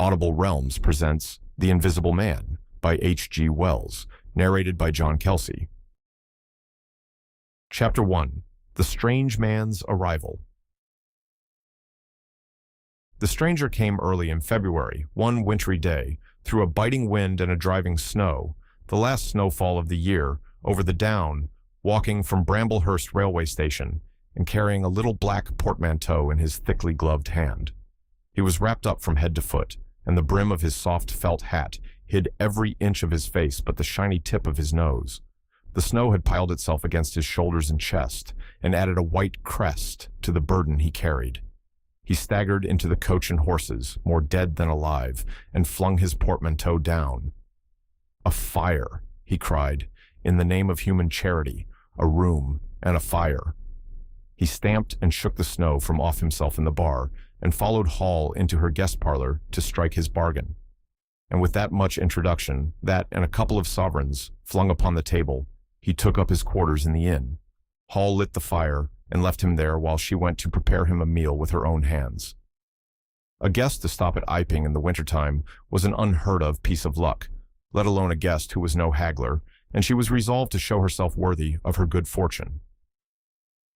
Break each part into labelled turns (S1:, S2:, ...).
S1: Audible Realms presents The Invisible Man by H.G. Wells, narrated by John Kelsey. Chapter 1. The Strange Man's Arrival. The stranger came early in February, one wintry day, through a biting wind and a driving snow, the last snowfall of the year, over the down, walking from Bramblehurst railway station, and carrying a little black portmanteau in his thickly gloved hand. He was wrapped up from head to foot, and the brim of his soft felt hat hid every inch of his face but the shiny tip of his nose. The snow had piled itself against his shoulders and chest, and added a white crest to the burden he carried. He staggered into the coach and horses, more dead than alive, and flung his portmanteau down. "A fire," he cried, "in the name of human charity, a room and a fire." He stamped and shook the snow from off himself in the bar, and followed Hall into her guest parlor to strike his bargain. And with that much introduction, that and a couple of sovereigns flung upon the table, he took up his quarters in the inn. Hall lit the fire and left him there while she went to prepare him a meal with her own hands. A guest to stop at Iping in the wintertime was an unheard-of piece of luck, let alone a guest who was no haggler, and she was resolved to show herself worthy of her good fortune.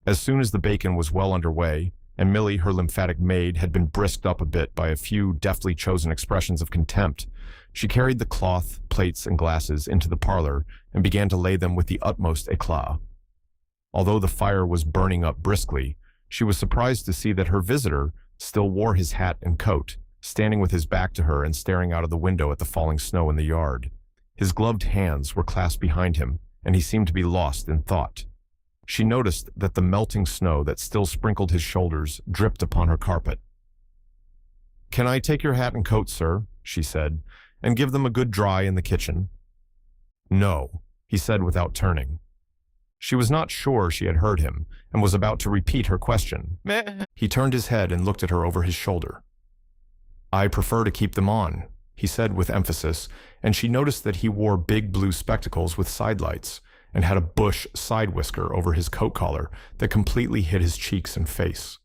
S1: As soon as the bacon was well under way, and Millie, her lymphatic maid, had been brisked up a bit by a few deftly chosen expressions of contempt, she carried the cloth, plates, and glasses into the parlor and began to lay them with the utmost éclat. Although the fire was burning up briskly, she was surprised to see that her visitor still wore his hat and coat, standing with his back to her and staring out of the window at the falling snow in the yard. His gloved hands were clasped behind him, and he seemed to be lost in thought. She noticed that the melting snow that still sprinkled his shoulders dripped upon her carpet. "Can I take your hat and coat, sir?" she said, "and give them a good dry in the kitchen?" "No," he said without turning. She was not sure she had heard him, and was about to repeat her question. He turned his head and looked at her over his shoulder. "I prefer to keep them on," he said with emphasis, and she noticed that he wore big blue spectacles with sidelights, and had a bush side whisker over his coat collar that completely hid his cheeks and face.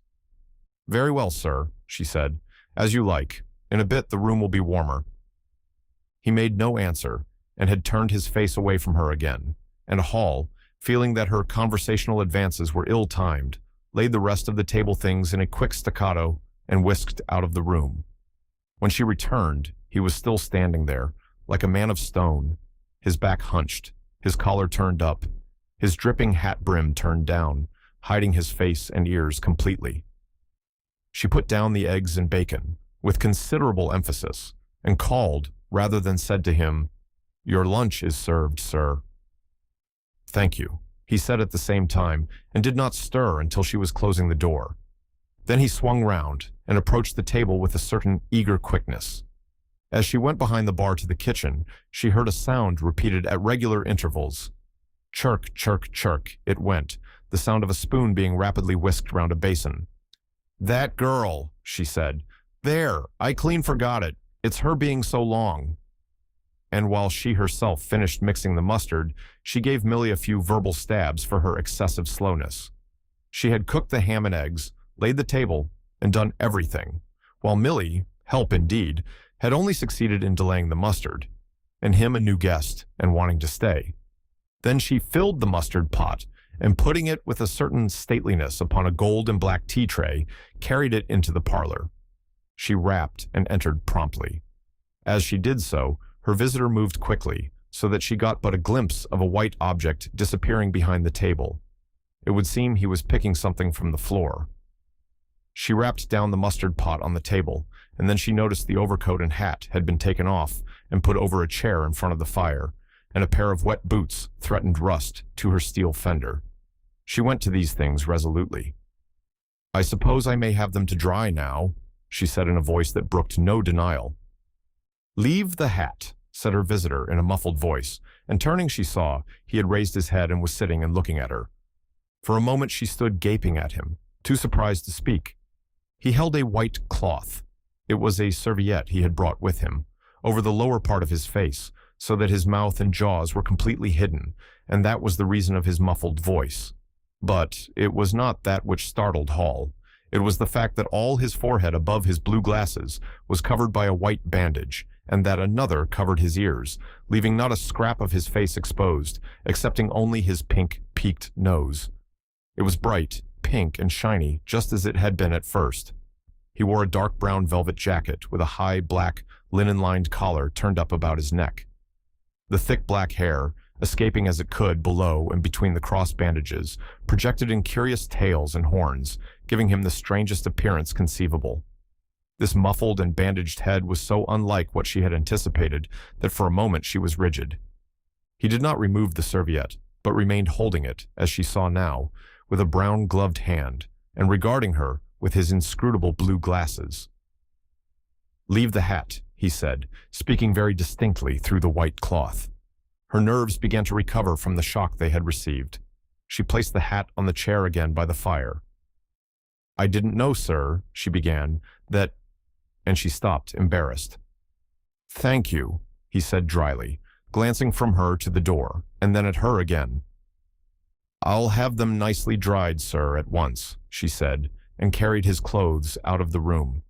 S1: "Very well, sir," she said. "As you like. In a bit the room will be warmer." He made no answer, and had turned his face away from her again, and Hall, feeling that her conversational advances were ill-timed, laid the rest of the table things in a quick staccato and whisked out of the room. When she returned, he was still standing there, like a man of stone, his back hunched, his collar turned up, his dripping hat brim turned down, hiding his face and ears completely. She put down the eggs and bacon, with considerable emphasis, and called, rather than said to him, "Your lunch is served, sir." "Thank you," he said at the same time, and did not stir until she was closing the door. Then he swung round, and approached the table with a certain eager quickness. As she went behind the bar to the kitchen, she heard a sound repeated at regular intervals. Chirk, chirk, chirk, it went, the sound of a spoon being rapidly whisked round a basin. "That girl," she said. "There, I clean forgot it. It's her being so long." And while she herself finished mixing the mustard, she gave Millie a few verbal stabs for her excessive slowness. She had cooked the ham and eggs, laid the table, and done everything, while Millie, help indeed, had only succeeded in delaying the mustard, and him a new guest and wanting to stay. Then she filled the mustard pot, and putting it with a certain stateliness upon a gold and black tea tray, carried it into the parlor. She rapped and entered promptly. As she did so, her visitor moved quickly, so that she got but a glimpse of a white object disappearing behind the table. It would seem he was picking something from the floor. She rapped down the mustard pot on the table, and then she noticed the overcoat and hat had been taken off and put over a chair in front of the fire, and a pair of wet boots threatened rust to her steel fender. She went to these things resolutely. "I suppose I may have them to dry now," she said in a voice that brooked no denial. "Leave the hat," said her visitor in a muffled voice, and turning she saw he had raised his head and was sitting and looking at her. For a moment she stood gaping at him, too surprised to speak. He held a white cloth. It was a serviette he had brought with him, over the lower part of his face, so that his mouth and jaws were completely hidden, and that was the reason of his muffled voice. But it was not that which startled Hall. It was the fact that all his forehead above his blue glasses was covered by a white bandage, and that another covered his ears, leaving not a scrap of his face exposed, excepting only his pink, peaked nose. It was bright, pink, and shiny, just as it had been at first. He wore a dark brown velvet jacket with a high, black, linen-lined collar turned up about his neck. The thick black hair, escaping as it could below and between the cross bandages, projected in curious tails and horns, giving him the strangest appearance conceivable. This muffled and bandaged head was so unlike what she had anticipated that for a moment she was rigid. He did not remove the serviette, but remained holding it, as she saw now, with a brown gloved hand, and regarding her with his inscrutable blue glasses. "Leave the hat," he said, speaking very distinctly through the white cloth. Her nerves began to recover from the shock they had received. She placed the hat on the chair again by the fire. "I didn't know, sir," she began, "that—" and she stopped, embarrassed. "Thank you," he said dryly, glancing from her to the door, and then at her again. "I'll have them nicely dried, sir, at once," she said, and carried his clothes out of the room.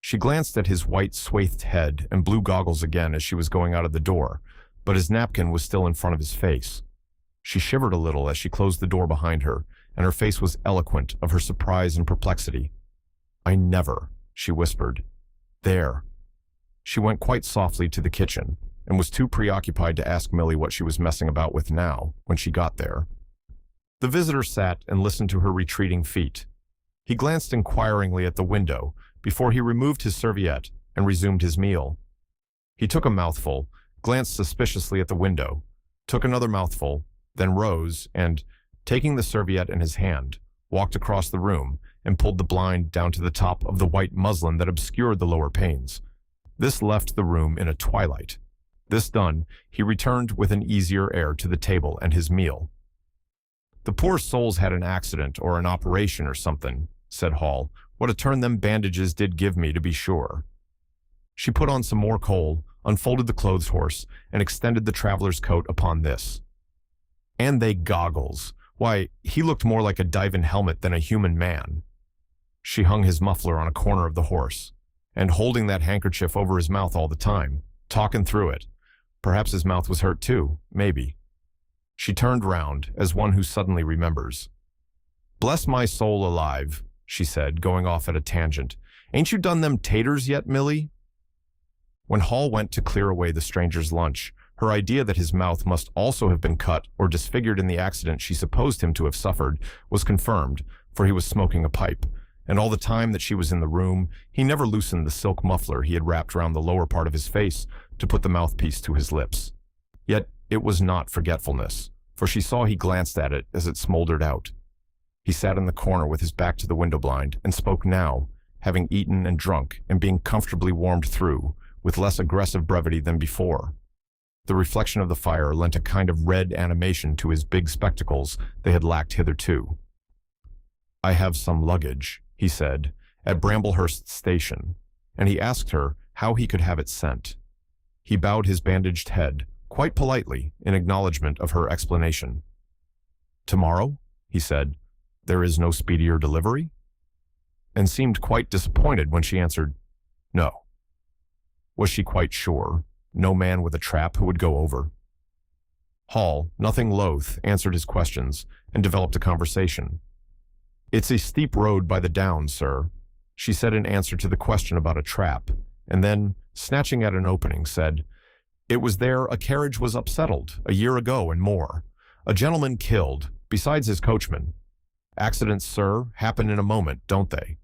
S1: She glanced at his white swathed head and blue goggles again as she was going out of the door, but his napkin was still in front of his face. She shivered a little as she closed the door behind her, and her face was eloquent of her surprise and perplexity. "I never," she whispered. "There." She went quite softly to the kitchen, and was too preoccupied to ask Millie what she was messing about with now, when she got there. The visitor sat and listened to her retreating feet. He glanced inquiringly at the window before he removed his serviette and resumed his meal. He took a mouthful, glanced suspiciously at the window, took another mouthful, then rose and, taking the serviette in his hand, walked across the room and pulled the blind down to the top of the white muslin that obscured the lower panes. This left the room in a twilight. This done, he returned with an easier air to the table and his meal. "The poor soul's had an accident or an operation or something," said Hall. "What a turn them bandages did give me, to be sure." She put on some more coal, unfolded the clothes horse, and extended the traveler's coat upon this. "And they goggles. Why, he looked more like a diving helmet than a human man." She hung his muffler on a corner of the horse, and holding that handkerchief over his mouth all the time, talking through it. Perhaps his mouth was hurt too, maybe. She turned round, as one who suddenly remembers. "Bless my soul alive," she said, going off at a tangent. "Ain't you done them taters yet, Millie?" When Hall went to clear away the stranger's lunch, her idea that his mouth must also have been cut or disfigured in the accident she supposed him to have suffered was confirmed, for he was smoking a pipe, and all the time that she was in the room, he never loosened the silk muffler he had wrapped round the lower part of his face to put the mouthpiece to his lips. Yet it was not forgetfulness, for she saw he glanced at it as it smoldered out. He sat in the corner with his back to the window blind and spoke now, having eaten and drunk and being comfortably warmed through, with less aggressive brevity than before. The reflection of the fire lent a kind of red animation to his big spectacles they had lacked hitherto. "I have some luggage," he said, "at Bramblehurst Station," and he asked her how he could have it sent. He bowed his bandaged head, quite politely, in acknowledgement of her explanation. "Tomorrow?" he said. "There is no speedier delivery?" And seemed quite disappointed when she answered, "No." Was she quite sure? No man with a trap who would go over? Hall, nothing loath, answered his questions and developed a conversation. "It's a steep road by the downs, sir," she said in answer to the question about a trap, and then, snatching at an opening, said, "It was there a carriage was upsettled, a year ago and more. A gentleman killed, besides his coachman. Accidents, sir, happen in a moment, don't they?"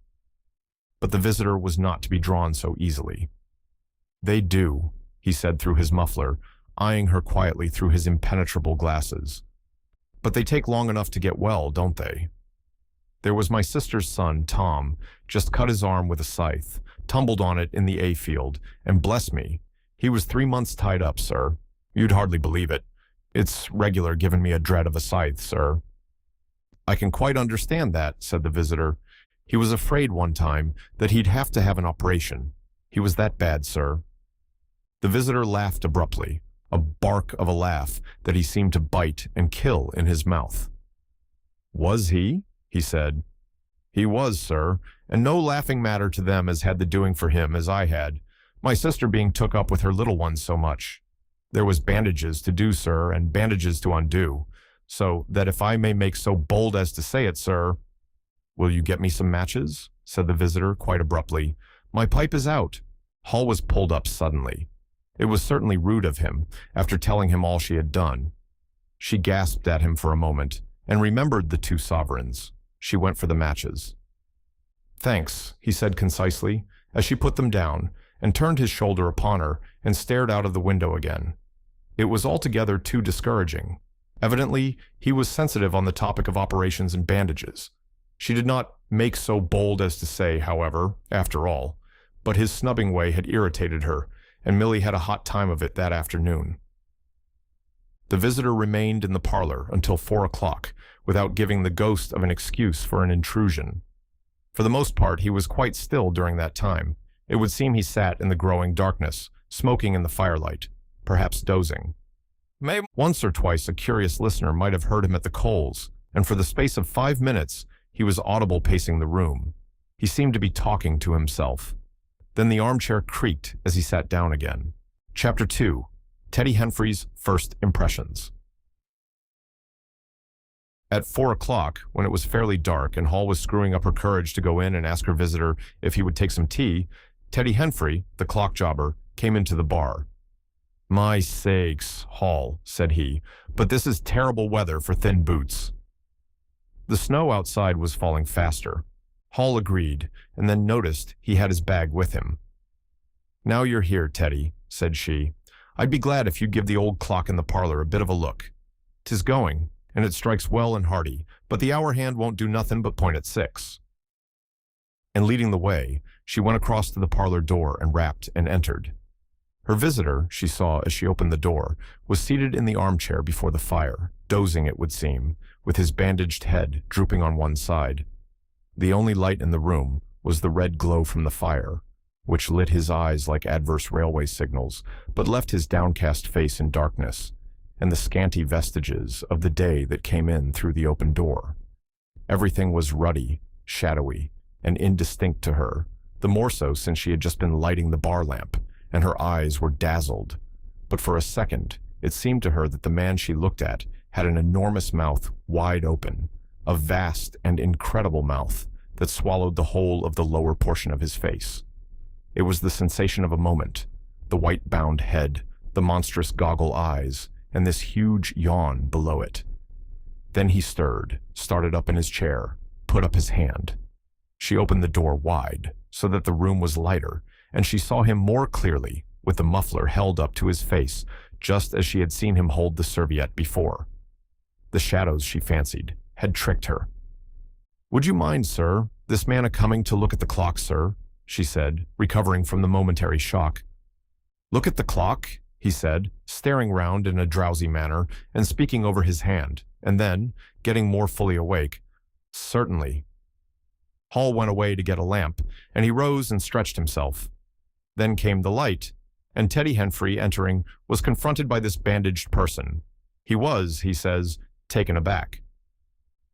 S1: But the visitor was not to be drawn so easily. "They do," he said through his muffler, eyeing her quietly through his impenetrable glasses. "But they take long enough to get well, don't they? There was my sister's son, Tom, just cut his arm with a scythe, tumbled on it in the A-field, and bless me, he was 3 months tied up, sir. You'd hardly believe it. It's regular giving me a dread of a scythe, sir." "I can quite understand that," said the visitor. "He was afraid one time that he'd have to have an operation. He was that bad, sir." The visitor laughed abruptly, a bark of a laugh that he seemed to bite and kill in his mouth. "Was he?" he said. "He was, sir, and no laughing matter to them as had the doing for him as I had, my sister being took up with her little ones so much. There was bandages to do, sir, and bandages to undo, so that if I may make so bold as to say it, sir—" "Will you get me some matches?" said the visitor quite abruptly. "My pipe is out." Hall was pulled up suddenly. It was certainly rude of him, after telling him all she had done. She gasped at him for a moment, and remembered the 2 sovereigns. She went for the matches. "Thanks," he said concisely, as she put them down, and turned his shoulder upon her, and stared out of the window again. It was altogether too discouraging. Evidently, he was sensitive on the topic of operations and bandages. She did not make so bold as to say, however, after all, but his snubbing way had irritated her, and Millie had a hot time of it that afternoon. The visitor remained in the parlor until 4 o'clock, without giving the ghost of an excuse for an intrusion. For the most part, he was quite still during that time. It would seem he sat in the growing darkness, smoking in the firelight, perhaps dozing. Once or twice a curious listener might have heard him at the coals, and for the space of 5 minutes he was audible pacing the room. He seemed to be talking to himself. Then the armchair creaked as he sat down again. Chapter 2. Teddy Henfrey's First Impressions. At 4 o'clock, when it was fairly dark and Hall was screwing up her courage to go in and ask her visitor if he would take some tea, Teddy Henfrey, the clock jobber, came into the bar. "My sakes, Hall," said he, "but this is terrible weather for thin boots." The snow outside was falling faster. Hall agreed, and then noticed he had his bag with him. "Now you're here, Teddy," said she, "I'd be glad if you'd give the old clock in the parlor a bit of a look. 'Tis going, and it strikes well and hearty, but the hour hand won't do nothing but point at 6. And leading the way, she went across to the parlor door and rapped and entered. Her visitor, she saw as she opened the door, was seated in the armchair before the fire, dozing it would seem, with his bandaged head drooping on one side. The only light in the room was the red glow from the fire, which lit his eyes like adverse railway signals, but left his downcast face in darkness, and the scanty vestiges of the day that came in through the open door. Everything was ruddy, shadowy, and indistinct to her, the more so since she had just been lighting the bar lamp, and her eyes were dazzled. But for a second, it seemed to her that the man she looked at had an enormous mouth wide open, a vast and incredible mouth that swallowed the whole of the lower portion of his face. It was the sensation of a moment, the white-bound head, the monstrous goggle eyes, and this huge yawn below it. Then he stirred, started up in his chair, put up his hand. She opened the door wide, so that the room was lighter, and she saw him more clearly, with the muffler held up to his face, just as she had seen him hold the serviette before. The shadows, she fancied, had tricked her. "Would you mind, sir, this man a-coming to look at the clock, sir?" she said, recovering from the momentary shock. "Look at the clock?" he said, staring round in a drowsy manner and speaking over his hand, and then, getting more fully awake, "Certainly." Hall went away to get a lamp, and he rose and stretched himself. Then came the light, and Teddy Henfrey, entering, was confronted by this bandaged person. He was, he says, taken aback.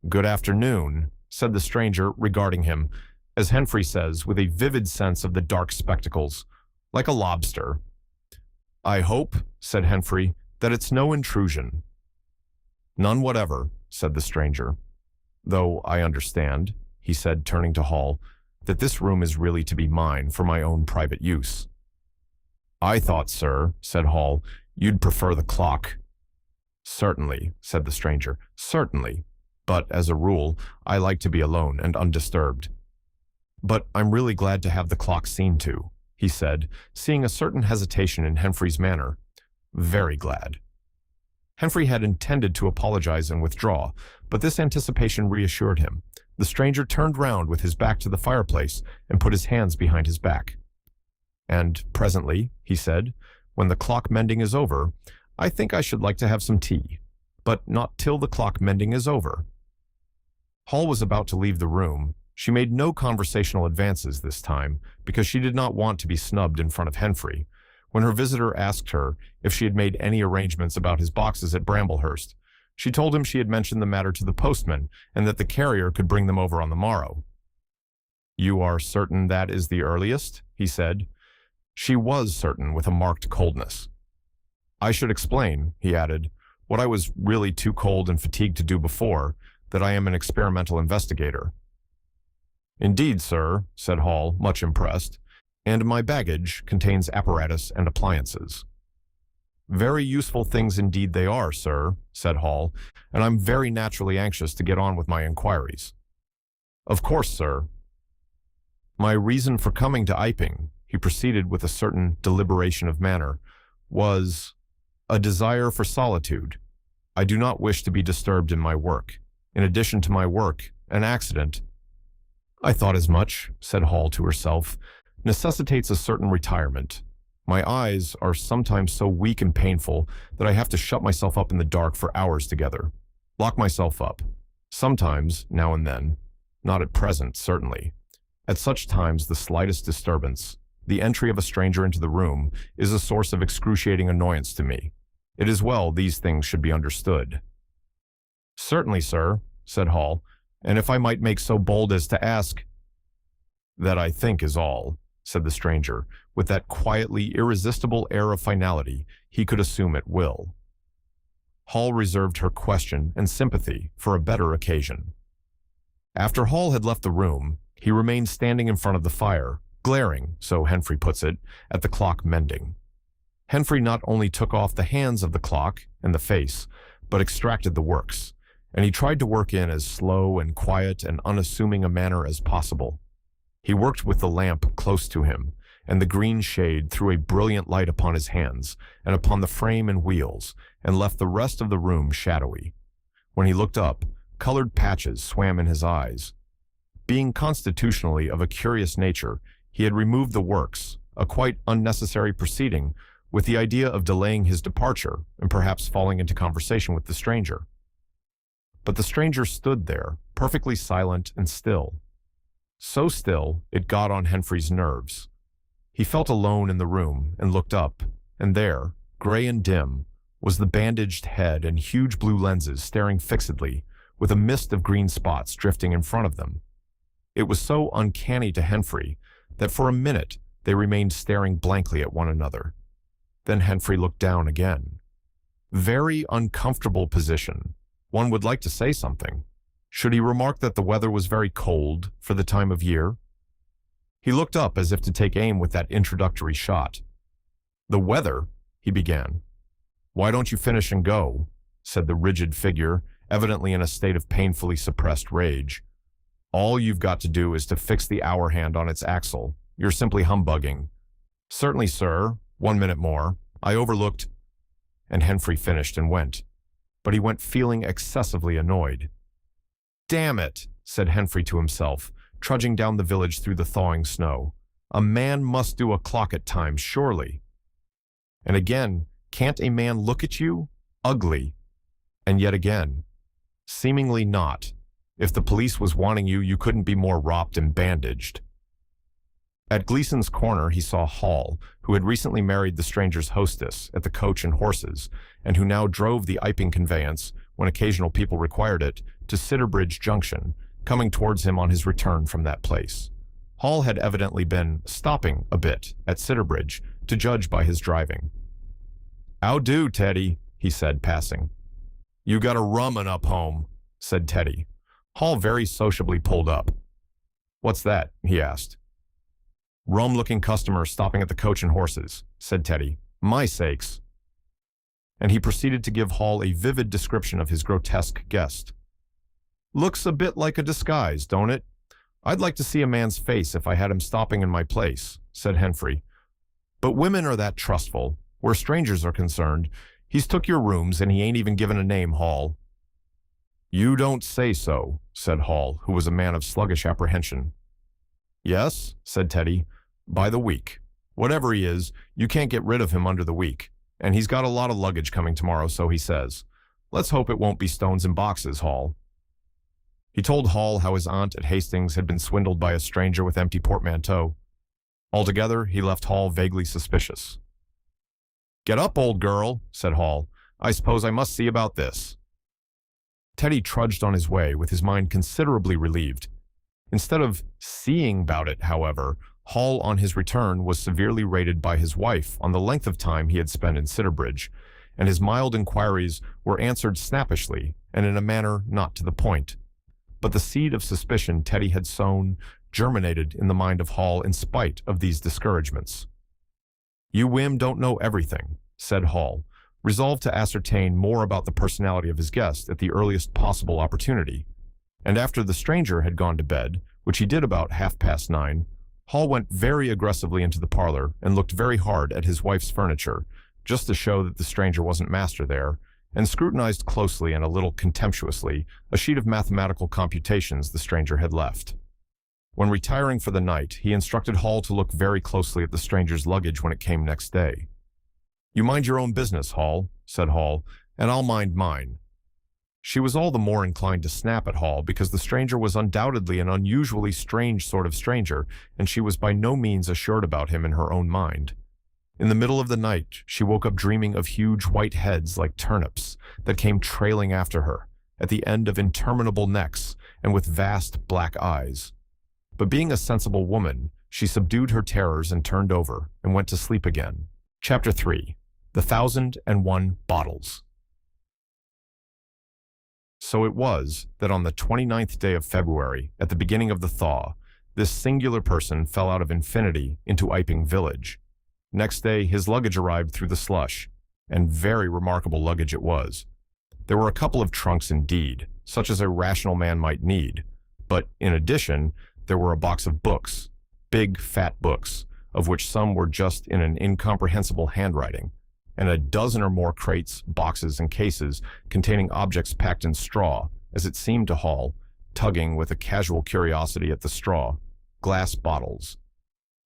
S1: "Good afternoon," said the stranger, regarding him, as Henfrey says, with a vivid sense of the dark spectacles, like a lobster. "I hope," said Henfrey, "that it's no intrusion." "None whatever," said the stranger. "Though I understand," he said, turning to Hall, "that this room is really to be mine for my own private use." "I thought, sir," said Hall, "you'd prefer the clock." "Certainly," said the stranger, "certainly. But, as a rule, I like to be alone and undisturbed." "But I'm really glad to have the clock seen to," he said, seeing a certain hesitation in Henfrey's manner. "Very glad." Henfrey had intended to apologize and withdraw, but this anticipation reassured him. The stranger turned round with his back to the fireplace and put his hands behind his back. "And presently," he said, "when the clock mending is over, I think I should like to have some tea, but not till the clock mending is over." Hall was about to leave the room. She made no conversational advances this time, because she did not want to be snubbed in front of Henfrey, when her visitor asked her if she had made any arrangements about his boxes at Bramblehurst. She told him she had mentioned the matter to the postman, and that the carrier could bring them over on the morrow. You are certain that is the earliest? He said. She was certain, with a marked coldness. I should explain, he added, what I was really too cold and fatigued to do before, that I am an experimental investigator. Indeed, sir, said Hall, much impressed, and my baggage contains apparatus and appliances. Very useful things indeed they are, sir, said Hall, and I'm very naturally anxious to get on with my inquiries. Of course, sir. My reason for coming to Iping, he proceeded with a certain deliberation of manner, was a desire for solitude. I do not wish to be disturbed in my work. In addition to my work, an accident, I thought as much, said Hall to herself, necessitates a certain retirement. My eyes are sometimes so weak and painful that I have to shut myself up in the dark for hours together. Lock myself up. Sometimes, now and then. Not at present, certainly. At such times, the slightest disturbance, the entry of a stranger into the room, is a source of excruciating annoyance to me. It is well these things should be understood. Certainly, sir, said Hall, and if I might make so bold as to ask— That I think is all, said the stranger, with that quietly irresistible air of finality he could assume at will. Hall reserved her question and sympathy for a better occasion. After Hall had left the room, he remained standing in front of the fire, glaring, so Henfrey puts it, at the clock mending. Henfrey not only took off the hands of the clock and the face, but extracted the works, and he tried to work in as slow and quiet and unassuming a manner as possible. He worked with the lamp close to him, and the green shade threw a brilliant light upon his hands and upon the frame and wheels, and left the rest of the room shadowy. When he looked up, colored patches swam in his eyes. Being constitutionally of a curious nature, he had removed the works, a quite unnecessary proceeding, with the idea of delaying his departure and perhaps falling into conversation with the stranger. But the stranger stood there, perfectly silent and still. So still, it got on Henfrey's nerves. He felt alone in the room and looked up, and there, gray and dim, was the bandaged head and huge blue lenses staring fixedly, with a mist of green spots drifting in front of them. It was so uncanny to Henfrey that for a minute they remained staring blankly at one another. Then Henfrey looked down again. Very uncomfortable position. One would like to say something. Should he remark that the weather was very cold for the time of year? He looked up as if to take aim with that introductory shot. The weather, he began. Why don't you finish and go? Said the rigid figure, evidently in a state of painfully suppressed rage. All you've got to do is to fix the hour hand on its axle. You're simply humbugging. Certainly, sir. 1 minute more. I overlooked. And Henfrey finished and went. But he went feeling excessively annoyed. Damn it, said Henfrey to himself, trudging down the village through the thawing snow. A man must do a clock at times, surely. And again, can't a man look at you? Ugly. And yet again, seemingly not. If the police was wanting you, you couldn't be more wropped and bandaged. At Gleason's corner, he saw Hall, who had recently married the stranger's hostess at the Coach and Horses, and who now drove the Iping conveyance, when occasional people required it, to Sidderbridge Junction, coming towards him on his return from that place. Hall had evidently been stopping a bit at Sidderbridge, to judge by his driving. "How do, Teddy?" he said, passing. "You got a rum 'un up home," said Teddy. Hall very sociably pulled up. "What's that?" he asked. "Rum-looking customer stopping at the Coach and Horses," said Teddy. "My sakes." And he proceeded to give Hall a vivid description of his grotesque guest. "Looks a bit like a disguise, don't it? I'd like to see a man's face if I had him stopping in my place," said Henfrey. "But women are that trustful. Where strangers are concerned, he's took your rooms and he ain't even given a name, Hall." "You don't say so," said Hall, who was a man of sluggish apprehension. "Yes," said Teddy, "by the week. Whatever he is, you can't get rid of him under the week. And he's got a lot of luggage coming tomorrow, so he says. Let's hope it won't be stones and boxes, Hall." He told Hall how his aunt at Hastings had been swindled by a stranger with empty portmanteau. Altogether, he left Hall vaguely suspicious. "Get up, old girl," said Hall. "I suppose I must see about this." Teddy trudged on his way with his mind considerably relieved. Instead of seeing about it, however, Hall on his return was severely rated by his wife on the length of time he had spent in Sitterbridge, and his mild inquiries were answered snappishly and in a manner not to the point. But the seed of suspicion Teddy had sown germinated in the mind of Hall in spite of these discouragements. "You Wim don't know everything," said Hall, resolved to ascertain more about the personality of his guest at the earliest possible opportunity. And after the stranger had gone to bed, which he did about 9:30, Hall went very aggressively into the parlor and looked very hard at his wife's furniture, just to show that the stranger wasn't master there, and scrutinized closely and a little contemptuously a sheet of mathematical computations the stranger had left. When retiring for the night, he instructed Hall to look very closely at the stranger's luggage when it came next day. "You mind your own business, Hall," said Hall, "and I'll mind mine." She was all the more inclined to snap at Hall because the stranger was undoubtedly an unusually strange sort of stranger, and she was by no means assured about him in her own mind. In the middle of the night, she woke up dreaming of huge white heads like turnips that came trailing after her, at the end of interminable necks and with vast black eyes. But being a sensible woman, she subdued her terrors and turned over and went to sleep again. Chapter 3. The 1,001 Bottles. So it was that on the 29th day of February, at the beginning of the thaw, this singular person fell out of infinity into Iping village. Next day, his luggage arrived through the slush, and very remarkable luggage it was. There were a couple of trunks indeed, such as a rational man might need, but in addition, there were a box of books, big, fat books, of which some were just in an incomprehensible handwriting, and a dozen or more crates, boxes, and cases containing objects packed in straw, as it seemed to Hall, tugging with a casual curiosity at the straw, glass bottles.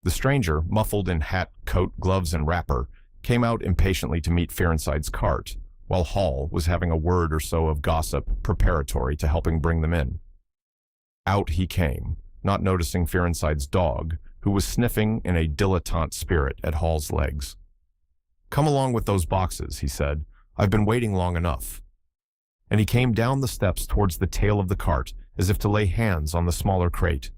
S1: The stranger, muffled in hat, coat, gloves, and wrapper, came out impatiently to meet Fearenside's cart, while Hall was having a word or so of gossip preparatory to helping bring them in. Out he came, not noticing Fearenside's dog, who was sniffing in a dilettante spirit at Hall's legs. "Come along with those boxes," he said. "I've been waiting long enough." And he came down the steps towards the tail of the cart, as if to lay hands on the smaller crate.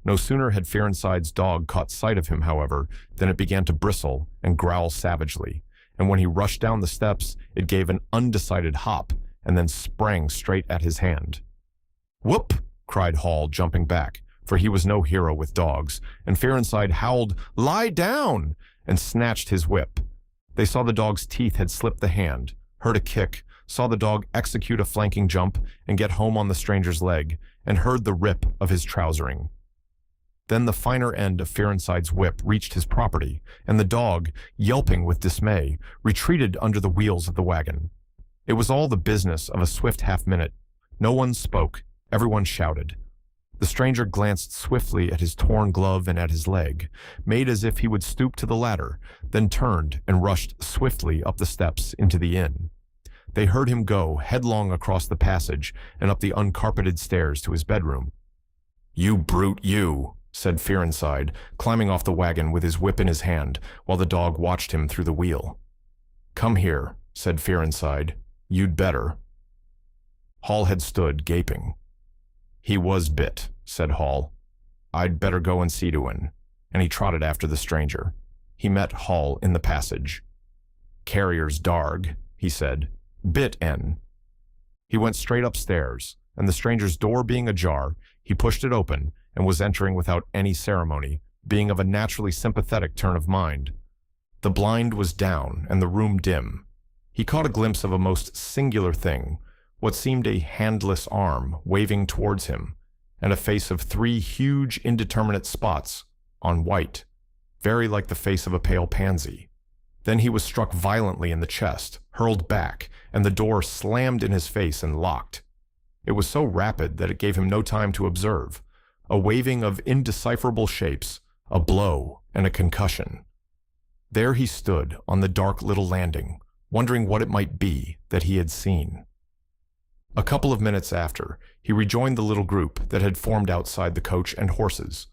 S1: No sooner had Fearenside's dog caught sight of him, however, than it began to bristle and growl savagely, and when he rushed down the steps, it gave an undecided hop and then sprang straight at his hand. "Whoop!" cried Hall, jumping back, for he was no hero with dogs, and Fearenside howled, "Lie down!" and snatched his whip. They saw the dog's teeth had slipped the hand, heard a kick, saw the dog execute a flanking jump and get home on the stranger's leg, and heard the rip of his trousering. Then the finer end of Fearenside's whip reached his property, and the dog, yelping with dismay, retreated under the wheels of the wagon. It was all the business of a swift half-minute. No one spoke, everyone shouted. The stranger glanced swiftly at his torn glove and at his leg, made as if he would stoop to the latter, then turned and rushed swiftly up the steps into the inn. They heard him go headlong across the passage and up the uncarpeted stairs to his bedroom. "You brute, you!" said Fearenside, climbing off the wagon with his whip in his hand, while the dog watched him through the wheel. "Come here," said Fearenside. "You'd better." Hall had stood, gaping. "He was bit," said Hall. "I'd better go and see to him," and he trotted after the stranger. He met Hall in the passage. "Carrier's darg," he said. "Bit en." He went straight upstairs, and the stranger's door being ajar, he pushed it open and was entering without any ceremony, being of a naturally sympathetic turn of mind. The blind was down and the room dim. He caught a glimpse of a most singular thing, what seemed a handless arm waving towards him, and a face of 3 huge indeterminate spots on white, very like the face of a pale pansy. Then he was struck violently in the chest, hurled back, and the door slammed in his face and locked. It was so rapid that it gave him no time to observe. A waving of indecipherable shapes, a blow, and a concussion. There he stood on the dark little landing, wondering what it might be that he had seen. A couple of minutes after, he rejoined the little group that had formed outside the coach and horses.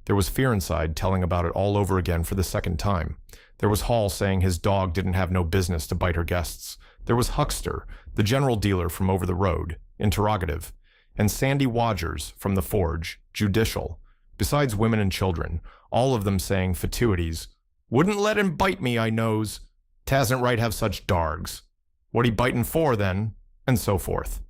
S1: There was Fearenside telling about it all over again for the second time. There was Hall saying his dog didn't have no business to bite her guests. There was Huckster, the general dealer from over the road, interrogative, and Sandy Wodgers from the Forge, judicial, besides women and children, all of them saying fatuities. Wouldn't let him bite me, I knows. Tasn't right have such dargs. What he bitin' for, then? And so forth.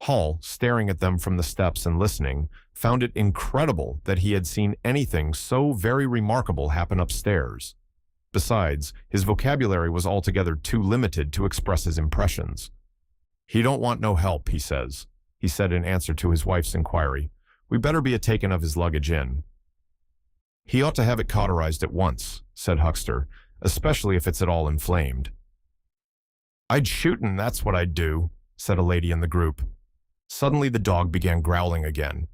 S1: Hall, staring at them from the steps and listening, found it incredible that he had seen anything so very remarkable happen upstairs. Besides, his vocabulary was altogether too limited to express his impressions. "He don't want no help," he says, he said in answer to his wife's inquiry. "We better be a-takin' of his luggage in." "He ought to have it cauterized at once," said Huckster, "especially if it's at all inflamed." "I'd shoot 'n, that's what I'd do," said a lady in the group. Suddenly the dog began growling again.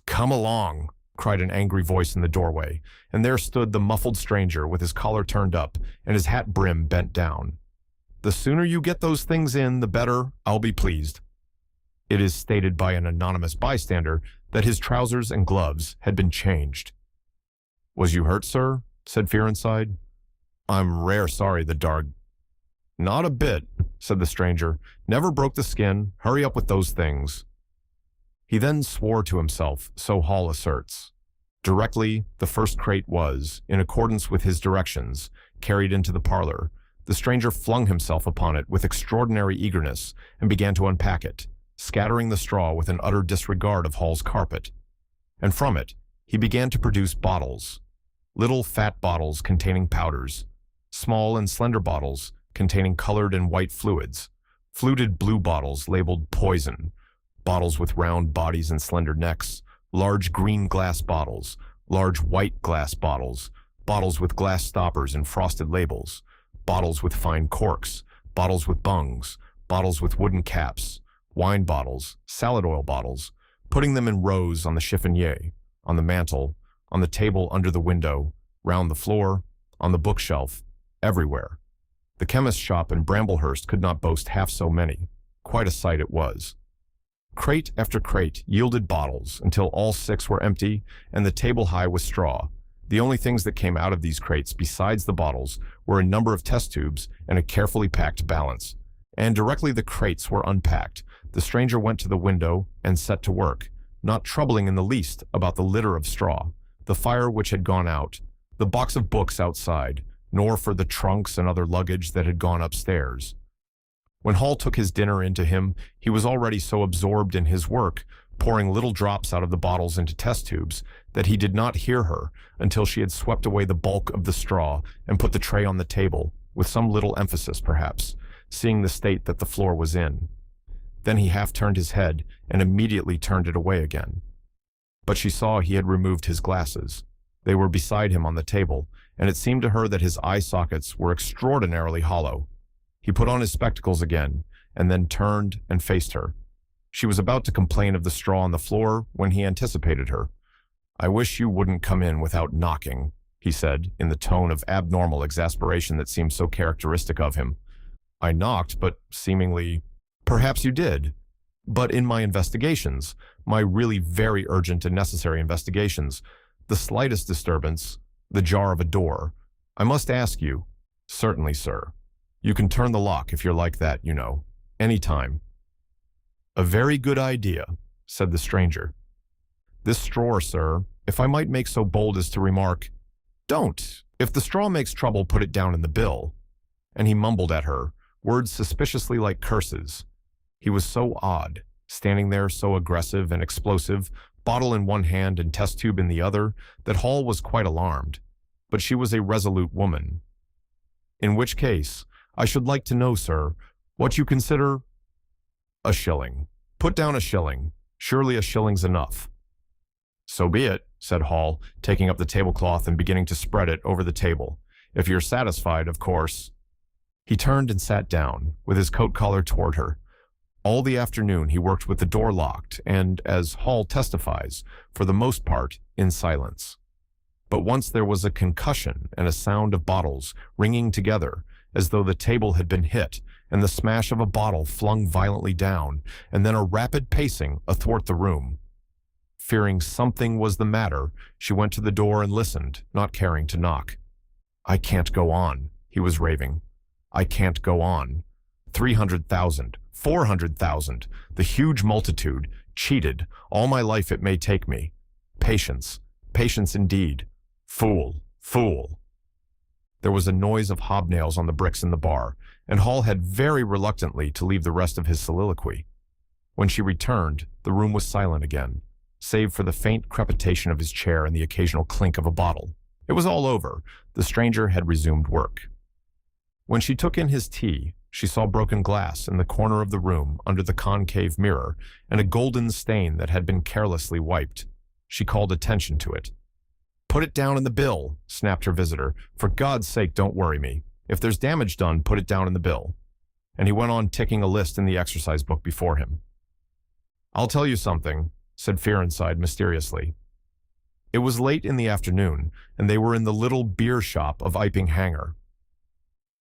S1: "Come along," cried an angry voice in the doorway, and there stood the muffled stranger with his collar turned up and his hat brim bent down. "The sooner you get those things in, the better, I'll be pleased." It is stated by an anonymous bystander that his trousers and gloves had been changed. "Was you hurt, sir?" said Fearinside. "I'm rare sorry the darg—" "Not a bit," said the stranger. "Never broke the skin. Hurry up with those things." He then swore to himself, so Hall asserts. Directly the first crate was, in accordance with his directions, carried into the parlor, the stranger flung himself upon it with extraordinary eagerness and began to unpack it, scattering the straw with an utter disregard of Hall's carpet. And from it, he began to produce bottles. Little fat bottles containing powders, small and slender bottles containing colored and white fluids, fluted blue bottles labeled poison, bottles with round bodies and slender necks, large green glass bottles, large white glass bottles, bottles with glass stoppers and frosted labels, bottles with fine corks, bottles with bungs, bottles with wooden caps, wine bottles, salad oil bottles, putting them in rows on the chiffonier, on the mantel, on the table under the window, round the floor, on the bookshelf, everywhere. The chemist's shop in Bramblehurst could not boast half so many. Quite a sight it was. Crate after crate yielded bottles until all 6 were empty and the table high with straw. The only things that came out of these crates besides the bottles were a number of test tubes and a carefully packed balance. And directly the crates were unpacked, the stranger went to the window and set to work, not troubling in the least about the litter of straw, the fire which had gone out, the box of books outside, nor for the trunks and other luggage that had gone upstairs. When Hall took his dinner into him, he was already so absorbed in his work, pouring little drops out of the bottles into test tubes, that he did not hear her until she had swept away the bulk of the straw and put the tray on the table, with some little emphasis perhaps, seeing the state that the floor was in. Then he half turned his head and immediately turned it away again. But she saw he had removed his glasses. They were beside him on the table, and it seemed to her that his eye sockets were extraordinarily hollow. He put on his spectacles again, and then turned and faced her. She was about to complain of the straw on the floor when he anticipated her. "I wish you wouldn't come in without knocking," he said, in the tone of abnormal exasperation that seemed so characteristic of him. "I knocked, but seemingly—" "Perhaps you did. But in my investigations, my really very urgent and necessary investigations, the slightest disturbance, the jar of a door, I must ask you—" "Certainly, sir. You can turn the lock if you're like that, you know. Any time." "A very good idea," said the stranger. "This straw, sir, if I might make so bold as to remark—" "Don't. If the straw makes trouble, put it down in the bill." And he mumbled at her, words suspiciously like curses. He was so odd, standing there so aggressive and explosive, bottle in one hand and test tube in the other, that Hall was quite alarmed. But she was a resolute woman. "In which case, I should like to know, sir, what you consider—" "A shilling. Put down a shilling. Surely a shilling's enough." "So be it," said Hall, taking up the tablecloth and beginning to spread it over the table. "If you're satisfied, of course." He turned and sat down, with his coat collar toward her. All the afternoon he worked with the door locked and, as Hall testifies, for the most part, in silence. But once there was a concussion and a sound of bottles ringing together, as though the table had been hit, and the smash of a bottle flung violently down, and then a rapid pacing athwart the room. Fearing something was the matter, she went to the door and listened, not caring to knock. "I can't go on," he was raving. "I can't go on. 300,000, 400,000. The huge multitude. Cheated. All my life it may take me. Patience. Patience indeed. Fool. Fool. There was a noise of hobnails on the bricks in the bar, and Hall had very reluctantly to leave the rest of his soliloquy. When she returned, the room was silent again, save for the faint crepitation of his chair and the occasional clink of a bottle. It was all over. The stranger had resumed work. When she took in his tea, she saw broken glass in the corner of the room under the concave mirror and a golden stain that had been carelessly wiped. She called attention to it. "Put it down in the bill," snapped her visitor. "For God's sake, don't worry me. If there's damage done, put it down in the bill." And he went on ticking a list in the exercise book before him. "I'll tell you something," said Fearenside mysteriously. It was late in the afternoon, and they were in the little beer shop of Iping Hanger.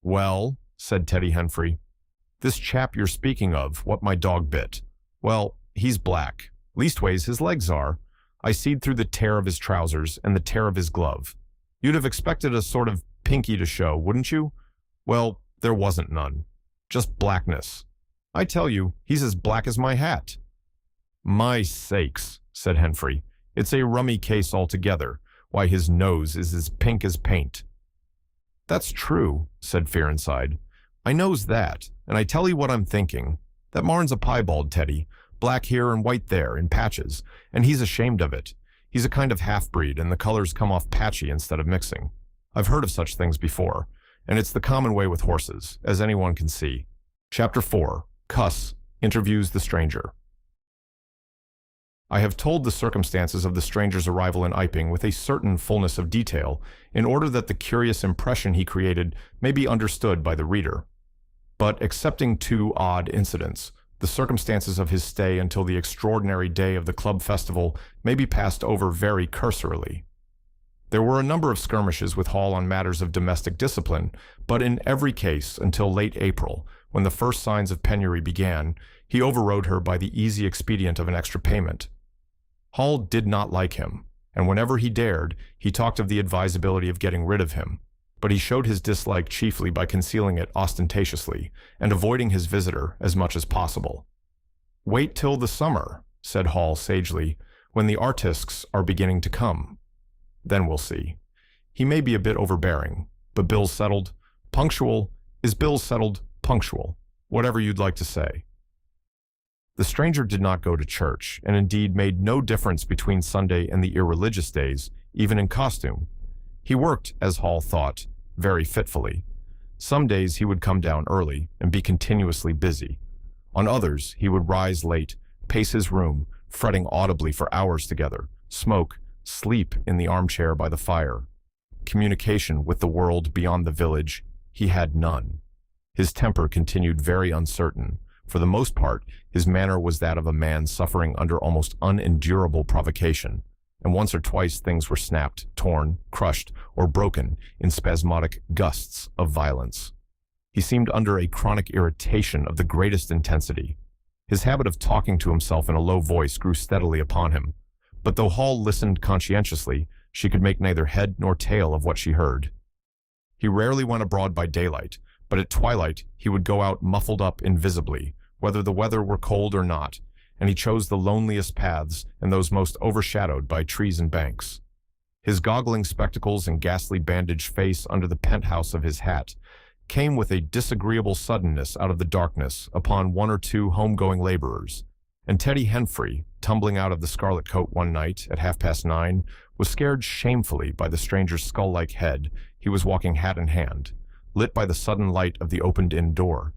S1: "Well," said Teddy Henfrey, "this chap you're speaking of, what my dog bit, well, he's black. Leastways, his legs are. I seed through the tear of his trousers and the tear of his glove. You'd have expected a sort of pinky to show, wouldn't you? Well, there wasn't none. Just blackness. I tell you, he's as black as my hat." "My sakes," said Henfrey, "it's a rummy case altogether. Why, his nose is as pink as paint." "That's true," said Fearenside. "I knows that, and I tell you what I'm thinking. That marn's a piebald, Teddy, black here and white there, in patches, and he's ashamed of it. He's a kind of half-breed, and the colors come off patchy instead of mixing. I've heard of such things before, and it's the common way with horses, as anyone can see." Chapter 4. Cuss interviews the stranger. I have told the circumstances of the stranger's arrival in Iping with a certain fullness of detail, in order that the curious impression he created may be understood by the reader. But excepting two odd incidents, the circumstances of his stay until the extraordinary day of the club festival may be passed over very cursorily. There were a number of skirmishes with Hall on matters of domestic discipline, but in every case, until late April, when the first signs of penury began, he overrode her by the easy expedient of an extra payment. Hall did not like him, and whenever he dared, he talked of the advisability of getting rid of him, but he showed his dislike chiefly by concealing it ostentatiously and avoiding his visitor as much as possible. "Wait till the summer," said Hall sagely, "when the artistes are beginning to come. Then we'll see. He may be a bit overbearing, but Bill's settled. Punctual is Bill's settled punctual, whatever you'd like to say." The stranger did not go to church, and indeed made no difference between Sunday and the irreligious days, even in costume. He worked, as Hall thought, very fitfully. Some days he would come down early and be continuously busy. On others, he would rise late, pace his room, fretting audibly for hours together, smoke, sleep in the armchair by the fire. Communication with the world beyond the village he had none. His temper continued very uncertain. For the most part, his manner was that of a man suffering under almost unendurable provocation, and once or twice things were snapped, torn, crushed, or broken in spasmodic gusts of violence. He seemed under a chronic irritation of the greatest intensity. His habit of talking to himself in a low voice grew steadily upon him, but though Hall listened conscientiously, she could make neither head nor tail of what she heard. He rarely went abroad by daylight, but at twilight he would go out muffled up invisibly, whether the weather were cold or not, and he chose the loneliest paths and those most overshadowed by trees and banks. His goggling spectacles and ghastly bandaged face under the penthouse of his hat came with a disagreeable suddenness out of the darkness upon one or two home-going laborers, and Teddy Henfrey, tumbling out of the Scarlet Coat one night at 9:30, was scared shamefully by the stranger's skull-like head. He was walking hat in hand, lit by the sudden light of the opened-in door.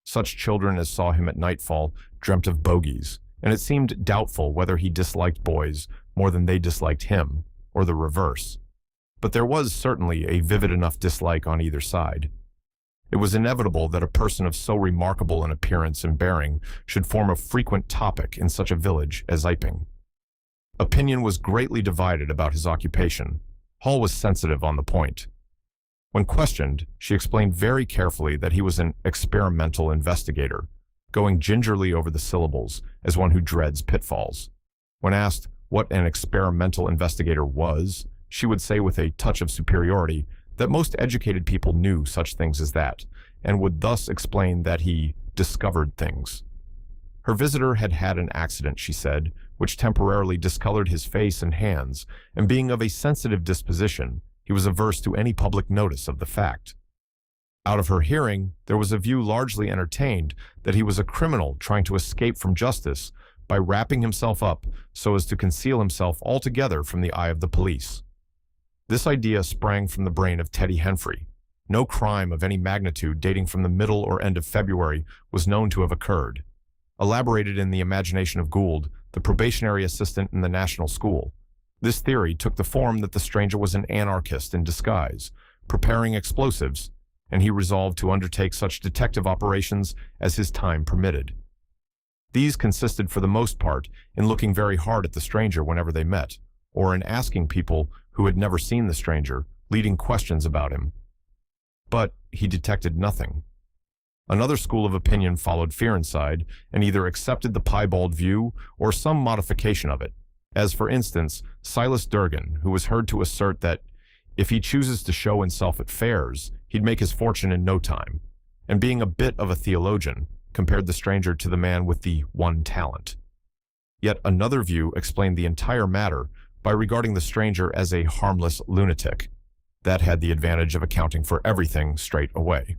S1: Such children as saw him at nightfall dreamt of bogies, and it seemed doubtful whether he disliked boys more than they disliked him, or the reverse. But there was certainly a vivid enough dislike on either side. It was inevitable that a person of so remarkable an appearance and bearing should form a frequent topic in such a village as Iping. Opinion was greatly divided about his occupation. Hall was sensitive on the point. When questioned, she explained very carefully that he was an experimental investigator, going gingerly over the syllables as one who dreads pitfalls. When asked what an experimental investigator was, she would say with a touch of superiority that most educated people knew such things as that, and would thus explain that he discovered things. Her visitor had had an accident, she said, which temporarily discolored his face and hands, and being of a sensitive disposition, he was averse to any public notice of the fact. Out of her hearing, there was a view largely entertained that he was a criminal trying to escape from justice by wrapping himself up so as to conceal himself altogether from the eye of the police. This idea sprang from the brain of Teddy Henfrey. No crime of any magnitude dating from the middle or end of February was known to have occurred. Elaborated in the imagination of Gould, the probationary assistant in the national school, this theory took the form that the stranger was an anarchist in disguise, preparing explosives, and he resolved to undertake such detective operations as his time permitted. These consisted for the most part in looking very hard at the stranger whenever they met, or in asking people who had never seen the stranger, leading questions about him. But he detected nothing. Another school of opinion followed Fearenside and either accepted the piebald view or some modification of it, as for instance, Silas Durgan, who was heard to assert that if he chooses to show himself at fairs, he'd make his fortune in no time, and being a bit of a theologian, compared the stranger to the man with the one talent. Yet another view explained the entire matter by regarding the stranger as a harmless lunatic. That had the advantage of accounting for everything straight away.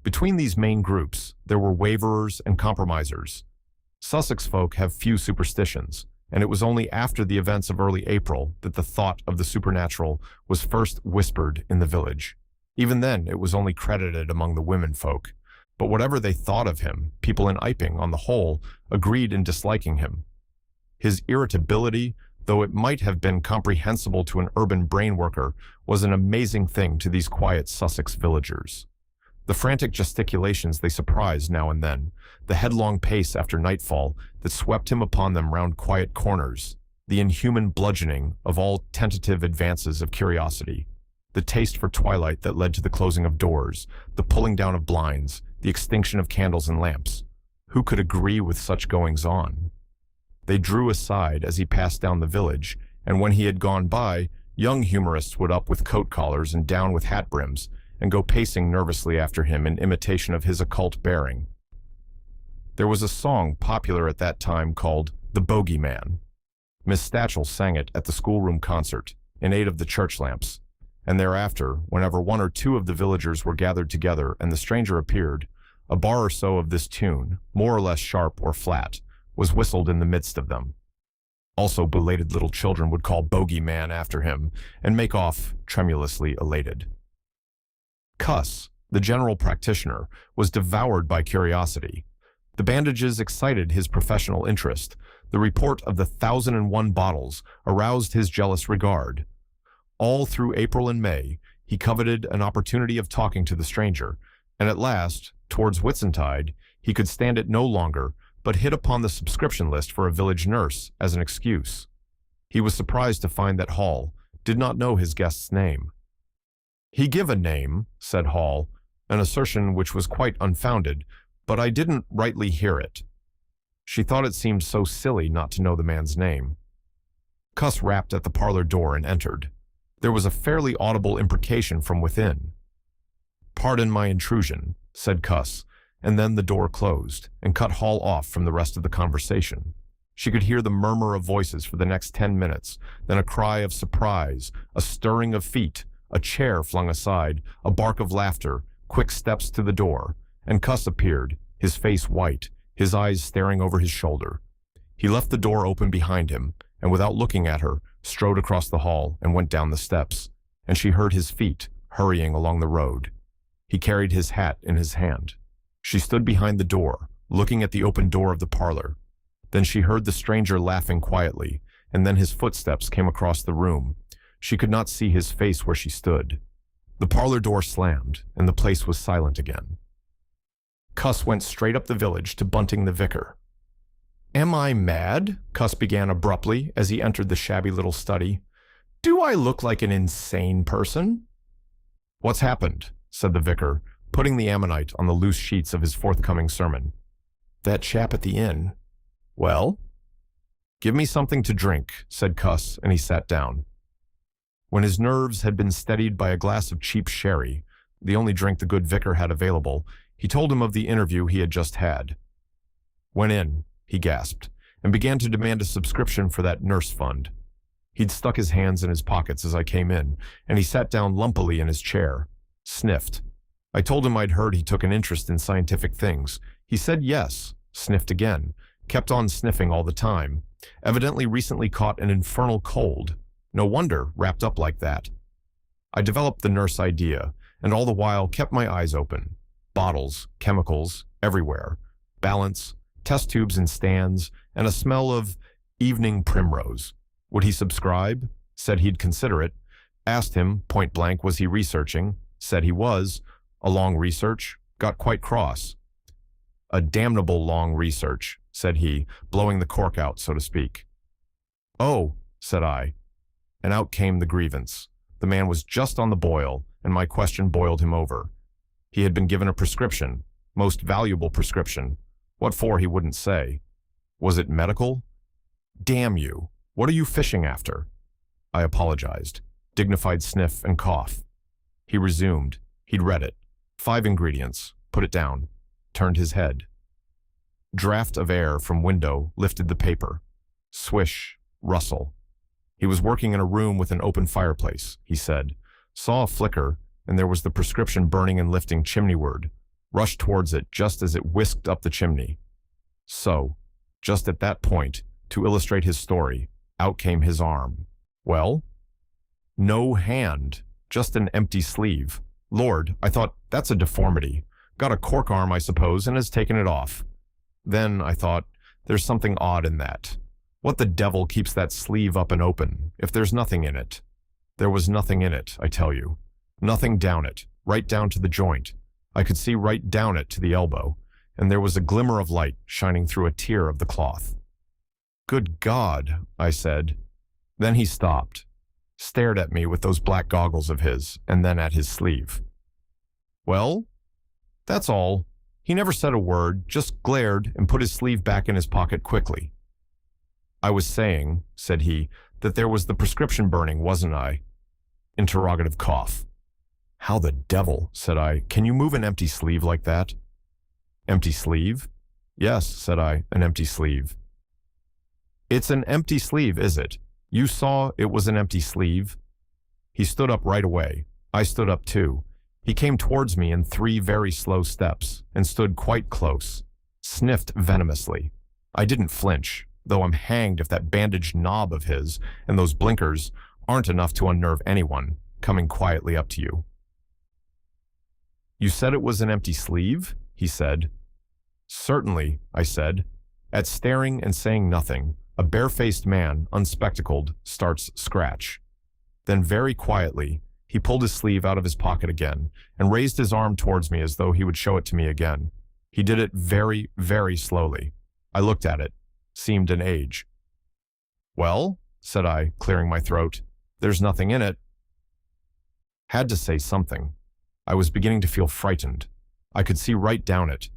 S1: Between these main groups, there were waverers and compromisers. Sussex folk have few superstitions, and it was only after the events of early April that the thought of the supernatural was first whispered in the village. Even then, it was only credited among the women folk. But whatever they thought of him, people in Iping, on the whole, agreed in disliking him. His irritability, though it might have been comprehensible to an urban brain worker, was an amazing thing to these quiet Sussex villagers. The frantic gesticulations they surprised now and then, the headlong pace after nightfall that swept him upon them round quiet corners, the inhuman bludgeoning of all tentative advances of curiosity, the taste for twilight that led to the closing of doors, the pulling down of blinds, the extinction of candles and lamps. Who could agree with such goings-on? They drew aside as he passed down the village, and when he had gone by, young humorists would up with coat collars and down with hat brims, and go pacing nervously after him in imitation of his occult bearing. There was a song popular at that time called The Bogey Man. Miss Stachel sang it at the schoolroom concert, in aid of the church lamps, and thereafter, whenever one or two of the villagers were gathered together and the stranger appeared, a bar or so of this tune, more or less sharp or flat, was whistled in the midst of them. Also, belated little children would call Bogey Man after him and make off tremulously elated. Cuss, the general practitioner, was devoured by curiosity. The bandages excited his professional interest. The report of the 1,001 bottles aroused his jealous regard. All through April and May, he coveted an opportunity of talking to the stranger, and at last, towards Whitsuntide, he could stand it no longer, but hit upon the subscription list for a village nurse as an excuse. He was surprised to find that Hall did not know his guest's name. "He give a name," said Hall, an assertion which was quite unfounded, "but I didn't rightly hear it." She thought it seemed so silly not to know the man's name. Cuss rapped at the parlor door and entered. There was a fairly audible imprecation from within. "Pardon my intrusion," said Cuss, and then the door closed and cut Hall off from the rest of the conversation. She could hear the murmur of voices for the next 10 minutes, then a cry of surprise, a stirring of feet, a chair flung aside, a bark of laughter, quick steps to the door, and Cuss appeared, his face white, his eyes staring over his shoulder. He left the door open behind him, and without looking at her, strode across the hall and went down the steps, and she heard his feet hurrying along the road. He carried his hat in his hand. She stood behind the door, looking at the open door of the parlor. Then she heard the stranger laughing quietly, and then his footsteps came across the room. She could not see his face where she stood. The parlor door slammed, and the place was silent again. Cuss went straight up the village to Bunting the vicar. "Am I mad?" Cuss began abruptly as he entered the shabby little study. "Do I look like an insane person?" "What's happened?" said the vicar, putting the ammonite on the loose sheets of his forthcoming sermon. "That chap at the inn." "Well?" "Give me something to drink," said Cuss, and he sat down. When his nerves had been steadied by a glass of cheap sherry, the only drink the good vicar had available, He told him of the interview he had just had. "Went in," he gasped, and began to demand a subscription for that nurse fund. He'd stuck his hands in his pockets as I came in, and he sat down lumpily in his chair, sniffed. I told him I'd heard he took an interest in scientific things. He said yes, sniffed again, kept on sniffing all the time. Evidently recently caught an infernal cold. No wonder, wrapped up like that. I developed the nurse idea, and all the while kept my eyes open. Bottles, chemicals, everywhere. Balance, test tubes in stands, and a smell of evening primrose. Would he subscribe? Said he'd consider it. Asked him, point blank, was he researching? Said he was. A long research? Got quite cross. "A damnable long research," said he, blowing the cork out, so to speak. "Oh," said I. And out came the grievance. The man was just on the boil, and my question boiled him over. He had been given a prescription, most valuable prescription. What for he wouldn't say. Was it medical? "Damn you, what are you fishing after?" I apologized. Dignified sniff and cough. He resumed. He'd read it. 5 ingredients. Put it down. Turned his head. Draft of air from window lifted the paper. Swish, rustle. He was working in a room with an open fireplace, he said. Saw a flicker, and there was the prescription burning and lifting chimneyward. Rushed towards it just as it whisked up the chimney. So, just at that point, to illustrate his story, out came his arm. Well? No hand, just an empty sleeve. Lord, I thought, that's a deformity. Got a cork arm, I suppose, and has taken it off. Then, I thought, there's something odd in that. What the devil keeps that sleeve up and open, if there's nothing in it? There was nothing in it, I tell you. Nothing down it, right down to the joint. I could see right down it to the elbow, and there was a glimmer of light shining through a tear of the cloth. Good God, I said. Then he stopped, stared at me with those black goggles of his, and then at his sleeve. Well, that's all. He never said a word, just glared and put his sleeve back in his pocket quickly. I was saying, said he, that there was the prescription burning, wasn't I? Interrogative cough. How the devil, said I, can you move an empty sleeve like that? Empty sleeve? Yes, said I, an empty sleeve. It's an empty sleeve, is it? You saw it was an empty sleeve? He stood up right away. I stood up too. He came towards me in 3 very slow steps and stood quite close, sniffed venomously. I didn't flinch, though I'm hanged if that bandaged knob of his and those blinkers aren't enough to unnerve anyone coming quietly up to you. You said it was an empty sleeve? He said. Certainly, I said. At staring and saying nothing, a barefaced man, unspectacled, starts scratch. Then very quietly, he pulled his sleeve out of his pocket again and raised his arm towards me as though he would show it to me again. He did it very, very slowly. I looked at it. Seemed an age. Well, said I, clearing my throat, there's nothing in it. Had to say something. I was beginning to feel frightened. I could see right down it.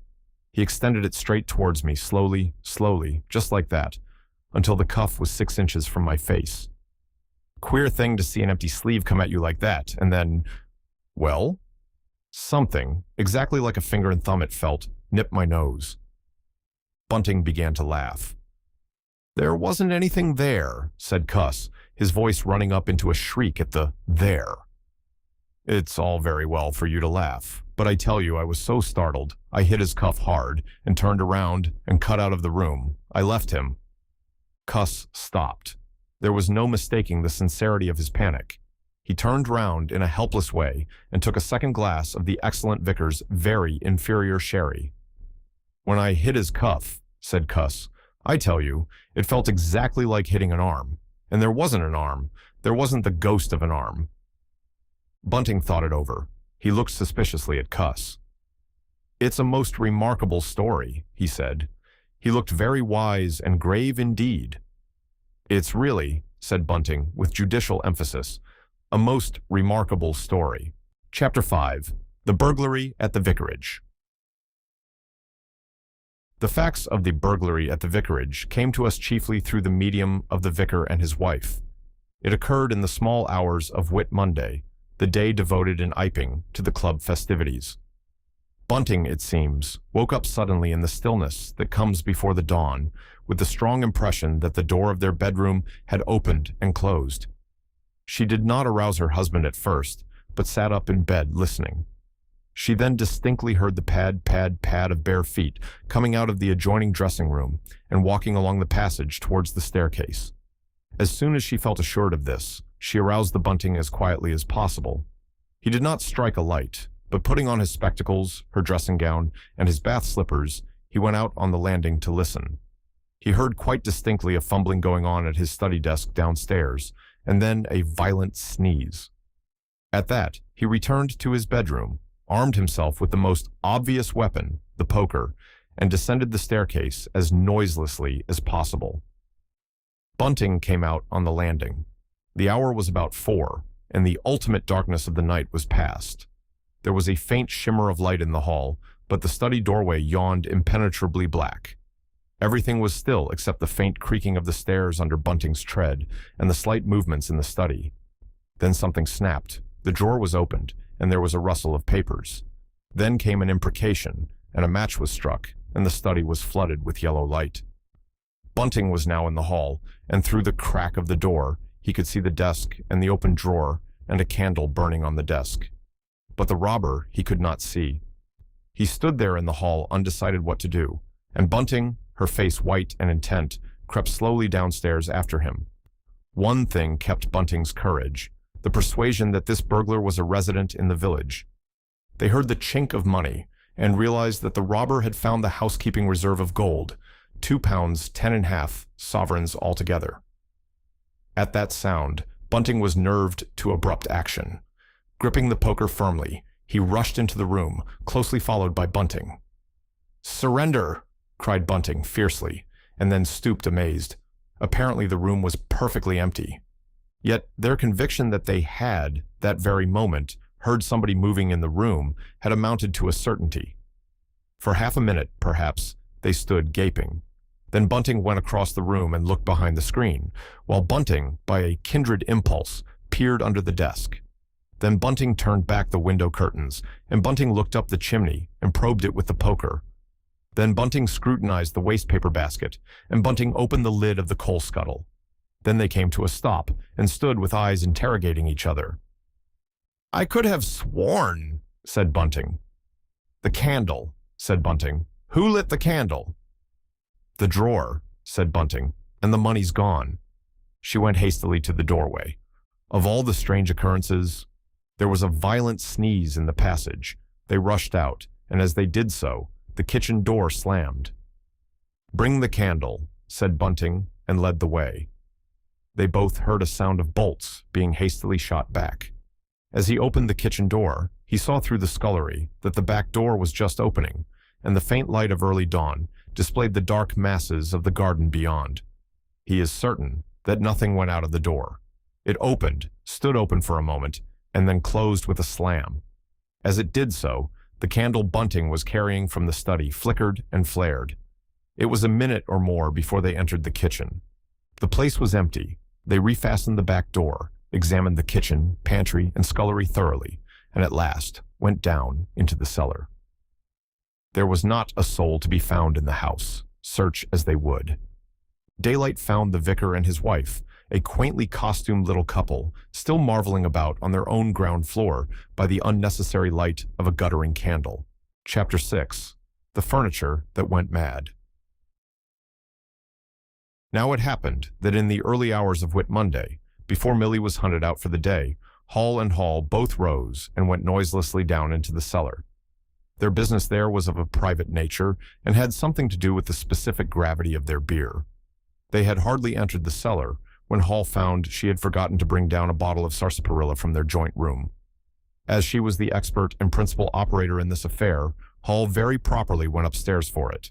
S1: He extended it straight towards me, slowly, slowly, just like that, until the cuff was 6 inches from my face. Queer thing to see an empty sleeve come at you like that, and then, well, something, exactly like a finger and thumb it felt, nipped my nose. Bunting began to laugh. There wasn't anything there, said Cuss, his voice running up into a shriek at the there. It's all very well for you to laugh, but I tell you I was so startled, I hit his cuff hard and turned around and cut out of the room. I left him. Cuss stopped. There was no mistaking the sincerity of his panic. He turned round in a helpless way and took a second glass of the excellent vicar's very inferior sherry. When I hit his cuff, said Cuss, I tell you, it felt exactly like hitting an arm. And there wasn't an arm. There wasn't the ghost of an arm. Bunting thought it over. He looked suspiciously at Cuss. It's a most remarkable story, he said. He looked very wise and grave indeed. It's really, said Bunting with judicial emphasis, a most remarkable story. Chapter 5. The Burglary at the Vicarage. The facts of the burglary at the vicarage came to us chiefly through the medium of the vicar and his wife. It occurred in the small hours of Whit Monday, the day devoted in Iping to the club festivities. Bunting, it seems, woke up suddenly in the stillness that comes before the dawn, with the strong impression that the door of their bedroom had opened and closed. She did not arouse her husband at first, but sat up in bed listening. She then distinctly heard the pad, pad, pad of bare feet coming out of the adjoining dressing room and walking along the passage towards the staircase. As soon as she felt assured of this, she aroused the Bunting as quietly as possible. He did not strike a light, but putting on his spectacles, her dressing gown, and his bath slippers, he went out on the landing to listen. He heard quite distinctly a fumbling going on at his study desk downstairs, and then a violent sneeze. At that, he returned to his bedroom, armed himself with the most obvious weapon, the poker, and descended the staircase as noiselessly as possible. Bunting came out on the landing. The hour was about 4, and the ultimate darkness of the night was past. There was a faint shimmer of light in the hall, but the study doorway yawned impenetrably black. Everything was still except the faint creaking of the stairs under Bunting's tread and the slight movements in the study. Then something snapped. The drawer was opened, and there was a rustle of papers. Then came an imprecation, and a match was struck, and the study was flooded with yellow light. Bunting was now in the hall, and through the crack of the door, he could see the desk and the open drawer and a candle burning on the desk. But the robber he could not see. He stood there in the hall, undecided what to do, and Bunting, her face white and intent, crept slowly downstairs after him. One thing kept Bunting's courage, the persuasion that this burglar was a resident in the village. They heard the chink of money and realized that the robber had found the housekeeping reserve of gold, 2 pounds 10½ sovereigns altogether. At that sound, Bunting was nerved to abrupt action. Gripping the poker firmly, he rushed into the room, closely followed by Bunting. "Surrender!" cried Bunting fiercely, and then stooped amazed. Apparently the room was perfectly empty. Yet their conviction that they had, that very moment, heard somebody moving in the room had amounted to a certainty. For half a minute, perhaps, they stood gaping. Then Bunting went across the room and looked behind the screen, while Bunting, by a kindred impulse, peered under the desk. Then Bunting turned back the window curtains, and Bunting looked up the chimney and probed it with the poker. Then Bunting scrutinized the wastepaper basket, and Bunting opened the lid of the coal scuttle. Then they came to a stop and stood with eyes interrogating each other. "I could have sworn," said Bunting. "The candle," said Bunting. "Who lit the candle?" "The drawer," said Bunting, "and the money's gone." She went hastily to the doorway. Of all the strange occurrences, there was a violent sneeze in the passage. They rushed out, and as they did so, the kitchen door slammed. "Bring the candle," said Bunting, and led the way. They both heard a sound of bolts being hastily shot back. As he opened the kitchen door, he saw through the scullery that the back door was just opening, and the faint light of early dawn displayed the dark masses of the garden beyond. He is certain that nothing went out of the door. It opened, stood open for a moment, and then closed with a slam. As it did so, the candle Bunting was carrying from the study flickered and flared. It was a minute or more before they entered the kitchen. The place was empty. They refastened the back door, examined the kitchen, pantry, and scullery thoroughly, and at last went down into the cellar. There was not a soul to be found in the house, search as they would. Daylight found the vicar and his wife, a quaintly costumed little couple, still marveling about on their own ground floor by the unnecessary light of a guttering candle. Chapter 6. The Furniture That Went Mad. Now it happened that in the early hours of Whit Monday, before Milly was hunted out for the day, Hall and Hall both rose and went noiselessly down into the cellar. Their business there was of a private nature and had something to do with the specific gravity of their beer. They had hardly entered the cellar when Hall found she had forgotten to bring down a bottle of sarsaparilla from their joint room. As she was the expert and principal operator in this affair, Hall very properly went upstairs for it.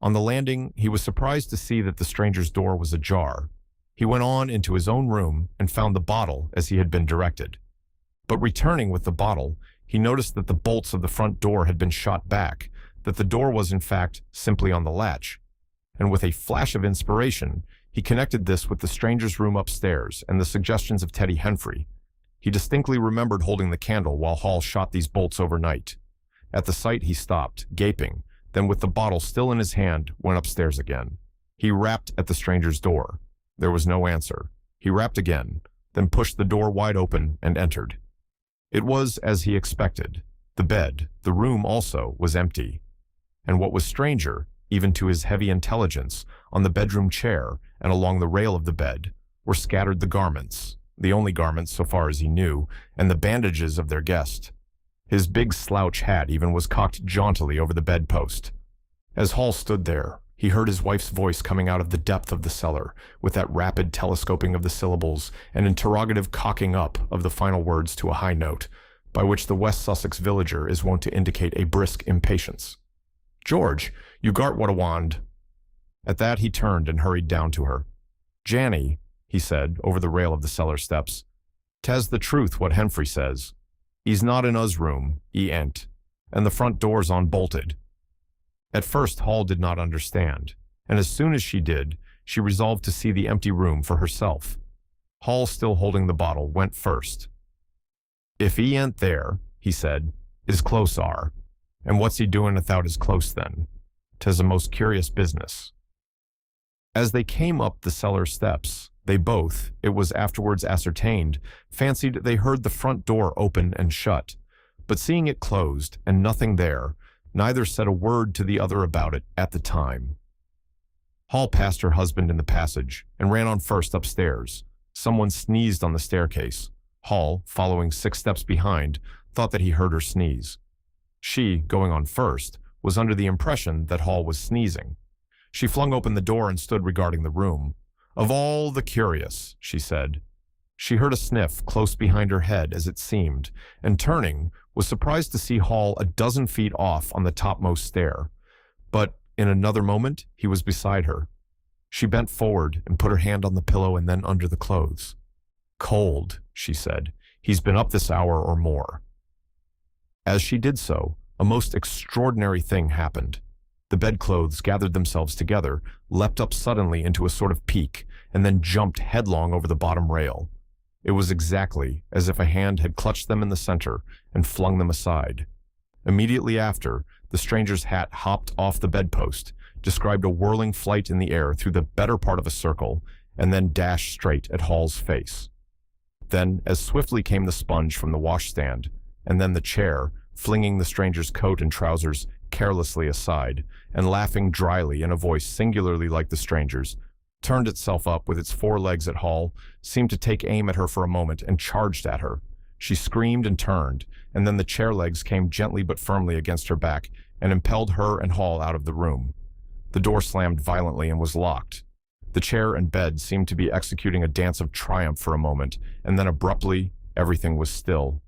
S1: On the landing, he was surprised to see that the stranger's door was ajar. He went on into his own room and found the bottle as he had been directed. But returning with the bottle, he noticed that the bolts of the front door had been shot back, that the door was in fact simply on the latch. And with a flash of inspiration, he connected this with the stranger's room upstairs and the suggestions of Teddy Henfrey. He distinctly remembered holding the candle while Hall shot these bolts overnight. At the sight, he stopped, gaping, then with the bottle still in his hand, went upstairs again. He rapped at the stranger's door. There was no answer. He rapped again, then pushed the door wide open and entered. It was as he expected. The bed, the room also, was empty. And what was stranger, even to his heavy intelligence, on the bedroom chair and along the rail of the bed, were scattered the garments, the only garments so far as he knew, and the bandages of their guest. His big slouch hat even was cocked jauntily over the bedpost. As Hall stood there, he heard his wife's voice coming out of the depth of the cellar, with that rapid telescoping of the syllables and interrogative cocking up of the final words to a high note, by which the West Sussex villager is wont to indicate a brisk impatience. "George, you gart what a wand." At that he turned and hurried down to her. "Janny," he said, over the rail of the cellar steps, "'tas the truth what Henfrey says. He's not in us room, he ain't, and the front door's unbolted." At first Hall did not understand, and as soon as she did, she resolved to see the empty room for herself. Hall, still holding the bottle, went first. "If he ain't there," he said, "his close are. And what's he doing without his close then? 'Tis a most curious business." As they came up the cellar steps, they both, it was afterwards ascertained, fancied they heard the front door open and shut, but seeing it closed and nothing there, neither said a word to the other about it at the time. Hall passed her husband in the passage and ran on first upstairs. Someone sneezed on the staircase. Hall, following 6 steps behind, thought that he heard her sneeze. She, going on first, was under the impression that Hall was sneezing. She flung open the door and stood regarding the room. "Of all the curious," she said. She heard a sniff close behind her head as it seemed, and turning, was surprised to see Hall a dozen feet off on the topmost stair. But in another moment, he was beside her. She bent forward and put her hand on the pillow and then under the clothes. "Cold," she said. "He's been up this hour or more." As she did so, a most extraordinary thing happened. The bedclothes gathered themselves together, leapt up suddenly into a sort of peak, and then jumped headlong over the bottom rail. It was exactly as if a hand had clutched them in the center and flung them aside. Immediately after, the stranger's hat hopped off the bedpost, described a whirling flight in the air through the better part of a circle, and then dashed straight at Hall's face. Then, as swiftly came the sponge from the washstand, and then the chair, flinging the stranger's coat and trousers carelessly aside, and laughing dryly in a voice singularly like the stranger's, turned itself up with its 4 legs at Hall, seemed to take aim at her for a moment, and charged at her. She screamed and turned, and then the chair legs came gently but firmly against her back, and impelled her and Hall out of the room. The door slammed violently and was locked. The chair and bed seemed to be executing a dance of triumph for a moment, and then abruptly everything was still.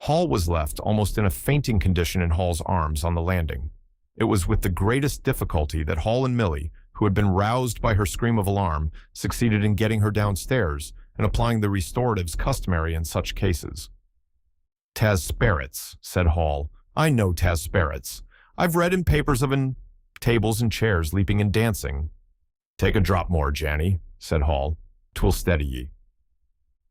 S1: Hall was left almost in a fainting condition in Hall's arms on the landing. It was with the greatest difficulty that Hall and Millie, who had been roused by her scream of alarm, succeeded in getting her downstairs and applying the restoratives customary in such cases. "'Tas sperrits," said Hall. "I know 'tas sperrits. I've read in papers of tables and chairs leaping and dancing." "Take a drop more, Janny," said Hall. "'Twill steady ye."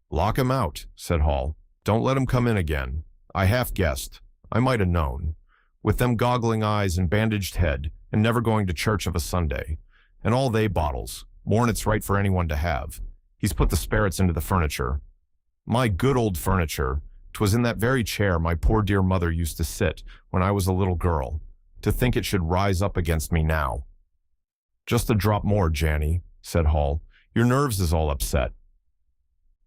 S1: "Lock him out," said Hall. "Don't let him come in again. I half guessed. I might have known. With them goggling eyes and bandaged head, and never going to church of a Sunday. And all they bottles, more'n it's right for anyone to have. He's put the sperrits into the furniture. My good old furniture. 'Twas in that very chair my poor dear mother used to sit when I was a little girl. To think it should rise up against me now." "Just a drop more, Janny," said Hall. "Your nerves is all upset."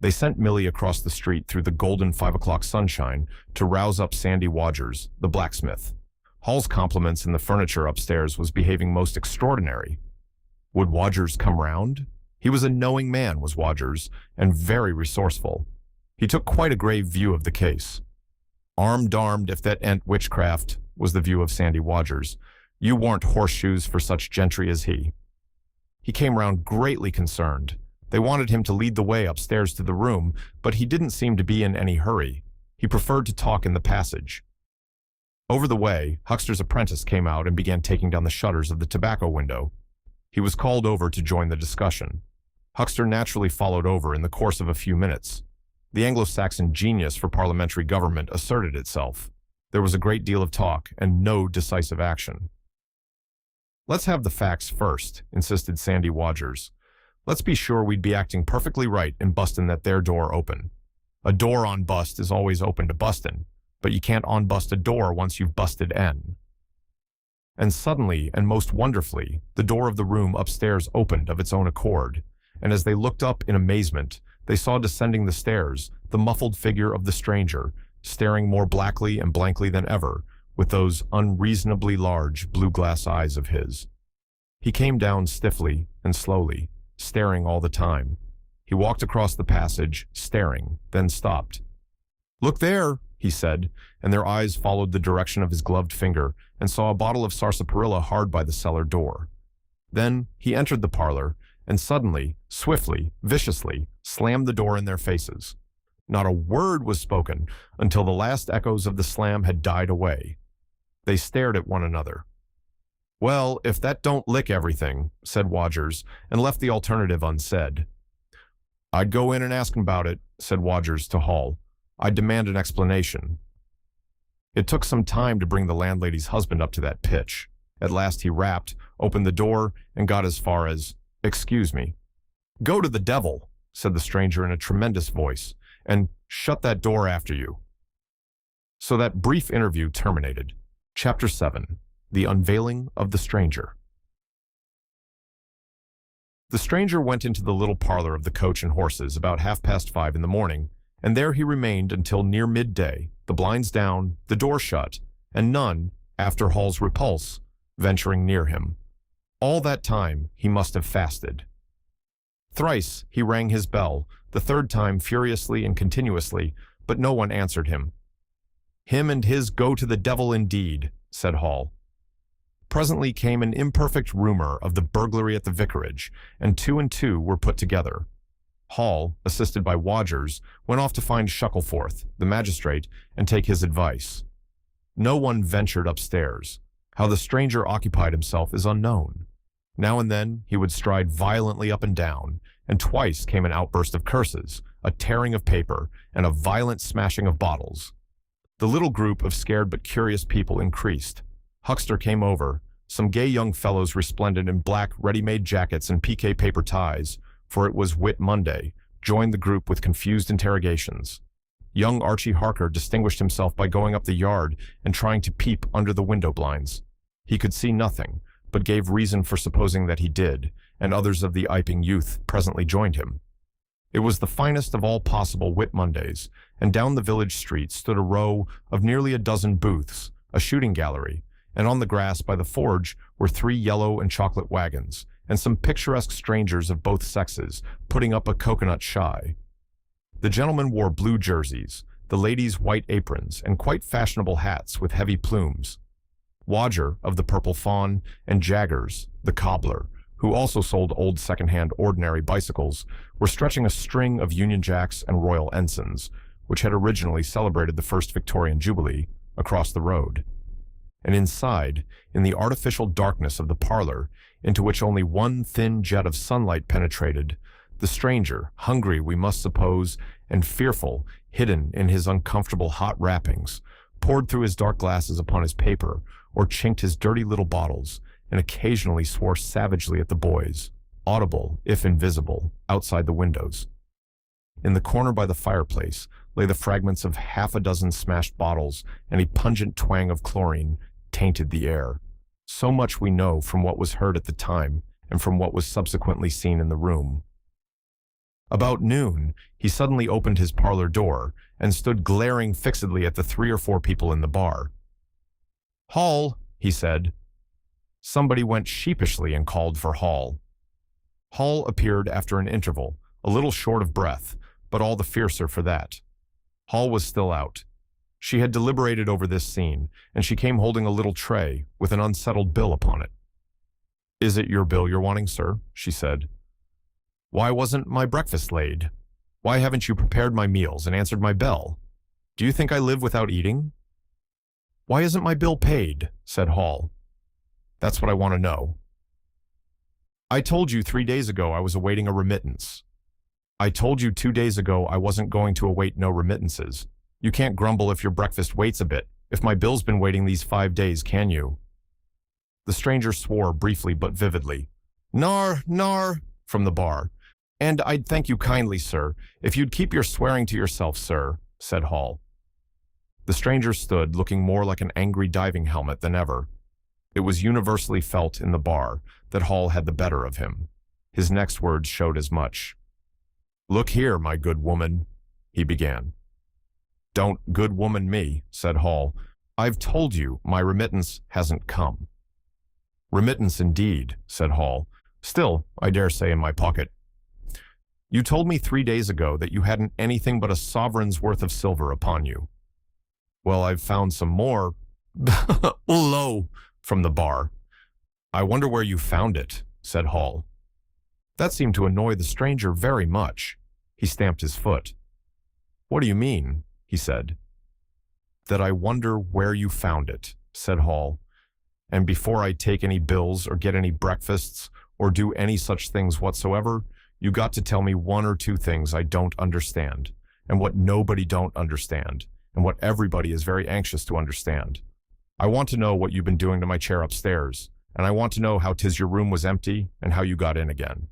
S1: They sent Millie across the street through the golden 5 o'clock sunshine to rouse up Sandy Wodgers, the blacksmith. Hall's compliments in the furniture upstairs was behaving most extraordinary. Would Wodgers come round? He was a knowing man, was Wodgers, and very resourceful. He took quite a grave view of the case. "Armed if that ain't witchcraft," was the view of Sandy Wodgers. "You warn't horseshoes for such gentry as he." He came round greatly concerned. They wanted him to lead the way upstairs to the room, but he didn't seem to be in any hurry. He preferred to talk in the passage. Over the way, Huckster's apprentice came out and began taking down the shutters of the tobacco window. He was called over to join the discussion. Huckster naturally followed over in the course of a few minutes. The Anglo-Saxon genius for parliamentary government asserted itself. There was a great deal of talk and no decisive action. "Let's have the facts first," insisted Sandy Wodgers. "Let's be sure we'd be acting perfectly right in bustin' that there door open. A door on bust is always open to bustin', but you can't on-bust a door once you've busted in." And suddenly, and most wonderfully, the door of the room upstairs opened of its own accord, and as they looked up in amazement, they saw descending the stairs the muffled figure of the stranger, staring more blackly and blankly than ever, with those unreasonably large blue-glass eyes of his. He came down stiffly and slowly, staring all the time. He walked across the passage, staring, then stopped. "Look there," he said, and their eyes followed the direction of his gloved finger and saw a bottle of sarsaparilla hard by the cellar door. Then he entered the parlor and suddenly, swiftly, viciously, slammed the door in their faces. Not a word was spoken until the last echoes of the slam had died away. They stared at one another. "Well, if that don't lick everything," said Wodgers, and left the alternative unsaid. "I'd go in and ask him about it," said Wodgers to Hall. "I'd demand an explanation." It took some time to bring the landlady's husband up to that pitch. At last he rapped, opened the door, and got as far as, "Excuse me." "Go to the devil," said the stranger in a tremendous voice, "and shut that door after you." So that brief interview terminated. Chapter 7. The Unveiling of the Stranger. The stranger went into the little parlor of the Coach and Horses about 5:30 in the morning, and there he remained until near midday, the blinds down, the door shut, and none, after Hall's repulse, venturing near him. All that time he must have fasted. Thrice he rang his bell, the third time furiously and continuously, but no one answered him. "Him and his go to the devil indeed," said Hall. Presently came an imperfect rumor of the burglary at the vicarage, and two were put together. Hall, assisted by Wodgers, went off to find Shuckleforth, the magistrate, and take his advice. No one ventured upstairs. How the stranger occupied himself is unknown. Now and then he would stride violently up and down, and twice came an outburst of curses, a tearing of paper, and a violent smashing of bottles. The little group of scared but curious people increased. Huckster came over, some gay young fellows resplendent in black ready-made jackets and piqué paper ties, for it was Whit Monday, joined the group with confused interrogations. Young Archie Harker distinguished himself by going up the yard and trying to peep under the window blinds. He could see nothing, but gave reason for supposing that he did, and others of the Iping youth presently joined him. It was the finest of all possible Whit Mondays, and down the village street stood a row of nearly a dozen booths, a shooting gallery, and on the grass by the forge were 3 yellow and chocolate wagons, and some picturesque strangers of both sexes putting up a coconut shy. The gentlemen wore blue jerseys, the ladies white aprons, and quite fashionable hats with heavy plumes. Wodger, of the Purple Fawn, and Jaggers, the cobbler, who also sold old second-hand ordinary bicycles, were stretching a string of Union Jacks and Royal Ensigns, which had originally celebrated the first Victorian Jubilee, across the road. And inside, in the artificial darkness of the parlor, into which only one thin jet of sunlight penetrated, the stranger, hungry, we must suppose, and fearful, hidden in his uncomfortable hot wrappings, poured through his dark glasses upon his paper, or chinked his dirty little bottles, and occasionally swore savagely at the boys, audible, if invisible, outside the windows. In the corner by the fireplace lay the fragments of 6 smashed bottles, and a pungent twang of chlorine tainted the air. So much we know from what was heard at the time and from what was subsequently seen in the room. About noon, he suddenly opened his parlor door and stood glaring fixedly at the 3 or 4 people in the bar. "Hall," he said. Somebody went sheepishly and called for Hall. Hall appeared after an interval, a little short of breath, but all the fiercer for that. Hall was still out. She had deliberated over this scene, and she came holding a little tray with an unsettled bill upon it. "Is it your bill you're wanting, sir?" she said. "Why wasn't my breakfast laid? Why haven't you prepared my meals and answered my bell? Do you think I live without eating?" "Why isn't my bill paid?" said Hall. "That's what I want to know." "I told you 3 days ago I was awaiting a remittance." "I told you 2 days ago I wasn't going to await no remittances. You can't grumble if your breakfast waits a bit. If my bill's been waiting these 5 days, can you?" The stranger swore briefly but vividly. "Nar, nar," from the bar. "And I'd thank you kindly, sir, if you'd keep your swearing to yourself, sir," said Hall. The stranger stood, looking more like an angry diving helmet than ever. It was universally felt in the bar that Hall had the better of him. His next words showed as much. "Look here, my good woman," he began. "Don't good woman me," said Hall. "I've told you my remittance hasn't come." "Remittance indeed," said Hall. "Still, I dare say in my pocket." "You told me 3 days ago that you hadn't anything but a sovereign's worth of silver upon you." "Well, I've found some more." "Low," from the bar. "I wonder where you found it," said Hall. That seemed to annoy the stranger very much. He stamped his foot. "What do you mean?" he said. "That I wonder where you found it," said Hall. "And before I take any bills or get any breakfasts or do any such things whatsoever, you got to tell me 1 or 2 things I don't understand, and what nobody don't understand, and what everybody is very anxious to understand. I want to know what you've been doing to my chair upstairs, and I want to know how 'tis your room was empty and how you got in again.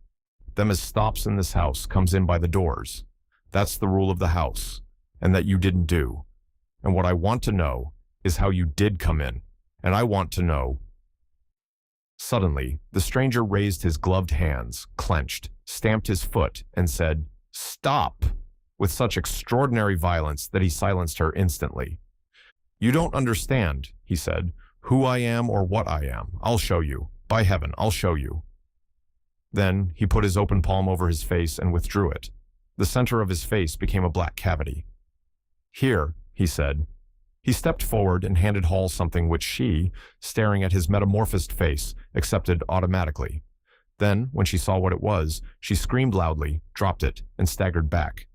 S1: Them as stops in this house comes in by the doors. That's the rule of the house, and that you didn't do. And what I want to know is how you did come in, and I want to know." Suddenly, the stranger raised his gloved hands, clenched, stamped his foot, and said, "Stop!" with such extraordinary violence that he silenced her instantly. "You don't understand," he said, "who I am or what I am. I'll show you. By heaven, I'll show you." Then he put his open palm over his face and withdrew it. The center of his face became a black cavity. "Here," he said. He stepped forward and handed Hall something which she, staring at his metamorphosed face, accepted automatically. Then, when she saw what it was, she screamed loudly, dropped it, and staggered back.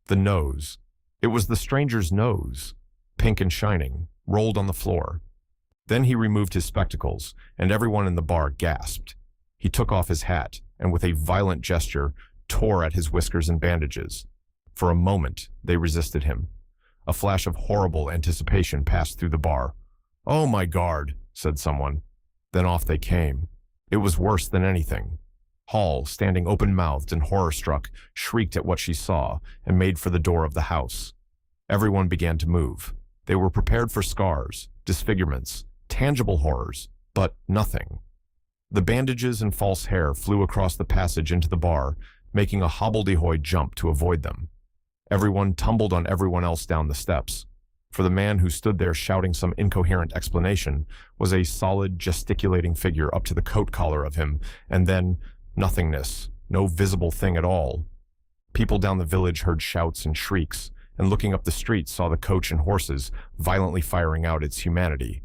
S1: The nose. It was the stranger's nose, pink and shining, rolled on the floor. Then he removed his spectacles, and everyone in the bar gasped. He took off his hat, and with a violent gesture, tore at his whiskers and bandages. For a moment, they resisted him. A flash of horrible anticipation passed through the bar. "Oh, my God," said someone. Then off they came. It was worse than anything. Hall, standing open-mouthed and horror-struck, shrieked at what she saw and made for the door of the house. Everyone began to move. They were prepared for scars, disfigurements, tangible horrors, but nothing. The bandages and false hair flew across the passage into the bar, making a hobbledehoy jump to avoid them. Everyone tumbled on everyone else down the steps. For the man who stood there shouting some incoherent explanation was a solid, gesticulating figure up to the coat collar of him, and then nothingness, no visible thing at all. People down the village heard shouts and shrieks, and looking up the street saw the coach and horses violently firing out its humanity.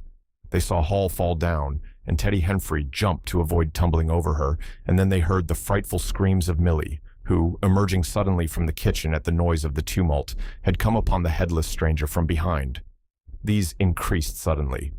S1: They saw Hall fall down, and Teddy Henfrey jump to avoid tumbling over her, and then they heard the frightful screams of Millie, who, emerging suddenly from the kitchen at the noise of the tumult, had come upon the headless stranger from behind. These increased suddenly.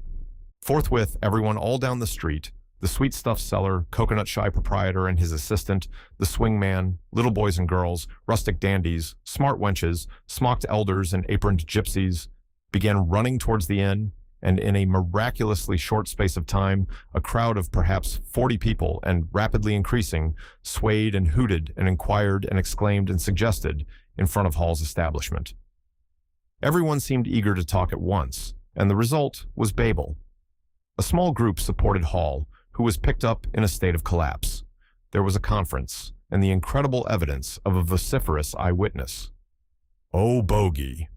S1: Forthwith, everyone all down the street, the sweet-stuff seller, coconut-shy proprietor and his assistant, the swingman, little boys and girls, rustic dandies, smart wenches, smocked elders and aproned gypsies, began running towards the inn, and in a miraculously short space of time, a crowd of perhaps 40 people, and rapidly increasing, swayed and hooted and inquired and exclaimed and suggested in front of Hall's establishment. Everyone seemed eager to talk at once, and the result was Babel. A small group supported Hall, who was picked up in a state of collapse. There was a conference, and the incredible evidence of a vociferous eyewitness. "Oh, bogey.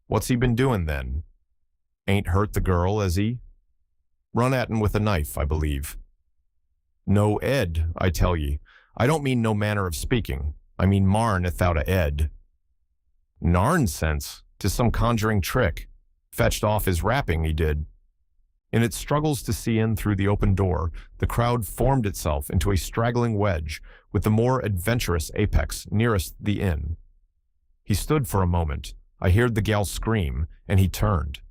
S1: What's he been doing then? Ain't hurt the girl, has he? Run at 'en with a knife, I believe." "No Ed, I tell ye. I don't mean no manner of speaking. I mean marn ithout a Ed." "Narnsense, 'tis some conjuring trick. Fetched off his wrapping, he did." In its struggles to see in through the open door, the crowd formed itself into a straggling wedge, with the more adventurous apex nearest the inn. He stood for a moment. I heard the gal scream, and he turned.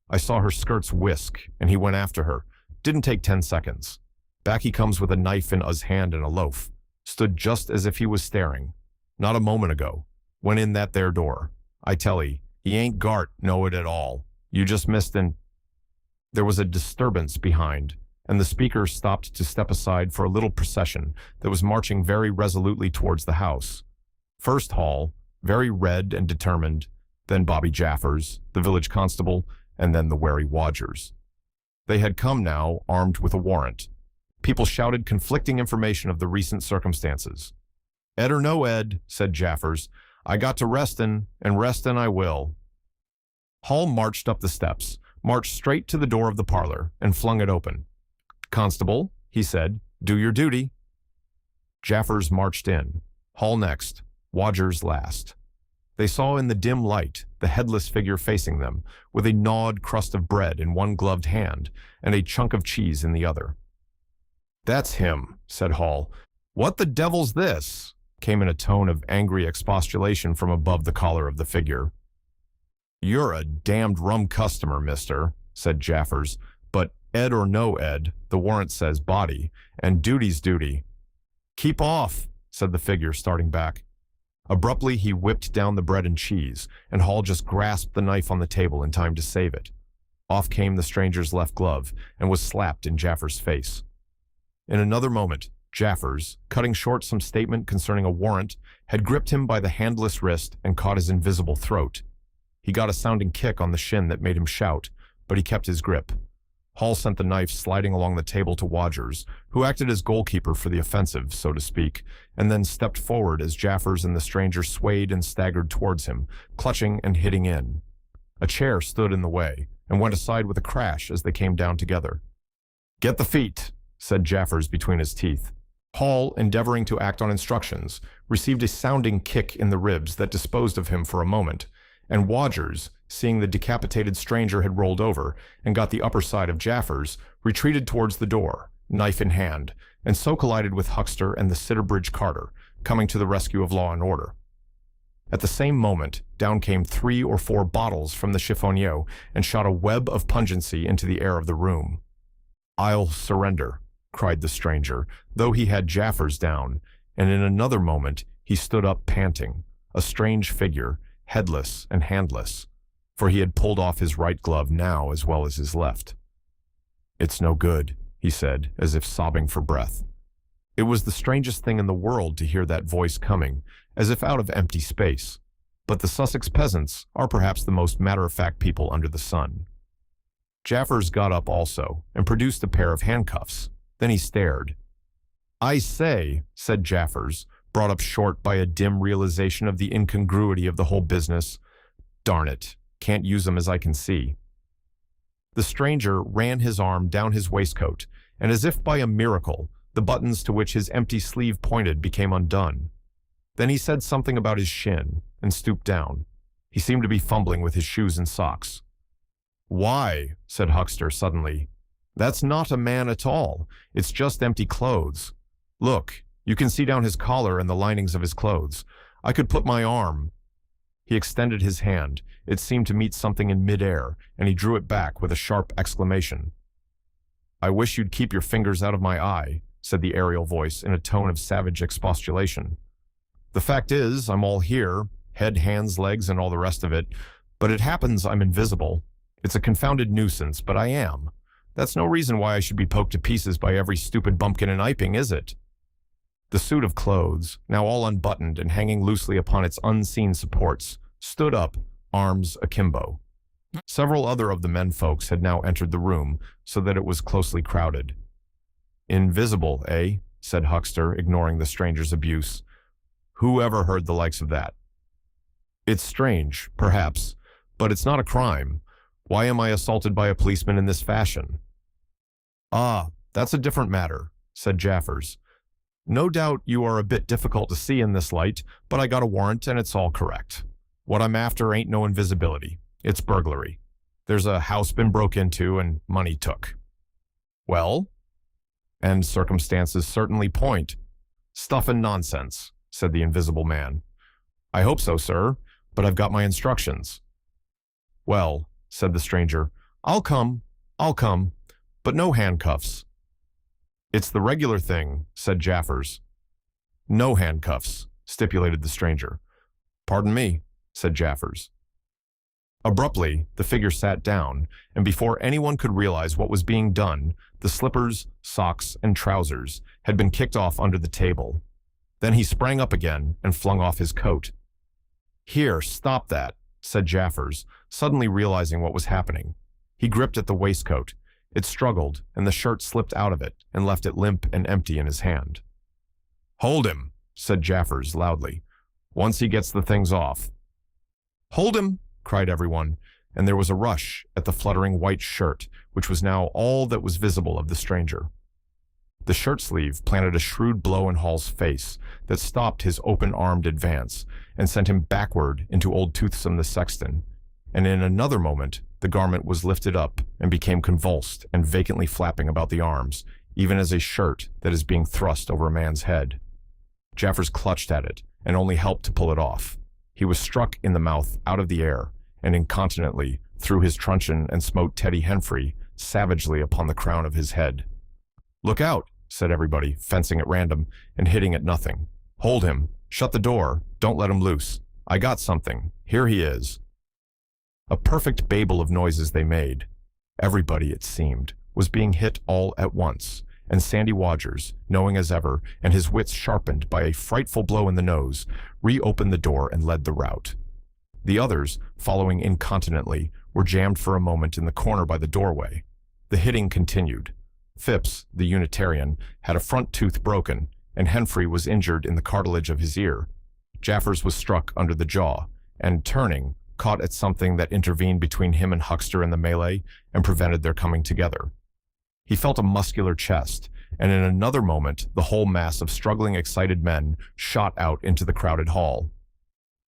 S1: I saw her skirts whisk, and he went after her. Didn't take 10 seconds. Back he comes with a knife in his hand and a loaf. Stood just as if he was staring. Not a moment ago. Went in that there door. I tell ye, he ain't gart know it at all. You just missed an... There was a disturbance behind, and the speaker stopped to step aside for a little procession that was marching very resolutely towards the house. First Hall, very red and determined, then Bobby Jaffers, the village constable, and then the wary Wodgers. They had come now, armed with a warrant. People shouted conflicting information of the recent circumstances. "Ed or no Ed," said Jaffers, "I got to restin', and restin' I will." Hall marched up the steps, marched straight to the door of the parlor, and flung it open. "Constable," he said, "do your duty." Jaffers marched in, Hall next, Wodgers last. They saw in the dim light the headless figure facing them, with a gnawed crust of bread in one gloved hand and a chunk of cheese in the other. "That's him," said Hall. "What the devil's this?" came in a tone of angry expostulation from above the collar of the figure. "You're a damned rum customer, mister," said Jaffers, "but Ed or no Ed, the warrant says body, and duty's duty." "Keep off," said the figure, starting back. Abruptly, he whipped down the bread and cheese, and Hall just grasped the knife on the table in time to save it. Off came the stranger's left glove, and was slapped in Jaffers' face. In another moment, Jaffers, cutting short some statement concerning a warrant, had gripped him by the handless wrist and caught his invisible throat. He got a sounding kick on the shin that made him shout, but he kept his grip. Hall sent the knife sliding along the table to Wodgers, who acted as goalkeeper for the offensive, so to speak, and then stepped forward as Jaffers and the stranger swayed and staggered towards him, clutching and hitting in. A chair stood in the way, and went aside with a crash as they came down together. "Get the feet," said Jaffers between his teeth. Hall, endeavoring to act on instructions, received a sounding kick in the ribs that disposed of him for a moment, and Wodgers, seeing the decapitated stranger had rolled over and got the upper side of Jaffers, retreated towards the door, knife in hand, and so collided with Huckster and the Sitterbridge carter, coming to the rescue of law and order. At the same moment, down came 3 or 4 bottles from the chiffonier and shot a web of pungency into the air of the room. "I'll surrender," cried the stranger, though he had Jaffers down, and in another moment he stood up panting, a strange figure, headless and handless, for he had pulled off his right glove now as well as his left. "It's no good," he said, as if sobbing for breath. It was the strangest thing in the world to hear that voice coming, as if out of empty space, but the Sussex peasants are perhaps the most matter-of-fact people under the sun. Jaffers got up also, and produced a pair of handcuffs. Then he stared. "I say," said Jaffers, brought up short by a dim realization of the incongruity of the whole business. "Darn it, can't use 'em as I can see." The stranger ran his arm down his waistcoat, and as if by a miracle, the buttons to which his empty sleeve pointed became undone. Then he said something about his shin, and stooped down. He seemed to be fumbling with his shoes and socks. "Why," said Huckster suddenly, "that's not a man at all. It's just empty clothes. Look, you can see down his collar and the linings of his clothes. I could put my arm—" He extended his hand. It seemed to meet something in midair, and he drew it back with a sharp exclamation. "I wish you'd keep your fingers out of my eye," said the aerial voice in a tone of savage expostulation. "The fact is, I'm all here, head, hands, legs, and all the rest of it, but it happens I'm invisible. It's a confounded nuisance, but I am. That's no reason why I should be poked to pieces by every stupid bumpkin in Iping, is it?" The suit of clothes, now all unbuttoned and hanging loosely upon its unseen supports, stood up, arms akimbo. Several other of the menfolks had now entered the room, so that it was closely crowded. "Invisible, eh?" said Huckster, ignoring the stranger's abuse. "Who ever heard the likes of that?" "It's strange, perhaps, but it's not a crime. Why am I assaulted by a policeman in this fashion?" "Ah, that's a different matter," said Jaffers. "No doubt you are a bit difficult to see in this light, but I got a warrant and it's all correct. What I'm after ain't no invisibility. It's burglary. There's a house been broke into and money took." "Well?" "And circumstances certainly point." "Stuff and nonsense," said the invisible man. "I hope so, sir, but I've got my instructions." "Well," said the stranger, I'll come, but no handcuffs." "It's the regular thing," said Jaffers. "No handcuffs," stipulated the stranger. "Pardon me," said Jaffers. Abruptly, the figure sat down, and before anyone could realize what was being done, the slippers, socks, and trousers had been kicked off under the table. Then he sprang up again and flung off his coat. "Here, stop that," said Jaffers, suddenly realizing what was happening. He gripped at the waistcoat. It struggled, and the shirt slipped out of it and left it limp and empty in his hand. "Hold him," said Jaffers loudly. "Once he gets the things off." "Hold him!" cried everyone, and there was a rush at the fluttering white shirt, which was now all that was visible of the stranger. The shirt sleeve planted a shrewd blow in Hall's face that stopped his open-armed advance and sent him backward into Old Toothsome the sexton, and in another moment the garment was lifted up and became convulsed and vacantly flapping about the arms, even as a shirt that is being thrust over a man's head. Jaffers clutched at it and only helped to pull it off. He was struck in the mouth out of the air and incontinently threw his truncheon and smote Teddy Henfrey savagely upon the crown of his head. "Look out," said everybody, fencing at random and hitting at nothing. "Hold him. Shut the door. Don't let him loose. I got something. Here he is." A perfect babel of noises they made. Everybody, it seemed, was being hit all at once, and Sandy Wadgers, knowing as ever, and his wits sharpened by a frightful blow in the nose, reopened the door and led the rout. The others, following incontinently, were jammed for a moment in the corner by the doorway. The hitting continued. Phipps, the Unitarian, had a front tooth broken, and Henfrey was injured in the cartilage of his ear. Jaffers was struck under the jaw, and turning, caught at something that intervened between him and Huckster in the melee and prevented their coming together. He felt a muscular chest, and in another moment the whole mass of struggling, excited men shot out into the crowded hall.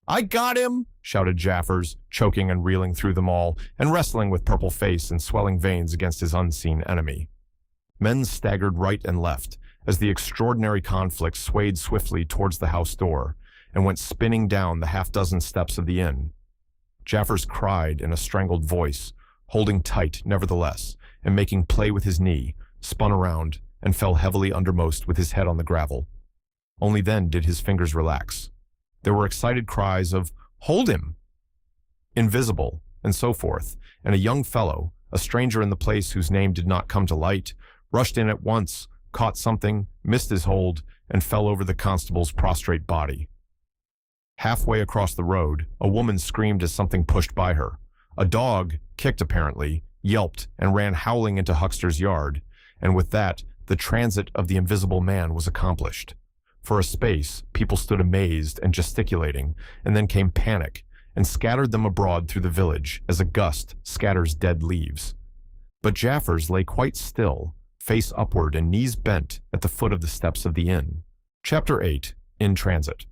S1: "I got him!" shouted Jaffers, choking and reeling through them all, and wrestling with purple face and swelling veins against his unseen enemy. Men staggered right and left as the extraordinary conflict swayed swiftly towards the house door and went spinning down the half-dozen steps of the inn. Jaffers cried in a strangled voice, holding tight nevertheless, and making play with his knee, spun around, and fell heavily undermost with his head on the gravel. Only then did his fingers relax. There were excited cries of, "Hold him!" "Invisible," and so forth, and a young fellow, a stranger in the place whose name did not come to light, rushed in at once, caught something, missed his hold, and fell over the constable's prostrate body. Halfway across the road, a woman screamed as something pushed by her. A dog, kicked apparently, yelped and ran howling into Huckster's yard, and with that, the transit of the invisible man was accomplished. For a space, people stood amazed and gesticulating, and then came panic, and scattered them abroad through the village as a gust scatters dead leaves. But Jaffers lay quite still, face upward and knees bent at the foot of the steps of the inn. Chapter 8. In Transit.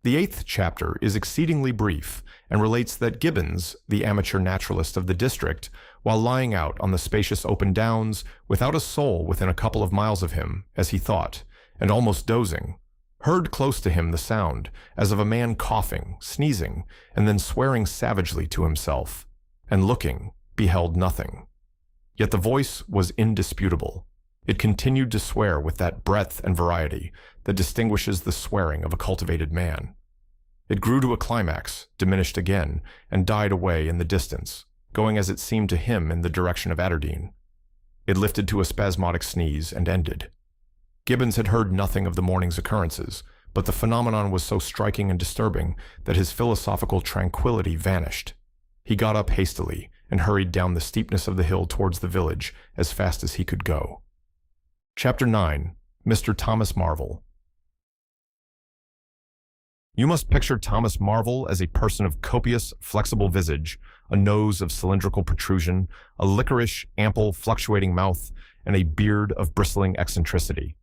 S1: The 8th chapter is exceedingly brief and relates that Gibbons, the amateur naturalist of the district, while lying out on the spacious open downs, without a soul within a couple of miles of him, as he thought, and almost dozing, heard close to him the sound, as of a man coughing, sneezing, and then swearing savagely to himself, and looking, beheld nothing. Yet the voice was indisputable. It continued to swear with that breadth and variety that distinguishes the swearing of a cultivated man. It grew to a climax, diminished again, and died away in the distance, going as it seemed to him in the direction of Aberdeen. It lifted to a spasmodic sneeze and ended. Gibbons had heard nothing of the morning's occurrences, but the phenomenon was so striking and disturbing that his philosophical tranquility vanished. He got up hastily and hurried down the steepness of the hill towards the village as fast as he could go. Chapter 9. Mr. Thomas Marvel. You must picture Thomas Marvel as a person of copious, flexible visage, a nose of cylindrical protrusion, a liquorish, ample, fluctuating mouth, and a beard of bristling eccentricity.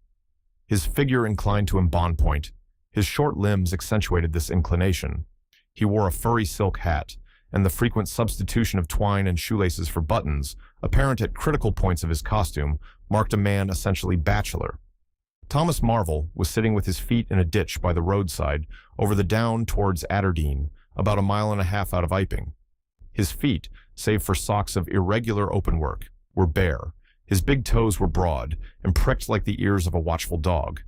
S1: His figure inclined to embonpoint. His short limbs accentuated this inclination. He wore a furry silk hat, and the frequent substitution of twine and shoelaces for buttons, apparent at critical points of his costume, marked a man essentially bachelor. Thomas Marvel was sitting with his feet in a ditch by the roadside over the down towards Aberdeen, about a mile and a half out of Iping. His feet, save for socks of irregular openwork, were bare. His big toes were broad and pricked like the ears of a watchful dog.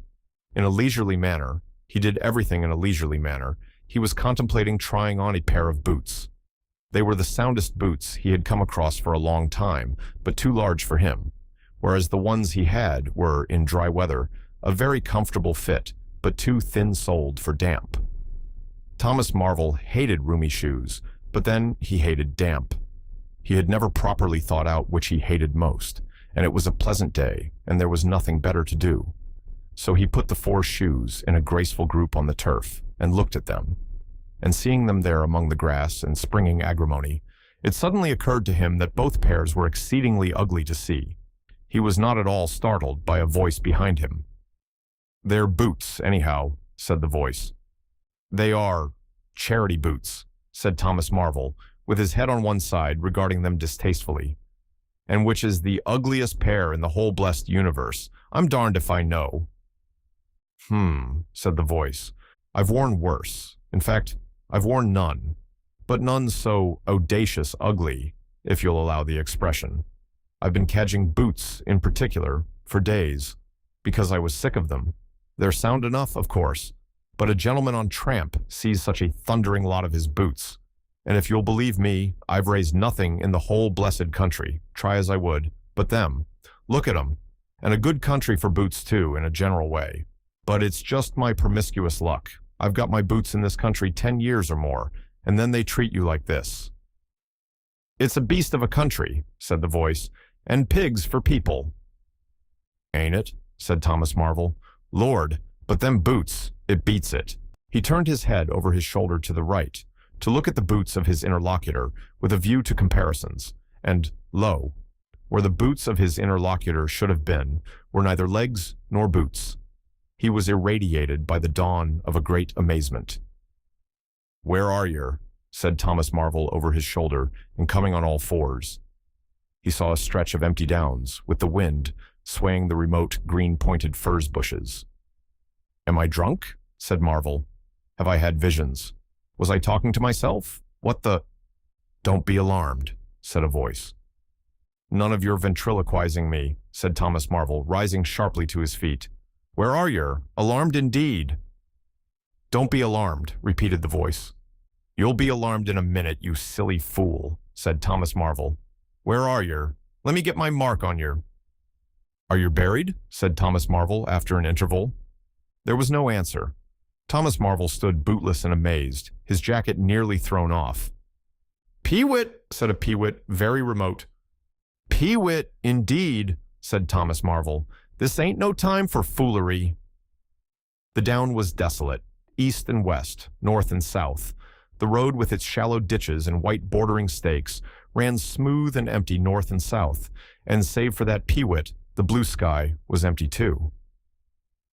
S1: In a leisurely manner, he did everything in a leisurely manner, he was contemplating trying on a pair of boots. They were the soundest boots he had come across for a long time, but too large for him, whereas the ones he had were, in dry weather, a very comfortable fit, but too thin-soled for damp. Thomas Marvel hated roomy shoes, but then he hated damp. He had never properly thought out which he hated most, and it was a pleasant day, and there was nothing better to do. So he put the 4 shoes in a graceful group on the turf and looked at them. And seeing them there among the grass and springing agrimony, it suddenly occurred to him that both pairs were exceedingly ugly to see. He was not at all startled by a voice behind him. "They're boots, anyhow," said the voice. "They are charity boots," said Thomas Marvel, with his head on one side, regarding them distastefully. "And which is the ugliest pair in the whole blessed universe? I'm darned if I know." Said the voice. "I've worn worse. In fact, I've worn none, but none so audacious ugly, if you'll allow the expression. I've been cadging boots, in particular, for days, because I was sick of them. They're sound enough, of course, but a gentleman on tramp sees such a thundering lot of his boots. And if you'll believe me, I've raised nothing in the whole blessed country, try as I would, but them. Look at 'em. And a good country for boots, too, in a general way. But it's just my promiscuous luck. I've got my boots in this country 10 years or more, and then they treat you like this." "It's a beast of a country," said the voice, "and pigs for people." "Ain't it?" said Thomas Marvel. "Lord, but them boots, it beats it." He turned his head over his shoulder to the right, to look at the boots of his interlocutor with a view to comparisons, and, lo, where the boots of his interlocutor should have been, were neither legs nor boots. He was irradiated by the dawn of a great amazement. "Where are yer?" said Thomas Marvel over his shoulder and coming on all fours. He saw a stretch of empty downs, with the wind swaying the remote green-pointed furze bushes. "Am I drunk?" said Marvel. "Have I had visions? Was I talking to myself? What the—" "Don't be alarmed," said a voice. "None of your ventriloquizing me," said Thomas Marvel, rising sharply to his feet. "Where are yer? Alarmed indeed." "Don't be alarmed," repeated the voice. "You'll be alarmed in a minute, you silly fool," said Thomas Marvel. "Where are yer? Let me get my mark on yer." "Are you buried?" said Thomas Marvel after an interval. There was no answer. Thomas Marvel stood bootless and amazed, his jacket nearly thrown off. "Peewit," said a peewit, very remote. "Peewit, indeed," said Thomas Marvel. "This ain't no time for foolery." The down was desolate, east and west, north and south. The road with its shallow ditches and white bordering stakes ran smooth and empty north and south, and save for that peewit, the blue sky was empty too.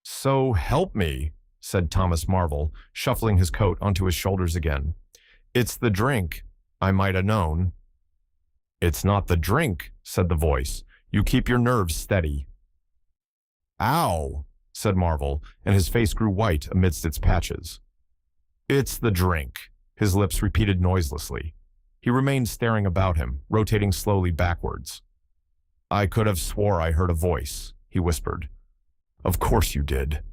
S1: "So help me," said Thomas Marvel, shuffling his coat onto his shoulders again. "It's the drink. I might have known." "It's not the drink," said the voice. "You keep your nerves steady." "Ow," said Marvel, and his face grew white amidst its patches. "It's the drink," his lips repeated noiselessly. He remained staring about him, rotating slowly backwards. "I could have swore I heard a voice," he whispered. "Of course you did."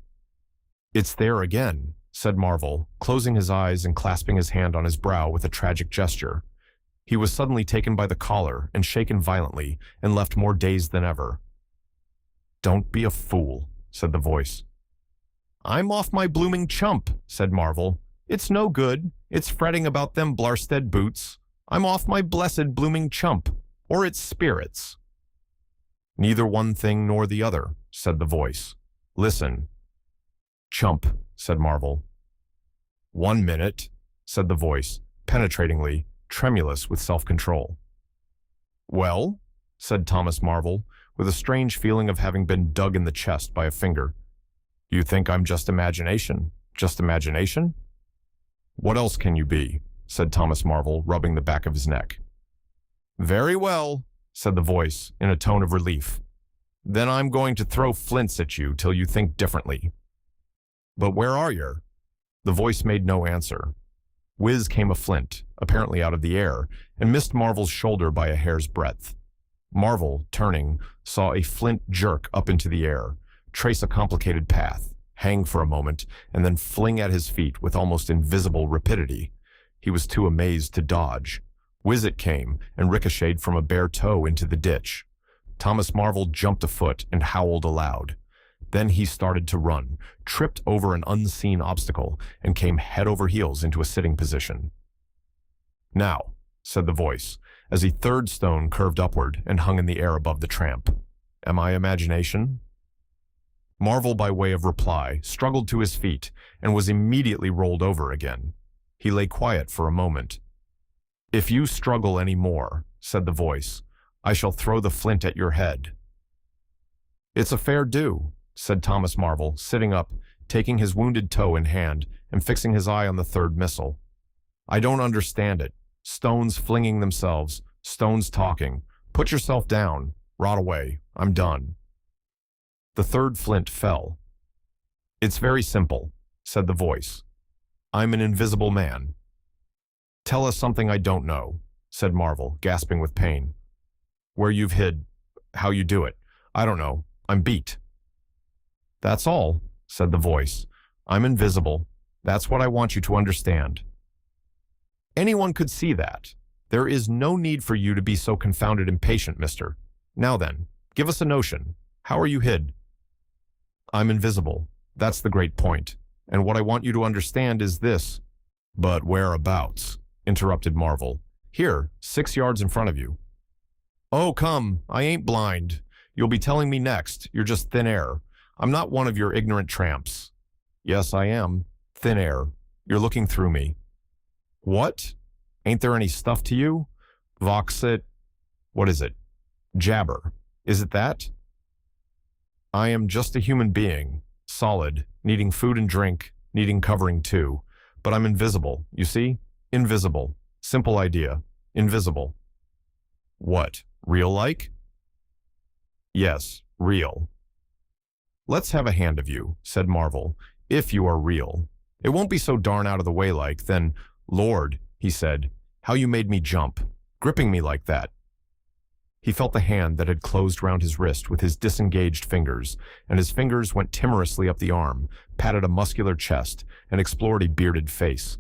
S1: "It's there again," said Marvel, closing his eyes and clasping his hand on his brow with a tragic gesture. He was suddenly taken by the collar and shaken violently and left more dazed than ever. "Don't be a fool," said the voice. "I'm off my blooming chump," said Marvel. "It's no good. It's fretting about them Blarsted boots. I'm off my blessed blooming chump, or its spirits." "Neither one thing nor the other," said the voice. "Listen." "Chump," said Marvel. "1 minute," said the voice, penetratingly, tremulous with self-control. "Well," said Thomas Marvel, with a strange feeling of having been dug in the chest by a finger. "You think I'm just imagination? Just imagination?" "What else can you be?" said Thomas Marvel, rubbing the back of his neck. "Very well," said the voice, in a tone of relief. "Then I'm going to throw flints at you till you think differently." "But where are yer?" The voice made no answer. Whiz came a flint, apparently out of the air, and missed Marvel's shoulder by a hair's breadth. Marvel, turning, saw a flint jerk up into the air, trace a complicated path, hang for a moment, and then fling at his feet with almost invisible rapidity. He was too amazed to dodge. Whiz it came and ricocheted from a bare toe into the ditch. Thomas Marvel jumped a foot and howled aloud. Then he started to run, tripped over an unseen obstacle, and came head over heels into a sitting position. "Now," said the voice, as a third stone curved upward and hung in the air above the tramp. "Am I imagination?" Marvel, by way of reply, struggled to his feet and was immediately rolled over again. He lay quiet for a moment. "If you struggle any more," said the voice, "I shall throw the flint at your head." "It's a fair due," said Thomas Marvel, sitting up, taking his wounded toe in hand and fixing his eye on the third missile. "I don't understand it. Stones flinging themselves, stones talking. Put yourself down. Rot away. I'm done." The third flint fell. "It's very simple," said the voice. "I'm an invisible man." "Tell us something I don't know," said Marvel, gasping with pain. "Where you've hid, how you do it. I don't know. I'm beat." "That's all," said the voice. "I'm invisible. That's what I want you to understand." "Anyone could see that. There is no need for you to be so confounded impatient, mister. Now then, give us a notion. How are you hid?" "I'm invisible. That's the great point. And what I want you to understand is this." "But whereabouts?" interrupted Marvel. "Here, 6 yards in front of you." "Oh, come, I ain't blind. You'll be telling me next. You're just thin air. I'm not one of your ignorant tramps." "Yes, I am. Thin air. You're looking through me." "What? Ain't there any stuff to you? Vox it. What is it? Jabber. Is it that?" "I am just a human being, solid, needing food and drink, needing covering too. But I'm invisible, you see? Invisible. Simple idea. Invisible." "What, real-like?" "Yes, real." "Let's have a hand of you," said Marvel, "if you are real. It won't be so darn out of the way like, then, Lord," he said, "how you made me jump, gripping me like that." He felt the hand that had closed round his wrist with his disengaged fingers, and his fingers went timorously up the arm, patted a muscular chest, and explored a bearded face.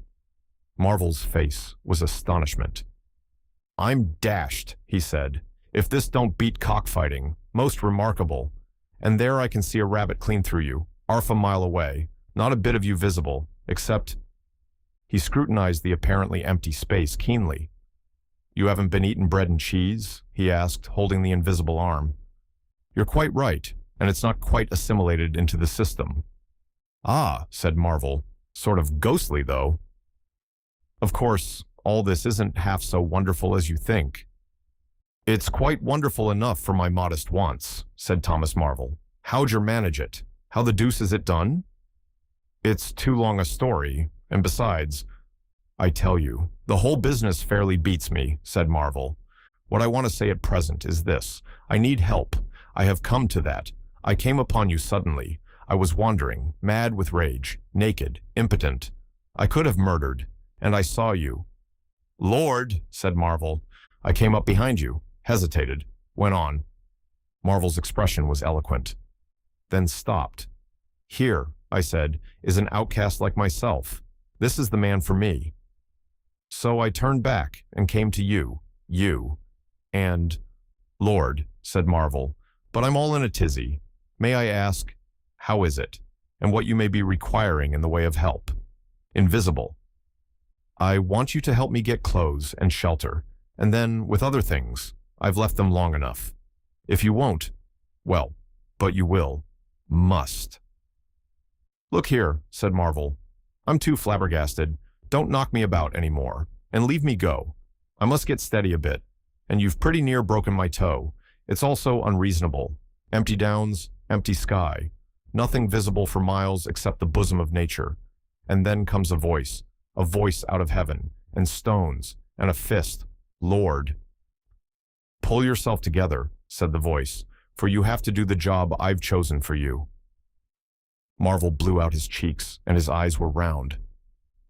S1: Marvel's face was astonishment. "I'm dashed," he said. "If this don't beat cockfighting, most remarkable. And there I can see a rabbit clean through you, 'arf a mile away, not a bit of you visible, except—" He scrutinized the apparently empty space keenly. "You haven't been eating bread and cheese?" he asked, holding the invisible arm. "You're quite right, and it's not quite assimilated into the system." "Ah," said Marvel, "sort of ghostly, though." "Of course, all this isn't half so wonderful as you think." "It's quite wonderful enough for my modest wants," said Thomas Marvel. "How'd you manage it? How the deuce is it done?" "It's too long a story, and besides—" "I tell you, the whole business fairly beats me," said Marvel. "What I want to say at present is this. I need help. I have come to that. I came upon you suddenly. I was wandering, mad with rage, naked, impotent. I could have murdered, and I saw you." "Lord," said Marvel. "I came up behind you, hesitated, went on." Marvel's expression was eloquent. Then stopped. "Here," I said, "is an outcast like myself. This is the man for me." So I turned back and came to you, and— "Lord," said Marvel, "but I'm all in a tizzy. May I ask, how is it, and what you may be requiring in the way of help?" "Invisible." "I want you to help me get clothes and shelter, and then, with other things, I've left them long enough. If you won't, well, but you will, must." "Look here," said Marvel. "I'm too flabbergasted. Don't knock me about any more, and leave me go. I must get steady a bit, and you've pretty near broken my toe. It's also unreasonable. Empty downs, empty sky. Nothing visible for miles except the bosom of nature. And then comes a voice out of heaven, and stones, and a fist. Lord." "Pull yourself together," said the voice, "for you have to do the job I've chosen for you." Marvel blew out his cheeks, and his eyes were round.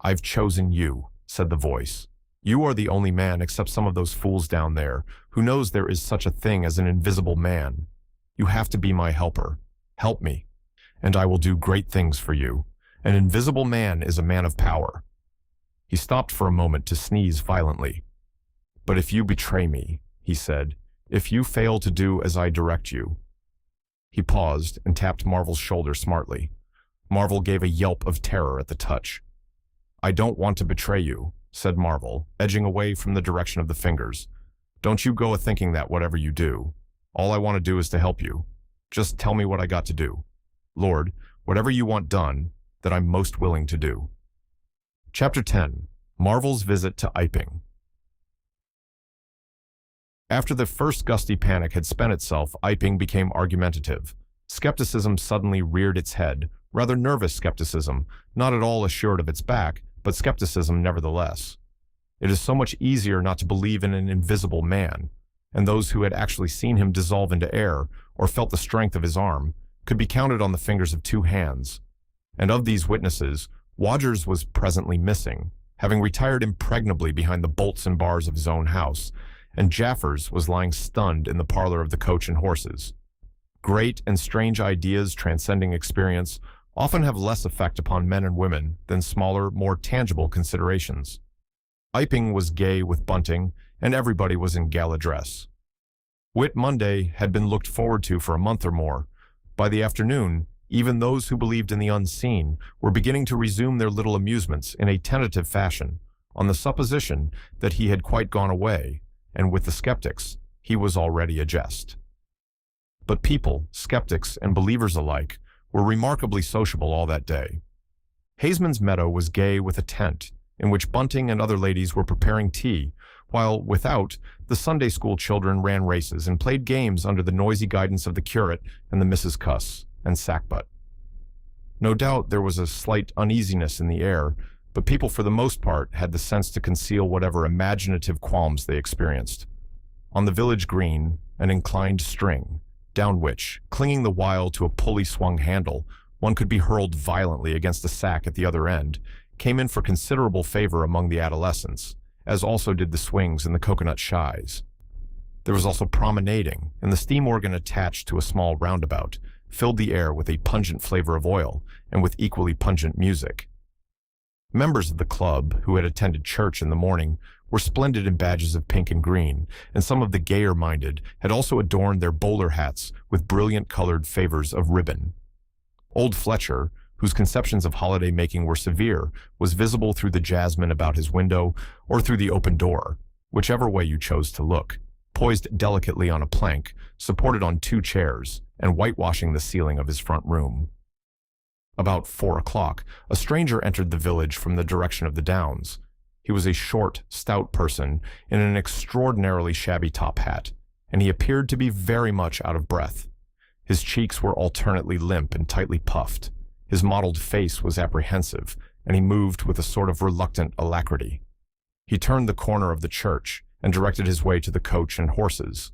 S1: "I've chosen you," said the voice. "You are the only man except some of those fools down there who knows there is such a thing as an invisible man. You have to be my helper. Help me. and I will do great things for you. An invisible man is a man of power." He stopped for a moment to sneeze violently. "But if you betray me," he said, "if you fail to do as I direct you." He paused and tapped Marvel's shoulder smartly. Marvel gave a yelp of terror at the touch. "I don't want to betray you," said Marvel, edging away from the direction of the fingers. "Don't you go a-thinking that whatever you do. All I want to do is to help you. Just tell me what I got to do. Lord, whatever you want done, that I'm most willing to do." Chapter 10. Marvel's Visit to Iping. After the first gusty panic had spent itself, Iping became argumentative. Skepticism suddenly reared its head, rather nervous skepticism, not at all assured of its back, but skepticism nevertheless. It is so much easier not to believe in an invisible man, and those who had actually seen him dissolve into air or felt the strength of his arm could be counted on the fingers of two hands. And of these witnesses, Wodgers was presently missing, having retired impregnably behind the bolts and bars of his own house, and Jaffers was lying stunned in the parlor of the Coach and Horses. Great and strange ideas transcending experience often have less effect upon men and women than smaller, more tangible considerations. Iping was gay with bunting, and everybody was in gala dress. Whit Monday had been looked forward to for a month or more. By the afternoon, even those who believed in the unseen were beginning to resume their little amusements in a tentative fashion, on the supposition that he had quite gone away, and with the skeptics, he was already a jest. But people, skeptics and believers alike, were remarkably sociable all that day. Hazeman's Meadow was gay with a tent, in which Bunting and other ladies were preparing tea, while without, the Sunday school children ran races and played games under the noisy guidance of the curate and the Mrs. Cuss and Sackbut. No doubt there was a slight uneasiness in the air, but people for the most part had the sense to conceal whatever imaginative qualms they experienced. On the village green, an inclined string, down which, clinging the while to a pulley-swung handle, one could be hurled violently against a sack at the other end, came in for considerable favor among the adolescents, as also did the swings and the coconut shies. There was also promenading, and the steam organ attached to a small roundabout filled the air with a pungent flavor of oil and with equally pungent music. Members of the club, who had attended church in the morning, were splendid in badges of pink and green, and some of the gayer-minded had also adorned their bowler hats with brilliant-colored favors of ribbon. Old Fletcher, whose conceptions of holiday-making were severe, was visible through the jasmine about his window or through the open door, whichever way you chose to look, poised delicately on a plank, supported on two chairs, and whitewashing the ceiling of his front room. About 4 o'clock, a stranger entered the village from the direction of the downs. He was a short, stout person in an extraordinarily shabby top hat, and he appeared to be very much out of breath. His cheeks were alternately limp and tightly puffed. His mottled face was apprehensive, and he moved with a sort of reluctant alacrity. He turned the corner of the church and directed his way to the Coach and Horses.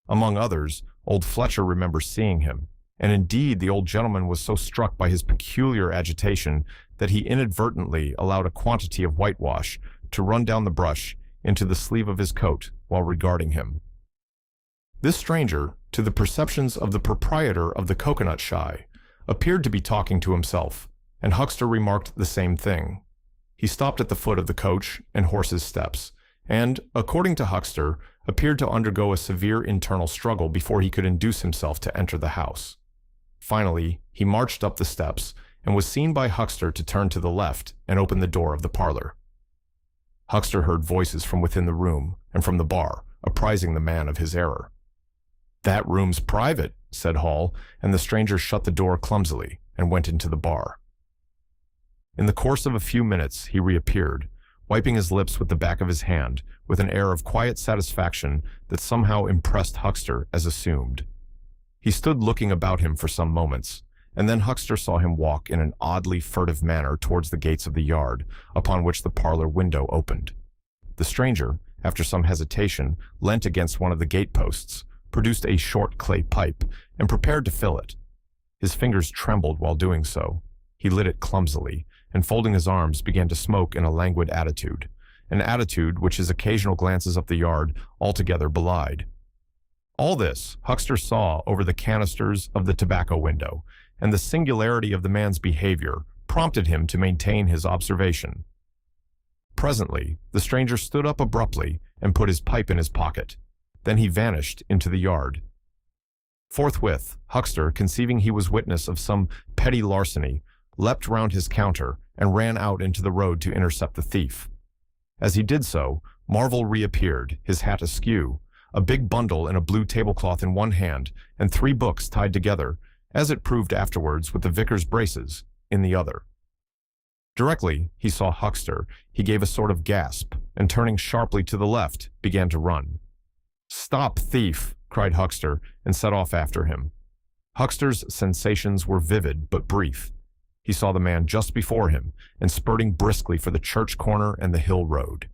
S1: Among others, old Fletcher remembers seeing him, and indeed the old gentleman was so struck by his peculiar agitation that he inadvertently allowed a quantity of whitewash to run down the brush into the sleeve of his coat while regarding him. This stranger, to the perceptions of the proprietor of the coconut shy, appeared to be talking to himself, and Huckster remarked the same thing. He stopped at the foot of the Coach and Horses steps, and, according to Huckster, appeared to undergo a severe internal struggle before he could induce himself to enter the house. Finally, he marched up the steps and was seen by Huckster to turn to the left and open the door of the parlor. Huckster heard voices from within the room and from the bar, apprising the man of his error. "That room's private," said Hall, and the stranger shut the door clumsily and went into the bar. In the course of a few minutes he reappeared, wiping his lips with the back of his hand, with an air of quiet satisfaction that somehow impressed Huckster as assumed. He stood looking about him for some moments, and then Huckster saw him walk in an oddly furtive manner towards the gates of the yard, upon which the parlor window opened. The stranger, after some hesitation, leant against one of the gate-posts, produced a short clay pipe, and prepared to fill it. His fingers trembled while doing so. He lit it clumsily, and folding his arms began to smoke in a languid attitude, an attitude which his occasional glances up the yard altogether belied. All this Huckster saw over the canisters of the tobacco window, and the singularity of the man's behavior prompted him to maintain his observation. Presently, the stranger stood up abruptly and put his pipe in his pocket. Then he vanished into the yard. Forthwith, Huckster, conceiving he was witness of some petty larceny, leapt round his counter and ran out into the road to intercept the thief. As he did so, Marvel reappeared, his hat askew, a big bundle in a blue tablecloth in one hand, and 3 books tied together, as it proved afterwards with the vicar's braces, in the other. Directly he saw Huckster, he gave a sort of gasp, and turning sharply to the left, began to run. "Stop, thief!" cried Huckster, and set off after him. Huckster's sensations were vivid but brief. He saw the man just before him, and spurting briskly for the church corner and the hill road.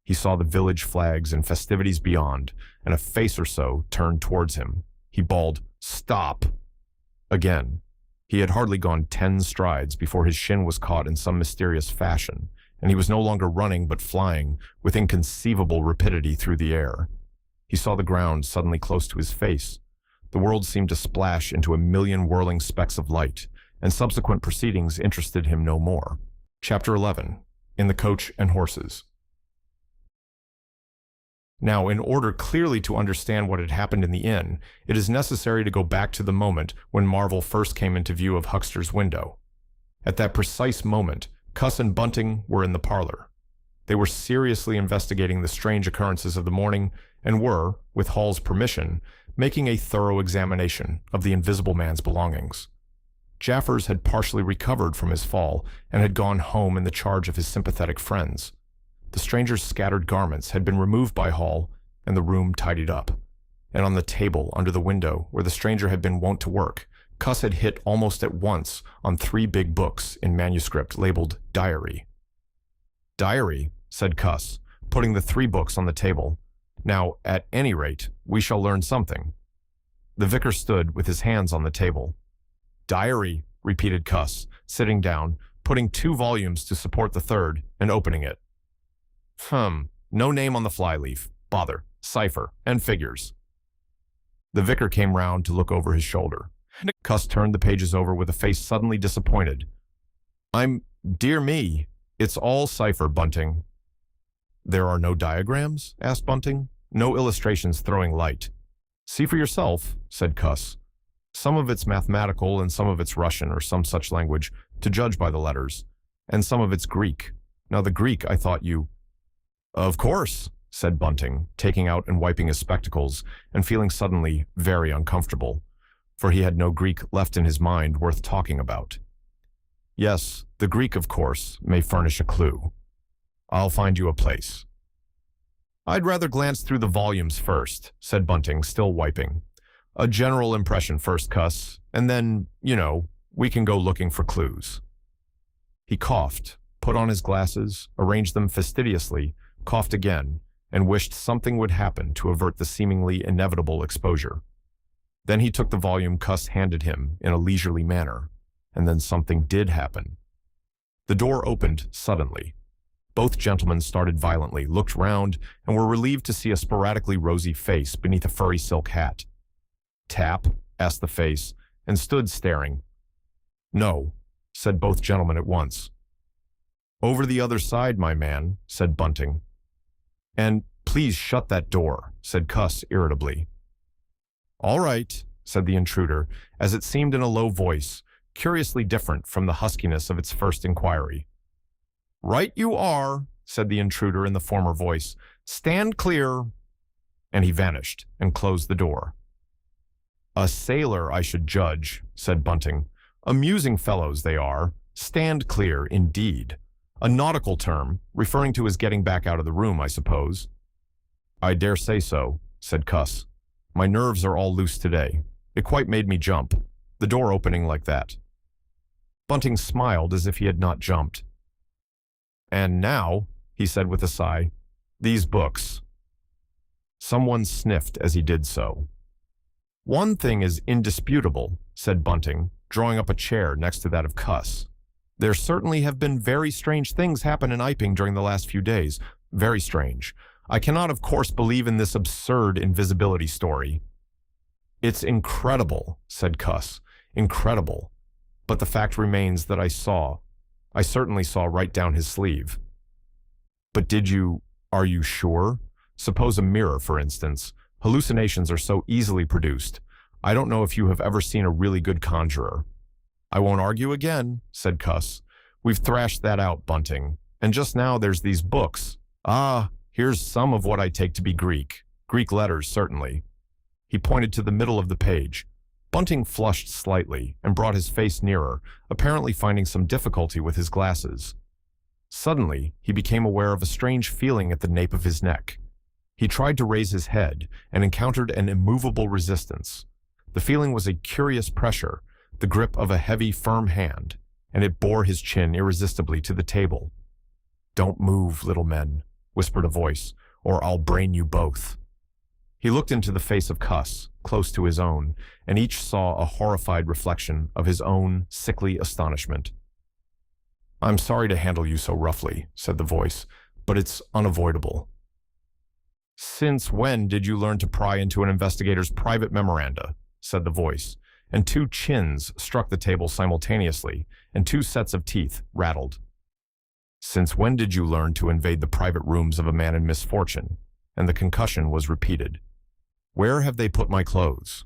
S1: He saw the village flags and festivities beyond, and a face or so turned towards him. He bawled, "Stop!" again. He had hardly gone 10 strides before his shin was caught in some mysterious fashion, and he was no longer running but flying with inconceivable rapidity through the air. He saw the ground suddenly close to his face. The world seemed to splash into a million whirling specks of light, and subsequent proceedings interested him no more. Chapter 11. In the Coach and Horses. Now, in order clearly to understand what had happened in the inn, it is necessary to go back to the moment when Marvel first came into view of Huckster's window. At that precise moment, Cuss and Bunting were in the parlor. They were seriously investigating the strange occurrences of the morning, and were, with Hall's permission, making a thorough examination of the invisible man's belongings. Jaffers had partially recovered from his fall, and had gone home in the charge of his sympathetic friends. The stranger's scattered garments had been removed by Hall, and the room tidied up. And on the table under the window, where the stranger had been wont to work, Cuss had hit almost at once on 3 big books in manuscript labeled Diary. "Diary," said Cuss, putting the 3 books on the table. "Now, at any rate, we shall learn something." The vicar stood with his hands on the table. "Diary," repeated Cuss, sitting down, putting 2 volumes to support the 3rd, and opening it. No name on the flyleaf. Bother. Cipher. And figures." The vicar came round to look over his shoulder. Cuss turned the pages over with a face suddenly disappointed. Dear me, it's all cipher, Bunting." "There are no diagrams?" asked Bunting. "No illustrations throwing light?" "See for yourself," said Cuss. "Some of it's mathematical, and some of it's Russian, or some such language, to judge by the letters. And some of it's Greek. Now the Greek, I thought you—" "Of course," said Bunting, taking out and wiping his spectacles, and feeling suddenly very uncomfortable, for he had no Greek left in his mind worth talking about. "Yes, the Greek, of course, may furnish a clue. I'll find you a place." "I'd rather glance through the volumes first," said Bunting, still wiping. "A general impression first, Cuss, and then, we can go looking for clues." He coughed, put on his glasses, arranged them fastidiously, coughed again, and wished something would happen to avert the seemingly inevitable exposure. Then he took the volume Cuss handed him in a leisurely manner, and then something did happen. The door opened suddenly. Both gentlemen started violently, looked round, and were relieved to see a sporadically rosy face beneath a furry silk hat. "Tap?" asked the face, and stood staring. "No," said both gentlemen at once. "Over the other side, my man," said Bunting. "And please shut that door," said Cuss irritably. "All right," said the intruder, as it seemed in a low voice, curiously different from the huskiness of its first inquiry. "Right you are," said the intruder in the former voice. "Stand clear." And he vanished and closed the door. "A sailor, I should judge," said Bunting. "Amusing fellows they are. Stand clear, indeed. A nautical term, referring to his getting back out of the room, I suppose." "I dare say so," said Cuss. "My nerves are all loose today. It quite made me jump, the door opening like that." Bunting smiled as if he had not jumped. "And now," he said with a sigh, "these books." Someone sniffed as he did so. "One thing is indisputable," said Bunting, drawing up a chair next to that of Cuss. "There certainly have been very strange things happen in Iping during the last few days. Very strange. I cannot, of course, believe in this absurd invisibility story." "It's incredible," said Cuss. Incredible. But the fact remains that I certainly saw right down his sleeve. But are you sure? Suppose a mirror, for instance. Hallucinations are so easily produced. I don't know if you have ever seen a really good conjurer. I won't argue again, said Cuss. We've thrashed that out, Bunting. And just now there's these books. Ah, here's some of what I take to be Greek. Greek letters, certainly. He pointed to the middle of the page. Bunting flushed slightly and brought his face nearer, apparently finding some difficulty with his glasses. Suddenly, he became aware of a strange feeling at the nape of his neck. He tried to raise his head and encountered an immovable resistance. The feeling was a curious pressure, the grip of a heavy, firm hand, and it bore his chin irresistibly to the table. "Don't move, little men," whispered a voice, "or I'll brain you both." He looked into the face of Cuss, close to his own, and each saw a horrified reflection of his own sickly astonishment. "I'm sorry to handle you so roughly," said the voice, "but it's unavoidable." "Since when did you learn to pry into an investigator's private memoranda?" said the voice, and two chins struck the table simultaneously, and two sets of teeth rattled. "Since when did you learn to invade the private rooms of a man in misfortune?" And the concussion was repeated. "Where have they put my clothes?"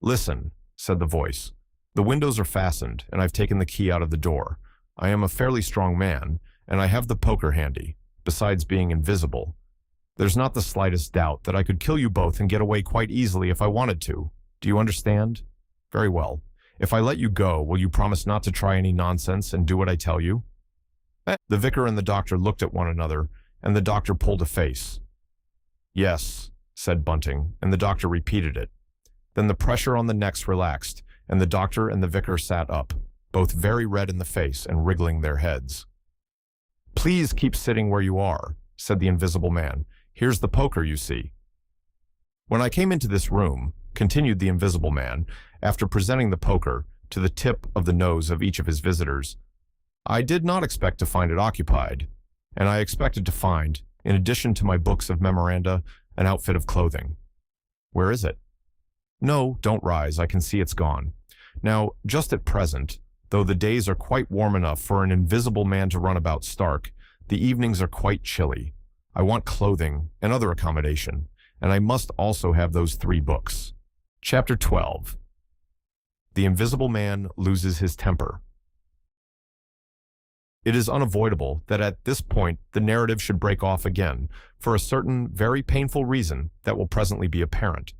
S1: "Listen," said the voice. "The windows are fastened, and I've taken the key out of the door. I am a fairly strong man, and I have the poker handy, besides being invisible. There's not the slightest doubt that I could kill you both and get away quite easily if I wanted to. Do you understand? Very well. If I let you go, will you promise not to try any nonsense and do what I tell you?" The vicar and the doctor looked at one another, and the doctor pulled a face. "Yes," said Bunting, and the doctor repeated it. Then the pressure on the necks relaxed, and the doctor and the vicar sat up, both very red in the face and wriggling their heads. "Please keep sitting where you are," said the invisible man. "Here's the poker, you see." "When I came into this room," continued the invisible man, after presenting the poker to the tip of the nose of each of his visitors, "I did not expect to find it occupied, and I expected to find, in addition to my books of memoranda, an outfit of clothing." "Where is it?" "No, don't rise, I can see it's gone. Now, just at present, though the days are quite warm enough for an invisible man to run about stark, the evenings are quite chilly. I want clothing and other accommodation, and I must also have those 3 books. Chapter 12. The Invisible Man Loses His Temper. It is unavoidable that at this point the narrative should break off again, for a certain very painful reason that will presently be apparent.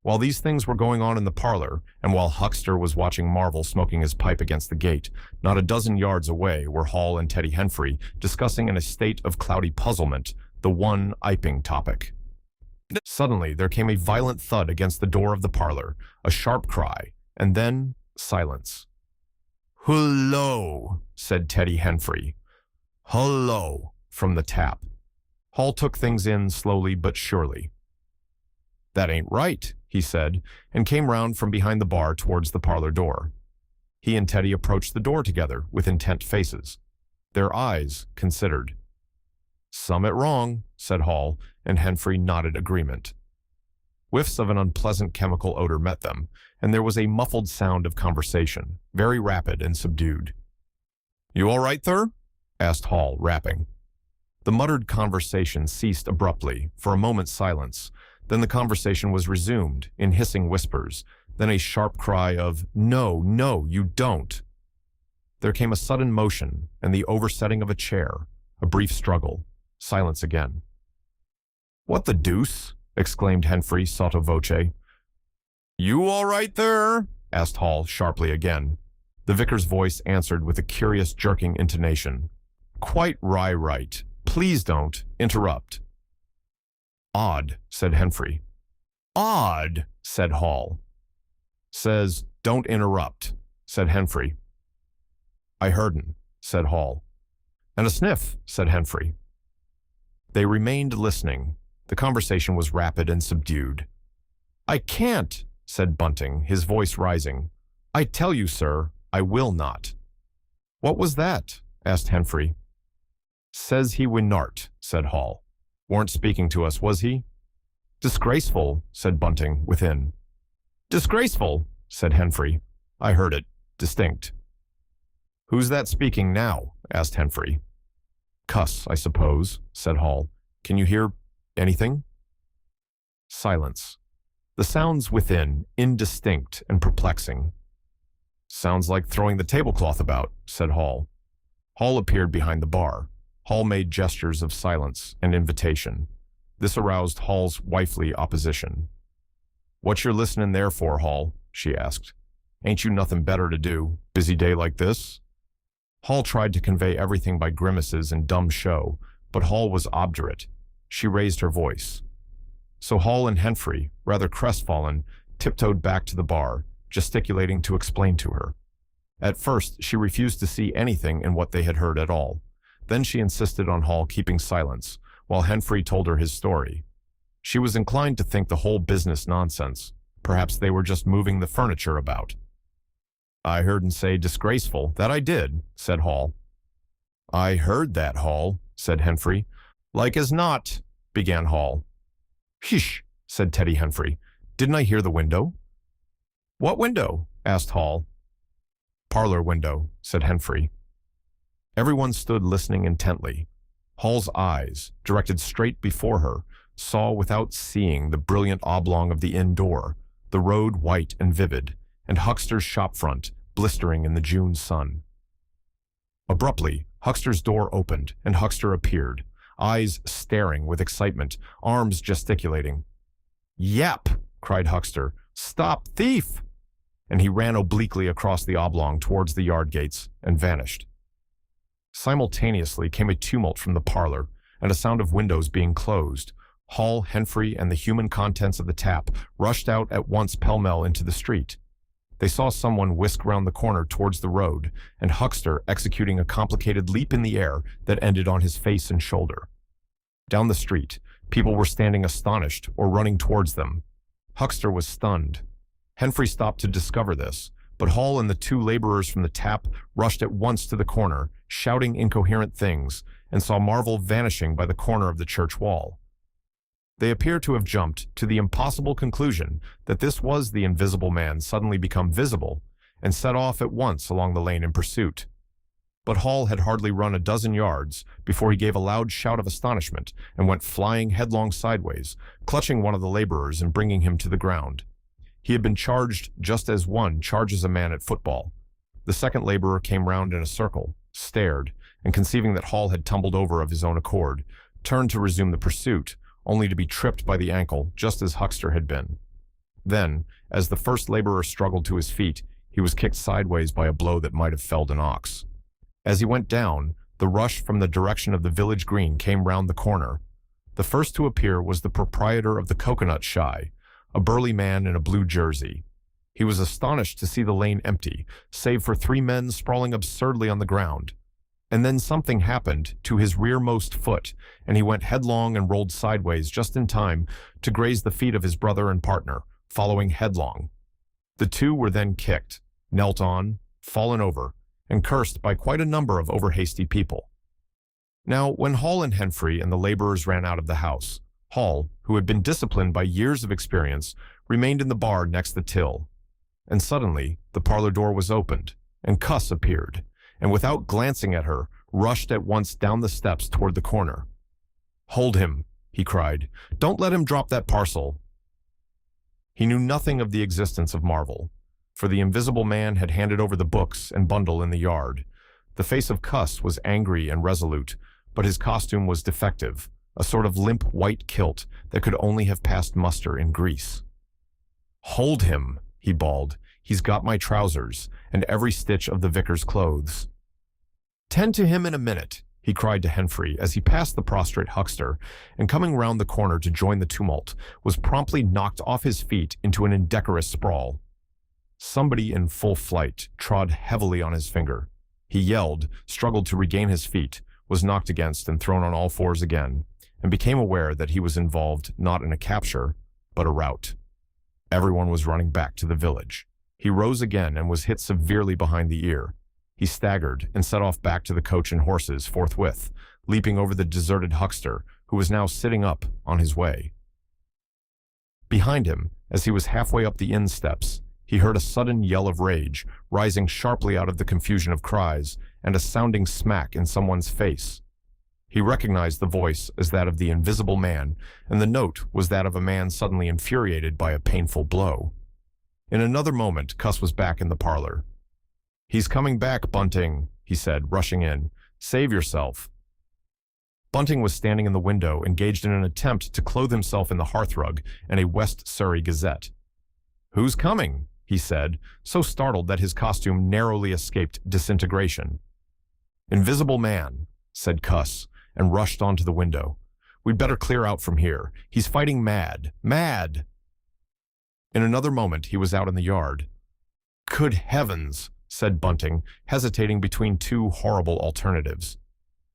S1: While these things were going on in the parlor, and while Huckster was watching Marvel smoking his pipe against the gate, not a dozen yards away were Hall and Teddy Henfrey discussing in a state of cloudy puzzlement the one Iping topic. Suddenly there came a violent thud against the door of the parlor, a sharp cry, and then silence. "Hullo," said Teddy Henfrey. "Hullo," from the tap. Hall took things in slowly but surely. "That ain't right," he said, and came round from behind the bar towards the parlor door. He and Teddy approached the door together with intent faces. Their eyes considered. "Summit wrong," said Hall, and Henfrey nodded agreement. Whiffs of an unpleasant chemical odor met them, and there was a muffled sound of conversation, very rapid and subdued. "You all right, sir?" asked Hall, rapping. The muttered conversation ceased abruptly, for a moment's silence. Then the conversation was resumed, in hissing whispers, then a sharp cry of, "No, no, you don't." There came a sudden motion, and the oversetting of a chair, a brief struggle, silence again. "What the deuce?" exclaimed Henfrey sotto voce. "You all right there?" asked Hall sharply again. The vicar's voice answered with a curious jerking intonation. "Quite right. Please don't interrupt." "Odd," said Henfrey. "Odd," said Hall. "Says, don't interrupt," said Henfrey. "I heard'n," said Hall. "And a sniff," said Henfrey. They remained listening. The conversation was rapid and subdued. "I can't," said Bunting, his voice rising. "I tell you, sir, I will not." "What was that?" asked Henfrey. "Says he winnart," said Hall. "Weren't speaking to us, was he?" "Disgraceful," said Bunting, within. "Disgraceful," said Henfrey. I heard it. Distinct. Who's that speaking now? Asked Henfrey. Cuss, I suppose, said Hall. Can you hear anything? Silence. The sounds within, indistinct and perplexing. Sounds like throwing the tablecloth about, said Hall. Hall appeared behind the bar. Hall made gestures of silence and invitation. This aroused Hall's wifely opposition. What you're listening there for, Hall? She asked. Ain't you nothing better to do? Busy day like this? Hall tried to convey everything by grimaces and dumb show, but Hall was obdurate. She raised her voice. So Hall and Henfrey, rather crestfallen, tiptoed back to the bar, gesticulating to explain to her. At first, she refused to see anything in what they had heard at all. Then she insisted on Hall keeping silence, while Henfrey told her his story. She was inclined to think the whole business nonsense. Perhaps they were just moving the furniture about. I heard and say disgraceful. That I did, said Hall. I heard that, Hall, said Henfrey. Like as not, began Hall. Hish, said Teddy Henfrey. Didn't I hear the window? What window? Asked Hall. Parlor window, said Henfrey. Everyone stood listening intently. Hall's eyes, directed straight before her, saw without seeing the brilliant oblong of the inn door, the road white and vivid, and Huckster's shop front, blistering in the June sun. Abruptly, Huckster's door opened, and Huckster appeared, eyes staring with excitement, arms gesticulating. Yap! Cried Huckster. Stop, thief! And he ran obliquely across the oblong towards the yard gates and vanished. Simultaneously came a tumult from the parlor, and a sound of windows being closed. Hall, Henfrey, and the human contents of the tap rushed out at once pell-mell into the street. They saw someone whisk round the corner towards the road, and Huckster executing a complicated leap in the air that ended on his face and shoulder. Down the street, people were standing astonished or running towards them. Huckster was stunned. Henfrey stopped to discover this, but Hall and the two laborers from the tap rushed at once to the corner, shouting incoherent things, and saw Marvel vanishing by the corner of the church wall. They appear to have jumped to the impossible conclusion that this was the invisible man suddenly become visible, and set off at once along the lane in pursuit. But Hall had hardly run a dozen yards before he gave a loud shout of astonishment and went flying headlong sideways, clutching one of the laborers and bringing him to the ground. He had been charged just as one charges a man at football. The second laborer came round in a circle, stared, and conceiving that Hall had tumbled over of his own accord, turned to resume the pursuit, only to be tripped by the ankle, just as Huckster had been. Then, as the first laborer struggled to his feet, he was kicked sideways by a blow that might have felled an ox. As he went down, the rush from the direction of the village green came round the corner. The first to appear was the proprietor of the Coconut Shy, a burly man in a blue jersey. He was astonished to see the lane empty, save for 3 men sprawling absurdly on the ground. And then something happened to his rearmost foot, and he went headlong and rolled sideways just in time to graze the feet of his brother and partner, following headlong. The two were then kicked, knelt on, fallen over, and cursed by quite a number of overhasty people. Now, when Hall and Henfrey and the laborers ran out of the house, Hall, who had been disciplined by years of experience, remained in the bar next the till. And suddenly, the parlor door was opened, and Cuss appeared, and without glancing at her, rushed at once down the steps toward the corner. "Hold him," he cried. "Don't let him drop that parcel." He knew nothing of the existence of Marvel, for the invisible man had handed over the books and bundle in the yard. The face of Cuss was angry and resolute, but his costume was defective, a sort of limp white kilt that could only have passed muster in Greece. "Hold him," he bawled. "He's got my trousers, and every stitch of the vicar's clothes." "Tend to him in a minute," he cried to Henfrey as he passed the prostrate Huckster, and coming round the corner to join the tumult, was promptly knocked off his feet into an indecorous sprawl. Somebody in full flight trod heavily on his finger. He yelled, struggled to regain his feet, was knocked against and thrown on all fours again, and became aware that he was involved not in a capture, but a rout. Everyone was running back to the village. He rose again and was hit severely behind the ear. He staggered and set off back to the coach and horses forthwith, leaping over the deserted Huckster, who was now sitting up on his way. Behind him, as he was halfway up the inn steps, he heard a sudden yell of rage, rising sharply out of the confusion of cries, and a sounding smack in someone's face. He recognized the voice as that of the Invisible Man, and the note was that of a man suddenly infuriated by a painful blow. In another moment, Cuss was back in the parlor. "He's coming back, Bunting," he said, rushing in. "Save yourself." Bunting was standing in the window, engaged in an attempt to clothe himself in the hearthrug and a West Surrey Gazette. "Who's coming?" he said, so startled that his costume narrowly escaped disintegration. "Invisible Man," said Cuss, and rushed onto the window. "We'd better clear out from here. He's fighting mad. Mad!" In another moment, he was out in the yard. "Good heavens!" said Bunting, hesitating between two horrible alternatives.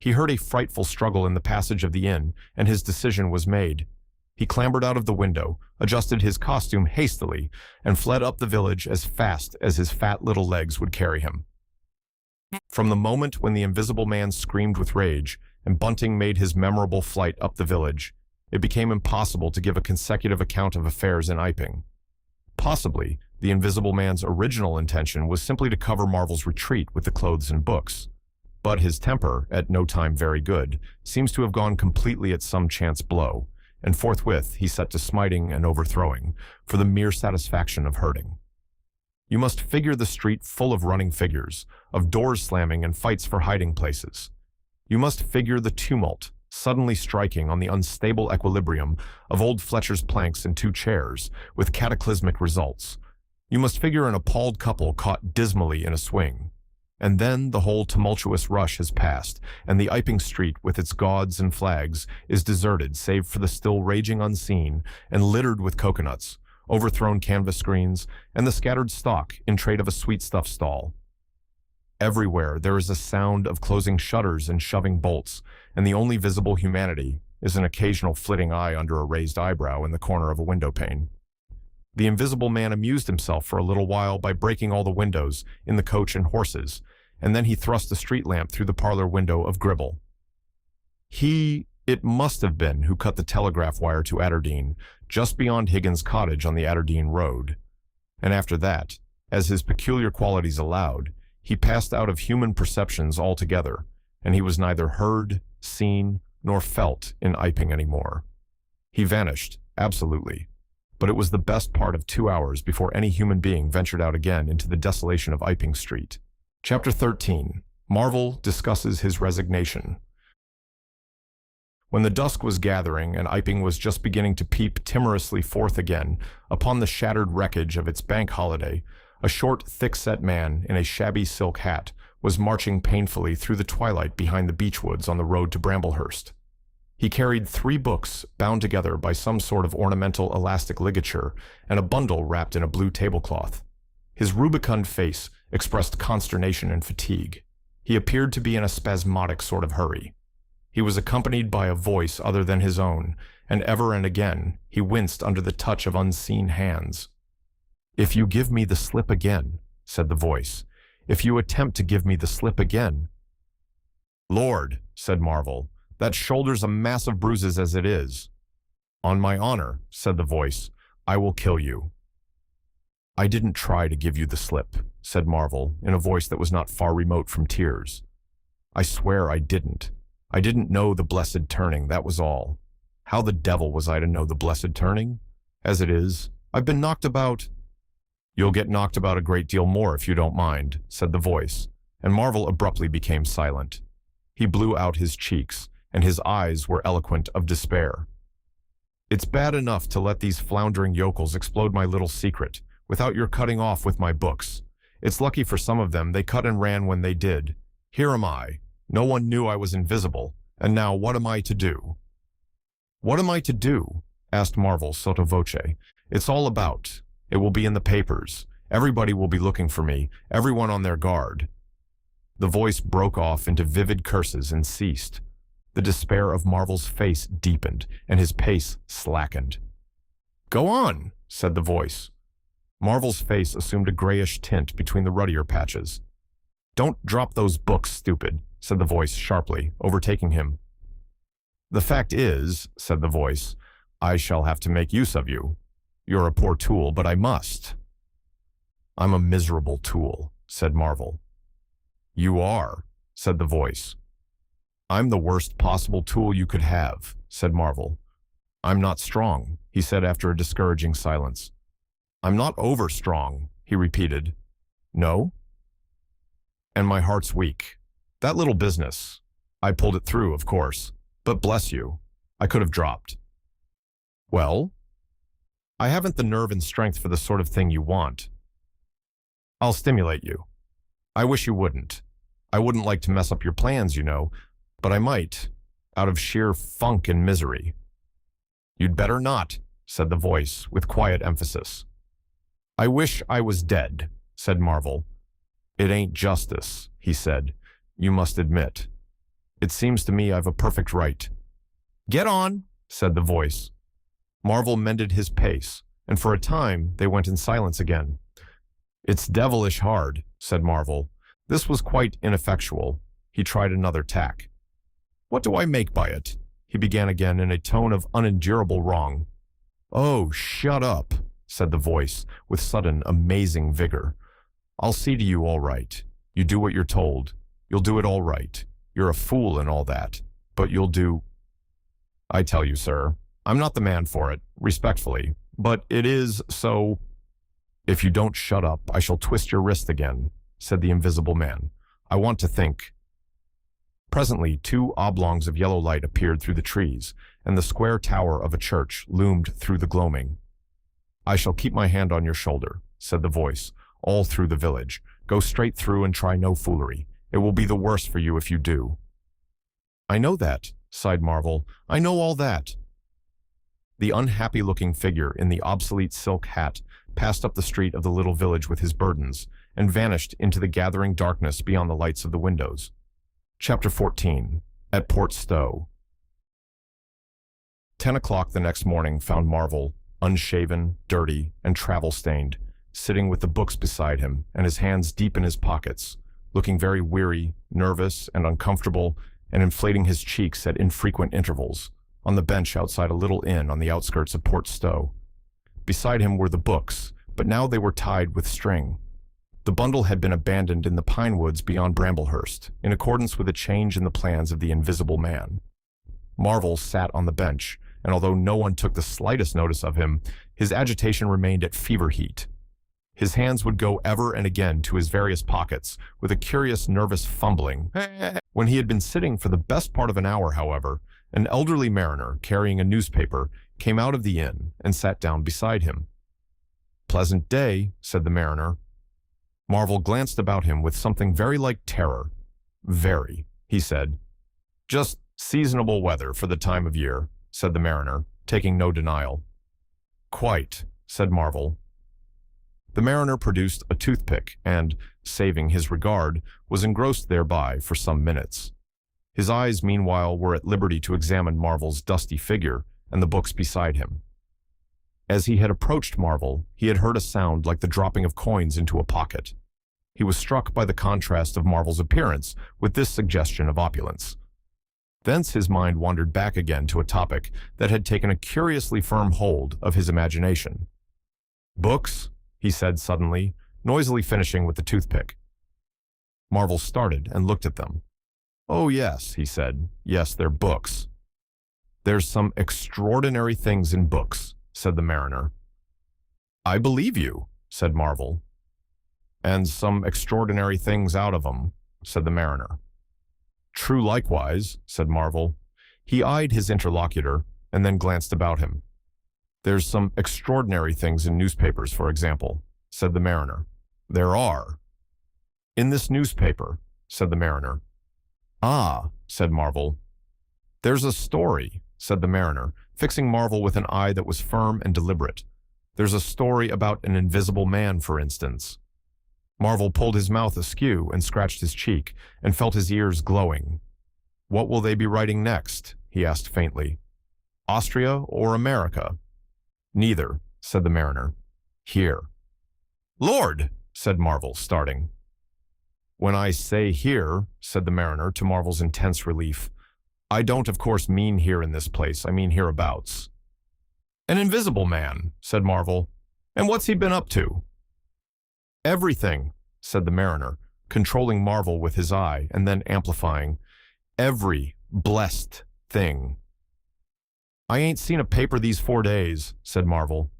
S1: He heard a frightful struggle in the passage of the inn, and his decision was made. He clambered out of the window, adjusted his costume hastily, and fled up the village as fast as his fat little legs would carry him. From the moment when the Invisible Man screamed with rage, and Bunting made his memorable flight up the village, it became impossible to give a consecutive account of affairs in Iping. Possibly, the Invisible Man's original intention was simply to cover Marvel's retreat with the clothes and books. But his temper, at no time very good, seems to have gone completely at some chance blow, and forthwith he set to smiting and overthrowing, for the mere satisfaction of hurting. You must figure the street full of running figures, of doors slamming and fights for hiding places. You must figure the tumult, suddenly striking on the unstable equilibrium of old Fletcher's planks and two chairs, with cataclysmic results. You must figure an appalled couple caught dismally in a swing. And then the whole tumultuous rush has passed, and the Iping street with its gauds and flags is deserted save for the still raging unseen and littered with coconuts, overthrown canvas screens, and the scattered stock in trade of a sweetstuff stall. Everywhere there is a sound of closing shutters and shoving bolts, and the only visible humanity is an occasional flitting eye under a raised eyebrow in the corner of a window pane. The Invisible Man amused himself for a little while by breaking all the windows in the coach and horses, and then he thrust a street lamp through the parlor window of Gribble. It must have been who cut the telegraph wire to Aberdeen, just beyond Higgins' cottage on the Aberdeen road. And after that, as his peculiar qualities allowed, he passed out of human perceptions altogether, and he was neither heard, seen, nor felt in Iping anymore. He vanished, absolutely. But it was the best part of 2 hours before any human being ventured out again into the desolation of Iping Street. Chapter 13. Marvel discusses his resignation. When the dusk was gathering and Iping was just beginning to peep timorously forth again upon the shattered wreckage of its bank holiday, a short, thick-set man in a shabby silk hat was marching painfully through the twilight behind the beechwoods on the road to Bramblehurst. He carried 3 books bound together by some sort of ornamental elastic ligature and a bundle wrapped in a blue tablecloth. His rubicund face expressed consternation and fatigue. He appeared to be in a spasmodic sort of hurry. He was accompanied by a voice other than his own, and ever and again he winced under the touch of unseen hands. "If you give me the slip again," said the voice, "if you attempt to give me the slip again—" "Lord," said Marvel, "that shoulder's a mass of bruises as it is." "On my honor," said the voice, "I will kill you." "I didn't try to give you the slip," said Marvel, in a voice that was not far remote from tears. "I swear I didn't. I didn't know the blessed turning, that was all. How the devil was I to know the blessed turning? As it is, I've been knocked about—" "You'll get knocked about a great deal more if you don't mind," said the voice, and Marvel abruptly became silent. He blew out his cheeks, and his eyes were eloquent of despair. "It's bad enough to let these floundering yokels explode my little secret, without your cutting off with my books. It's lucky for some of them they cut and ran when they did. Here am I. No one knew I was invisible, and now what am I to do?" "What am I to do?" asked Marvel sotto voce. "It's all about. It will be in the papers. Everybody will be looking for me, everyone on their guard." The voice broke off into vivid curses and ceased. The despair of Marvel's face deepened, and his pace slackened. "Go on," said the voice. Marvel's face assumed a grayish tint between the ruddier patches. "Don't drop those books, stupid," said the voice sharply, overtaking him. "The fact is," said the voice, "I shall have to make use of you. You're a poor tool, but I must." I'm a miserable tool, said Marvel. You are, said the voice. I'm the worst possible tool you could have, said Marvel. I'm not strong, he said after a discouraging silence. I'm not over-strong, he repeated. No? And my heart's weak. That little business. I pulled it through, of course. But bless you, I could have dropped. Well? I haven't the nerve and strength for the sort of thing you want. I'll stimulate you. I wish you wouldn't. I wouldn't like to mess up your plans, you know, but I might, out of sheer funk and misery. You'd better not, said the voice with quiet emphasis. I wish I was dead, said Marvel. It ain't justice, he said. You must admit. It seems to me I've a perfect right. Get on, said the voice. Marvel mended his pace, and for a time they went in silence again. It's devilish hard, said Marvel. This was quite ineffectual. He tried another tack. What do I make by it? He began again in a tone of unendurable wrong. Oh, shut up, said the voice with sudden, amazing vigor. I'll see to you all right. You do what you're told. You'll do it all right. You're a fool and all that, but you'll do... I tell you, sir, I'm not the man for it, respectfully, but it is so... If you don't shut up, I shall twist your wrist again, said the invisible man. I want to think. Presently, 2 oblongs of yellow light appeared through the trees, and the square tower of a church loomed through the gloaming. I shall keep my hand on your shoulder, said the voice, all through the village. Go straight through and try no foolery. It will be the worse for you if you do. I know that, sighed Marvel. I know all that. The unhappy-looking figure in the obsolete silk hat passed up the street of the little village with his burdens and vanished into the gathering darkness beyond the lights of the windows. Chapter 14. At Port Stowe. 10 o'clock the next morning found Marvel, unshaven, dirty, and travel-stained, sitting with the books beside him and his hands deep in his pockets, looking very weary, nervous, and uncomfortable, and inflating his cheeks at infrequent intervals, on the bench outside a little inn on the outskirts of Port Stowe. Beside him were the books, but now they were tied with string. The bundle had been abandoned in the pine woods beyond Bramblehurst, in accordance with a change in the plans of the invisible man. Marvel sat on the bench, and although no one took the slightest notice of him, his agitation remained at fever heat. His hands would go ever and again to his various pockets, with a curious nervous fumbling. When he had been sitting for the best part of an hour, however, an elderly mariner, carrying a newspaper, came out of the inn and sat down beside him. Pleasant day, said the mariner. Marvel glanced about him with something very like terror. Very, he said. Just seasonable weather for the time of year, said the mariner, taking no denial. Quite, said Marvel. The mariner produced a toothpick and, saving his regard, was engrossed thereby for some minutes. His eyes, meanwhile, were at liberty to examine Marvel's dusty figure and the books beside him. As he had approached Marvel, he had heard a sound like the dropping of coins into a pocket. He was struck by the contrast of Marvel's appearance with this suggestion of opulence. Thence his mind wandered back again to a topic that had taken a curiously firm hold of his imagination. Books, he said suddenly, noisily finishing with the toothpick. Marvel started and looked at them. Oh yes, he said. Yes, they're books. There's some extraordinary things in books, said the mariner. I believe you, said Marvel. And some extraordinary things out of 'em, said the mariner. True likewise, said Marvel. He eyed his interlocutor and then glanced about him. There's some extraordinary things in newspapers, for example, said the mariner. There are. In this newspaper, said the mariner. Ah, said Marvel. There's a story, said the mariner, fixing Marvel with an eye that was firm and deliberate. There's a story about an invisible man, for instance. Marvel pulled his mouth askew and scratched his cheek and felt his ears glowing. What will they be writing next? He asked faintly. Austria or America? Neither, said the mariner. Here. Lord, said Marvel, starting. When I say here, said the mariner, to Marvel's intense relief, I don't, of course, mean here in this place. I mean hereabouts. An invisible man, said Marvel. And what's he been up to? Everything, said the mariner, controlling Marvel with his eye and then amplifying. Every blessed thing. I ain't seen a paper these 4 days, said Marvel.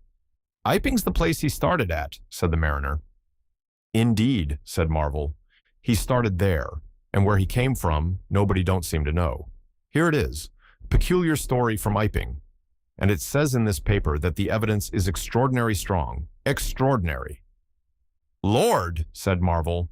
S1: Iping's the place he started at, said the mariner. Indeed, said Marvel. He started there, and where he came from, nobody don't seem to know. Here it is, peculiar story from Iping. And it says in this paper that the evidence is extraordinary strong. Extraordinary. Lord, said Marvel.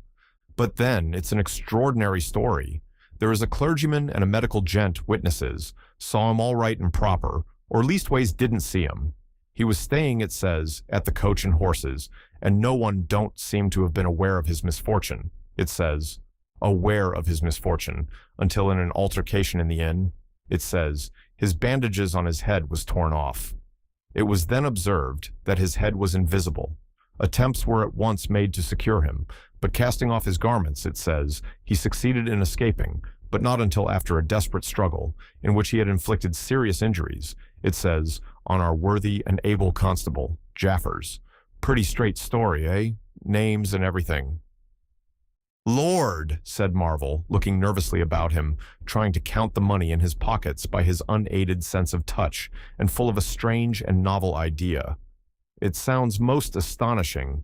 S1: But then, it's an extraordinary story. There is a clergyman and a medical gent witnesses, saw him all right and proper, or leastways didn't see him. He was staying, it says, at the Coach and Horses, and no one don't seem to have been aware of his misfortune, it says. Aware of his misfortune, until in an altercation in the inn, it says, his bandages on his head was torn off. It was then observed that his head was invisible. Attempts were at once made to secure him, but casting off his garments, it says, he succeeded in escaping, but not until after a desperate struggle, in which he had inflicted serious injuries, it says, on our worthy and able constable, Jaffers. Pretty straight story, eh? Names and everything. Lord, said Marvel, looking nervously about him, trying to count the money in his pockets by his unaided sense of touch, and full of a strange and novel idea. It sounds most astonishing.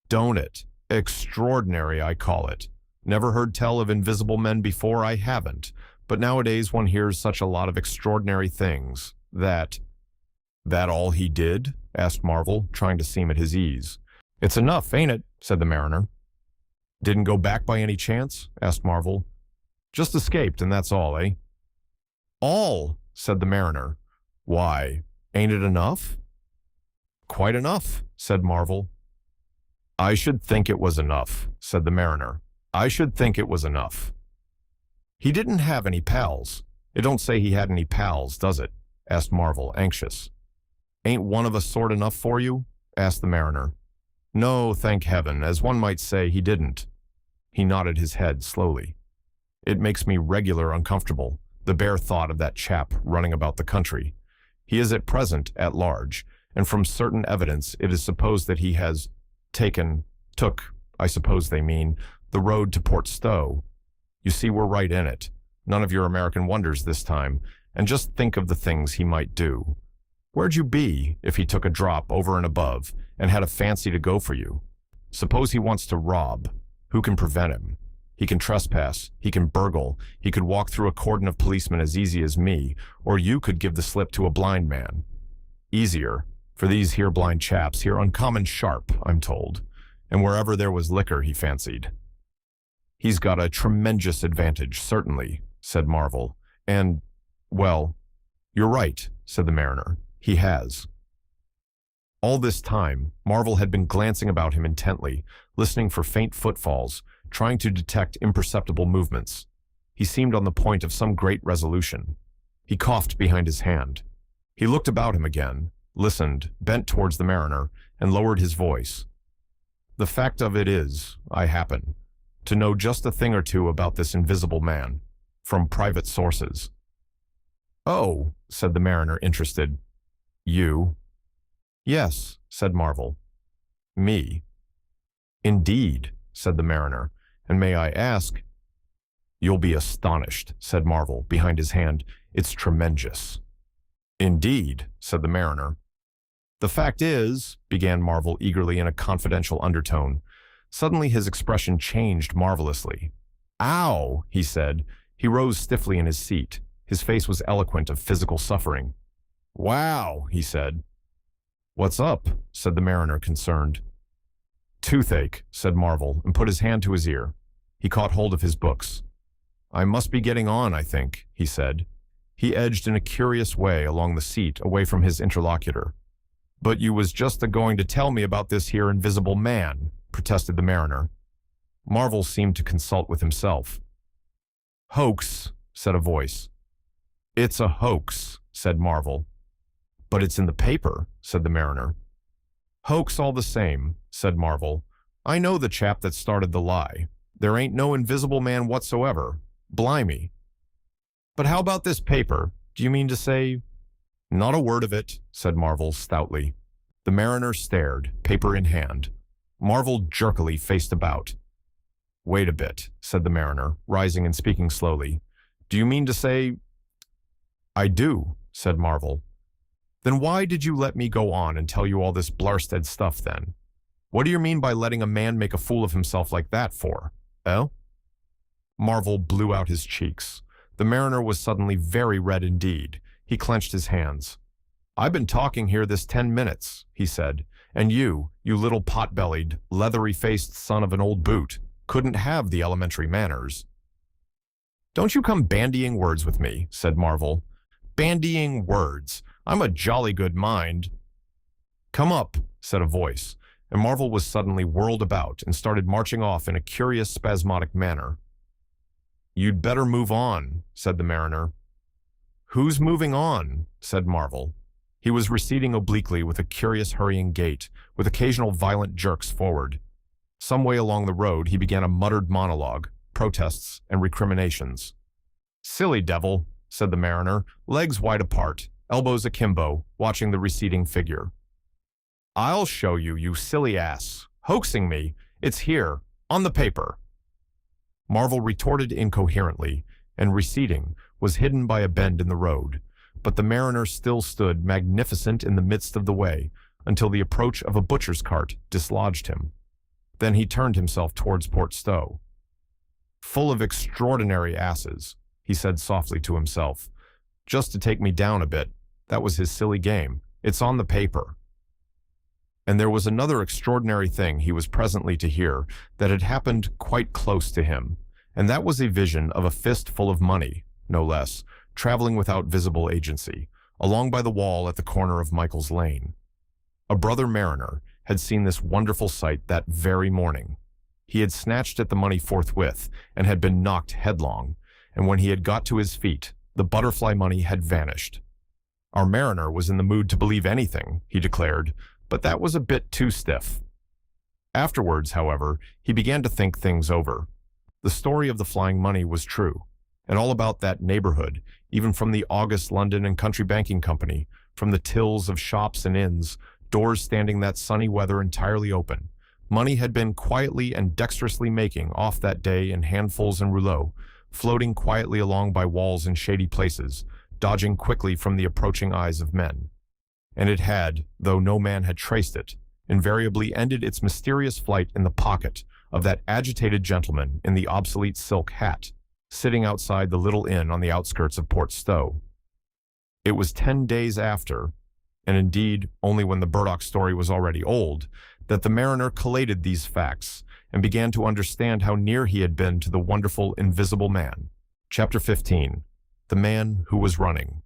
S1: Don't it? Extraordinary, I call it. Never heard tell of invisible men before, I haven't. But nowadays one hears such a lot of extraordinary things. That all he did? Asked Marvel, trying to seem at his ease. It's enough, ain't it? Said the mariner. Didn't go back by any chance? Asked Marvel. Just escaped, and that's all, eh? All, said the mariner. Why, ain't it enough? Quite enough, said Marvel. I should think it was enough, said the mariner. I should think it was enough. He didn't have any pals. It don't say he had any pals, does it? Asked Marvel, anxious. Ain't one of us sort enough for you? Asked the mariner. No, thank heaven, as one might say, he didn't. He nodded his head slowly. It makes me regular uncomfortable, the bare thought of that chap running about the country. He is at present at large, and from certain evidence it is supposed that he has took, I suppose they mean, the road to Port Stowe. You see, we're right in it. None of your American wonders this time, and just think of the things he might do. Where'd you be if he took a drop over and above and had a fancy to go for you? Suppose he wants to rob. Who can prevent him? He can trespass, he can burgle, he could walk through a cordon of policemen as easy as me, or you could give the slip to a blind man. Easier, for these here blind chaps here uncommon sharp, I'm told, and wherever there was liquor, he fancied. He's got a tremendous advantage, certainly, said Marvel, and, well, you're right, said the mariner. He has. All this time, Marvel had been glancing about him intently, listening for faint footfalls, trying to detect imperceptible movements. He seemed on the point of some great resolution. He coughed behind his hand. He looked about him again, listened, bent towards the mariner, and lowered his voice. The fact of it is, I happen to know just a thing or two about this invisible man, from private sources. Oh, said the mariner, interested. You? Yes, said Marvel. Me? Indeed, said the mariner, and may I ask? You'll be astonished, said Marvel, behind his hand. It's tremendous. Indeed, said the mariner. The fact is, began Marvel eagerly in a confidential undertone. Suddenly his expression changed marvelously. Ow, he said. He rose stiffly in his seat. His face was eloquent of physical suffering. Wow, he said. What's up? Said the mariner, concerned. Toothache, said Marvel, and put his hand to his ear. He caught hold of his books. I must be getting on, I think, he said. He edged in a curious way along the seat away from his interlocutor. But you was just a-going to tell me about this here invisible man, protested the mariner. Marvel seemed to consult with himself. Hoax, said a voice. It's a hoax, said Marvel. But it's in the paper, said the mariner. Hoax all the same, said Marvel. I know the chap that started the lie. There ain't no invisible man whatsoever. Blimey. But how about this paper? Do you mean to say? Not a word of it, said Marvel stoutly. The mariner stared, paper in hand. Marvel jerkily faced about. "Wait a bit," said the mariner, rising and speaking slowly. "Do you mean to say—" "I do," said Marvel. "Then why did you let me go on and tell you all this Blarsted stuff then? What do you mean by letting a man make a fool of himself like that for? Eh?" Marvel blew out his cheeks. The mariner was suddenly very red indeed. He clenched his hands. "I've been talking here this 10 minutes, he said, "and you little pot-bellied, leathery-faced son of an old boot, couldn't have the elementary manners." "Don't you come bandying words with me," said Marvel. "Bandying words. I'm a jolly good mind." "Come up," said a voice, and Marvel was suddenly whirled about and started marching off in a curious spasmodic manner. "You'd better move on," said the mariner. "Who's moving on?" said Marvel. He was receding obliquely with a curious hurrying gait, with occasional violent jerks forward. Some way along the road he began a muttered monologue, protests and recriminations. "Silly devil," said the mariner, legs wide apart, elbows akimbo, watching the receding figure. "I'll show you, you silly ass. Hoaxing me. It's here, on the paper." Marvel retorted incoherently, and receding, was hidden by a bend in the road, but the mariner still stood magnificent in the midst of the way until the approach of a butcher's cart dislodged him. Then he turned himself towards Port Stowe. "Full of extraordinary asses," he said softly to himself. "Just to take me down a bit. That was his silly game. It's on the paper." And there was another extraordinary thing he was presently to hear that had happened quite close to him, and that was a vision of a fist full of money, no less, traveling without visible agency, along by the wall at the corner of Michael's Lane. A brother mariner had seen this wonderful sight that very morning. He had snatched at the money forthwith and had been knocked headlong, and when he had got to his feet, the butterfly money had vanished. Our mariner was in the mood to believe anything, he declared, but that was a bit too stiff. Afterwards, however, he began to think things over. The story of the flying money was true, and all about that neighborhood, even from the August London and Country Banking Company, from the tills of shops and inns, doors standing that sunny weather entirely open. Money had been quietly and dexterously making off that day in handfuls and rouleaux, floating quietly along by walls in shady places, dodging quickly from the approaching eyes of men. And it had, though no man had traced it, invariably ended its mysterious flight in the pocket of that agitated gentleman in the obsolete silk hat, sitting outside the little inn on the outskirts of Port Stowe. It was 10 days after, and indeed only when the Burdock story was already old, that the mariner collated these facts and began to understand how near he had been to the wonderful invisible man. Chapter 15. The Man Who Was Running.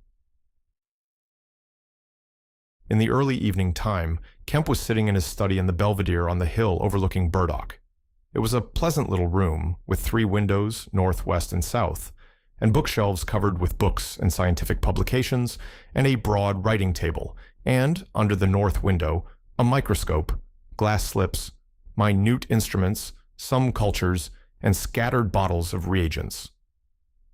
S1: In the early evening time, Kemp was sitting in his study in the Belvedere on the hill overlooking Burdock. It was a pleasant little room, with 3 windows, north, west, and south, and bookshelves covered with books and scientific publications, and a broad writing table, and, under the north window, a microscope, glass slips, minute instruments, some cultures, and scattered bottles of reagents.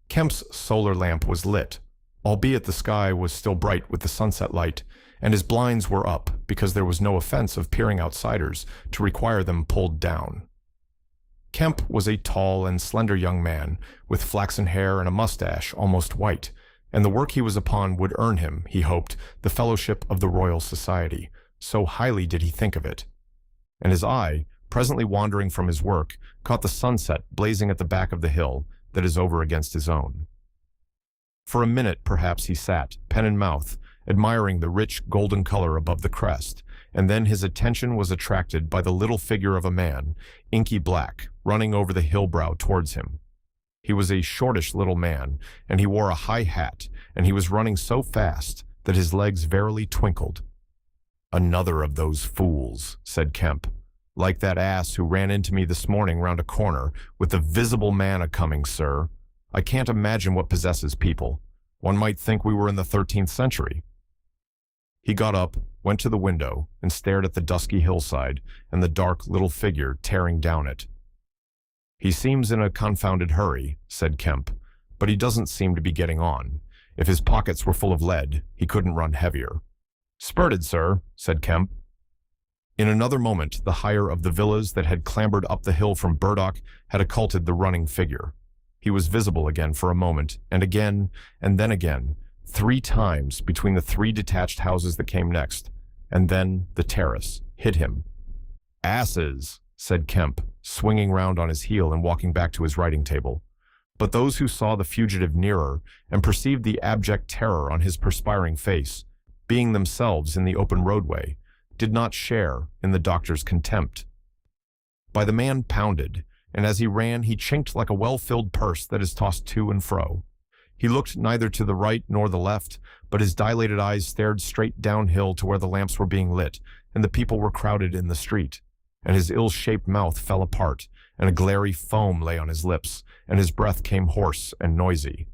S1: Kemp's solar lamp was lit, albeit the sky was still bright with the sunset light, and his blinds were up because there was no offense of peering outsiders to require them pulled down. Kemp was a tall and slender young man, with flaxen hair and a mustache almost white, and the work he was upon would earn him, he hoped, the fellowship of the Royal Society, so highly did he think of it. And his eye, presently wandering from his work, caught the sunset blazing at the back of the hill that is over against his own. For a minute, perhaps, he sat, pen in mouth, admiring the rich golden color above the crest, and then his attention was attracted by the little figure of a man, inky black, running over the hill brow towards him. He was a shortish little man, and he wore a high hat, and he was running so fast that his legs verily twinkled. "Another of those fools," said Kemp. "Like that ass who ran into me this morning round a corner, with the visible man a-coming, sir. I can't imagine what possesses people. One might think we were in the 13th century. He got up, went to the window, and stared at the dusky hillside and the dark little figure tearing down it. "He seems in a confounded hurry," said Kemp, "but he doesn't seem to be getting on. If his pockets were full of lead, he couldn't run heavier." "Spurted, sir," said Kemp. In another moment, the higher of the villas that had clambered up the hill from Burdock had occulted the running figure. He was visible again for a moment, and again, and then again, 3 times between the 3 detached houses that came next, and then the terrace hit him. "Asses," said Kemp, swinging round on his heel and walking back to his writing table. But those who saw the fugitive nearer and perceived the abject terror on his perspiring face, being themselves in the open roadway, did not share in the doctor's contempt. By the man pounded, and as he ran he chinked like a well-filled purse that is tossed to and fro. He looked neither to the right nor the left, but his dilated eyes stared straight downhill to where the lamps were being lit, and the people were crowded in the street. And his ill-shaped mouth fell apart, and a glary foam lay on his lips, and his breath came hoarse and noisy.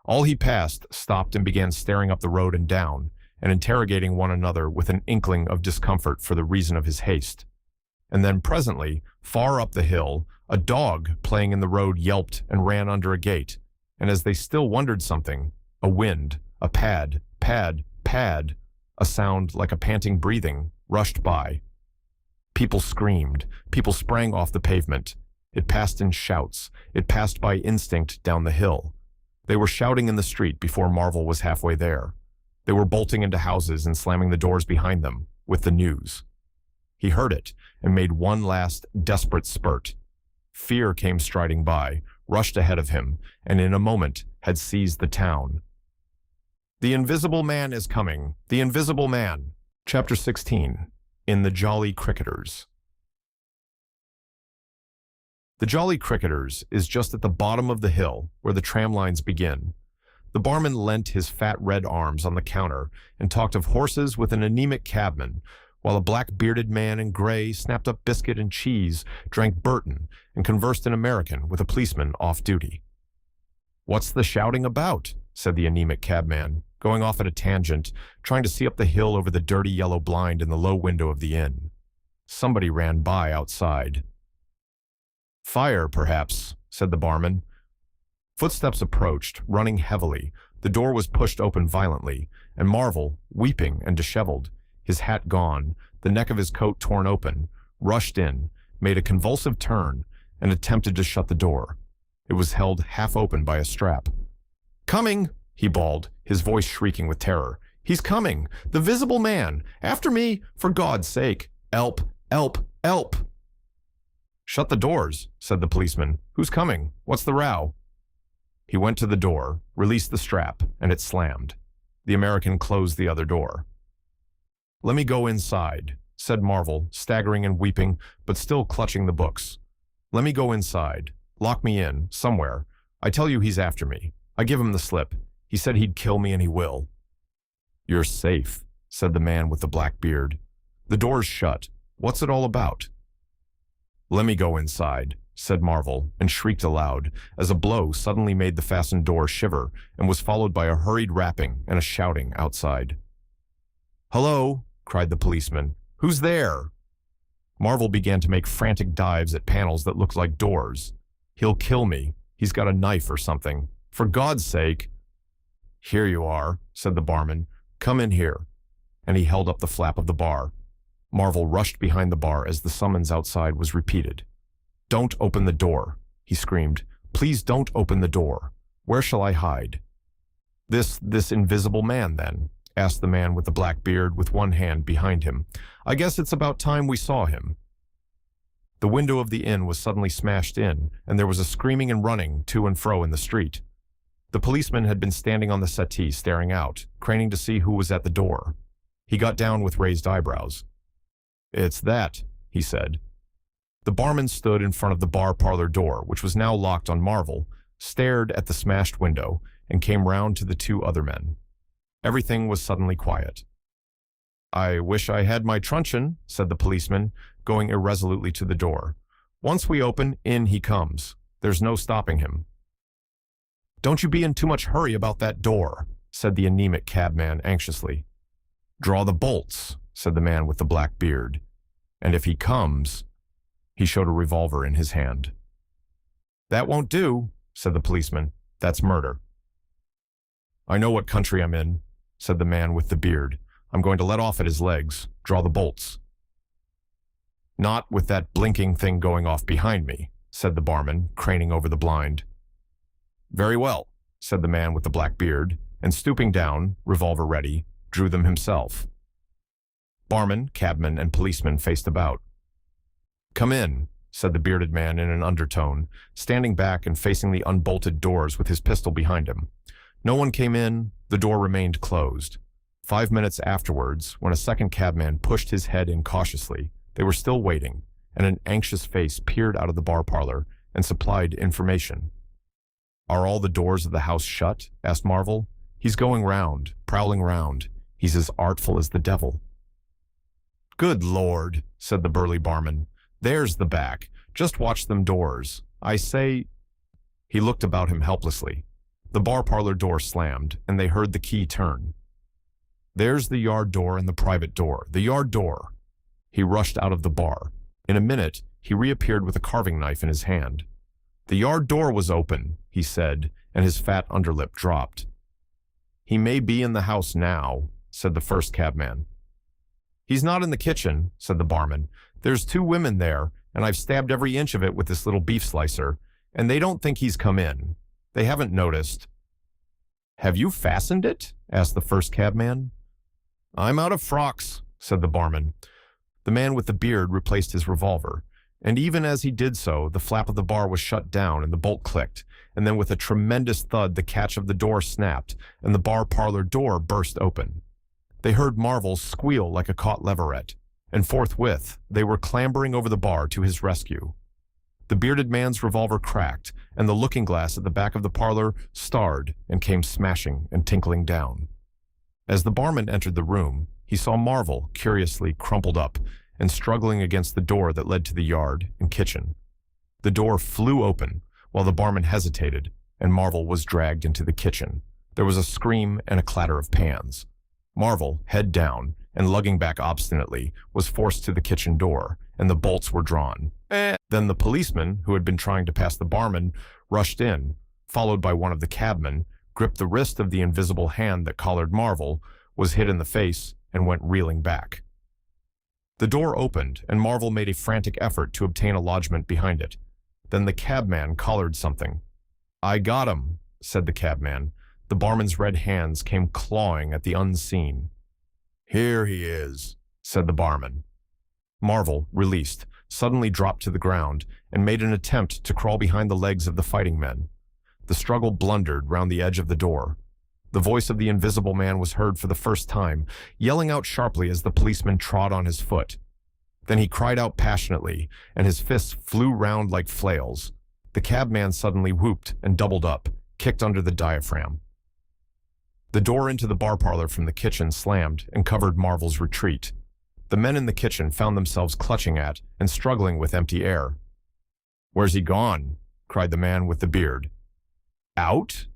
S1: All he passed stopped and began staring up the road and down, and interrogating one another with an inkling of discomfort for the reason of his haste. And then presently, far up the hill, a dog playing in the road yelped and ran under a gate, and as they still wondered something, a wind, a pad, pad, pad, a sound like a panting breathing, rushed by. People screamed, people sprang off the pavement. It passed in shouts, it passed by instinct down the hill. They were shouting in the street before Marvel was halfway there. They were bolting into houses and slamming the doors behind them, with the news. He heard it, and made one last desperate spurt. Fear came striding by, rushed ahead of him, and in a moment had seized the town. "The Invisible Man is coming! The Invisible Man!" Chapter 16. In the Jolly Cricketers. The Jolly Cricketers is just at the bottom of the hill, where the tram lines begin. The barman leant his fat red arms on the counter and talked of horses with an anemic cabman, while a black-bearded man in gray snapped up biscuit and cheese, drank Burton, and conversed in American with a policeman off duty. "What's the shouting about?" said the anemic cabman, going off at a tangent, trying to see up the hill over the dirty yellow blind in the low window of the inn. Somebody ran by outside. "Fire, perhaps," said the barman. Footsteps approached, running heavily. The door was pushed open violently, and Marvel, weeping and disheveled, his hat gone, the neck of his coat torn open, rushed in, made a convulsive turn, and attempted to shut the door. It was held half open by a strap. "Coming!" he bawled, his voice shrieking with terror. "He's coming! The Visible Man! After me! For God's sake! Elp! Elp! Elp!" "Shut the doors," said the policeman. "Who's coming? What's the row?" He went to the door, released the strap, and it slammed. The American closed the other door. "Let me go inside," said Marvel, staggering and weeping, but still clutching the books. "Let me go inside. Lock me in, somewhere. I tell you he's after me. I give him the slip. He said he'd kill me and he will." "You're safe," said the man with the black beard. "The door's shut. What's it all about?" "Let me go inside," said Marvel, and shrieked aloud, as a blow suddenly made the fastened door shiver and was followed by a hurried rapping and a shouting outside. "Hello!" cried the policeman. "Who's there?" Marvel began to make frantic dives at panels that looked like doors. "He'll kill me. He's got a knife or something. For God's sake!" "Here you are," said the barman. "Come in here." And he held up the flap of the bar. Marvel rushed behind the bar as the summons outside was repeated. "Don't open the door," he screamed. "Please don't open the door. Where shall I hide?" This invisible man, then?" asked the man with the black beard with one hand behind him. "I guess it's about time we saw him." The window of the inn was suddenly smashed in, and there was a screaming and running to and fro in the street. The policeman had been standing on the settee staring out, craning to see who was at the door. He got down with raised eyebrows. "It's that," he said. The barman stood in front of the bar parlor door, which was now locked on Marvel, stared at the smashed window, and came round to the 2 other men. Everything was suddenly quiet. "I wish I had my truncheon," said the policeman, going irresolutely to the door. "Once we open, in he comes. There's no stopping him." "Don't you be in too much hurry about that door," said the anemic cabman anxiously. "Draw the bolts," said the man with the black beard. "And if he comes—" He showed a revolver in his hand. "That won't do," said the policeman. "That's murder." "I know what country I'm in," said the man with the beard. "I'm going to let off at his legs. Draw the bolts." Not with that blinking thing going off behind me, said the barman, craning over the blind. Very well, said the man with the black beard, and stooping down, revolver ready, drew them himself. Barman, cabman, and policeman faced about. Come in, said the bearded man in an undertone, standing back and facing the unbolted doors with his pistol behind him. No one came in, the door remained closed. 5 minutes afterwards, when a second cabman pushed his head in cautiously, they were still waiting, and an anxious face peered out of the bar parlor and supplied information. Are all the doors of the house shut? Asked Marvel. He's going round, prowling round. He's as artful as the devil. Good Lord, said the burly barman. There's the back. Just watch them doors. I say... He looked about him helplessly. The bar parlor door slammed, and they heard the key turn. There's the yard door and the private door. The yard door. He rushed out of the bar. In a minute, he reappeared with a carving knife in his hand. The yard door was open, he said, and his fat underlip dropped. He may be in the house now, said the first cabman. He's not in the kitchen, said the barman. There's 2 women there, and I've stabbed every inch of it with this little beef slicer, and they don't think he's come in. They haven't noticed. Have you fastened it? Asked the first cabman. I'm out of frocks, said the barman. The man with the beard replaced his revolver, and even as he did so, the flap of the bar was shut down and the bolt clicked, and then with a tremendous thud the catch of the door snapped, and the bar parlor door burst open. They heard Marvel squeal like a caught leveret, and forthwith they were clambering over the bar to his rescue. The bearded man's revolver cracked, and the looking glass at the back of the parlor starred and came smashing and tinkling down. As the barman entered the room, he saw Marvel curiously crumpled up and struggling against the door that led to the yard and kitchen. The door flew open while the barman hesitated, and Marvel was dragged into the kitchen. There was a scream and a clatter of pans. Marvel, head down and lugging back obstinately, was forced to the kitchen door, and the bolts were drawn. Then the policeman, who had been trying to pass the barman, rushed in, followed by one of the cabmen, gripped the wrist of the invisible hand that collared Marvel, was hit in the face, and went reeling back. The door opened, and Marvel made a frantic effort to obtain a lodgment behind it. Then the cabman collared something. I got him, said the cabman. The barman's red hands came clawing at the unseen. Here he is, said the barman. Marvel, released, suddenly dropped to the ground and made an attempt to crawl behind the legs of the fighting men. The struggle blundered round the edge of the door. The voice of the invisible man was heard for the first time, yelling out sharply as the policeman trod on his foot. Then he cried out passionately, and his fists flew round like flails. The cabman suddenly whooped and doubled up, kicked under the diaphragm. The door into the bar parlor from the kitchen slammed and covered Marvel's retreat. The men in the kitchen found themselves clutching at and struggling with empty air. Where's he gone? Cried the man with the beard. Out?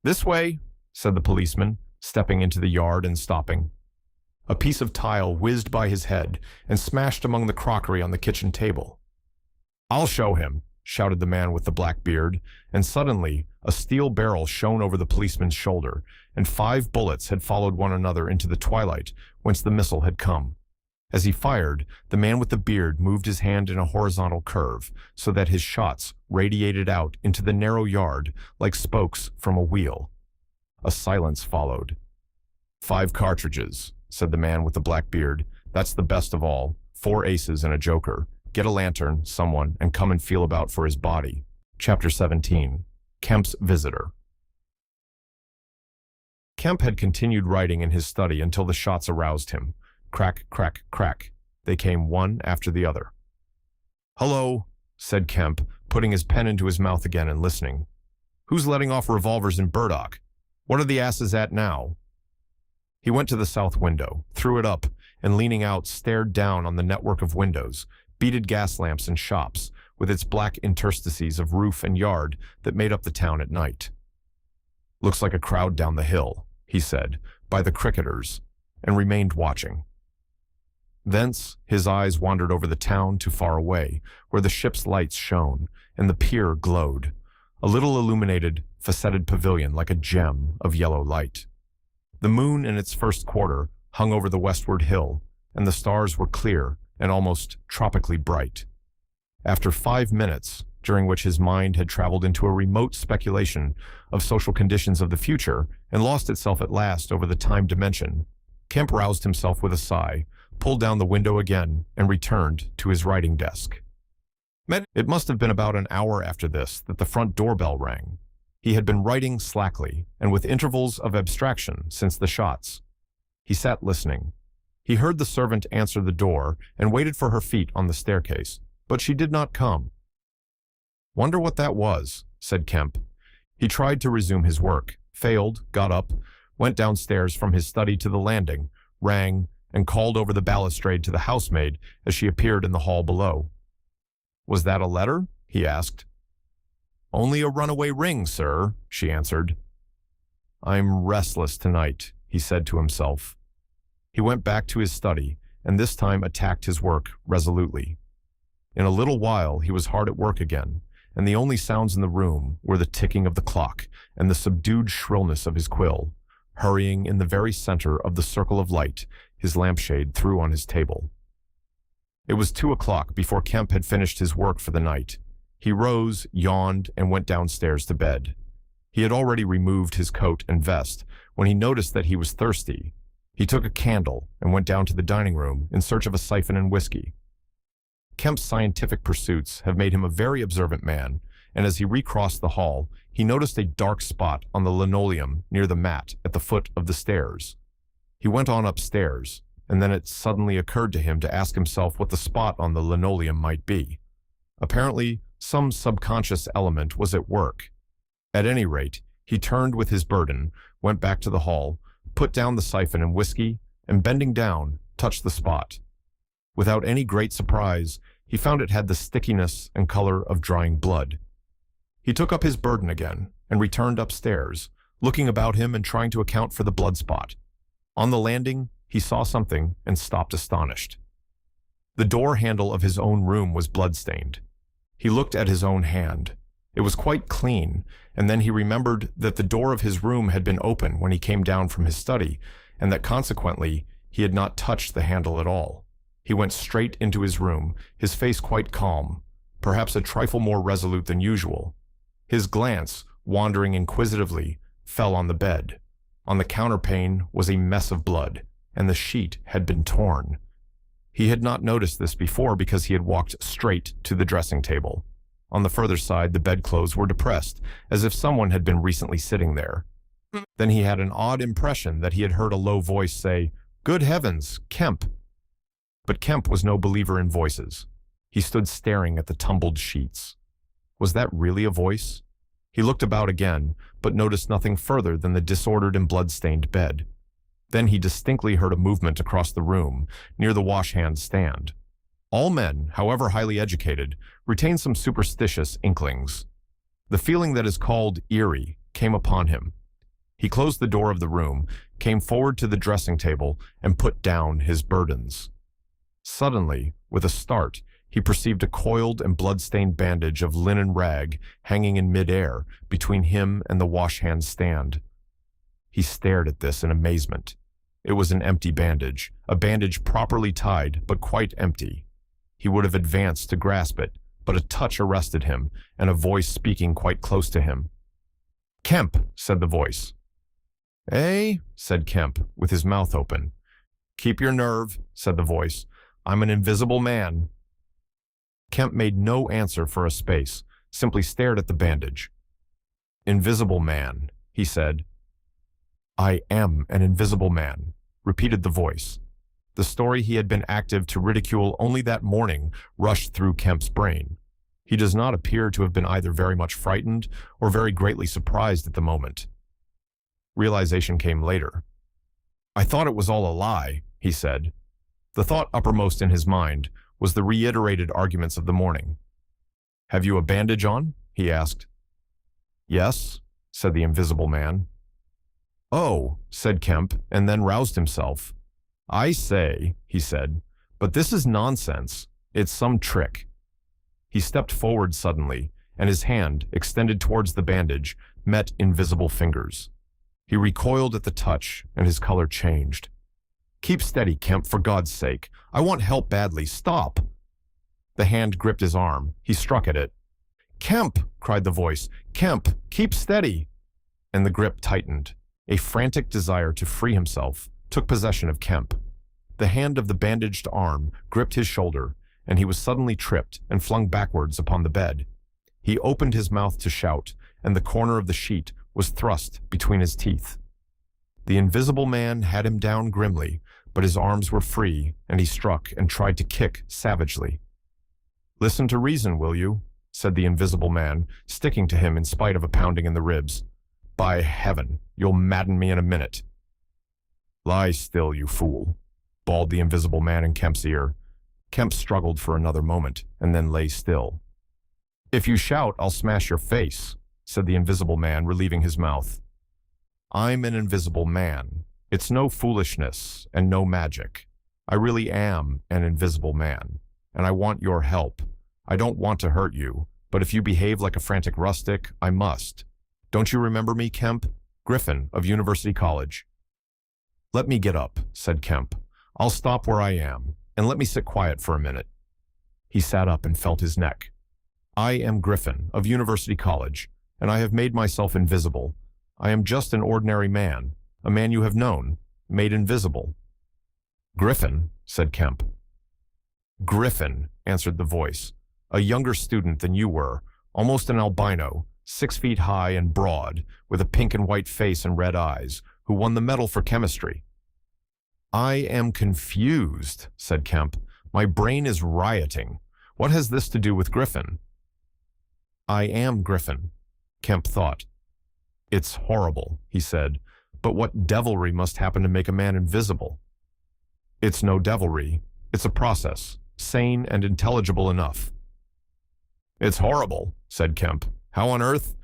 S1: This way, said the policeman, stepping into the yard and stopping. A piece of tile whizzed by his head and smashed among the crockery on the kitchen table. I'll show him, shouted the man with the black beard, and suddenly a steel barrel shone over the policeman's shoulder, and 5 bullets had followed one another into the twilight whence the missile had come. As he fired, the man with the beard moved his hand in a horizontal curve so that his shots radiated out into the narrow yard like spokes from a wheel. A silence followed. 5 cartridges, said the man with the black beard. That's the best of all. 4 aces and a joker. Get a lantern, someone, and come and feel about for his body. Chapter 17. Kemp's Visitor. Kemp had continued writing in his study until the shots aroused him. Crack, crack, crack. They came one after the other. Hello, said Kemp, putting his pen into his mouth again and listening. Who's letting off revolvers in Burdock? What are the asses at now? He went to the south window, threw it up, and leaning out stared down on the network of windows, beaded gas lamps and shops, with its black interstices of roof and yard that made up the town at night. Looks like a crowd down the hill, he said, by the cricketers, and remained watching. Thence his eyes wandered over the town to far away, where the ship's lights shone, and the pier glowed, a little illuminated, facetted pavilion like a gem of yellow light. The moon in its first quarter hung over the westward hill, and the stars were clear and almost tropically bright. After 5 minutes, during which his mind had traveled into a remote speculation of social conditions of the future and lost itself at last over the time dimension, Kemp roused himself with a sigh, pulled down the window again, and returned to his writing desk. It must have been about an hour after this that the front doorbell rang. He had been writing slackly and with intervals of abstraction since the shots. He sat listening. He heard the servant answer the door and waited for her feet on the staircase, but she did not come. "Wonder what that was," said Kemp. He tried to resume his work, failed, got up, went downstairs from his study to the landing, rang, and called over the balustrade to the housemaid as she appeared in the hall below. "Was that a letter?" he asked. "Only a runaway ring, sir," she answered. "I'm restless tonight," he said to himself. He went back to his study, and this time attacked his work resolutely. In a little while he was hard at work again, and the only sounds in the room were the ticking of the clock and the subdued shrillness of his quill, hurrying in the very center of the circle of light his lampshade threw on his table. It was 2 o'clock before Kemp had finished his work for the night. He rose, yawned, and went downstairs to bed. He had already removed his coat and vest when he noticed that he was thirsty. He took a candle and went down to the dining room in search of a siphon and whiskey. Kemp's scientific pursuits have made him a very observant man, and as he recrossed the hall, he noticed a dark spot on the linoleum near the mat at the foot of the stairs. He went on upstairs, and then it suddenly occurred to him to ask himself what the spot on the linoleum might be. Apparently, some subconscious element was at work. At any rate, he turned with his burden, went back to the hall, put down the siphon and whiskey, and bending down, touched the spot. Without any great surprise, he found it had the stickiness and color of drying blood. He took up his burden again and returned upstairs, looking about him and trying to account for the blood spot. On the landing, he saw something and stopped astonished. The door handle of his own room was blood-stained. He looked at his own hand. It was quite clean, and then he remembered that the door of his room had been open when he came down from his study, and that consequently he had not touched the handle at all. He went straight into his room, his face quite calm, perhaps a trifle more resolute than usual. His glance, wandering inquisitively, fell on the bed. On the counterpane was a mess of blood, and the sheet had been torn. He had not noticed this before because he had walked straight to the dressing table. On the further side, the bedclothes were depressed, as if someone had been recently sitting there. Then he had an odd impression that he had heard a low voice say, "Good heavens, Kemp!" But Kemp was no believer in voices. He stood staring at the tumbled sheets. Was that really a voice? He looked about again, but noticed nothing further than the disordered and blood-stained bed. Then he distinctly heard a movement across the room, near the wash-hand stand. All men, however highly educated, retain some superstitious inklings. The feeling that is called eerie came upon him. He closed the door of the room, came forward to the dressing table, and put down his burdens. Suddenly, with a start, he perceived a coiled and blood-stained bandage of linen rag hanging in mid-air between him and the wash-hand stand. He stared at this in amazement. It was an empty bandage, a bandage properly tied but quite empty. He would have advanced to grasp it, but a touch arrested him, and a voice speaking quite close to him. "Kemp," said the voice. "Eh?" said Kemp, with his mouth open. "Keep your nerve," said the voice. "I'm an invisible man." Kemp made no answer for a space, simply stared at the bandage. "Invisible man," he said. "I am an invisible man," repeated the voice. The story he had been active to ridicule only that morning rushed through Kemp's brain. He does not appear to have been either very much frightened or very greatly surprised at the moment. Realization came later. "I thought it was all a lie," he said. The thought uppermost in his mind was the reiterated arguments of the morning. "Have you a bandage on?" he asked. "Yes," said the invisible man. "Oh," said Kemp, and then roused himself. "I say," he said, "but this is nonsense. It's some trick." He stepped forward suddenly, and his hand, extended towards the bandage, met invisible fingers. He recoiled at the touch, and his color changed. Keep steady, Kemp, for God's sake. I want help badly. Stop. The hand gripped his arm. He struck at it. Kemp, cried the voice. Kemp, keep steady. And the grip tightened. A frantic desire to free himself took possession of Kemp. The hand of the bandaged arm gripped his shoulder, and he was suddenly tripped and flung backwards upon the bed. He opened his mouth to shout, and the corner of the sheet was thrust between his teeth. The invisible man had him down grimly, but his arms were free, and he struck and tried to kick savagely. "Listen to reason, will you?" said the invisible man, sticking to him in spite of a pounding in the ribs. "By heaven, you'll madden me in a minute." "Lie still, you fool," bawled the invisible man in Kemp's ear. Kemp struggled for another moment, and then lay still. "If you shout, I'll smash your face," said the invisible man, relieving his mouth. "I'm an invisible man. It's no foolishness and no magic. I really am an invisible man, and I want your help. I don't want to hurt you, but if you behave like a frantic rustic, I must. Don't you remember me, Kemp? Griffin of University College." "Let me get up," said Kemp. "I'll stop where I am, and let me sit quiet for a minute." He sat up and felt his neck. "I am Griffin of University College, and I have made myself invisible. I am just an ordinary man, a man you have known, made invisible." "Griffin," said Kemp. "Griffin," answered the voice. "A younger student than you were, almost an albino, 6 feet high and broad, with a pink and white face and red eyes, who won the medal for chemistry." "I am confused," said Kemp. "My brain is rioting. What has this to do with Griffin?" "I am Griffin," Kemp thought. "It's horrible," he said, "but what devilry must happen to make a man invisible?" "It's no devilry. It's a process, sane and intelligible enough." "It's horrible," said Kemp. "How on earth?"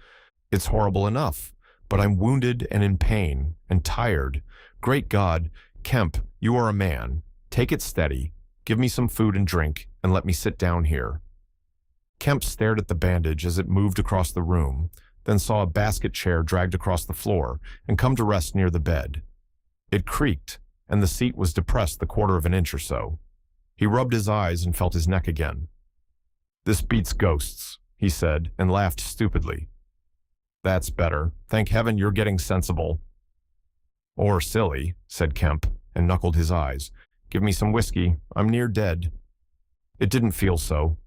S1: "It's horrible enough, but I'm wounded and in pain and tired. Great God, Kemp, you are a man. Take it steady. Give me some food and drink, and let me sit down here." Kemp stared at the bandage as it moved across the room, then saw a basket chair dragged across the floor and come to rest near the bed. It creaked, and the seat was depressed the 1/4 of an inch or so. He rubbed his eyes and felt his neck again. "This beats ghosts," he said, and laughed stupidly. "That's better. Thank heaven you're getting sensible." "Or silly," said Kemp, and knuckled his eyes. "Give me some whiskey. I'm near dead." It didn't feel so.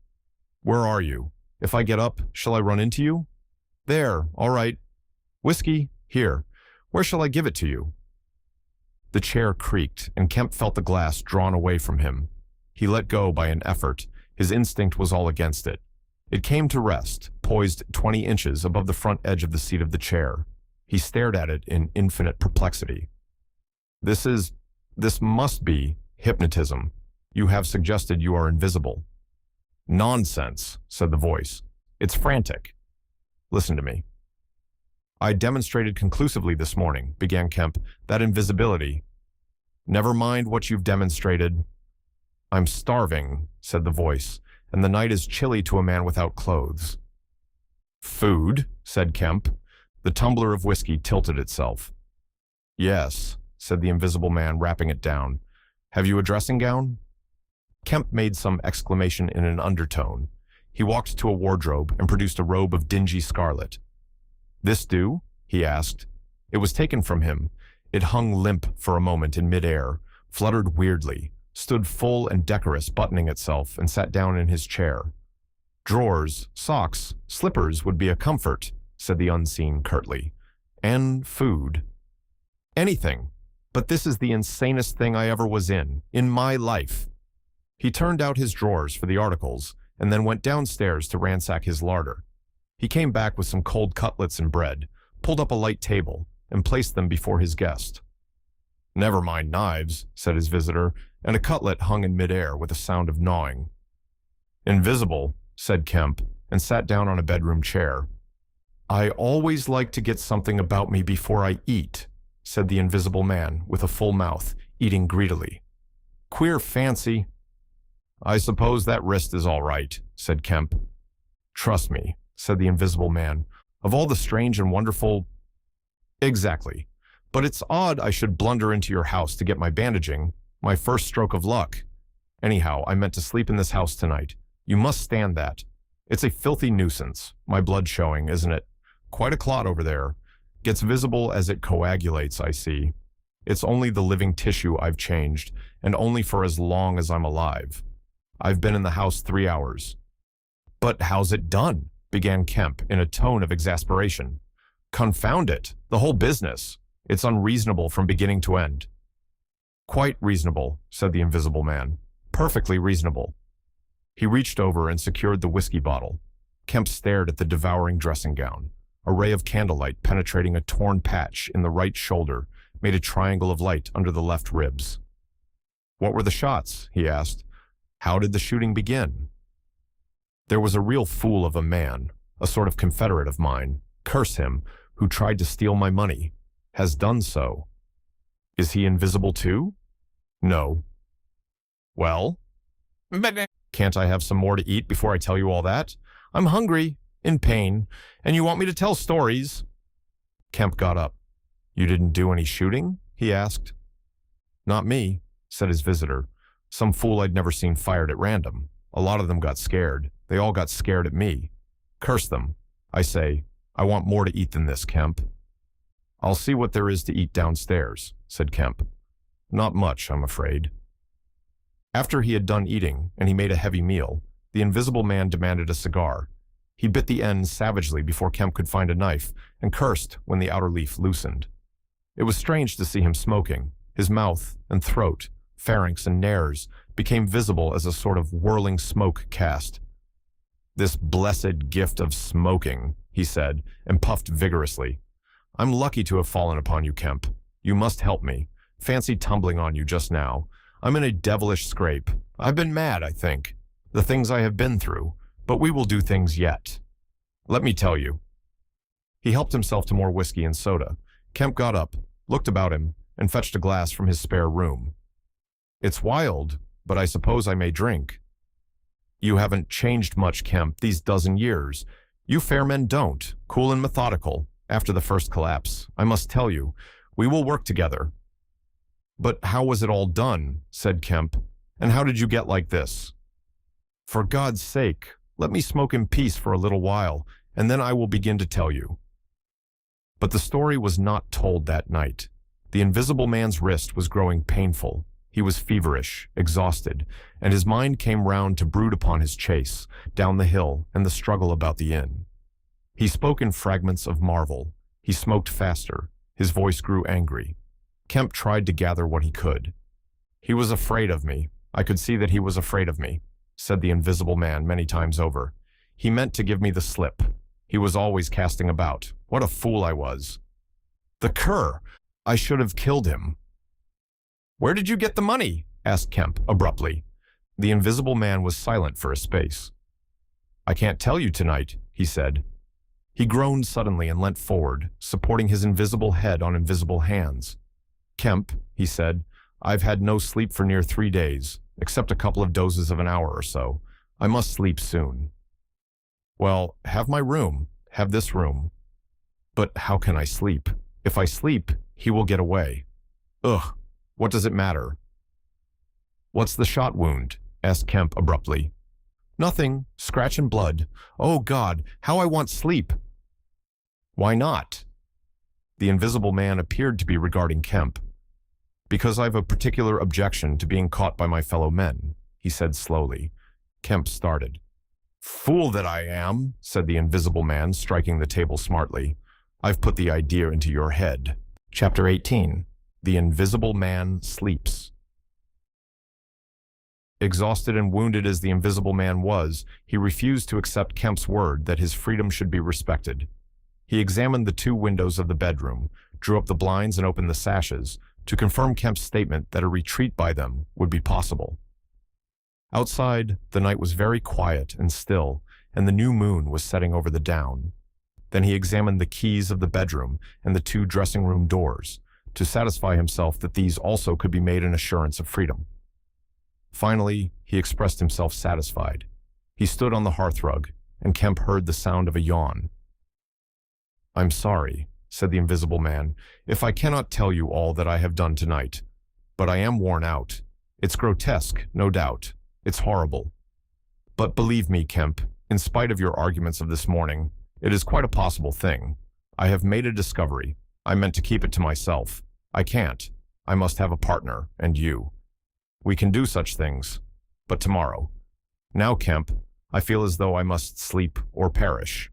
S1: "Where are you? If I get up, shall I run into you?" "There, all right. Whiskey, here. Where shall I give it to you?" The chair creaked, and Kemp felt the glass drawn away from him. He let go by an effort. His instinct was all against it. It came to rest, poised 20 inches above the front edge of the seat of the chair. He stared at it in infinite perplexity. This must be hypnotism. You have suggested you are invisible." "Nonsense," said the voice. "It's frantic. Listen to me." "I demonstrated conclusively this morning," began Kemp, "that invisibility." "Never mind what you've demonstrated." "I'm starving," said the voice, "and the night is chilly to a man without clothes." "Food," said Kemp. The tumbler of whiskey tilted itself. "Yes," said the invisible man, wrapping it down. "Have you a dressing gown?" Kemp made some exclamation in an undertone. He walked to a wardrobe and produced a robe of dingy scarlet. "This do?" he asked. It was taken from him. It hung limp for a moment in midair, fluttered weirdly, stood full and decorous, buttoning itself, and sat down in his chair. "Drawers, socks, slippers would be a comfort," said the unseen curtly. "And food." "Anything. But this is the insanest thing I ever was in my life." He turned out his drawers for the articles, and then went downstairs to ransack his larder. He came back with some cold cutlets and bread, pulled up a light table, and placed them before his guest. "Never mind knives," said his visitor, and a cutlet hung in midair with a sound of gnawing. "Invisible," said Kemp, and sat down on a bedroom chair. "I always like to get something about me before I eat," said the invisible man, with a full mouth, eating greedily. "Queer fancy." "I suppose that wrist is all right," said Kemp. "Trust me," said the invisible man. "Of all the strange and wonderful—" "Exactly. But it's odd I should blunder into your house to get my bandaging. My first stroke of luck. Anyhow, I meant to sleep in this house tonight. You must stand that. It's a filthy nuisance, my blood showing, isn't it? Quite a clot over there. Gets visible as it coagulates, I see. It's only the living tissue I've changed, and only for as long as I'm alive. I've been in the house 3 hours. But how's it done? Began Kemp in a tone of exasperation. Confound it, the whole business. It's unreasonable from beginning to end. Quite reasonable, said the Invisible Man. Perfectly reasonable. He reached over and secured the whiskey bottle. Kemp stared at the devouring dressing gown. A ray of candlelight penetrating a torn patch in the right shoulder made a triangle of light under the left ribs. What were the shots? He asked. How did the shooting begin? There was a real fool of a man, a sort of confederate of mine, curse him, who tried to steal my money. Has done so. Is he invisible too? No. Well? Can't I have some more to eat before I tell you all that? I'm hungry, in pain, and you want me to tell stories? Kemp got up. You didn't do any shooting? He asked. Not me, said his visitor. Some fool I'd never seen fired at random. A lot of them got scared. They all got scared at me. Curse them. I say, I want more to eat than this, Kemp. I'll see what there is to eat downstairs, said Kemp. Not much, I'm afraid. After he had done eating, and he made a heavy meal, the Invisible Man demanded a cigar. He bit the end savagely before Kemp could find a knife, and cursed when the outer leaf loosened. It was strange to see him smoking. His mouth and throat, pharynx and nares, became visible as a sort of whirling smoke cast. This blessed gift of smoking, he said, and puffed vigorously. I'm lucky to have fallen upon you, Kemp. You must help me. Fancy tumbling on you just now. I'm in a devilish scrape. I've been mad, I think. The things I have been through. But we will do things yet. Let me tell you. He helped himself to more whiskey and soda. Kemp got up, looked about him, and fetched a glass from his spare room. It's wild, but I suppose I may drink. You haven't changed much, Kemp, these dozen years. You fair men don't, cool and methodical. After the first collapse, I must tell you, we will work together. But how was it all done? Said Kemp. And how did you get like this? For God's sake, let me smoke in peace for a little while, and then I will begin to tell you. But the story was not told that night. The Invisible Man's wrist was growing painful. He was feverish, exhausted, and his mind came round to brood upon his chase, down the hill, and the struggle about the inn. He spoke in fragments of marvel. He smoked faster. His voice grew angry. Kemp tried to gather what he could. He was afraid of me. I could see that he was afraid of me, said the Invisible Man many times over. He meant to give me the slip. He was always casting about. What a fool I was. The cur! I should have killed him. Where did you get the money? Asked Kemp abruptly. The Invisible Man was silent for a space. I can't tell you tonight, he said. He groaned suddenly and leant forward, supporting his invisible head on invisible hands. Kemp, he said, I've had no sleep for near 3 days, except a couple of dozes of an hour or so. I must sleep soon. Well, have my room. Have this room. But how can I sleep? If I sleep, he will get away. Ugh, what does it matter? What's the shot wound? Asked Kemp abruptly. Nothing, scratch and blood. Oh God, how I want sleep. Why not? The Invisible Man appeared to be regarding Kemp. Because I've a particular objection to being caught by my fellow men, he said slowly. Kemp started. Fool that I am, said the Invisible Man, striking the table smartly. I've put the idea into your head. Chapter 18. The Invisible Man Sleeps. Exhausted and wounded as the Invisible Man was, he refused to accept Kemp's word that his freedom should be respected. He examined the 2 windows of the bedroom, drew up the blinds and opened the sashes, to confirm Kemp's statement that a retreat by them would be possible. Outside, the night was very quiet and still, and the new moon was setting over the down. Then he examined the keys of the bedroom and the 2 dressing room doors, to satisfy himself that these also could be made an assurance of freedom. Finally, he expressed himself satisfied. He stood on the hearthrug, and Kemp heard the sound of a yawn. I'm sorry, said the invisible man, if I cannot tell you all that I have done tonight. But I am worn out. It's grotesque, no doubt. It's horrible. But believe me, Kemp, in spite of your arguments of this morning, it is quite a possible thing. I have made a discovery. I meant to keep it to myself. I can't. I must have a partner, and you. We can do such things, but tomorrow. Now, Kemp, I feel as though I must sleep or perish.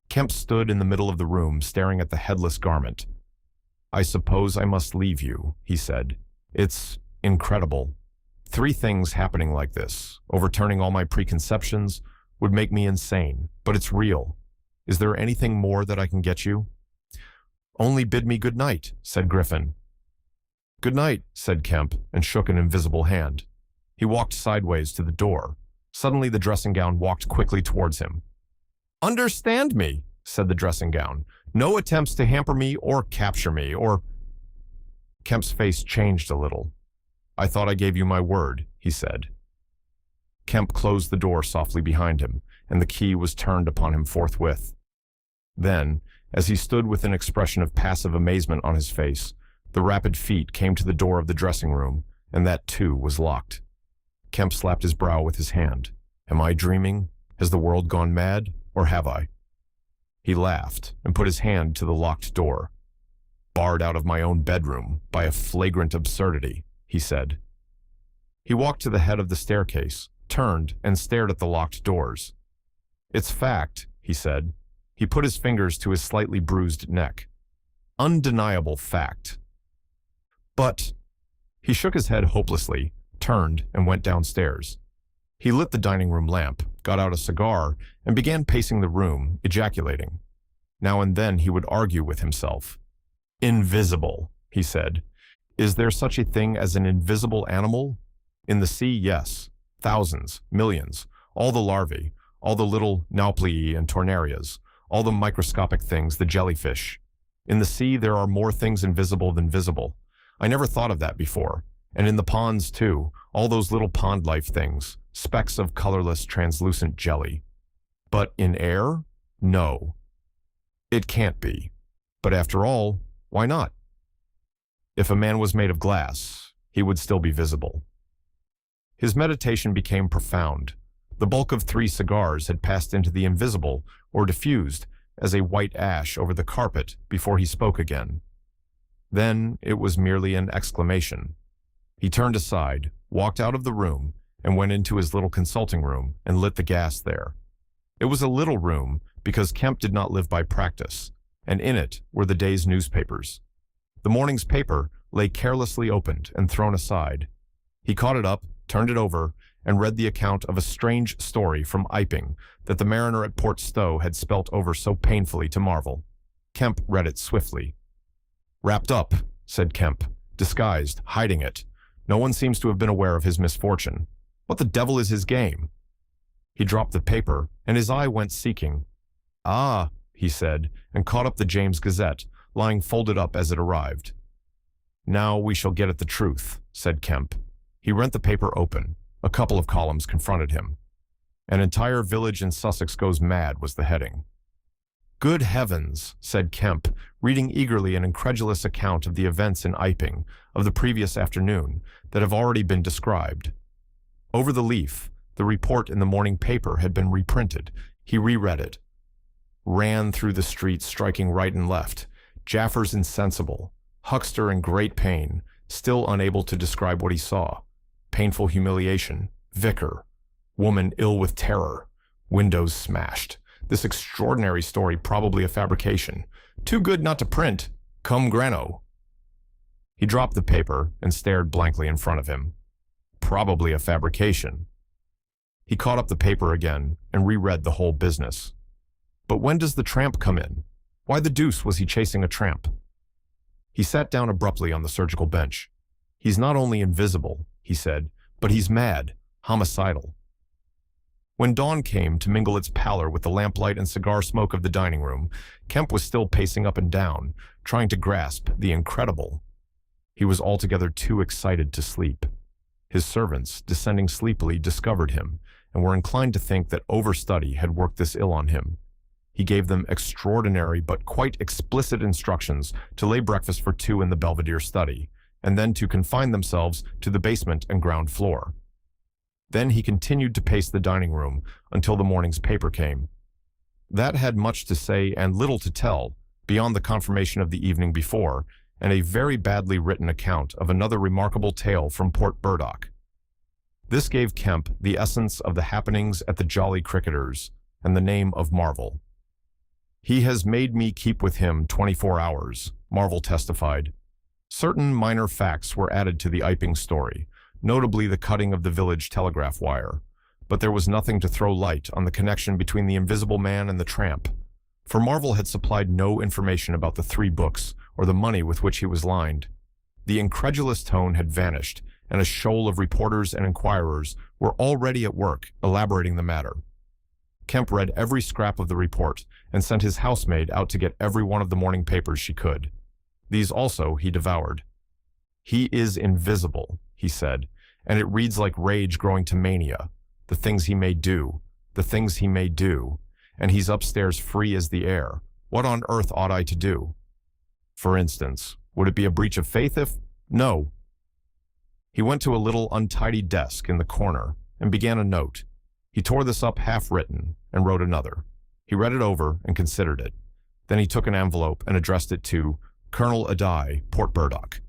S1: Kemp stood in the middle of the room, staring at the headless garment. I suppose I must leave you, he said. It's incredible. 3 things happening like this, overturning all my preconceptions, would make me insane, but it's real. Is there anything more that I can get you? Only bid me good night, said Griffin. Good night, said Kemp, and shook an invisible hand. He walked sideways to the door. Suddenly the dressing gown walked quickly towards him. Understand me, said the dressing gown. No attempts to hamper me or capture me or... Kemp's face changed a little. I thought I gave you my word, he said. Kemp closed the door softly behind him, and the key was turned upon him forthwith. Then, as he stood with an expression of passive amazement on his face, the rapid feet came to the door of the dressing room, and that too was locked. Kemp slapped his brow with his hand. Am I dreaming? Has the world gone mad, or have I? He laughed and put his hand to the locked door. Barred out of my own bedroom by a flagrant absurdity, he said. He walked to the head of the staircase, turned, and stared at the locked doors. It's fact, he said. He put his fingers to his slightly bruised neck. Undeniable fact. But... He shook his head hopelessly, turned, and went downstairs. He lit the dining room lamp, got out a cigar, and began pacing the room, ejaculating. Now and then he would argue with himself. Invisible, he said. Is there such a thing as an invisible animal? In the sea, yes. Thousands, millions, all the larvae, all the little nauplii and tornarias, all the microscopic things, the jellyfish. In the sea, there are more things invisible than visible. I never thought of that before. And in the ponds, too, all those little pond life things, specks of colorless, translucent jelly. But in air? No. It can't be. But after all, why not? If a man was made of glass, he would still be visible. His meditation became profound. The bulk of 3 cigars had passed into the invisible or diffused as a white ash over the carpet before he spoke again. Then it was merely an exclamation. He turned aside, walked out of the room, and went into his little consulting room and lit the gas there. It was a little room because Kemp did not live by practice, and in it were the day's newspapers. The morning's paper lay carelessly opened and thrown aside. He caught it up, turned it over, and read the account of a strange story from Iping that the mariner at Port Stowe had spelt over so painfully to marvel. Kemp read it swiftly. Wrapped up, said Kemp, disguised, hiding it. No one seems to have been aware of his misfortune. What the devil is his game? He dropped the paper, and his eye went seeking. Ah, he said, and caught up the James Gazette, lying folded up as it arrived. Now we shall get at the truth, said Kemp. He rent the paper open. A couple of columns confronted him. An entire village in Sussex goes mad was the heading. Good heavens, said Kemp, reading eagerly an incredulous account of the events in Iping of the previous afternoon that have already been described. Over the leaf, the report in the morning paper had been reprinted. He reread it. Ran through the streets, striking right and left. Jaffers insensible. Huckster in great pain, still unable to describe what he saw. Painful humiliation. Vicar. Woman ill with terror. Windows smashed. This extraordinary story probably a fabrication. Too good not to print. Cum grano. He dropped the paper and stared blankly in front of him. Probably a fabrication. He caught up the paper again and reread the whole business. But when does the tramp come in? Why the deuce was he chasing a tramp? He sat down abruptly on the surgical bench. He's not only invisible, he said, but he's mad, homicidal. When dawn came to mingle its pallor with the lamplight and cigar smoke of the dining room, Kemp was still pacing up and down, trying to grasp the incredible. He was altogether too excited to sleep. His servants, descending sleepily, discovered him, and were inclined to think that overstudy had worked this ill on him. He gave them extraordinary but quite explicit instructions to lay breakfast for two in the Belvedere study, and then to confine themselves to the basement and ground floor. Then he continued to pace the dining room until the morning's paper came. That had much to say and little to tell, beyond the confirmation of the evening before, and a very badly written account of another remarkable tale from Port Burdock. This gave Kemp the essence of the happenings at the Jolly Cricketers and the name of Marvel. "He has made me keep with him 24 hours, Marvel testified. Certain minor facts were added to the Iping story, notably the cutting of the village telegraph wire, but there was nothing to throw light on the connection between the Invisible Man and the tramp, for Marvel had supplied no information about the 3 books or the money with which he was lined. The incredulous tone had vanished, and a shoal of reporters and inquirers were already at work elaborating the matter. Kemp read every scrap of the report and sent his housemaid out to get every one of the morning papers she could. These also he devoured. "He is invisible," he said, "and it reads like rage growing to mania. The things he may do, the things he may do, and he's upstairs free as the air. What on earth ought I to do? For instance, would it be a breach of faith if— No." He went to a little untidy desk in the corner and began a note. He tore this up half-written and wrote another. He read it over and considered it. Then he took an envelope and addressed it to Colonel Adai, Port Burdock.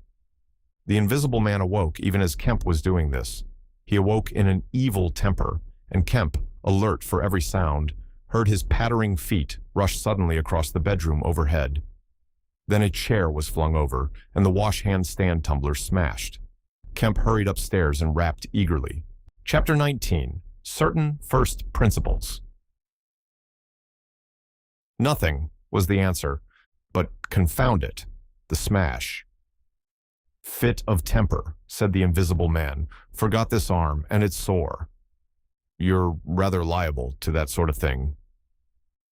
S1: The Invisible Man awoke even as Kemp was doing this. He awoke in an evil temper, and Kemp, alert for every sound, heard his pattering feet rush suddenly across the bedroom overhead. Then a chair was flung over, and the wash-hand stand tumbler smashed. Kemp hurried upstairs and rapped eagerly. Chapter 19. Certain First Principles. "Nothing," was the answer, but confound it, the smash. "Fit of temper," said the Invisible Man. "Forgot this arm, and it's sore." "You're rather liable to that sort of thing."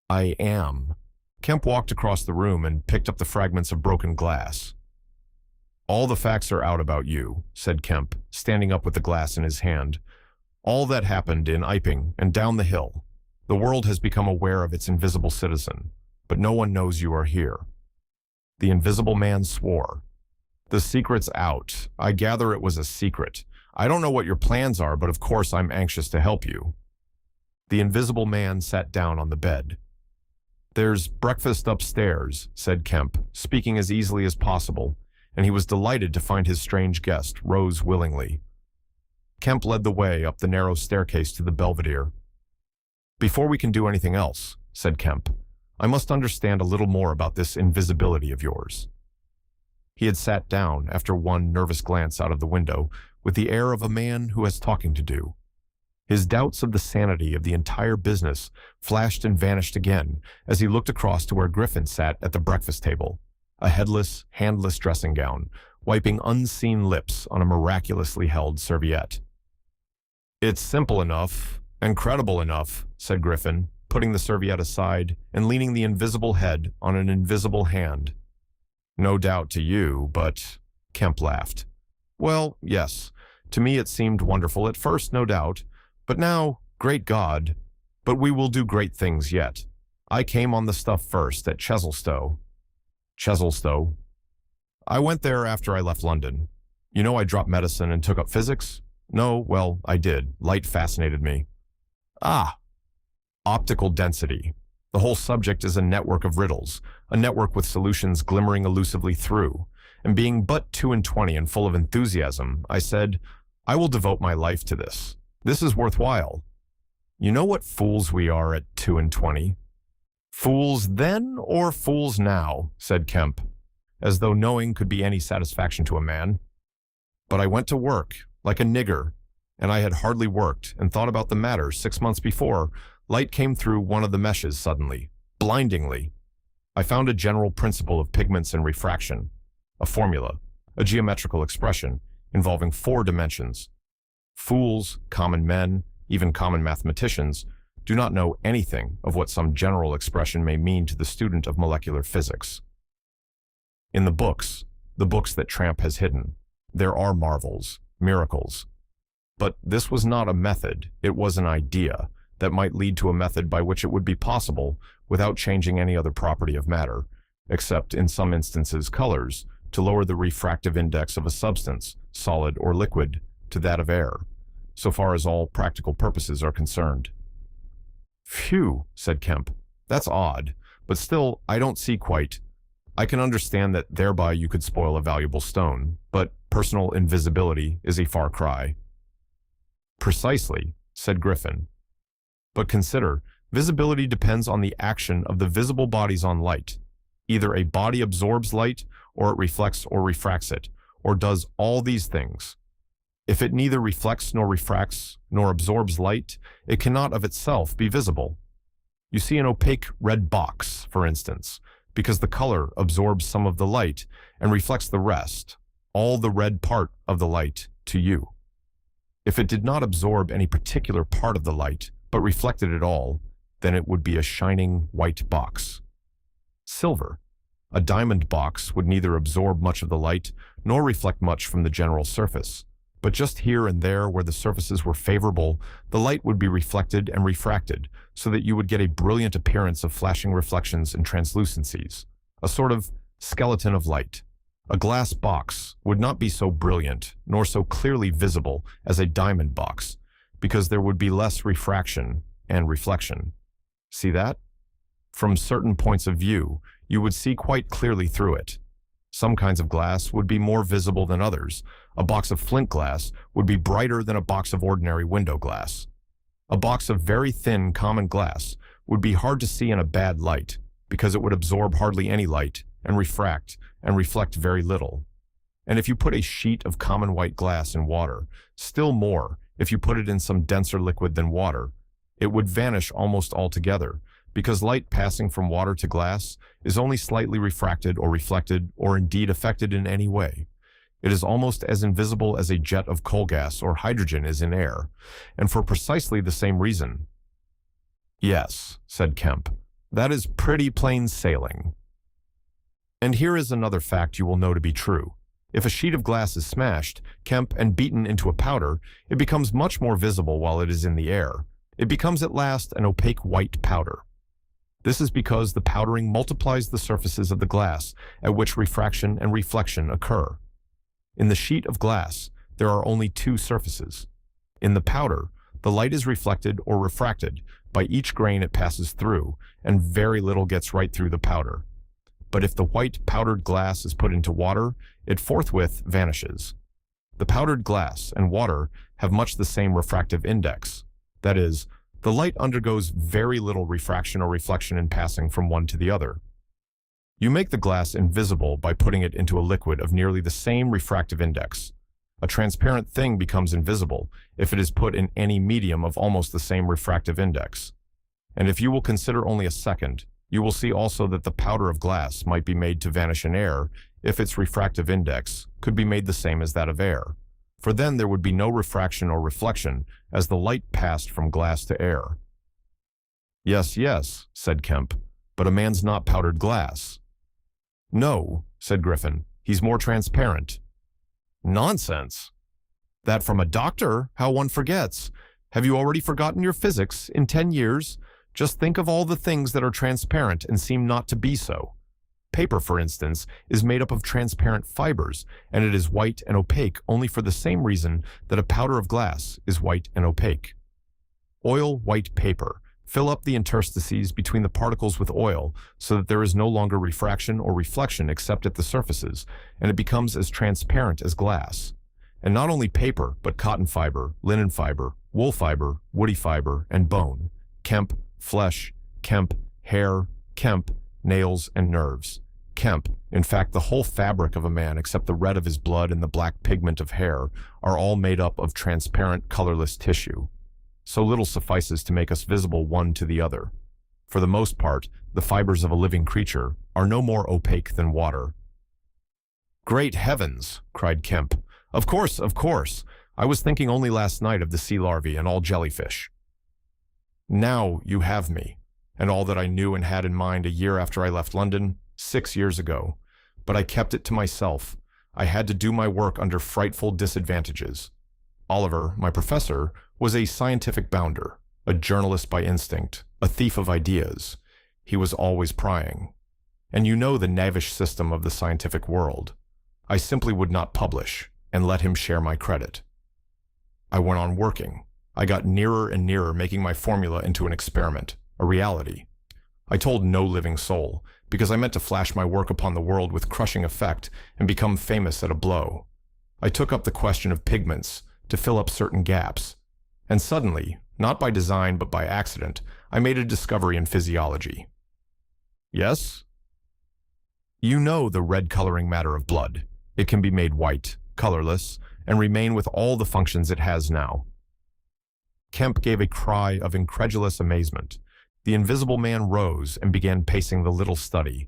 S1: "I am." Kemp walked across the room and picked up the fragments of broken glass. "All the facts are out about you," said Kemp, standing up with the glass in his hand. "All that happened in Iping and down the hill. The world has become aware of its invisible citizen, but no one knows you are here." The Invisible Man swore. "The secret's out. I gather it was a secret. I don't know what your plans are, but of course I'm anxious to help you." The Invisible Man sat down on the bed. "There's breakfast upstairs," said Kemp, speaking as easily as possible, and he was delighted to find his strange guest rose willingly. Kemp led the way up the narrow staircase to the Belvedere. "Before we can do anything else," said Kemp, "I must understand a little more about this invisibility of yours." He had sat down after one nervous glance out of the window with the air of a man who has talking to do. His doubts of the sanity of the entire business flashed and vanished again as he looked across to where Griffin sat at the breakfast table, a headless, handless dressing gown, wiping unseen lips on a miraculously held serviette. "It's simple enough, and credible enough," said Griffin, putting the serviette aside and leaning the invisible head on an invisible hand. "No doubt to you, but—" Kemp laughed. "Well, yes, to me it seemed wonderful at first, no doubt, but now, great God, but we will do great things yet. I came on the stuff first at Chesilstowe." "Chesilstowe?" "I went there after I left London. You know I dropped medicine and took up physics? No, well, I did. Light fascinated me." "Ah! Optical density. The whole subject is a network of riddles, a network with solutions glimmering elusively through. And being but 22 and full of enthusiasm, I said, I will devote my life to this. This is worthwhile. You know what fools we are at 22? "Fools then or fools now?" said Kemp, as though knowing could be any satisfaction to a man. "But I went to work, like a nigger, and I had hardly worked and thought about the matter 6 months before. Light came through one of the meshes suddenly, blindingly. I found a general principle of pigments and refraction, a formula, a geometrical expression involving 4 dimensions. Fools, common men, even common mathematicians, do not know anything of what some general expression may mean to the student of molecular physics. In the books that Tramp has hidden, there are marvels, miracles. But this was not a method, it was an idea, that might lead to a method by which it would be possible, without changing any other property of matter, except in some instances colors, to lower the refractive index of a substance, solid or liquid, to that of air, so far as all practical purposes are concerned. Phew, said Kemp. That's odd, but still, I don't see quite. I can understand that thereby you could spoil a valuable stone, but personal invisibility is a far cry. Precisely, said Griffin. But consider, visibility depends on the action of the visible bodies on light. Either a body absorbs light, or it reflects or refracts it, or does all these things. If it neither reflects nor refracts nor absorbs light, it cannot of itself be visible. You see an opaque red box, for instance, because the color absorbs some of the light and reflects the rest, all the red part of the light, to you. If it did not absorb any particular part of the light, but reflected it all, then it would be a shining white box. Silver. A diamond box would neither absorb much of the light nor reflect much from the general surface, but just here and there where the surfaces were favorable, the light would be reflected and refracted so that you would get a brilliant appearance of flashing reflections and translucencies, a sort of skeleton of light. A glass box would not be so brilliant nor so clearly visible as a diamond box, because there would be less refraction and reflection. See that? From certain points of view, you would see quite clearly through it. Some kinds of glass would be more visible than others. A box of flint glass would be brighter than a box of ordinary window glass. A box of very thin common glass would be hard to see in a bad light, because it would absorb hardly any light and refract and reflect very little. And if you put a sheet of common white glass in water, still more, if you put it in some denser liquid than water, it would vanish almost altogether, because light passing from water to glass is only slightly refracted or reflected or indeed affected in any way. It is almost as invisible as a jet of coal gas or hydrogen is in air, and for precisely the same reason. Yes, said Kemp, that is pretty plain sailing. And here is another fact you will know to be true. If a sheet of glass is smashed, Kemp, and beaten into a powder, it becomes much more visible while it is in the air. It becomes at last an opaque white powder. This is because the powdering multiplies the surfaces of the glass at which refraction and reflection occur. In the sheet of glass, there are only two surfaces. In the powder, the light is reflected or refracted by each grain it passes through, and very little gets right through the powder. But if the white powdered glass is put into water, it forthwith vanishes. The powdered glass and water have much the same refractive index. That is, the light undergoes very little refraction or reflection in passing from one to the other. You make the glass invisible by putting it into a liquid of nearly the same refractive index. A transparent thing becomes invisible if it is put in any medium of almost the same refractive index. And if you will consider only a second, you will see also that the powder of glass might be made to vanish in air if its refractive index could be made the same as that of air. For then there would be no refraction or reflection as the light passed from glass to air. Yes, yes, said Kemp, but a man's not powdered glass. No, said Griffin, he's more transparent. Nonsense. That from a doctor, how one forgets. Have you already forgotten your physics in 10 years? Just think of all the things that are transparent and seem not to be so. Paper, for instance, is made up of transparent fibers, and it is white and opaque only for the same reason that a powder of glass is white and opaque. Oil white paper. Fill up the interstices between the particles with oil so that there is no longer refraction or reflection except at the surfaces, and it becomes as transparent as glass. And not only paper, but cotton fiber, linen fiber, wool fiber, woody fiber, and bone, Kemp, flesh, Kemp, hair, Kemp, nails, and nerves. Kemp, in fact the whole fabric of a man except the red of his blood and the black pigment of hair, are all made up of transparent, colorless tissue. So little suffices to make us visible one to the other. For the most part, the fibers of a living creature are no more opaque than water. Great heavens, cried Kemp. Of course, of course. I was thinking only last night of the sea larvae and all jellyfish. Now you have me, and all that I knew and had in mind a year after I left London, 6 years ago. But I kept it to myself. I had to do my work under frightful disadvantages. Oliver, my professor, was a scientific bounder. A journalist by instinct, a thief of ideas, he was always prying. And you know the knavish system of the scientific world. I simply would not publish and let him share my credit. I went on working. I got nearer and nearer, making my formula into an experiment, a reality. I told no living soul, because I meant to flash my work upon the world with crushing effect and become famous at a blow. I took up the question of pigments to fill up certain gaps, and suddenly, not by design but by accident, I made a discovery in physiology. Yes? You know the red coloring matter of blood. It can be made white, colorless, and remain with all the functions it has now. Kemp gave a cry of incredulous amazement. The Invisible Man rose and began pacing the little study.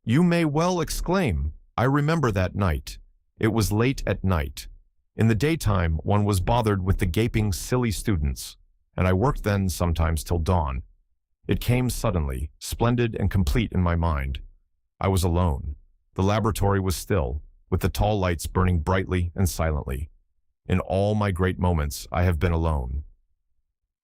S1: You may well exclaim, I remember that night. It was late at night. In the daytime, one was bothered with the gaping, silly students, and I worked then sometimes till dawn. It came suddenly, splendid and complete in my mind. I was alone. The laboratory was still, with the tall lights burning brightly and silently. In all my great moments, I have been alone.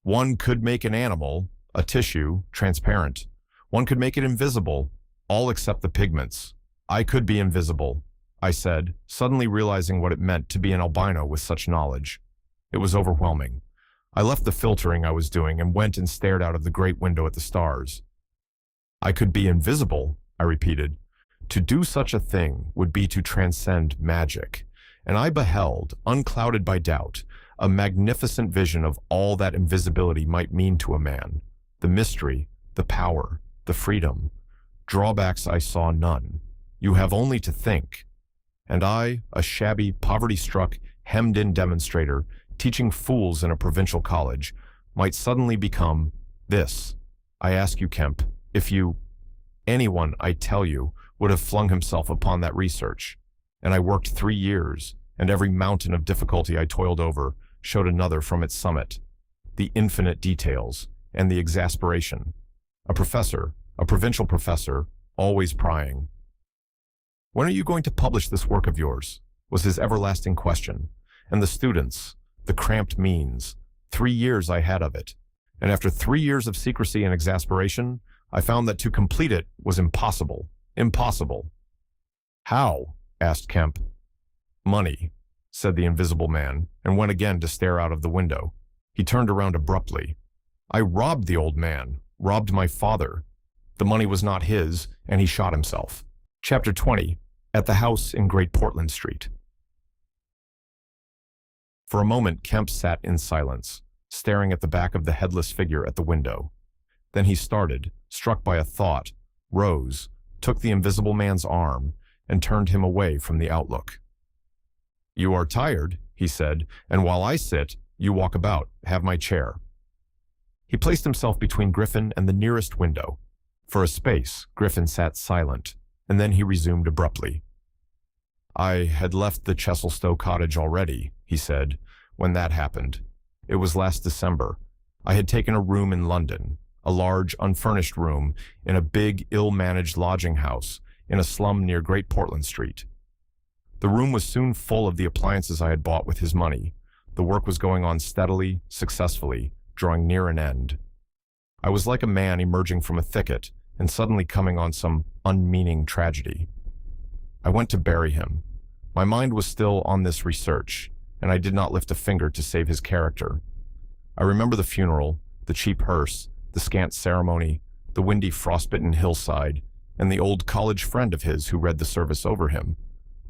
S1: One could make an animal, a tissue, transparent. One could make it invisible, all except the pigments. I could be invisible, I said, suddenly realizing what it meant to be an albino with such knowledge. It was overwhelming. I left the filtering I was doing and went and stared out of the great window at the stars. I could be invisible, I repeated. To do such a thing would be to transcend magic, and I beheld, unclouded by doubt, a magnificent vision of all that invisibility might mean to a man. The mystery, the power, the freedom. Drawbacks I saw none. You have only to think. And I, a shabby, poverty-struck, hemmed-in demonstrator, teaching fools in a provincial college, might suddenly become this. I ask you, Kemp, if you, anyone, I tell you, would have flung himself upon that research. And I worked 3 years, and every mountain of difficulty I toiled over showed another from its summit. The infinite details, and the exasperation. A professor, a provincial professor, always prying. When are you going to publish this work of yours? Was his everlasting question. And the students, the cramped means. 3 years I had of it. And after 3 years of secrecy and exasperation, I found that to complete it was impossible. Impossible. How? Asked Kemp. Money, said the Invisible Man, and went again to stare out of the window. He turned around abruptly. I robbed the old man, robbed my father. The money was not his, and he shot himself. Chapter 20. At the house in Great Portland Street. For a moment, Kemp sat in silence, staring at the back of the headless figure at the window. Then he started, struck by a thought, rose, took the Invisible Man's arm, and turned him away from the outlook. You are tired, he said, and while I sit, you walk about, have my chair. He placed himself between Griffin and the nearest window. For a space, Griffin sat silent, and then he resumed abruptly. I had left the Chesilstowe cottage already, he said, when that happened. It was last December. I had taken a room in London, a large, unfurnished room in a big, ill-managed lodging house in a slum near Great Portland Street. The room was soon full of the appliances I had bought with his money. The work was going on steadily, successfully, drawing near an end. I was like a man emerging from a thicket and suddenly coming on some unmeaning tragedy. I went to bury him. My mind was still on this research, and I did not lift a finger to save his character. I remember the funeral, the cheap hearse, the scant ceremony, the windy, frostbitten hillside, and the old college friend of his who read the service over him,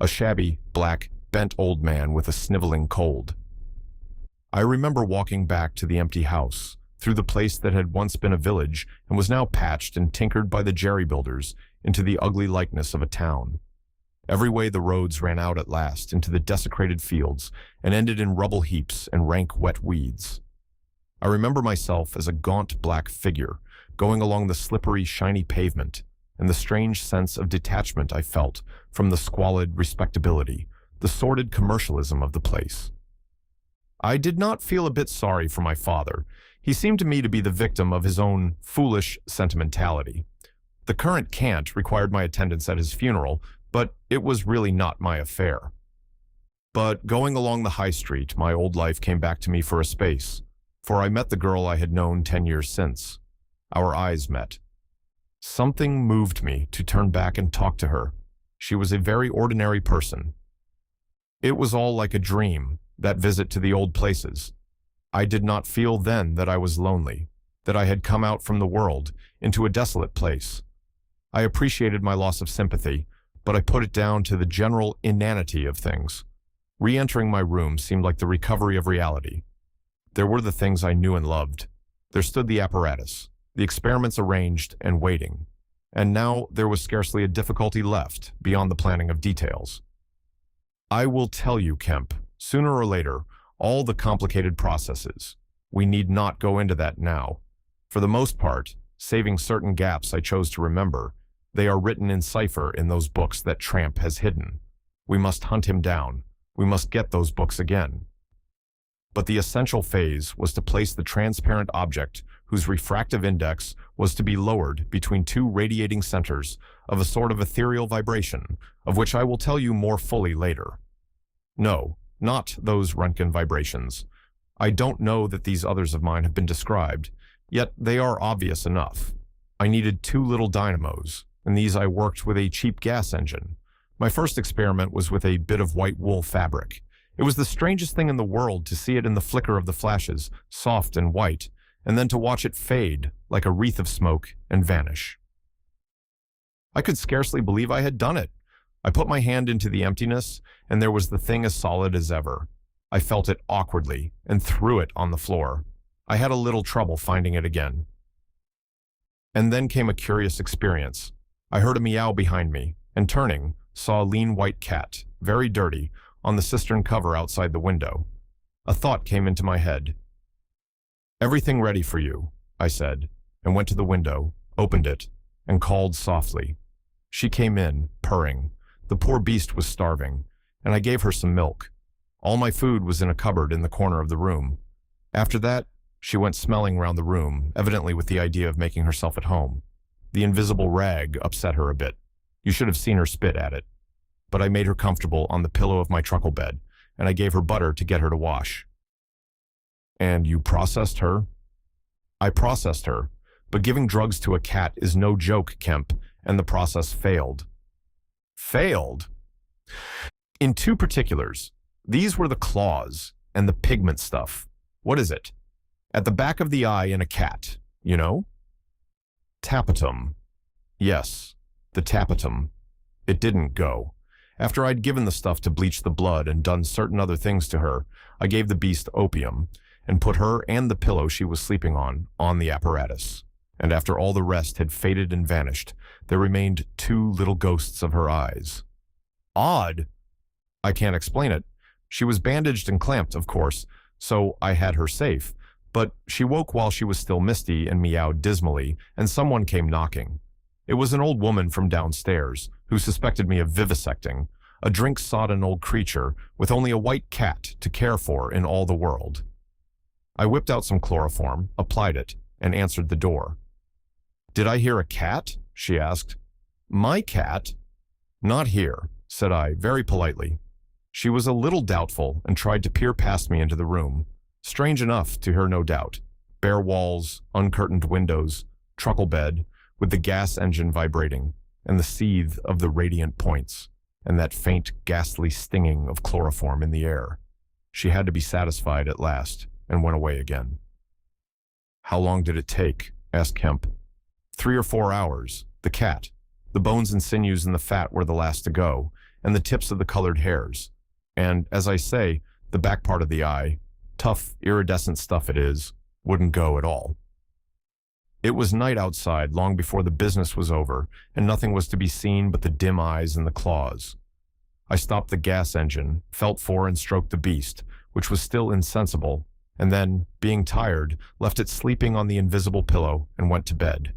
S1: a shabby, black, bent old man with a sniveling cold. I remember walking back to the empty house, through the place that had once been a village and was now patched and tinkered by the jerry builders into the ugly likeness of a town. Every way the roads ran out at last into the desecrated fields and ended in rubble heaps and rank wet weeds. I remember myself as a gaunt black figure going along the slippery, shiny pavement, and the strange sense of detachment I felt from the squalid respectability, the sordid commercialism of the place. I did not feel a bit sorry for my father. He seemed to me to be the victim of his own foolish sentimentality. The current cant required my attendance at his funeral, but it was really not my affair. But going along the high street, my old life came back to me for a space. for I met the girl I had known 10 years since. Our eyes met. Something moved me to turn back and talk to her. She was a very ordinary person. It was all like a dream, that visit to the old places. I did not feel then that I was lonely, that I had come out from the world into a desolate place. I appreciated my loss of sympathy, but I put it down to the general inanity of things. Re-entering my room seemed like the recovery of reality. There were the things I knew and loved. There stood the apparatus, the experiments arranged and waiting. And now there was scarcely a difficulty left beyond the planning of details. I will tell you, Kemp, sooner or later, all the complicated processes. We need not go into that now. For the most part, saving certain gaps I chose to remember, they are written in cipher in those books that Tramp has hidden. We must hunt him down. We must get those books again. But the essential phase was to place the transparent object whose refractive index was to be lowered between two radiating centers of a sort of ethereal vibration, of which I will tell you more fully later. No, not those Röntgen vibrations. I don't know that these others of mine have been described, yet they are obvious enough. I needed 2 little dynamos, and these I worked with a cheap gas engine. My first experiment was with a bit of white wool fabric. It was the strangest thing in the world to see it in the flicker of the flashes, soft and white, and then to watch it fade like a wreath of smoke and vanish. I could scarcely believe I had done it. I put my hand into the emptiness, and there was the thing as solid as ever. I felt it awkwardly and threw it on the floor. I had a little trouble finding it again. And then came a curious experience. I heard a meow behind me, and turning, saw a lean white cat, very dirty, on the cistern cover outside the window. A thought came into my head. "Everything ready for you," I said, and went to the window, opened it, and called softly. She came in, purring. The poor beast was starving, and I gave her some milk. All my food was in a cupboard in the corner of the room. After that, she went smelling round the room, evidently with the idea of making herself at home. The invisible rag upset her a bit. You should have seen her spit at it. But I made her comfortable on the pillow of my truckle bed, and I gave her butter to get her to wash. "And you processed her?" "I processed her, but giving drugs to a cat is no joke, Kemp, and the process failed." "Failed?" "In 2 particulars. These were the claws and the pigment stuff. What is it? At the back of the eye in a cat, you know?" "Tapetum." "Yes, the tapetum. It didn't go. After I'd given the stuff to bleach the blood and done certain other things to her, I gave the beast opium and put her and the pillow she was sleeping on the apparatus. And after all the rest had faded and vanished, there remained 2 little ghosts of her eyes." "Odd." "I can't explain it. She was bandaged and clamped, of course, so I had her safe. But she woke while she was still misty and meowed dismally, and someone came knocking. It was an old woman from downstairs, who suspected me of vivisecting, a drink-sodden old creature with only a white cat to care for in all the world. I whipped out some chloroform, applied it, and answered the door. "Did I hear a cat?" she asked. "My cat?" "Not here," said I, very politely. She was a little doubtful and tried to peer past me into the room. Strange enough to her, no doubt. Bare walls, uncurtained windows, truckle bed, with the gas engine vibrating, and the seethe of the radiant points, and that faint, ghastly stinging of chloroform in the air. She had to be satisfied at last, and went away again. "How long did it take?" asked Kemp. 3 or 4 hours. The cat. The bones and sinews and the fat were the last to go, and the tips of the colored hairs. And, as I say, the back part of the eye, tough, iridescent stuff it is, wouldn't go at all. It was night outside long before the business was over, and nothing was to be seen but the dim eyes and the claws. I stopped the gas engine, felt for and stroked the beast, which was still insensible, and then, being tired, left it sleeping on the invisible pillow and went to bed.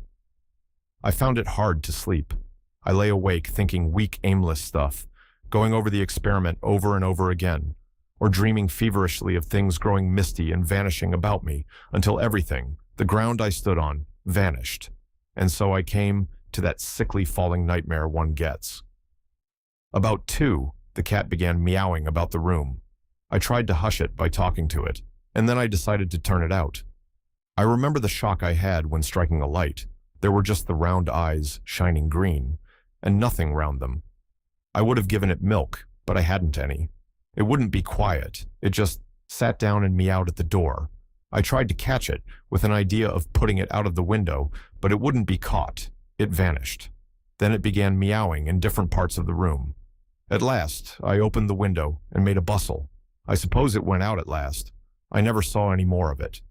S1: I found it hard to sleep. I lay awake thinking weak, aimless stuff, going over the experiment over and over again, or dreaming feverishly of things growing misty and vanishing about me until everything, the ground I stood on, vanished. And so I came to that sickly falling nightmare one gets. About 2, the cat began meowing about the room. I tried to hush it by talking to it. and then I decided to turn it out. I remember the shock I had when striking a light. There were just the round eyes, shining green, and nothing round them. I would have given it milk, but I hadn't any. It wouldn't be quiet. It just sat down and meowed at the door. I tried to catch it with an idea of putting it out of the window, but it wouldn't be caught. It vanished. Then it began meowing in different parts of the room. At last, I opened the window and made a bustle. I suppose it went out at last. I never saw any more of it.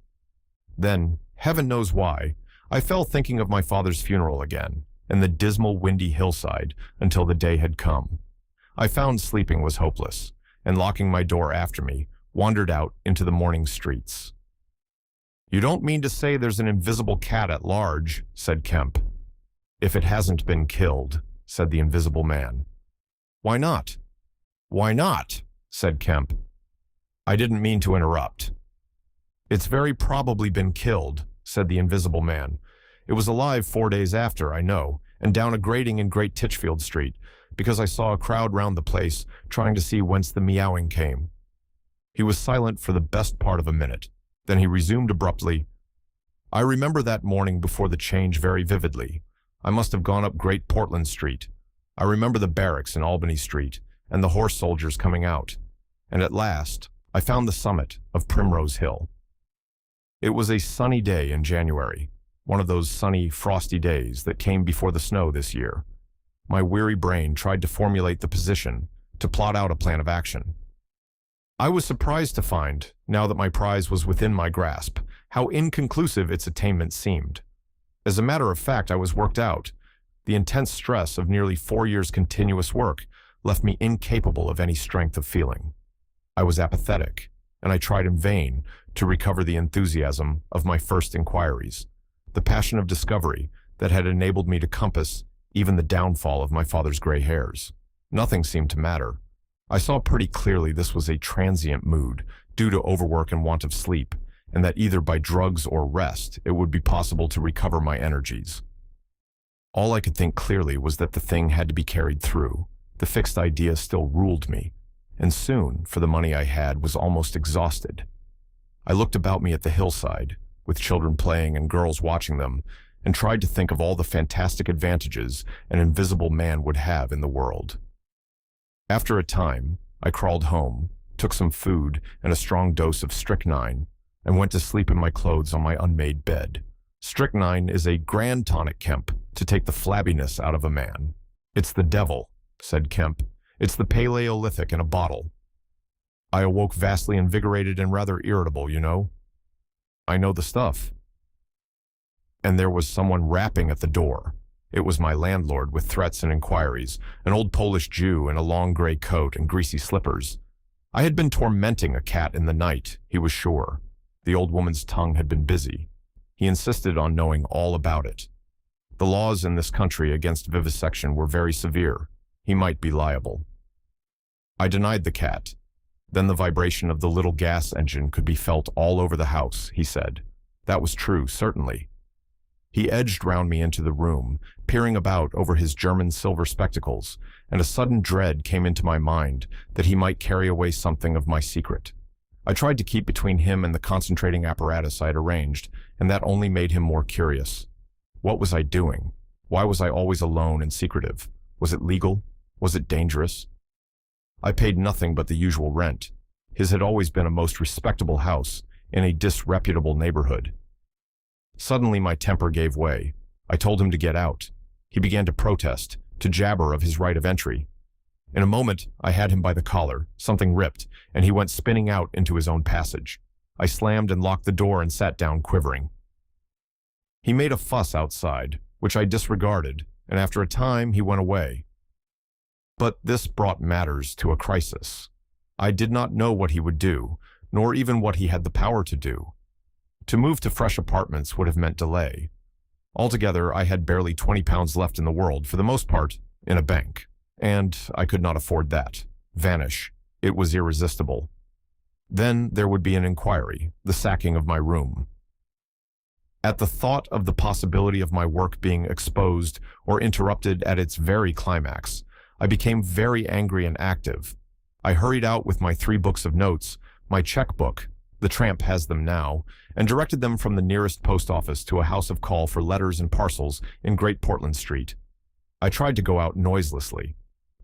S1: Then, heaven knows why, I fell thinking of my father's funeral again, and the dismal, windy hillside until the day had come. I found sleeping was hopeless, and locking my door after me, wandered out into the morning streets. "You don't mean to say there's an invisible cat at large," said Kemp. "If it hasn't been killed," said the invisible man. "Why not?" "Why not?" said Kemp. I didn't mean to interrupt. "It's very probably been killed," said the invisible man. "It was alive 4 days after, I know, and down a grating in Great Titchfield Street, because I saw a crowd round the place trying to see whence the meowing came." He was silent for the best part of a minute. Then he resumed abruptly, "I remember that morning before the change very vividly. I must have gone up Great Portland Street. I remember the barracks in Albany Street, and the horse soldiers coming out. And at last, I found the summit of Primrose Hill. It was a sunny day in January, one of those sunny, frosty days that came before the snow this year. My weary brain tried to formulate the position, to plot out a plan of action. I was surprised to find, now that my prize was within my grasp, how inconclusive its attainment seemed. As a matter of fact, I was worked out. The intense stress of nearly 4 years' continuous work left me incapable of any strength of feeling. I was apathetic, and I tried in vain to recover the enthusiasm of my first inquiries, the passion of discovery that had enabled me to compass even the downfall of my father's gray hairs. Nothing seemed to matter. I saw pretty clearly this was a transient mood, due to overwork and want of sleep, and that either by drugs or rest it would be possible to recover my energies. All I could think clearly was that the thing had to be carried through. The fixed idea still ruled me, and soon, for the money I had, was almost exhausted. I looked about me at the hillside, with children playing and girls watching them, and tried to think of all the fantastic advantages an invisible man would have in the world. After a time, I crawled home, took some food and a strong dose of strychnine, and went to sleep in my clothes on my unmade bed. Strychnine is a grand tonic, Kemp, to take the flabbiness out of a man. "It's the devil," said Kemp. "It's the Paleolithic in a bottle." I awoke vastly invigorated and rather irritable, you know. I know the stuff. And there was someone rapping at the door. It was my landlord with threats and inquiries, an old Polish Jew in a long gray coat and greasy slippers. I had been tormenting a cat in the night, he was sure. The old woman's tongue had been busy. He insisted on knowing all about it. The laws in this country against vivisection were very severe. He might be liable. I denied the cat. Then the vibration of the little gas engine could be felt all over the house, he said. That was true, certainly. He edged round me into the room, peering about over his German silver spectacles, and a sudden dread came into my mind that he might carry away something of my secret. I tried to keep between him and the concentrating apparatus I had arranged, and that only made him more curious. What was I doing? Why was I always alone and secretive? Was it legal? Was it dangerous? I paid nothing but the usual rent. His had always been a most respectable house in a disreputable neighborhood. Suddenly my temper gave way. I told him to get out. He began to protest, to jabber of his right of entry. In a moment, I had him by the collar, something ripped, and he went spinning out into his own passage. I slammed and locked the door and sat down quivering. He made a fuss outside, which I disregarded, and after a time he went away. But this brought matters to a crisis. I did not know what he would do, nor even what he had the power to do. To move to fresh apartments would have meant delay. Altogether, I had barely £20 left in the world, for the most part, in a bank. And I could not afford that. Vanish. It was irresistible. Then there would be an inquiry, the sacking of my room. At the thought of the possibility of my work being exposed or interrupted at its very climax, I became very angry and active. I hurried out with my 3 books of notes, my checkbook, The tramp has them now, and directed them from the nearest post office to a house of call for letters and parcels in Great Portland Street. I tried to go out noiselessly.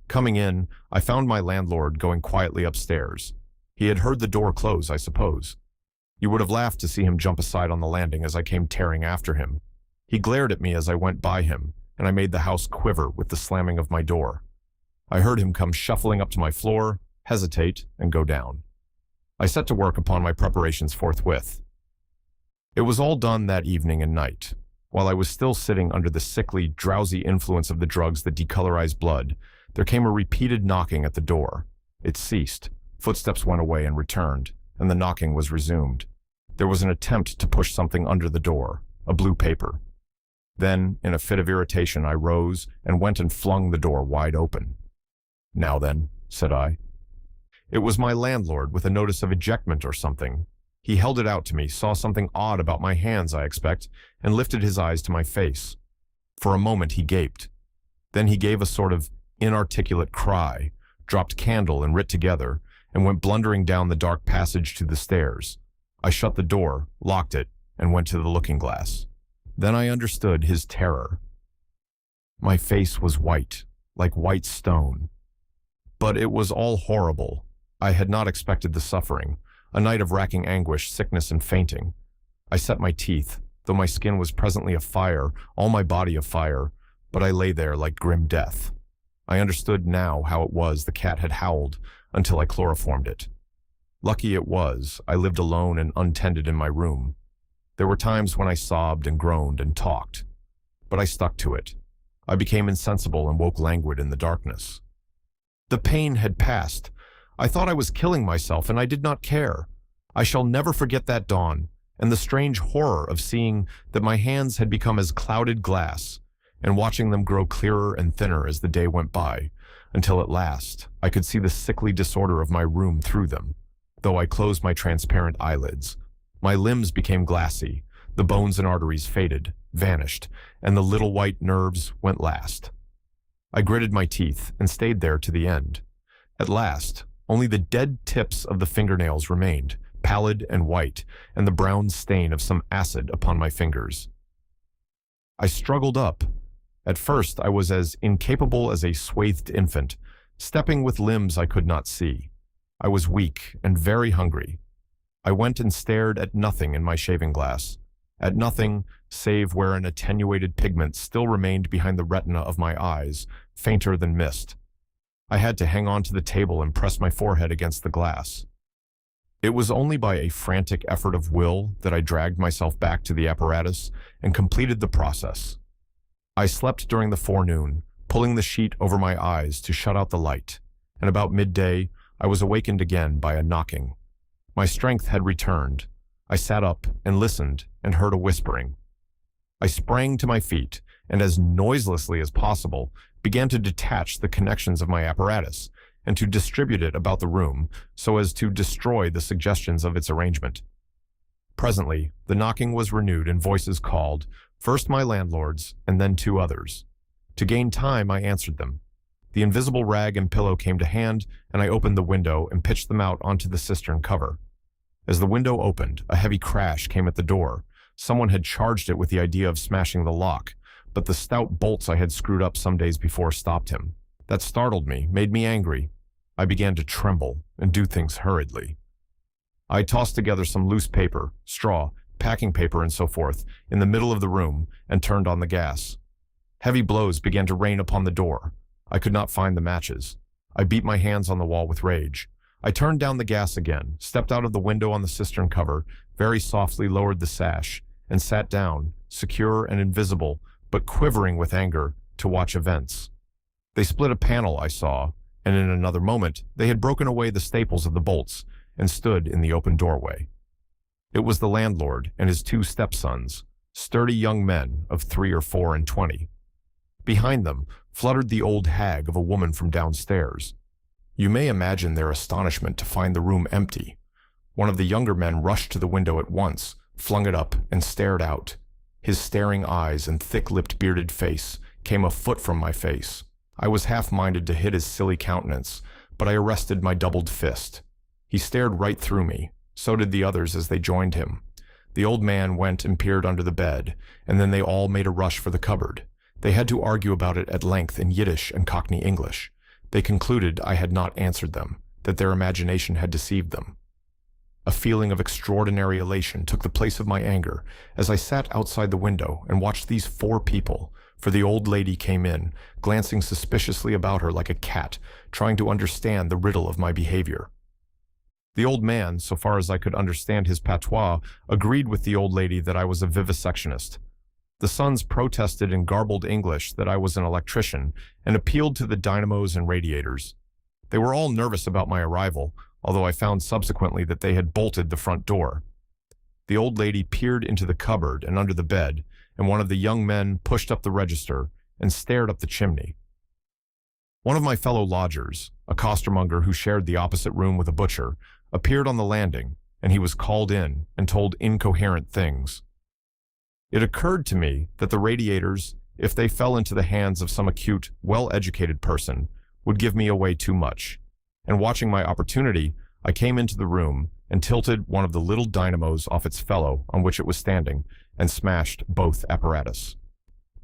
S1: Coming in, I found my landlord going quietly upstairs. He had heard the door close, I suppose. You would have laughed to see him jump aside on the landing as I came tearing after him. He glared at me as I went by him, and I made the house quiver with the slamming of my door. I heard him come shuffling up to my floor, hesitate, and go down. I set to work upon my preparations forthwith. It was all done that evening and night. While I was still sitting under the sickly, drowsy influence of the drugs that decolorize blood, there came a repeated knocking at the door. It ceased, footsteps went away and returned, and the knocking was resumed. There was an attempt to push something under the door, a blue paper. Then, in a fit of irritation, I rose and went and flung the door wide open. "Now then," said I. It was my landlord with a notice of ejectment or something. He held it out to me, saw something odd about my hands, I expect, and lifted his eyes to my face. For a moment he gaped. Then he gave a sort of inarticulate cry, dropped candle and writ together, and went blundering down the dark passage to the stairs. I shut the door, locked it, and went to the looking-glass. Then I understood his terror. My face was white, like white stone. But it was all horrible. I had not expected the suffering, a night of racking anguish, sickness, and fainting. I set my teeth, though my skin was presently afire, all my body afire, but I lay there like grim death. I understood now how it was the cat had howled until I chloroformed it. Lucky it was, I lived alone and untended in my room. There were times when I sobbed and groaned and talked, but I stuck to it. I became insensible and woke languid in the darkness. The pain had passed. I thought I was killing myself, and I did not care. I shall never forget that dawn, and the strange horror of seeing that my hands had become as clouded glass, and watching them grow clearer and thinner as the day went by, until at last I could see the sickly disorder of my room through them, though I closed my transparent eyelids. My limbs became glassy, the bones and arteries faded, vanished, and the little white nerves went last. I gritted my teeth and stayed there to the end. At last, only the dead tips of the fingernails remained, pallid and white, and the brown stain of some acid upon my fingers. I struggled up. At first, I was as incapable as a swathed infant, stepping with limbs I could not see. I was weak and very hungry. I went and stared at nothing in my shaving glass, at nothing save where an attenuated pigment still remained behind the retina of my eyes, fainter than mist. I had to hang on to the table and press my forehead against the glass. It was only by a frantic effort of will that I dragged myself back to the apparatus and completed the process. I slept during the forenoon, pulling the sheet over my eyes to shut out the light, and about midday I was awakened again by a knocking. My strength had returned. I sat up and listened and heard a whispering. I sprang to my feet and, as noiselessly as possible, began to detach the connections of my apparatus and to distribute it about the room so as to destroy the suggestions of its arrangement. Presently, the knocking was renewed and voices called, first my landlord's and then two others. To gain time, I answered them. The invisible rag and pillow came to hand, and I opened the window and pitched them out onto the cistern cover. As the window opened, a heavy crash came at the door. Someone had charged it with the idea of smashing the lock, but the stout bolts I had screwed up some days before stopped him. That startled me, made me angry. I began to tremble and do things hurriedly. I tossed together some loose paper, straw, packing paper, and so forth in the middle of the room and turned on the gas. Heavy blows began to rain upon the door. I could not find the matches. I beat my hands on the wall with rage. I turned down the gas again, stepped out of the window on the cistern cover, very softly lowered the sash, and sat down, secure and invisible, but quivering with anger, to watch events. They split a panel, I saw, and in another moment they had broken away the staples of the bolts and stood in the open doorway. It was the landlord and his two stepsons, sturdy young men of 3 or 4 and 20. Behind them fluttered the old hag of a woman from downstairs. You may imagine their astonishment to find the room empty. One of the younger men rushed to the window at once, flung it up, and stared out. His staring eyes and thick-lipped bearded face came a foot from my face. I was half-minded to hit his silly countenance, but I arrested my doubled fist. He stared right through me, So did the others as they joined him. The old man went and peered under the bed, and then they all made a rush for the cupboard. They had to argue about it at length in Yiddish and Cockney English. They concluded I had not answered them, that their imagination had deceived them. A feeling of extraordinary elation took the place of my anger as I sat outside the window and watched these 4 people, for the old lady came in, glancing suspiciously about her like a cat, trying to understand the riddle of my behavior. The old man, so far as I could understand his patois, agreed with the old lady that I was a vivisectionist. The sons protested in garbled English that I was an electrician and appealed to the dynamos and radiators. They were all nervous about my arrival, although I found subsequently that they had bolted the front door. The old lady peered into the cupboard and under the bed, and one of the young men pushed up the register and stared up the chimney. One of my fellow lodgers, a costermonger who shared the opposite room with a butcher, appeared on the landing, and he was called in and told incoherent things. It occurred to me that the radiators, if they fell into the hands of some acute, well-educated person, would give me away too much. And watching my opportunity, I came into the room and tilted one of the little dynamos off its fellow on which it was standing and smashed both apparatus.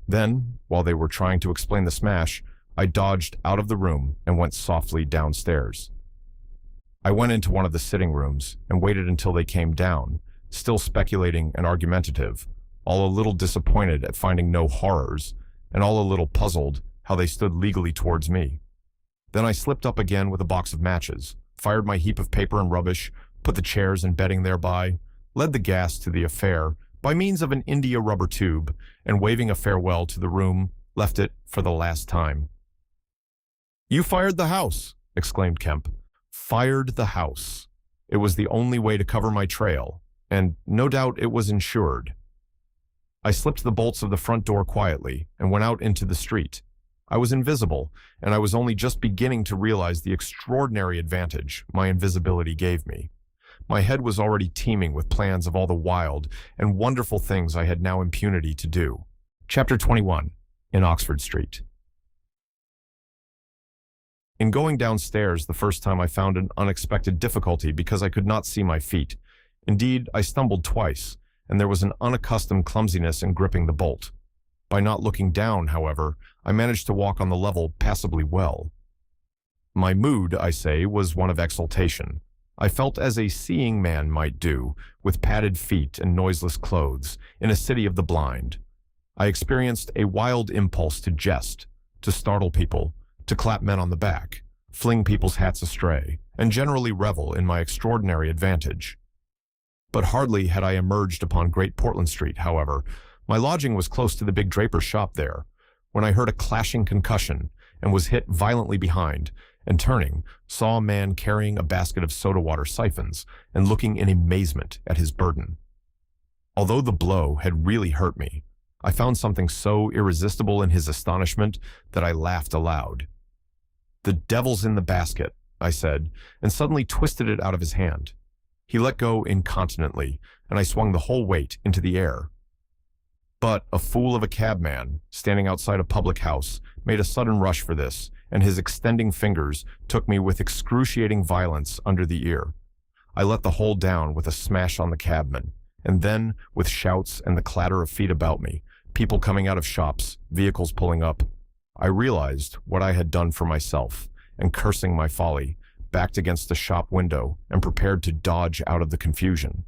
S1: Then, while they were trying to explain the smash, I dodged out of the room and went softly downstairs. I went into one of the sitting rooms and waited until they came down, still speculating and argumentative, all a little disappointed at finding no horrors, and all a little puzzled how they stood legally towards me. Then I slipped up again with a box of matches, fired my heap of paper and rubbish, put the chairs and bedding thereby, led the gas to the affair by means of an India rubber tube, and waving a farewell to the room, left it for the last time. "You fired the house," exclaimed Kemp. Fired the house. It was the only way to cover my trail, and no doubt it was insured. I slipped the bolts of the front door quietly and went out into the street. I was invisible, and I was only just beginning to realize the extraordinary advantage my invisibility gave me. My head was already teeming with plans of all the wild and wonderful things I had now impunity to do. Chapter 21. In Oxford Street. In going downstairs the first time I found an unexpected difficulty because I could not see my feet. Indeed, I stumbled twice, and there was an unaccustomed clumsiness in gripping the bolt. By not looking down, however, I managed to walk on the level passably well. My mood, I say, was one of exultation. I felt as a seeing man might do, with padded feet and noiseless clothes, in a city of the blind. I experienced a wild impulse to jest, to startle people, to clap men on the back, fling people's hats astray, and generally revel in my extraordinary advantage. But hardly had I emerged upon Great Portland Street, however, my lodging was close to the big draper's shop there, when I heard a clashing concussion and was hit violently behind, and turning, saw a man carrying a basket of soda water siphons and looking in amazement at his burden. Although the blow had really hurt me, I found something so irresistible in his astonishment that I laughed aloud. "The devil's in the basket," I said, and suddenly twisted it out of his hand. He let go incontinently, and I swung the whole weight into the air. But a fool of a cabman, standing outside a public house, made a sudden rush for this, and his extending fingers took me with excruciating violence under the ear. I let the whole down with a smash on the cabman, and then, with shouts and the clatter of feet about me, people coming out of shops, vehicles pulling up, I realized what I had done for myself, and cursing my folly, backed against the shop window and prepared to dodge out of the confusion.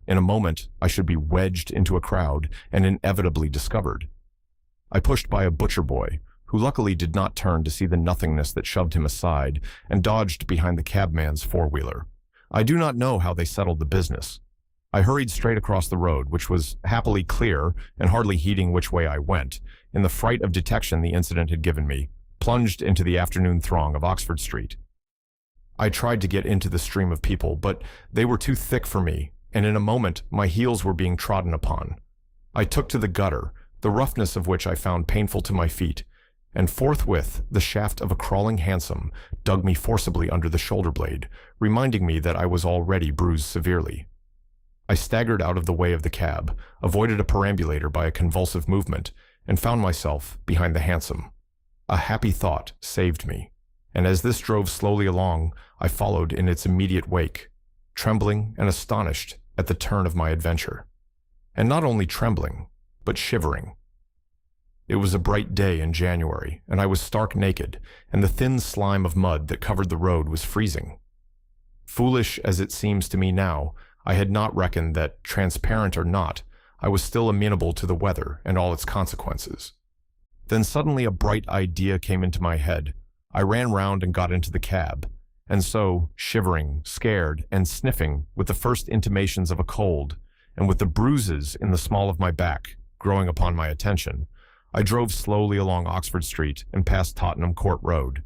S1: In a moment, I should be wedged into a crowd and inevitably discovered. I pushed by a butcher boy, who luckily did not turn to see the nothingness that shoved him aside, and dodged behind the cabman's four-wheeler. I do not know how they settled the business. I hurried straight across the road, which was happily clear and hardly heeding which way I went, in the fright of detection the incident had given me, plunged into the afternoon throng of Oxford Street. I tried to get into the stream of people, but they were too thick for me, and in a moment my heels were being trodden upon. I took to the gutter, the roughness of which I found painful to my feet, and forthwith the shaft of a crawling hansom dug me forcibly under the shoulder blade, reminding me that I was already bruised severely. I staggered out of the way of the cab, avoided a perambulator by a convulsive movement, and found myself behind the hansom. A happy thought saved me, and as this drove slowly along, I followed in its immediate wake. trembling and astonished at the turn of my adventure. And not only trembling, but shivering. It was a bright day in January, and I was stark naked, and the thin slime of mud that covered the road was freezing. Foolish as it seems to me now, I had not reckoned that, transparent or not, I was still amenable to the weather and all its consequences. Then suddenly a bright idea came into my head. I ran round and got into the cab, and so, shivering, scared, and sniffing with the first intimations of a cold, and with the bruises in the small of my back growing upon my attention, I drove slowly along Oxford Street and past Tottenham Court Road.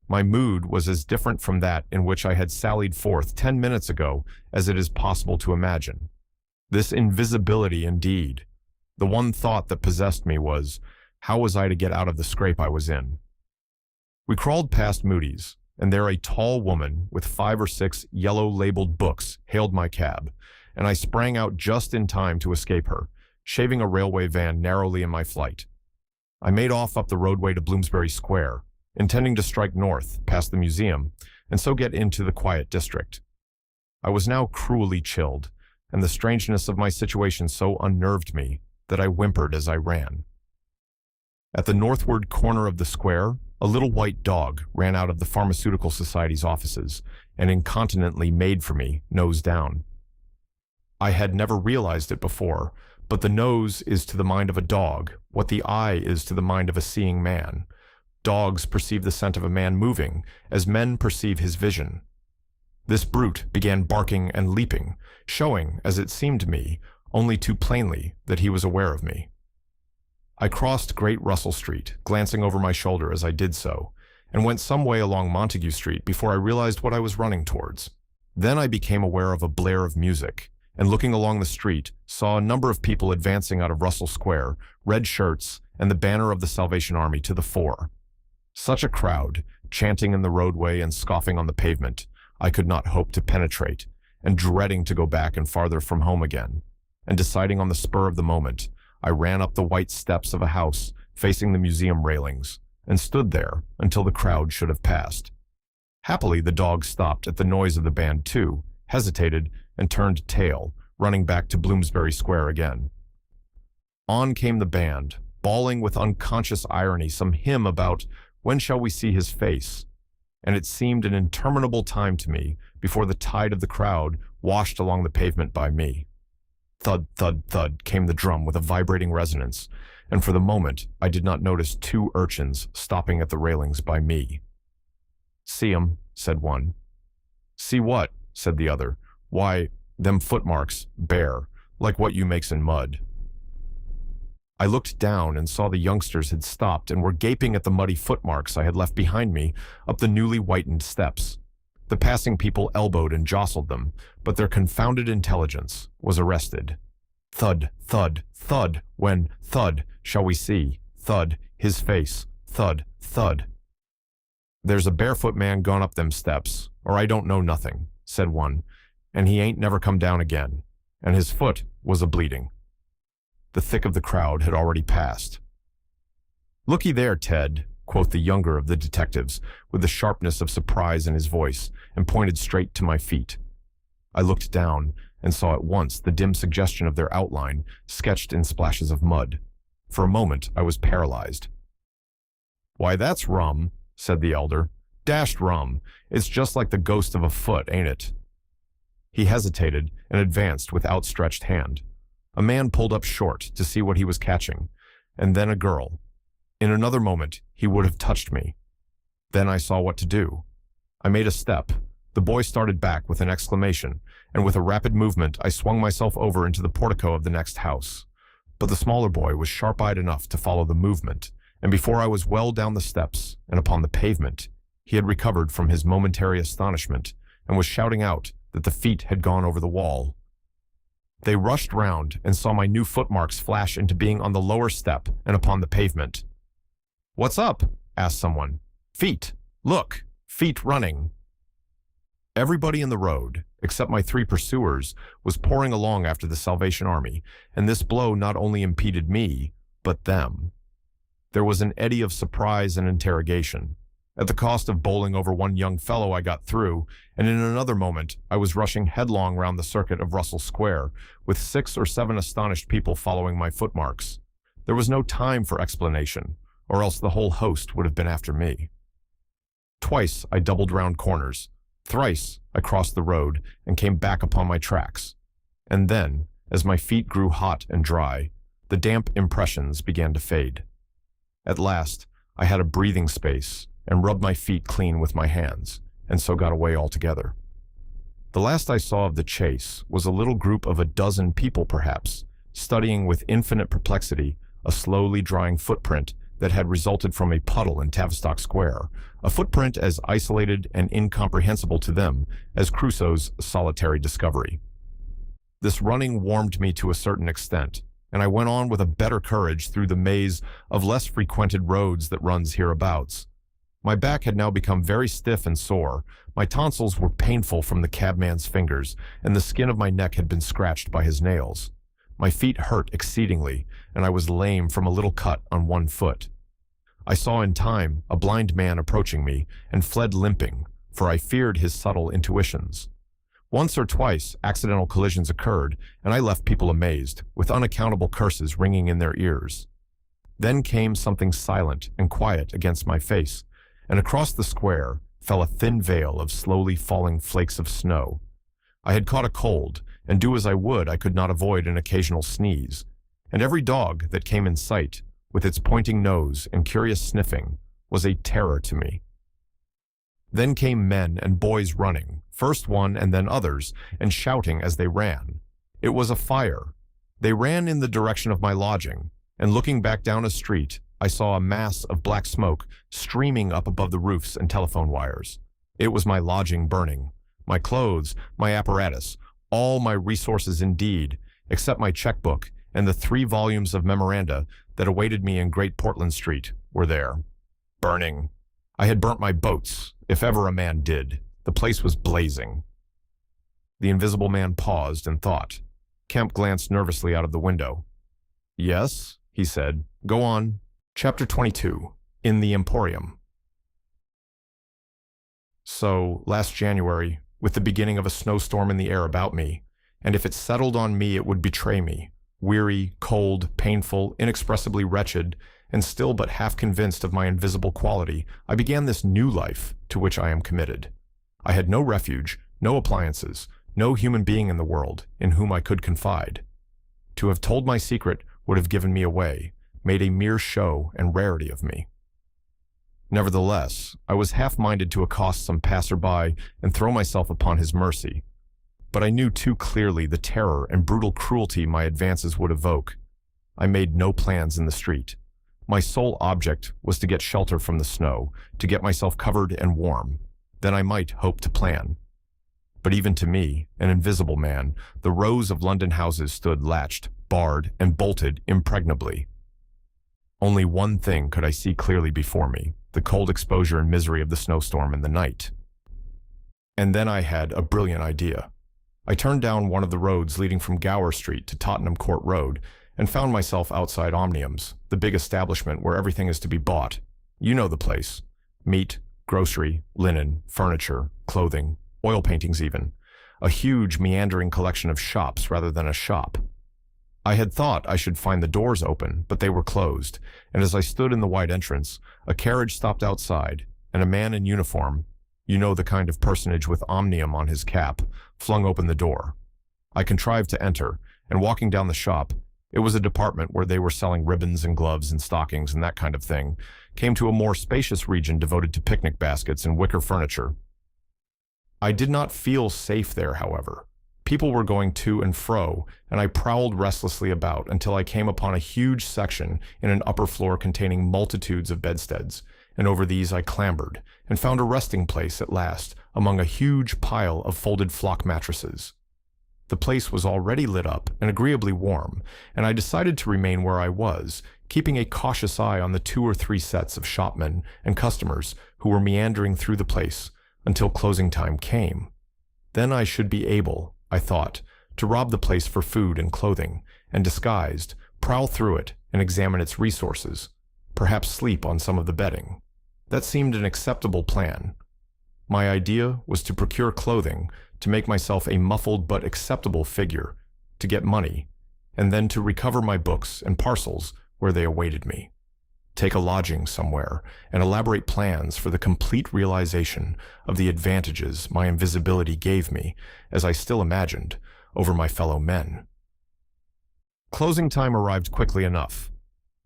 S1: My mood was as different from that in which I had sallied forth 10 minutes ago as it is possible to imagine. This invisibility indeed. The one thought that possessed me was, how was I to get out of the scrape I was in? We crawled past Moody's, and there a tall woman with 5 or 6 yellow-labeled books hailed my cab, and I sprang out just in time to escape her, shaving a railway van narrowly in my flight. I made off up the roadway to Bloomsbury Square, intending to strike north past the museum and so get into the quiet district. I was now cruelly chilled, and the strangeness of my situation so unnerved me that I whimpered as I ran. At the northward corner of the square, a little white dog ran out of the Pharmaceutical Society's offices and incontinently made for me, nose down. I had never realized it before, but the nose is to the mind of a dog what the eye is to the mind of a seeing man. Dogs perceive the scent of a man moving, as men perceive his vision. This brute began barking and leaping, showing, as it seemed to me, only too plainly that he was aware of me. I crossed Great Russell Street, glancing over my shoulder as I did so, and went some way along Montague Street before I realized what I was running towards. Then I became aware of a blare of music, and looking along the street, saw a number of people advancing out of Russell Square, red shirts and the banner of the Salvation Army to the fore. Such a crowd, chanting in the roadway and scoffing on the pavement, I could not hope to penetrate, and dreading to go back and farther from home again, and deciding on the spur of the moment, I ran up the white steps of a house facing the museum railings, and stood there until the crowd should have passed. Happily, the dog stopped at the noise of the band too, hesitated, and turned tail, running back to Bloomsbury Square again. On came the band, bawling with unconscious irony some hymn about when shall we see his face, and it seemed an interminable time to me before the tide of the crowd washed along the pavement by me. Thud, thud, thud came the drum with a vibrating resonance, and for the moment I did not notice 2 urchins stopping at the railings by me. "See 'em," said one. "See what?" said the other. "Why, them footmarks, bare, like what you makes in mud." I looked down and saw the youngsters had stopped and were gaping at the muddy footmarks I had left behind me up the newly whitened steps. The passing people elbowed and jostled them, but their confounded intelligence was arrested. Thud, thud, thud, when, thud, shall we see, thud, his face, thud, thud. "There's a barefoot man gone up them steps, or I don't know nothing," said one, "and he ain't never come down again, and his foot was a-bleeding." The thick of the crowd had already passed. "Looky there, Ted," quoth the younger of the detectives, with the sharpness of surprise in his voice, and pointed straight to my feet. I looked down, and saw at once the dim suggestion of their outline, sketched in splashes of mud. For a moment I was paralyzed. "Why, that's rum," said the elder. "Dashed rum. It's just like the ghost of a foot, ain't it?" He hesitated and advanced with outstretched hand. A man pulled up short to see what he was catching, and then a girl. In another moment, he would have touched me. Then I saw what to do. I made a step. The boy started back with an exclamation, and with a rapid movement, I swung myself over into the portico of the next house. But the smaller boy was sharp-eyed enough to follow the movement, and before I was well down the steps and upon the pavement, he had recovered from his momentary astonishment and was shouting out that the feet had gone over the wall. They rushed round and saw my new footmarks flash into being on the lower step and upon the pavement. "What's up?" asked someone. "Feet! Look! Feet running!" Everybody in the road, except my 3 pursuers, was pouring along after the Salvation Army, and this blow not only impeded me, but them. There was an eddy of surprise and interrogation. At the cost of bowling over one young fellow, I got through, and in another moment, I was rushing headlong round the circuit of Russell Square, with 6 or 7 astonished people following my footmarks. There was no time for explanation, or else the whole host would have been after me. Twice I doubled round corners. Thrice I crossed the road and came back upon my tracks. And then, as my feet grew hot and dry, the damp impressions began to fade. At last, I had a breathing space and rubbed my feet clean with my hands, and so got away altogether. The last I saw of the chase was a little group of a dozen people perhaps, studying with infinite perplexity a slowly drying footprint that had resulted from a puddle in Tavistock Square, a footprint as isolated and incomprehensible to them as Crusoe's solitary discovery. This running warmed me to a certain extent, and I went on with a better courage through the maze of less frequented roads that runs hereabouts. My back had now become very stiff and sore, my tonsils were painful from the cabman's fingers, and the skin of my neck had been scratched by his nails. My feet hurt exceedingly, and I was lame from a little cut on one foot. I saw in time a blind man approaching me, and fled limping, for I feared his subtle intuitions. Once or twice accidental collisions occurred, and I left people amazed, with unaccountable curses ringing in their ears. Then came something silent and quiet against my face, and across the square fell a thin veil of slowly falling flakes of snow. I had caught a cold, and do as I would, I could not avoid an occasional sneeze, and every dog that came in sight, with its pointing nose and curious sniffing, was a terror to me. Then came men and boys running, first one and then others, and shouting as they ran. It was a fire. They ran in the direction of my lodging, and looking back down a street, I saw a mass of black smoke streaming up above the roofs and telephone wires. It was my lodging burning. My clothes, my apparatus, all my resources indeed, except my checkbook and the 3 volumes of memoranda that awaited me in Great Portland Street, were there. Burning. I had burnt my boats, if ever a man did. The place was blazing. The Invisible Man paused and thought. Kemp glanced nervously out of the window. "Yes," he said. "Go on." Chapter 22. In the Emporium. So, last January, with the beginning of a snowstorm in the air about me, and if it settled on me it would betray me, weary, cold, painful, inexpressibly wretched, and still but half convinced of my invisible quality, I began this new life to which I am committed. I had no refuge, no appliances, no human being in the world in whom I could confide. To have told my secret would have given me away, made a mere show and rarity of me. Nevertheless, I was half-minded to accost some passer-by and throw myself upon his mercy. But I knew too clearly the terror and brutal cruelty my advances would evoke. I made no plans in the street. My sole object was to get shelter from the snow, to get myself covered and warm. Then I might hope to plan. But even to me, an invisible man, the rows of London houses stood latched, barred, and bolted impregnably. Only one thing could I see clearly before me, the cold exposure and misery of the snowstorm and the night. And then I had a brilliant idea. I turned down one of the roads leading from Gower Street to Tottenham Court Road and found myself outside Omnium's, the big establishment where everything is to be bought. You know the place. Meat, grocery, linen, furniture, clothing, oil paintings even. A huge meandering collection of shops rather than a shop. I had thought I should find the doors open, but they were closed, and as I stood in the wide entrance, a carriage stopped outside, and a man in uniform, you know the kind of personage with Omnium on his cap, flung open the door. I contrived to enter, and walking down the shop, it was a department where they were selling ribbons and gloves and stockings and that kind of thing, came to a more spacious region devoted to picnic baskets and wicker furniture. I did not feel safe there, however. People were going to and fro, and I prowled restlessly about until I came upon a huge section in an upper floor containing multitudes of bedsteads, and over these I clambered, and found a resting place at last among a huge pile of folded flock mattresses. The place was already lit up and agreeably warm, and I decided to remain where I was, keeping a cautious eye on the 2 or 3 sets of shopmen and customers who were meandering through the place until closing time came. Then I should be able, I thought, to rob the place for food and clothing, and disguised, prowl through it and examine its resources, perhaps sleep on some of the bedding. That seemed an acceptable plan. My idea was to procure clothing, to make myself a muffled but acceptable figure, to get money, and then to recover my books and parcels where they awaited me. Take a lodging somewhere, and elaborate plans for the complete realization of the advantages my invisibility gave me, as I still imagined, over my fellow men. Closing time arrived quickly enough.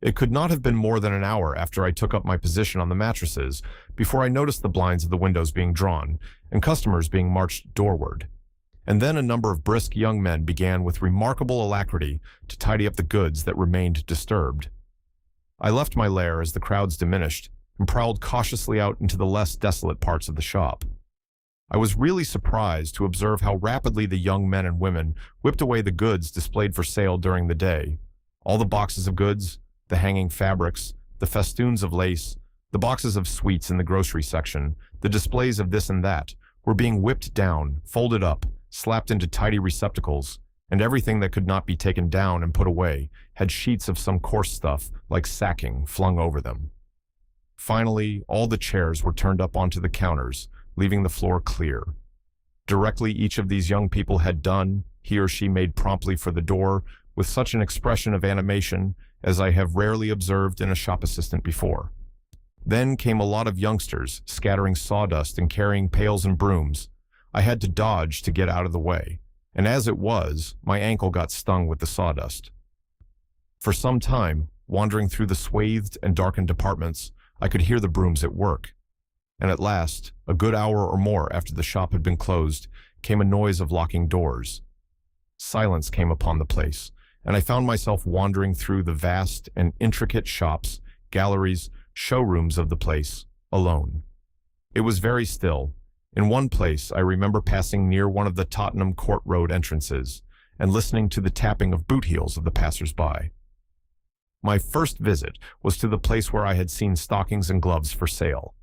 S1: It could not have been more than an hour after I took up my position on the mattresses before I noticed the blinds of the windows being drawn and customers being marched doorward. And then a number of brisk young men began with remarkable alacrity to tidy up the goods that remained disturbed. I left my lair as the crowds diminished and prowled cautiously out into the less desolate parts of the shop. I was really surprised to observe how rapidly the young men and women whipped away the goods displayed for sale during the day. All the boxes of goods, the hanging fabrics, the festoons of lace, the boxes of sweets in the grocery section, the displays of this and that, were being whipped down, folded up, slapped into tidy receptacles, and everything that could not be taken down and put away had sheets of some coarse stuff, like sacking, flung over them. Finally, all the chairs were turned up onto the counters, leaving the floor clear. Directly each of these young people had done, he or she made promptly for the door, with such an expression of animation as I have rarely observed in a shop assistant before. Then came a lot of youngsters, scattering sawdust and carrying pails and brooms. I had to dodge to get out of the way, and as it was, my ankle got stung with the sawdust. For some time, wandering through the swathed and darkened departments, I could hear the brooms at work. And at last, a good hour or more after the shop had been closed, came a noise of locking doors. Silence came upon the place, and I found myself wandering through the vast and intricate shops, galleries, showrooms of the place, alone. It was very still. In one place, I remember passing near one of the Tottenham Court Road entrances and listening to the tapping of boot heels of the passers-by. My first visit was to the place where I had seen stockings and gloves for sale.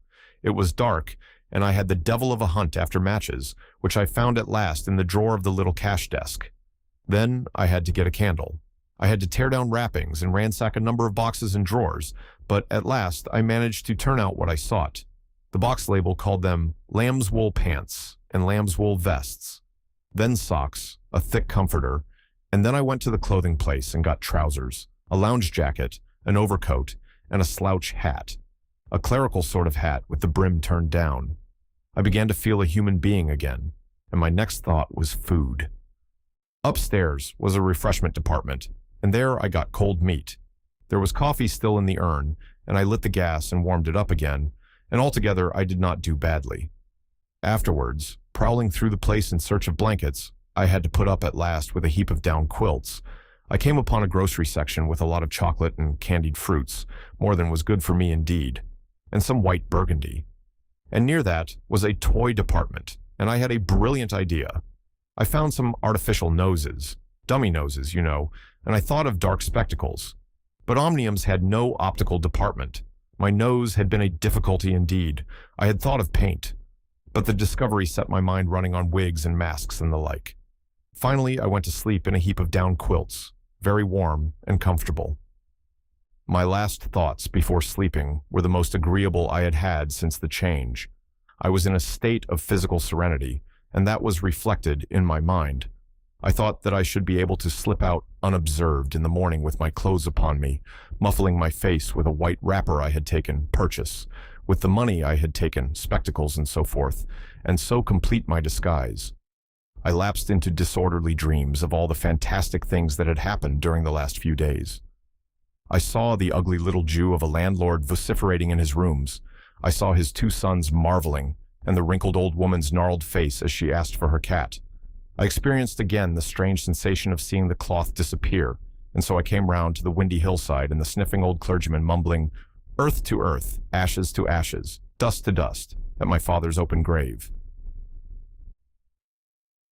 S1: It was dark, and I had the devil of a hunt after matches, which I found at last in the drawer of the little cash desk. Then I had to get a candle. I had to tear down wrappings and ransack a number of boxes and drawers, but at last I managed to turn out what I sought. The box label called them lamb's wool pants and lamb's wool vests, then socks, a thick comforter, and then I went to the clothing place and got trousers, a lounge jacket, an overcoat, and a slouch hat, a clerical sort of hat with the brim turned down. I began to feel a human being again, and my next thought was food. Upstairs was a refreshment department, and there I got cold meat. There was coffee still in the urn, and I lit the gas and warmed it up again, and altogether I did not do badly. Afterwards, prowling through the place in search of blankets, I had to put up at last with a heap of down quilts. I came upon a grocery section with a lot of chocolate and candied fruits, more than was good for me indeed, and some white burgundy. And near that was a toy department, and I had a brilliant idea. I found some artificial noses, dummy noses, you know, and I thought of dark spectacles. But Omnium's had no optical department. My nose had been a difficulty indeed. I had thought of paint, but the discovery set my mind running on wigs and masks and the like. Finally, I went to sleep in a heap of down quilts, very warm and comfortable. My last thoughts before sleeping were the most agreeable I had had since the change. I was in a state of physical serenity, and that was reflected in my mind. I thought that I should be able to slip out unobserved in the morning with my clothes upon me, muffling my face with a white wrapper I had taken, purchase, with the money I had taken, spectacles and so forth, and so complete my disguise. I lapsed into disorderly dreams of all the fantastic things that had happened during the last few days. I saw the ugly little Jew of a landlord vociferating in his rooms. I saw his two sons marveling, and the wrinkled old woman's gnarled face as she asked for her cat. I experienced again the strange sensation of seeing the cloth disappear, and so I came round to the windy hillside and the sniffing old clergyman mumbling, "Earth to earth, ashes to ashes, dust to dust," at my father's open grave.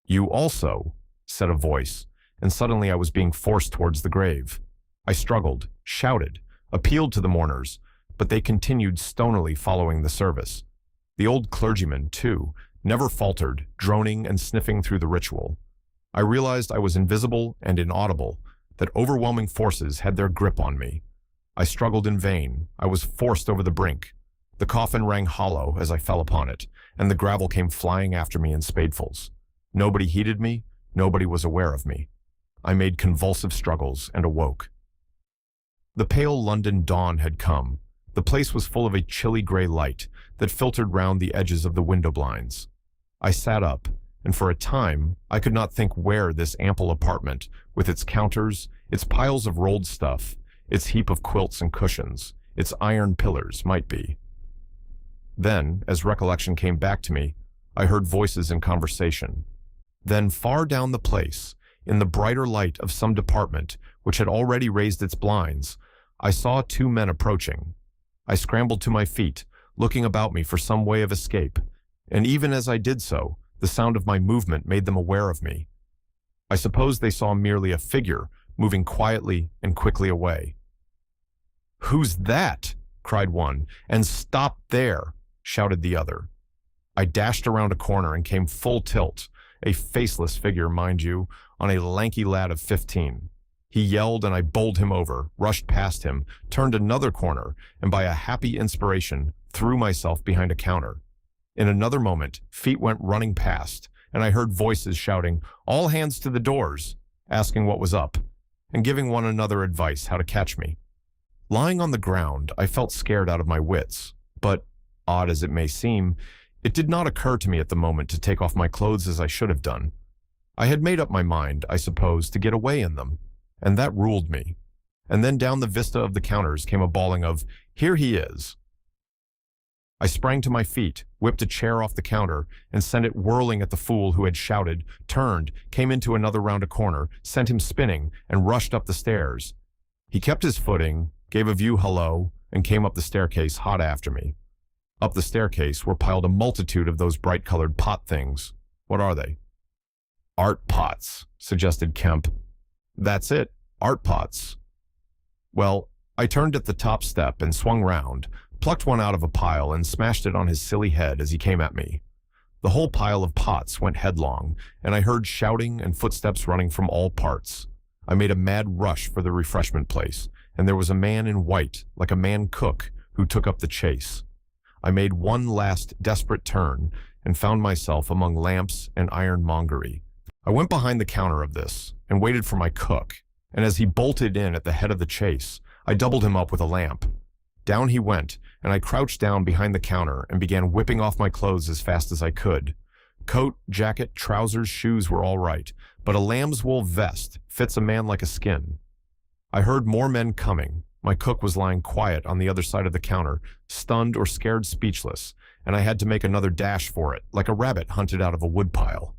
S1: "You also," said a voice, and suddenly I was being forced towards the grave. I struggled, shouted, appealed to the mourners, but they continued stonily following the service. The old clergyman, too, never faltered, droning and sniffing through the ritual. I realized I was invisible and inaudible, that overwhelming forces had their grip on me. I struggled in vain. I was forced over the brink. The coffin rang hollow as I fell upon it, and the gravel came flying after me in spadefuls. Nobody heeded me, nobody was aware of me. I made convulsive struggles and awoke. The pale London dawn had come. The place was full of a chilly gray light that filtered round the edges of the window blinds. I sat up, and for a time I could not think where this ample apartment, with its counters, its piles of rolled stuff, its heap of quilts and cushions, its iron pillars, might be. Then, as recollection came back to me, I heard voices in conversation. Then, far down the place, in the brighter light of some department which had already raised its blinds, I saw two men approaching. I scrambled to my feet, looking about me for some way of escape, and even as I did so, the sound of my movement made them aware of me. I suppose they saw merely a figure moving quietly and quickly away. "Who's that?" cried one, and "Stop there!" shouted the other. I dashed around a corner and came full tilt, a faceless figure, mind you, on a lanky lad of 15. He yelled and I bowled him over, rushed past him, turned another corner, and by a happy inspiration, threw myself behind a counter. In another moment, feet went running past, and I heard voices shouting, "All hands to the doors," asking what was up, and giving one another advice how to catch me. Lying on the ground, I felt scared out of my wits, but, odd as it may seem, it did not occur to me at the moment to take off my clothes as I should have done. I had made up my mind, I suppose, to get away in them, and that ruled me. And then down the vista of the counters came a bawling of, "Here he is." I sprang to my feet, whipped a chair off the counter, and sent it whirling at the fool who had shouted, turned, came into another round a corner, sent him spinning, and rushed up the stairs. He kept his footing, gave a view hello, and came up the staircase hot after me. Up the staircase were piled a multitude of those bright-colored pot things. What are they? "Art pots," suggested Kemp. "That's it, art pots." Well, I turned at the top step and swung round, plucked one out of a pile and smashed it on his silly head as he came at me. The whole pile of pots went headlong, and I heard shouting and footsteps running from all parts. I made a mad rush for the refreshment place, and there was a man in white, like a man cook, who took up the chase. I made one last desperate turn and found myself among lamps and ironmongery. I went behind the counter of this and waited for my cook, and as he bolted in at the head of the chase, I doubled him up with a lamp. Down he went, and I crouched down behind the counter and began whipping off my clothes as fast as I could. Coat, jacket, trousers, shoes were all right, but a lamb's wool vest fits a man like a skin. I heard more men coming. My cook was lying quiet on the other side of the counter, stunned or scared speechless, and I had to make another dash for it, like a rabbit hunted out of a woodpile.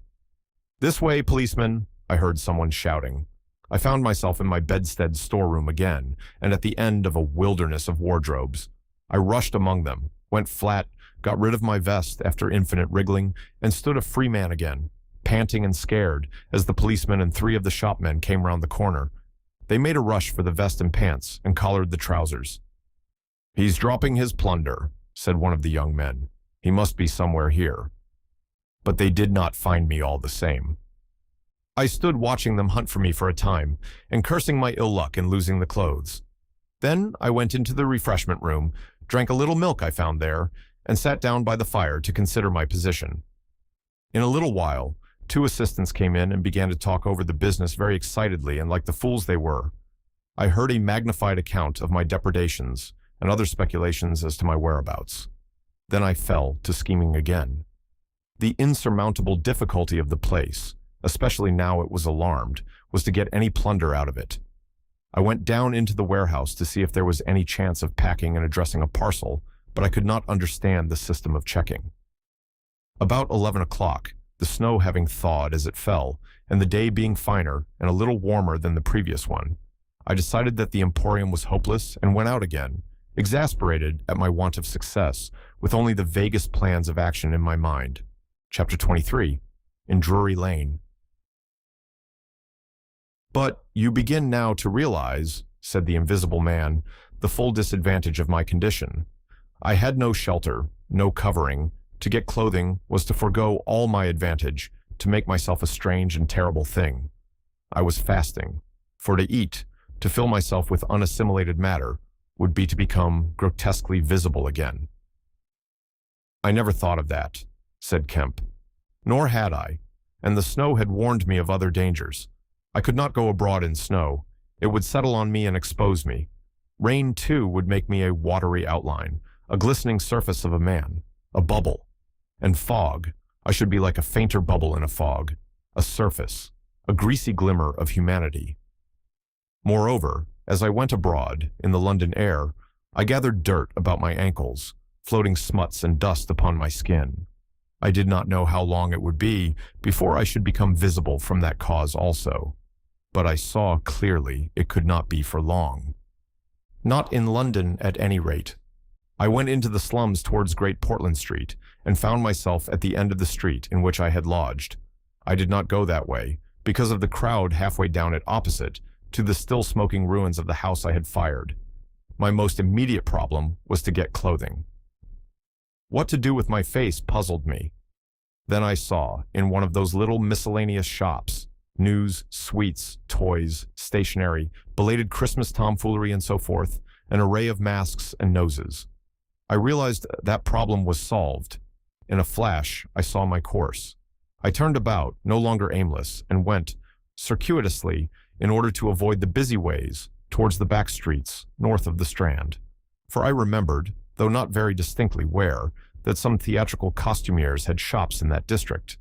S1: "This way, policeman," I heard someone shouting. I found myself in my bedstead storeroom again, and at the end of a wilderness of wardrobes. I rushed among them, went flat, got rid of my vest after infinite wriggling, and stood a free man again, panting and scared, as the policeman and 3 of the shopmen came round the corner. They made a rush for the vest and pants, and collared the trousers. "He's dropping his plunder," said one of the young men. "He must be somewhere here." But they did not find me all the same. I stood watching them hunt for me for a time, and cursing my ill luck in losing the clothes. Then I went into the refreshment room, drank a little milk I found there, and sat down by the fire to consider my position. In a little while, 2 assistants came in and began to talk over the business very excitedly and like the fools they were. I heard a magnified account of my depredations and other speculations as to my whereabouts. Then I fell to scheming again. The insurmountable difficulty of the place, especially now it was alarmed, was to get any plunder out of it. I went down into the warehouse to see if there was any chance of packing and addressing a parcel, but I could not understand the system of checking. About 11 o'clock, the snow having thawed as it fell, and the day being finer and a little warmer than the previous one, I decided that the emporium was hopeless and went out again, exasperated at my want of success, with only the vaguest plans of action in my mind. Chapter 23, in Drury Lane. "But you begin now to realize," said the invisible man, "the full disadvantage of my condition. I had no shelter, no covering. To get clothing was to forego all my advantage, to make myself a strange and terrible thing. I was fasting, for to eat, to fill myself with unassimilated matter, would be to become grotesquely visible again. "I never thought of that," said Kemp. Nor had I, and the snow had warned me of other dangers. I could not go abroad in snow. It would settle on me and expose me. Rain, too, would make me a watery outline, a glistening surface of a man, a bubble. And fog, I should be like a fainter bubble in a fog, a surface, a greasy glimmer of humanity. Moreover, as I went abroad, in the London air, I gathered dirt about my ankles, floating smuts and dust upon my skin. I did not know how long it would be before I should become visible from that cause also. But I saw clearly it could not be for long. Not in London, at any rate. I went into the slums towards Great Portland Street and found myself at the end of the street in which I had lodged. I did not go that way, because of the crowd halfway down it opposite to the still smoking ruins of the house I had fired. My most immediate problem was to get clothing. What to do with my face puzzled me. Then I saw, in one of those little miscellaneous shops, news, sweets, toys, stationery, belated Christmas tomfoolery and so forth, an array of masks and noses. I realized that problem was solved. In a flash, I saw my course. I turned about, no longer aimless, and went, circuitously, in order to avoid the busy ways, towards the back streets, north of the Strand. For I remembered, though not very distinctly where, that some theatrical costumiers had shops in that district.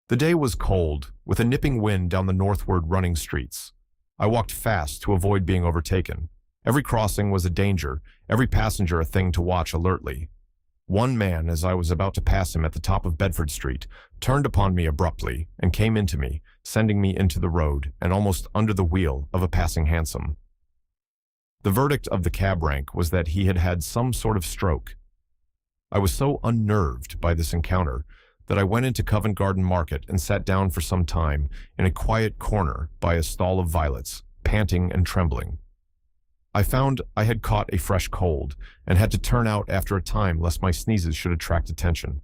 S1: The day was cold, with a nipping wind down the northward running streets. I walked fast to avoid being overtaken. Every crossing was a danger, every passenger a thing to watch alertly. One man, as I was about to pass him at the top of Bedford Street, turned upon me abruptly and came into me, sending me into the road and almost under the wheel of a passing hansom. The verdict of the cab rank was that he had had some sort of stroke. I was so unnerved by this encounter that I went into Covent Garden Market and sat down for some time in a quiet corner by a stall of violets, panting and trembling. I found I had caught a fresh cold and had to turn out after a time lest my sneezes should attract attention.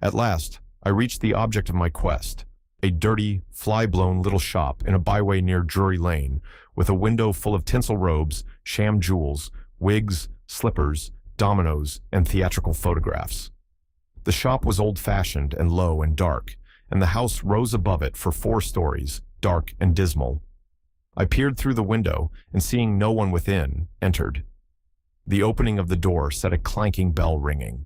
S1: At last, I reached the object of my quest, a dirty, fly-blown little shop in a byway near Drury Lane, with a window full of tinsel robes, sham jewels, wigs, slippers, dominoes, and theatrical photographs. The shop was old-fashioned and low and dark, and the house rose above it for 4 stories, dark and dismal. I peered through the window, and seeing no one within, entered. The opening of the door set a clanking bell ringing.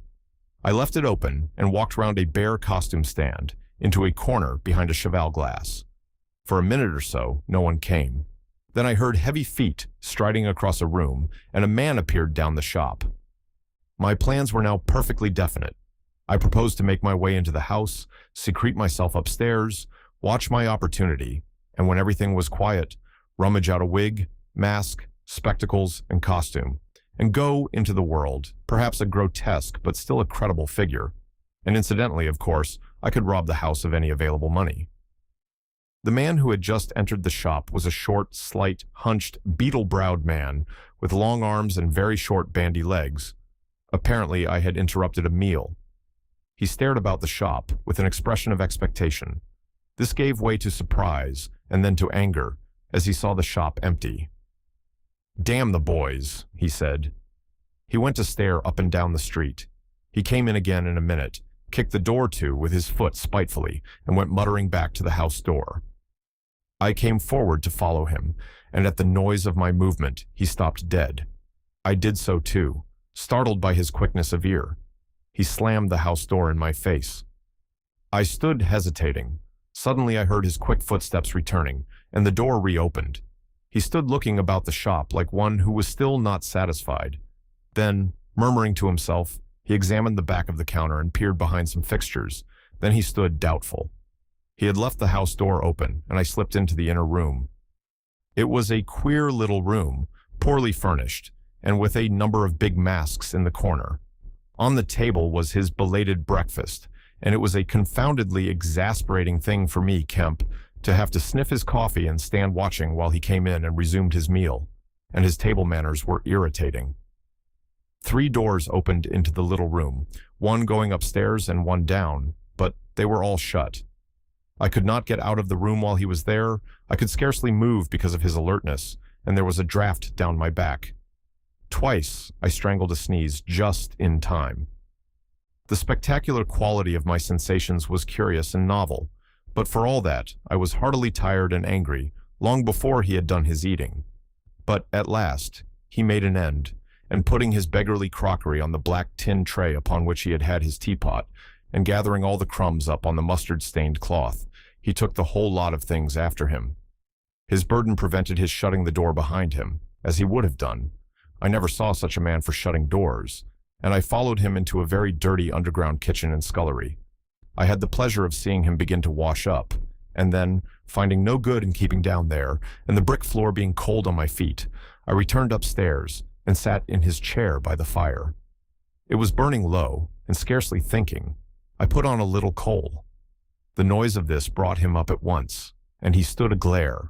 S1: I left it open and walked round a bare costume stand, into a corner behind a cheval glass. For a minute or so, no one came. Then I heard heavy feet striding across a room, and a man appeared down the shop. My plans were now perfectly definite. I proposed to make my way into the house, secrete myself upstairs, watch my opportunity, and when everything was quiet, rummage out a wig, mask, spectacles, and costume, and go into the world, perhaps a grotesque but still a credible figure. And incidentally, of course, I could rob the house of any available money. The man who had just entered the shop was a short, slight, hunched, beetle-browed man with long arms and very short, bandy legs. Apparently, I had interrupted a meal. He stared about the shop with an expression of expectation. This gave way to surprise and then to anger as he saw the shop empty. "Damn the boys," he said. He went to stare up and down the street. He came in again in a minute, kicked the door to with his foot spitefully, and went muttering back to the house door. I came forward to follow him, and at the noise of my movement, he stopped dead. I did so too, startled by his quickness of ear. He slammed the house door in my face. I stood hesitating. Suddenly I heard his quick footsteps returning, and the door reopened. He stood looking about the shop like one who was still not satisfied. Then, murmuring to himself, he examined the back of the counter and peered behind some fixtures. Then he stood doubtful. He had left the house door open, and I slipped into the inner room. It was a queer little room, poorly furnished, and with a number of big masks in the corner. On the table was his belated breakfast, and it was a confoundedly exasperating thing for me, Kemp, to have to sniff his coffee and stand watching while he came in and resumed his meal, and his table manners were irritating. 3 doors opened into the little room, one going upstairs and one down, but they were all shut. I could not get out of the room while he was there. I could scarcely move because of his alertness, and there was a draft down my back. Twice I strangled a sneeze just in time. The spectacular quality of my sensations was curious and novel, but for all that, I was heartily tired and angry long before he had done his eating. But at last, he made an end, and putting his beggarly crockery on the black tin tray upon which he had had his teapot, and gathering all the crumbs up on the mustard-stained cloth, he took the whole lot of things after him. His burden prevented his shutting the door behind him, as he would have done. I never saw such a man for shutting doors, and I followed him into a very dirty underground kitchen and scullery. I had the pleasure of seeing him begin to wash up, and then, finding no good in keeping down there, and the brick floor being cold on my feet, I returned upstairs and sat in his chair by the fire. It was burning low, and scarcely thinking, I put on a little coal. The noise of this brought him up at once, and he stood aglare.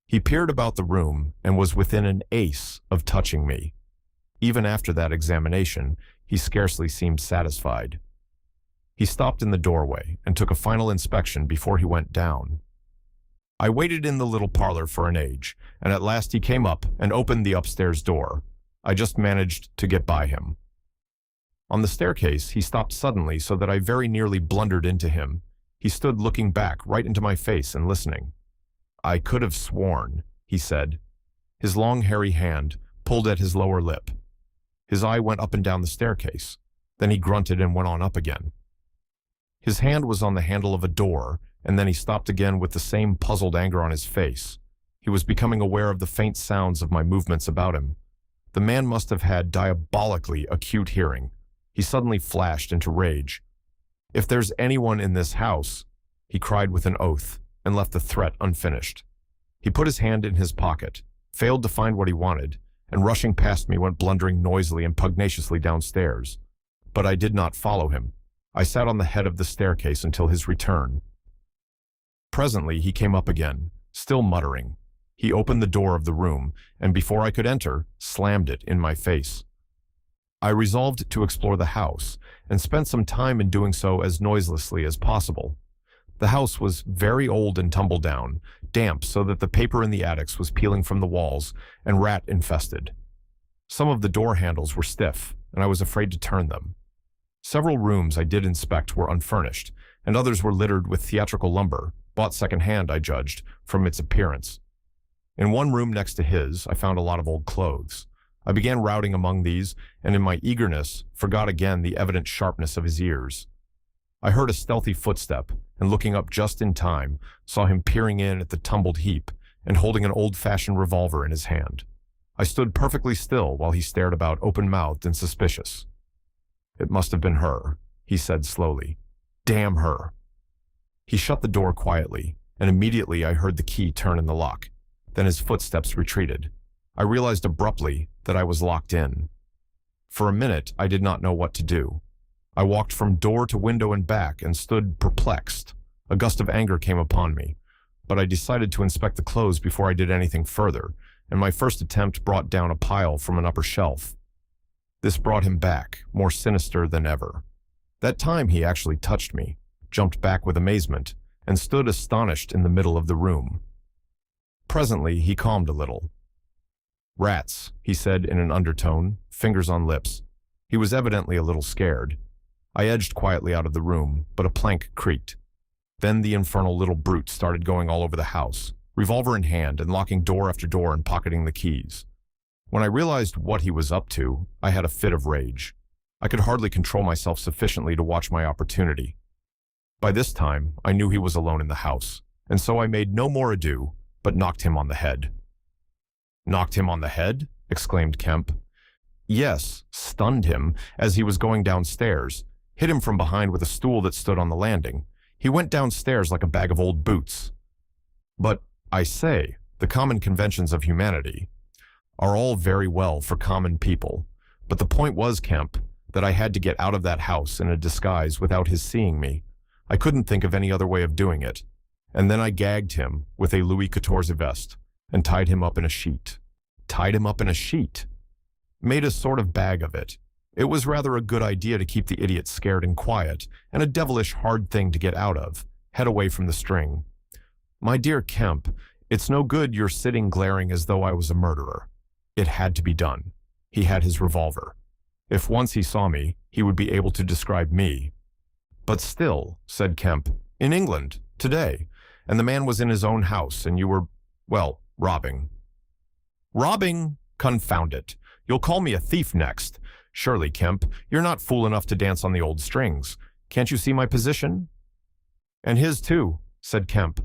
S1: He peered about the room and was within an ace of touching me. Even after that examination, he scarcely seemed satisfied. He stopped in the doorway and took a final inspection before he went down. I waited in the little parlor for an age, and at last he came up and opened the upstairs door. I just managed to get by him. On the staircase, he stopped suddenly so that I very nearly blundered into him. He stood looking back right into my face and listening. "I could have sworn," he said. His long hairy hand pulled at his lower lip. His eye went up and down the staircase. Then he grunted and went on up again. His hand was on the handle of a door, and then he stopped again with the same puzzled anger on his face. He was becoming aware of the faint sounds of my movements about him. The man must have had diabolically acute hearing. He suddenly flashed into rage. "If there's anyone in this house," he cried with an oath, and left the threat unfinished. He put his hand in his pocket, failed to find what he wanted, and rushing past me went blundering noisily and pugnaciously downstairs. But I did not follow him. I sat on the head of the staircase until his return. Presently he came up again, still muttering. He opened the door of the room, and before I could enter, slammed it in my face. I resolved to explore the house, and spent some time in doing so as noiselessly as possible. The house was very old and tumble down, damp so that the paper in the attics was peeling from the walls, and rat-infested. Some of the door handles were stiff, and I was afraid to turn them. Several rooms I did inspect were unfurnished, and others were littered with theatrical lumber, bought second-hand, I judged, from its appearance. In one room next to his, I found a lot of old clothes. I began routing among these, and in my eagerness, forgot again the evident sharpness of his ears. I heard a stealthy footstep, and looking up just in time, saw him peering in at the tumbled heap and holding an old-fashioned revolver in his hand. I stood perfectly still while he stared about open-mouthed and suspicious. "It must have been her," he said slowly. "Damn her." He shut the door quietly, and immediately I heard the key turn in the lock. Then his footsteps retreated. I realized abruptly that I was locked in. For a minute, I did not know what to do. I walked from door to window and back and stood perplexed. A gust of anger came upon me, but I decided to inspect the clothes before I did anything further, and my first attempt brought down a pile from an upper shelf. This brought him back, more sinister than ever. That time he actually touched me, jumped back with amazement, and stood astonished in the middle of the room. Presently he calmed a little. "Rats," he said in an undertone, fingers on lips. He was evidently a little scared. I edged quietly out of the room, but a plank creaked. Then the infernal little brute started going all over the house, revolver in hand and locking door after door and pocketing the keys. When I realized what he was up to, I had a fit of rage. I could hardly control myself sufficiently to watch my opportunity. By this time, I knew he was alone in the house, and so I made no more ado, but knocked him on the head. "Knocked him on the head?" exclaimed Kemp. "Yes, stunned him as he was going downstairs, hit him from behind with a stool that stood on the landing. He went downstairs like a bag of old boots." "But, I say, the common conventions of humanity are all very well for common people, but the point was, Kemp, that I had to get out of that house in a disguise without his seeing me. I couldn't think of any other way of doing it. And then I gagged him with a Louis XIV vest and tied him up in a sheet." "Tied him up in a sheet?" "Made a sort of bag of it. It was rather a good idea to keep the idiot scared and quiet, and a devilish hard thing to get out of, head away from the string. My dear Kemp, it's no good your sitting glaring as though I was a murderer. It had to be done. He had his revolver. If once he saw me, he would be able to describe me. But still, said Kemp, in England, today, and the man was in his own house, and you were, well, robbing. Robbing? Confound it. You'll call me a thief next. Surely, Kemp, you're not fool enough to dance on the old strings. Can't you see my position? And his too, said Kemp.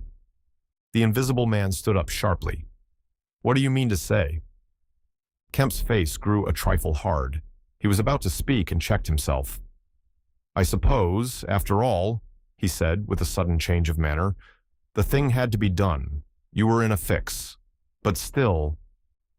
S1: The invisible man stood up sharply. What do you mean to say? Kemp's face grew a trifle hard. He was about to speak and checked himself. I suppose, after all, he said with a sudden change of manner, the thing had to be done. You were in a fix. But still,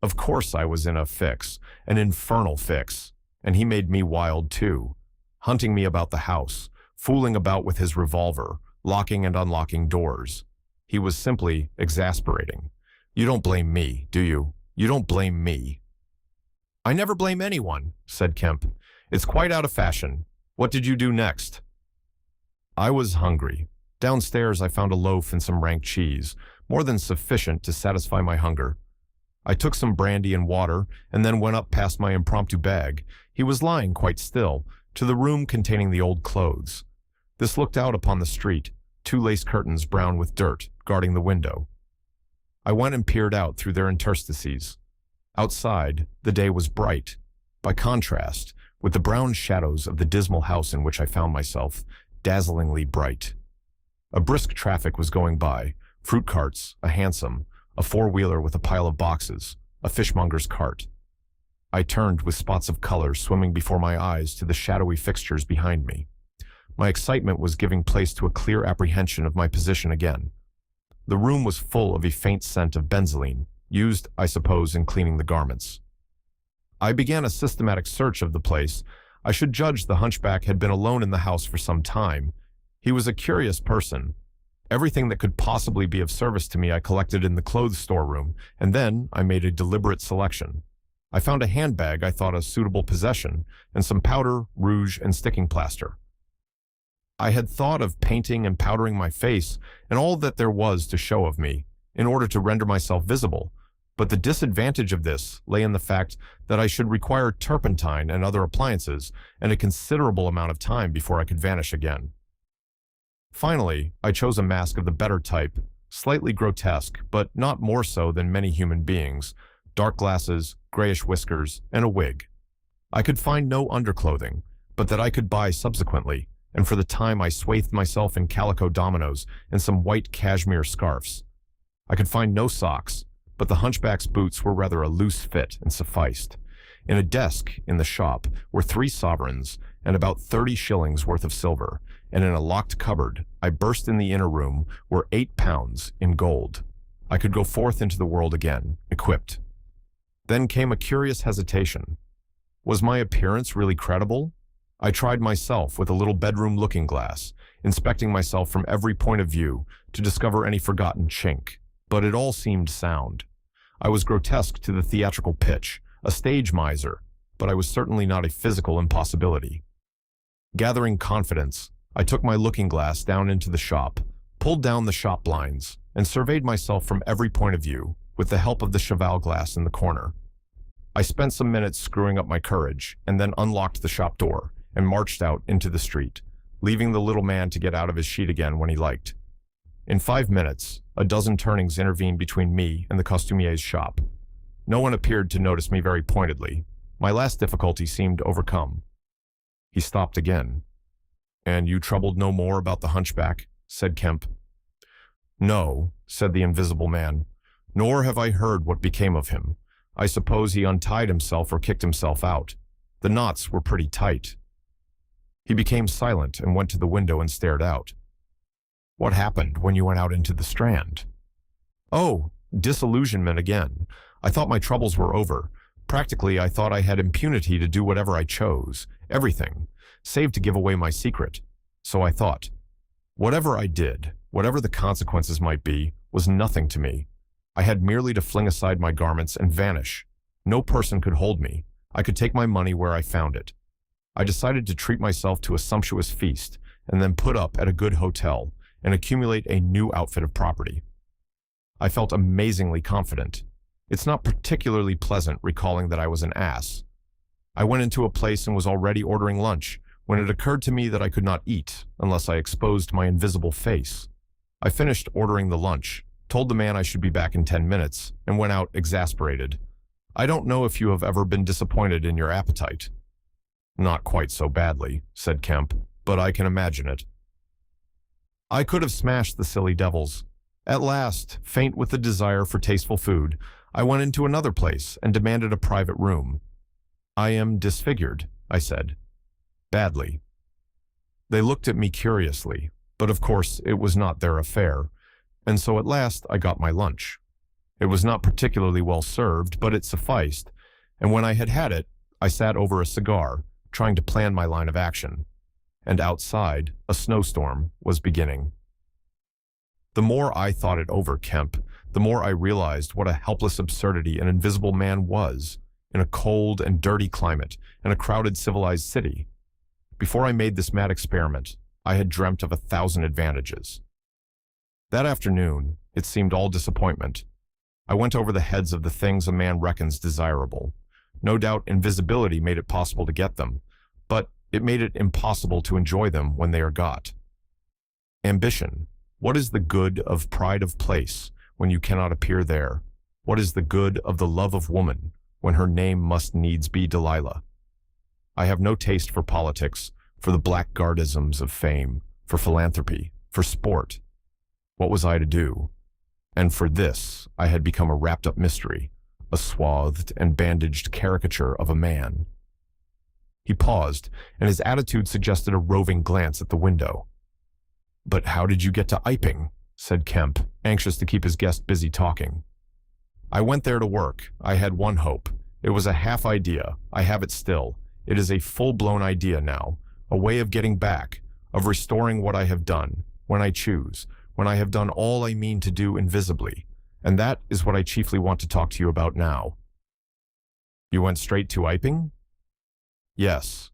S1: of course I was in a fix, an infernal fix, and he made me wild too, hunting me about the house, fooling about with his revolver, locking and unlocking doors. He was simply exasperating. You don't blame me, do you? You don't blame me. I never blame anyone, said Kemp. It's quite out of fashion. What did you do next? I was hungry. Downstairs I found a loaf and some rank cheese, more than sufficient to satisfy my hunger. I took some brandy and water and then went up past my impromptu bag. He was lying quite still, to the room containing the old clothes. This looked out upon the street, two lace curtains brown with dirt guarding the window. I went and peered out through their interstices. Outside, the day was bright. By contrast, with the brown shadows of the dismal house in which I found myself, dazzlingly bright. A brisk traffic was going by, fruit carts, a hansom, a four-wheeler with a pile of boxes, a fishmonger's cart. I turned with spots of color swimming before my eyes to the shadowy fixtures behind me. My excitement was giving place to a clear apprehension of my position again. The room was full of a faint scent of benzoline, used, I suppose, in cleaning the garments. I began a systematic search of the place. I should judge the hunchback had been alone in the house for some time. He was a curious person. Everything that could possibly be of service to me I collected in the clothes storeroom, and then I made a deliberate selection. I found a handbag I thought a suitable possession, and some powder, rouge, and sticking plaster. I had thought of painting and powdering my face and all that there was to show of me, in order to render myself visible, but the disadvantage of this lay in the fact that I should require turpentine and other appliances, and a considerable amount of time before I could vanish again. Finally, I chose a mask of the better type, slightly grotesque, but not more so than many human beings, dark glasses, grayish whiskers, and a wig. I could find no underclothing, but that I could buy subsequently, and for the time I swathed myself in calico dominoes and some white cashmere scarfs. I could find no socks, but the hunchback's boots were rather a loose fit and sufficed. In a desk in the shop were 3 sovereigns and about 30 shillings worth of silver, and in a locked cupboard I burst in the inner room were 8 pounds in gold. I could go forth into the world again, equipped. Then came a curious hesitation. Was my appearance really credible? I tried myself with a little bedroom looking-glass, inspecting myself from every point of view to discover any forgotten chink, but it all seemed sound. I was grotesque to the theatrical pitch, a stage miser, but I was certainly not a physical impossibility. Gathering confidence, I took my looking-glass down into the shop, pulled down the shop blinds, and surveyed myself from every point of view, with the help of the cheval glass in the corner. I spent some minutes screwing up my courage, and then unlocked the shop door, and marched out into the street, leaving the little man to get out of his sheet again when he liked. In 5 minutes, a dozen turnings intervened between me and the costumier's shop. No one appeared to notice me very pointedly. My last difficulty seemed overcome. He stopped again. "And you troubled no more about the hunchback?" said Kemp. "No," said the invisible man, "nor have I heard what became of him. I suppose he untied himself or kicked himself out. The knots were pretty tight." He became silent and went to the window and stared out. "What happened when you went out into the Strand?" "Oh, disillusionment again. I thought my troubles were over. Practically, I thought I had impunity to do whatever I chose, everything, save to give away my secret. So I thought. Whatever I did, whatever the consequences might be, was nothing to me. I had merely to fling aside my garments and vanish. No person could hold me. I could take my money where I found it. I decided to treat myself to a sumptuous feast, and then put up at a good hotel, and accumulate a new outfit of property. I felt amazingly confident. It's not particularly pleasant recalling that I was an ass. I went into a place and was already ordering lunch when it occurred to me that I could not eat unless I exposed my invisible face. I finished ordering the lunch, told the man I should be back in 10 minutes, and went out exasperated. I don't know if you have ever been disappointed in your appetite. Not quite so badly, said Kemp, but I can imagine it. I could have smashed the silly devils. At last, faint with the desire for tasteful food, I went into another place and demanded a private room. I am disfigured, I said. Badly. They looked at me curiously, but of course it was not their affair, and so at last I got my lunch. It was not particularly well served, but it sufficed, and when I had had it, I sat over a cigar, trying to plan my line of action. And outside, a snowstorm was beginning. The more I thought it over, Kemp, the more I realized what a helpless absurdity an invisible man was, in a cold and dirty climate, in a crowded civilized city. Before I made this mad experiment, I had dreamt of 1,000 advantages. That afternoon, it seemed all disappointment. I went over the heads of the things a man reckons desirable. No doubt invisibility made it possible to get them, but it made it impossible to enjoy them when they are got. Ambition. What is the good of pride of place when you cannot appear there? What is the good of the love of woman when her name must needs be Delilah? I have no taste for politics, for the blackguardisms of fame, for philanthropy, for sport. What was I to do? And for this, I had become a wrapped-up mystery, a swathed and bandaged caricature of a man. He paused, and his attitude suggested a roving glance at the window. "But how did you get to Iping?" said Kemp, anxious to keep his guest busy talking. "I went there to work. I had one hope. It was a half idea. I have it still. It is a full-blown idea now, a way of getting back, of restoring what I have done, when I choose, when I have done all I mean to do invisibly. And that is what I chiefly want to talk to you about now." "You went straight to Iping?" "Yes.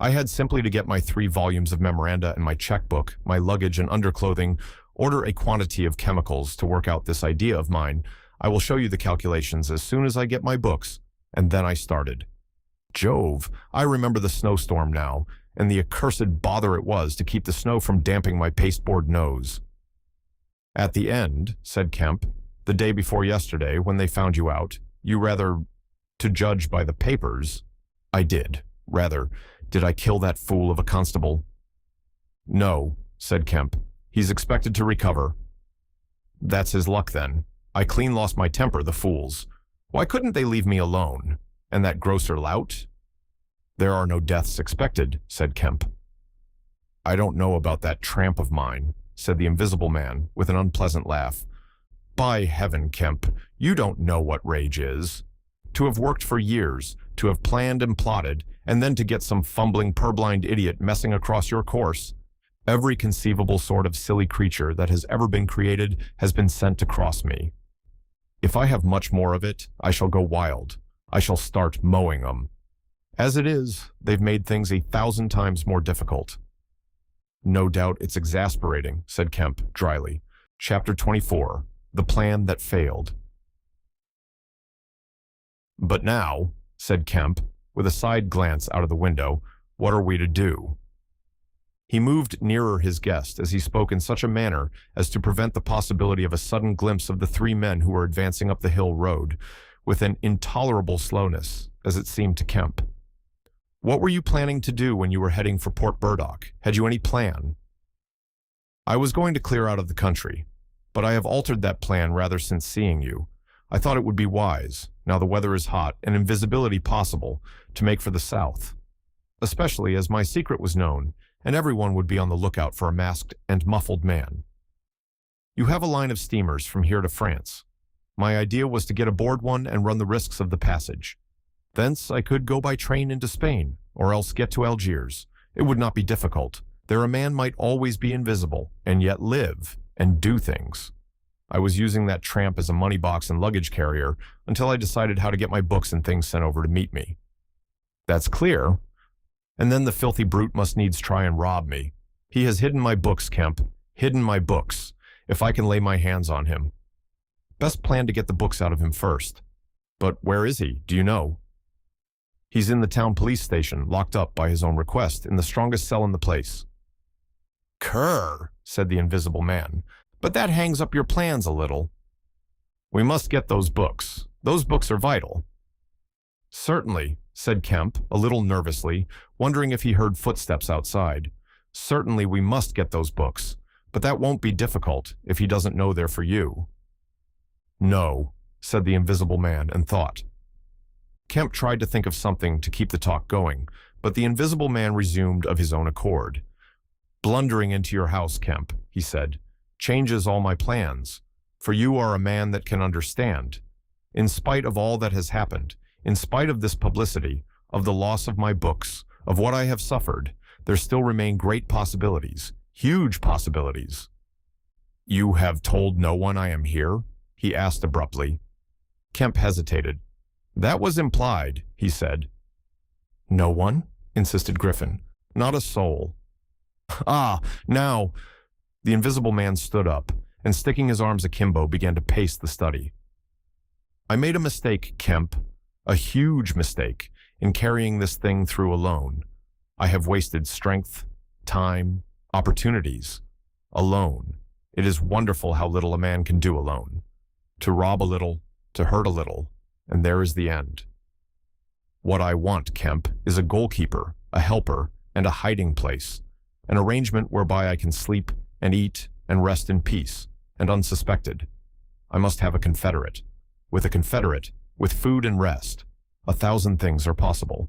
S1: I had simply to get my 3 volumes of memoranda and my checkbook, my luggage and underclothing, order a quantity of chemicals to work out this idea of mine. I will show you the calculations as soon as I get my books, and then I started. Jove, I remember the snowstorm now, and the accursed bother it was to keep the snow from damping my pasteboard nose." "At the end," said Kemp, "the day before yesterday, when they found you out, you rather, to judge by the papers—" "I did. Rather, did I kill that fool of a constable?" "No," said Kemp. "He's expected to recover." "That's his luck, then. I clean lost my temper, the fools. Why couldn't they leave me alone? And that grocer lout?" "There are no deaths expected," said Kemp. "I don't know about that tramp of mine," said the invisible man, with an unpleasant laugh. "By heaven, Kemp, you don't know what rage is. To have worked for years, to have planned and plotted, and then to get some fumbling, purblind idiot messing across your course. Every conceivable sort of silly creature that has ever been created has been sent to cross me. If I have much more of it, I shall go wild. I shall start mowing them. As it is, they've made things 1,000 times more difficult." "No doubt it's exasperating," said Kemp dryly. Chapter 24. The Plan That Failed. "But now," said Kemp, with a side glance out of the window, "what are we to do?" He moved nearer his guest as he spoke in such a manner as to prevent the possibility of a sudden glimpse of the 3 men who were advancing up the hill road, with an intolerable slowness, as it seemed to Kemp. "What were you planning to do when you were heading for Port Burdock? Had you any plan?" "I was going to clear out of the country, but I have altered that plan rather since seeing you. I thought it would be wise, now the weather is hot and invisibility possible, to make for the south, especially as my secret was known, and everyone would be on the lookout for a masked and muffled man. You have a line of steamers from here to France. My idea was to get aboard one and run the risks of the passage. Thence I could go by train into Spain, or else get to Algiers. It would not be difficult. There a man might always be invisible, and yet live, and do things. I was using that tramp as a money box and luggage carrier until I decided how to get my books and things sent over to meet me." "That's clear. And then the filthy brute must needs try and rob me. He has hidden my books, Kemp. Hidden my books, if I can lay my hands on him. Best plan to get the books out of him first. But where is he, do you know?" He's in the town police station, locked up by his own request, in the strongest cell in the place." "Kerr," said the Invisible Man, "but that hangs up your plans a little." "We must get those books. Those books are vital." "Certainly," said Kemp, a little nervously, wondering if he heard footsteps outside. "Certainly we must get those books, but that won't be difficult if he doesn't know they're for you." "No," said the Invisible Man, and thought. Kemp tried to think of something to keep the talk going, but the Invisible Man resumed of his own accord. "Blundering into your house, Kemp," he said, "changes all my plans, for you are a man that can understand. In spite of all that has happened, in spite of this publicity, of the loss of my books, of what I have suffered, there still remain great possibilities, huge possibilities." "You have told no one I am here?" he asked abruptly. Kemp hesitated. "That was implied," he said. "No one?" insisted Griffin. "Not a soul." "Ah, now—" The Invisible Man stood up, and sticking his arms akimbo began to pace the study. "I made a mistake, Kemp, a huge mistake, in carrying this thing through alone. I have wasted strength, time, opportunities. Alone. It is wonderful how little a man can do alone. To rob a little, to hurt a little, and there is the end. What I want, Kemp, is a goalkeeper, a helper, and a hiding place, an arrangement whereby I can sleep and eat and rest in peace and unsuspected. I must have a confederate. With a confederate, with food and rest, 1,000 things are possible.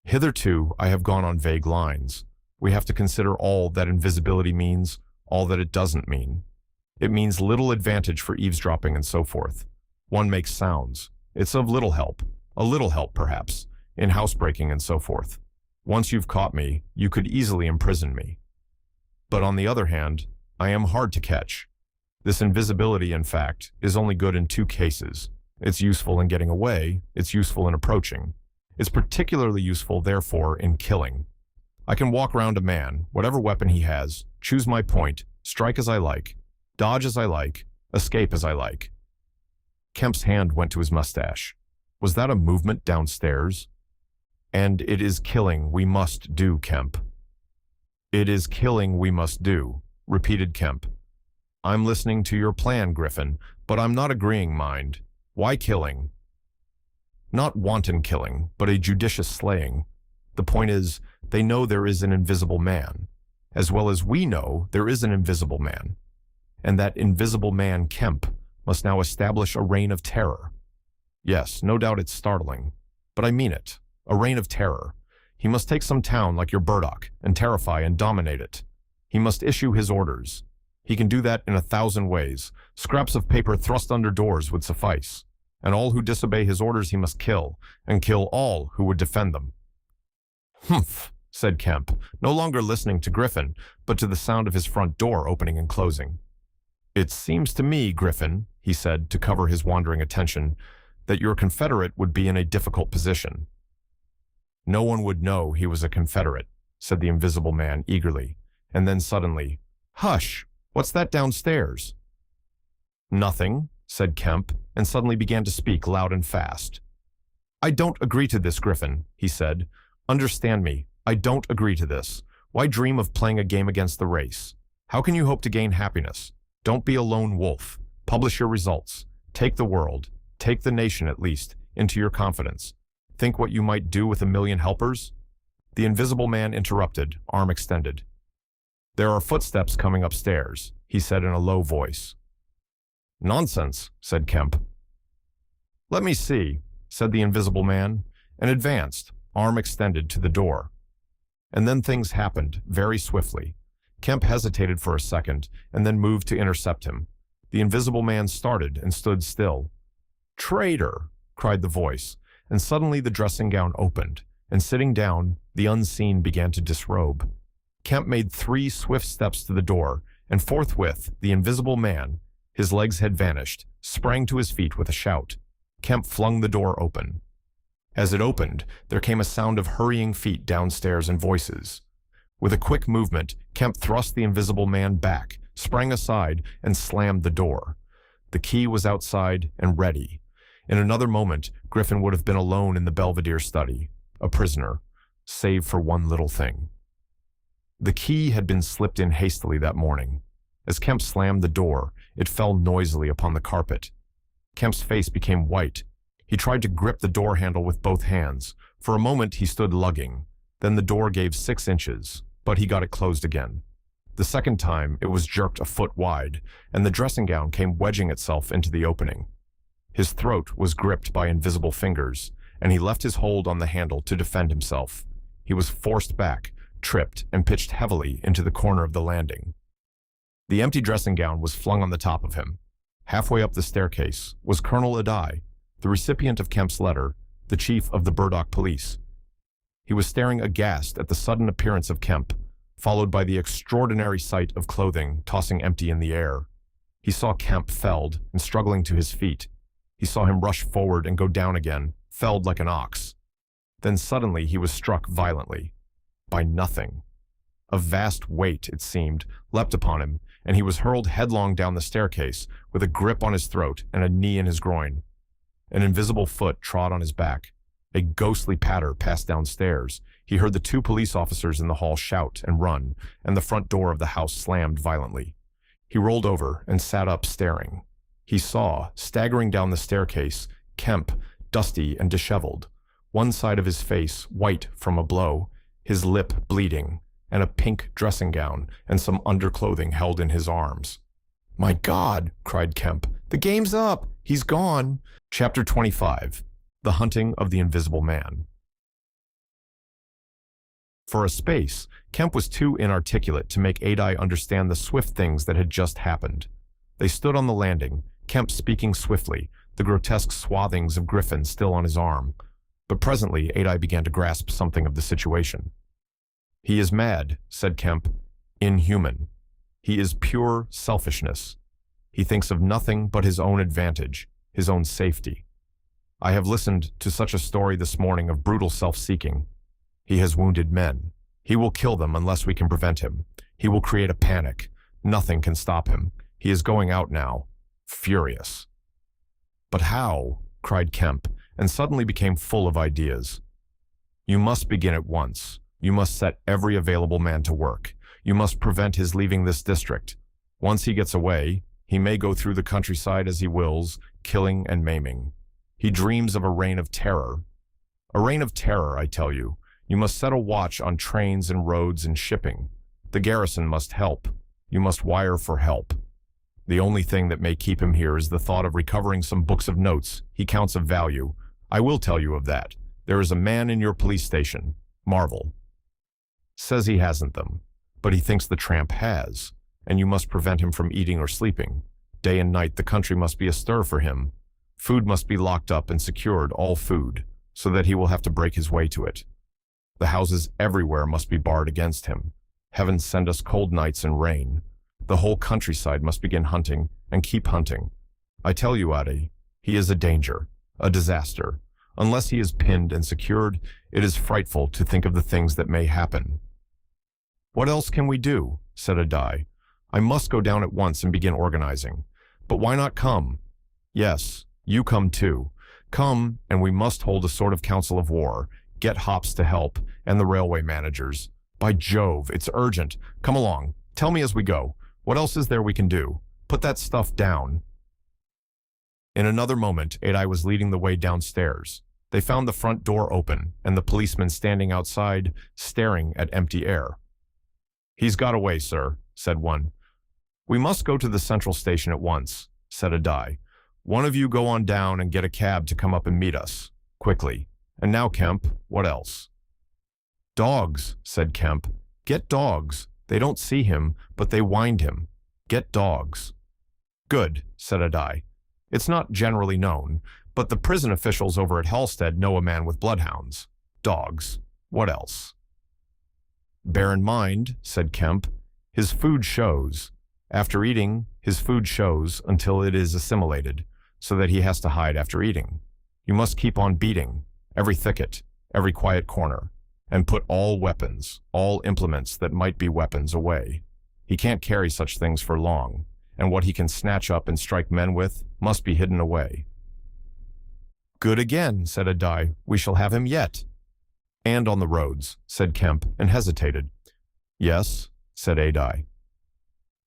S1: Hitherto, I have gone on vague lines. We have to consider all that invisibility means, all that it doesn't mean. It means little advantage for eavesdropping and so forth. One makes sounds. It's of little help, a little help perhaps, in housebreaking and so forth. Once you've caught me, you could easily imprison me. But on the other hand, I am hard to catch. This invisibility, in fact, is only good in 2 cases. It's useful in getting away, it's useful in approaching. It's particularly useful, therefore, in killing. I can walk round a man, whatever weapon he has, choose my point, strike as I like, dodge as I like, escape as I like. Kemp's hand went to his mustache. Was that a movement downstairs? And it is killing we must do, Kemp. It is killing we must do, repeated Kemp. I'm listening to your plan, Griffin, but I'm not agreeing, mind. Why killing? Not wanton killing, but a judicious slaying. The point is, they know there is an invisible man, as well as we know there is an invisible man. And that invisible man, Kemp, must now establish a reign of terror. Yes, no doubt it's startling, but I mean it, a reign of terror. He must take some town like your Burdock and terrify and dominate it. He must issue his orders. He can do that in 1,000 ways. Scraps of paper thrust under doors would suffice. And all who disobey his orders he must kill, and kill all who would defend them. Humph, said Kemp, no longer listening to Griffin, but to the sound of his front door opening and closing. It seems to me, Griffin, he said to cover his wandering attention, that your Confederate would be in a difficult position. No one would know he was a Confederate, said the Invisible Man eagerly, and then suddenly, Hush! What's that downstairs? Nothing, said Kemp, and suddenly began to speak loud and fast. I don't agree to this, Griffin, he said. Understand me, I don't agree to this. Why dream of playing a game against the race? How can you hope to gain happiness? Don't be a lone wolf. Publish your results. Take the world, take the nation at least, into your confidence. Think what you might do with 1,000,000 helpers? The Invisible Man interrupted, arm extended. There are footsteps coming upstairs, he said in a low voice. Nonsense, said Kemp. Let me see, said the Invisible Man, and advanced, arm extended, to the door. And then things happened, very swiftly. Kemp hesitated for a second, and then moved to intercept him. The Invisible Man started and stood still. Traitor, cried the voice, and suddenly the dressing gown opened, and sitting down, the unseen began to disrobe. Kemp made 3 swift steps to the door, and forthwith the Invisible Man, his legs had vanished, sprang to his feet with a shout. Kemp flung the door open. As it opened, there came a sound of hurrying feet downstairs and voices. With a quick movement, Kemp thrust the Invisible Man back, sprang aside, and slammed the door. The key was outside and ready. In another moment, Griffin would have been alone in the Belvedere study, a prisoner, save for one little thing. The key had been slipped in hastily that morning. As Kemp slammed the door, it fell noisily upon the carpet. Kemp's face became white. He tried to grip the door handle with both hands. For a moment he stood lugging. Then the door gave 6 inches, but he got it closed again. The second time it was jerked a foot wide, and the dressing gown came wedging itself into the opening. His throat was gripped by invisible fingers, and he left his hold on the handle to defend himself. He was forced back, tripped, and pitched heavily into the corner of the landing. The empty dressing gown was flung on the top of him. Halfway up the staircase was Colonel Adai, the recipient of Kemp's letter, the chief of the Burdock police. He was staring aghast at the sudden appearance of Kemp, followed by the extraordinary sight of clothing tossing empty in the air. He saw Kemp felled and struggling to his feet. He saw him rush forward and go down again, felled like an ox. Then suddenly he was struck violently. By nothing. A vast weight, it seemed, leapt upon him, and he was hurled headlong down the staircase with a grip on his throat and a knee in his groin. An invisible foot trod on his back. A ghostly patter passed downstairs. He heard the 2 police officers in the hall shout and run, and the front door of the house slammed violently. He rolled over and sat up staring. He saw, staggering down the staircase, Kemp, dusty and disheveled, one side of his face white from a blow, his lip bleeding, and a pink dressing gown and some underclothing held in his arms. "My God!" cried Kemp. "The game's up! He's gone!" Chapter 25. The Hunting of the Invisible Man. For a space, Kemp was too inarticulate to make Adai understand the swift things that had just happened. They stood on the landing, Kemp speaking swiftly, the grotesque swathings of Griffin still on his arm. But presently Adai began to grasp something of the situation. "He is mad," said Kemp. "Inhuman. He is pure selfishness. He thinks of nothing but his own advantage, his own safety. I have listened to such a story this morning of brutal self-seeking. He has wounded men. He will kill them unless we can prevent him. He will create a panic. Nothing can stop him. He is going out now, furious." "But how?" cried Kemp, and suddenly became full of ideas. "You must begin at once. You must set every available man to work. You must prevent his leaving this district. Once he gets away, he may go through the countryside as he wills, killing and maiming. He dreams of a reign of terror. A reign of terror, I tell you. You must set a watch on trains and roads and shipping. The garrison must help. You must wire for help. The only thing that may keep him here is the thought of recovering some books of notes he counts of value. I will tell you of that. There is a man in your police station, Marvel. Says he hasn't them, but he thinks the tramp has, and you must prevent him from eating or sleeping. Day and night the country must be astir for him. Food must be locked up and secured, all food, so that he will have to break his way to it. The houses everywhere must be barred against him. Heaven send us cold nights and rain. The whole countryside must begin hunting, and keep hunting. I tell you, Adi, he is a danger, a disaster. Unless he is pinned and secured, it is frightful to think of the things that may happen." "What else can we do?" said Adai. "I must go down at once and begin organizing. But why not come?" "Yes, you come too. Come, and we must hold a sort of council of war. Get Hops to help, and the railway managers. By Jove, it's urgent. Come along. Tell me as we go. What else is there we can do? Put that stuff down." In another moment, Adai was leading the way downstairs. They found the front door open, and the policeman standing outside, staring at empty air. "He's got away, sir," said one. "We must go to the central station at once," said Adai. "One of you go on down and get a cab to come up and meet us. Quickly. And now, Kemp, what else?" "Dogs," said Kemp. "Get dogs. They don't see him, but they wind him. Get dogs." "Good," said Adai. "It's not generally known, but the prison officials over at Halstead know a man with bloodhounds. Dogs. What else?" "Bear in mind," said Kemp, "his food shows. After eating, his food shows until it is assimilated, so that he has to hide after eating. You must keep on beating, every thicket, every quiet corner, and put all weapons, all implements that might be weapons away. He can't carry such things for long, and what he can snatch up and strike men with must be hidden away." Good again, said Adai. We shall have him yet. And on the roads, said Kemp, and hesitated. Yes, said Adai.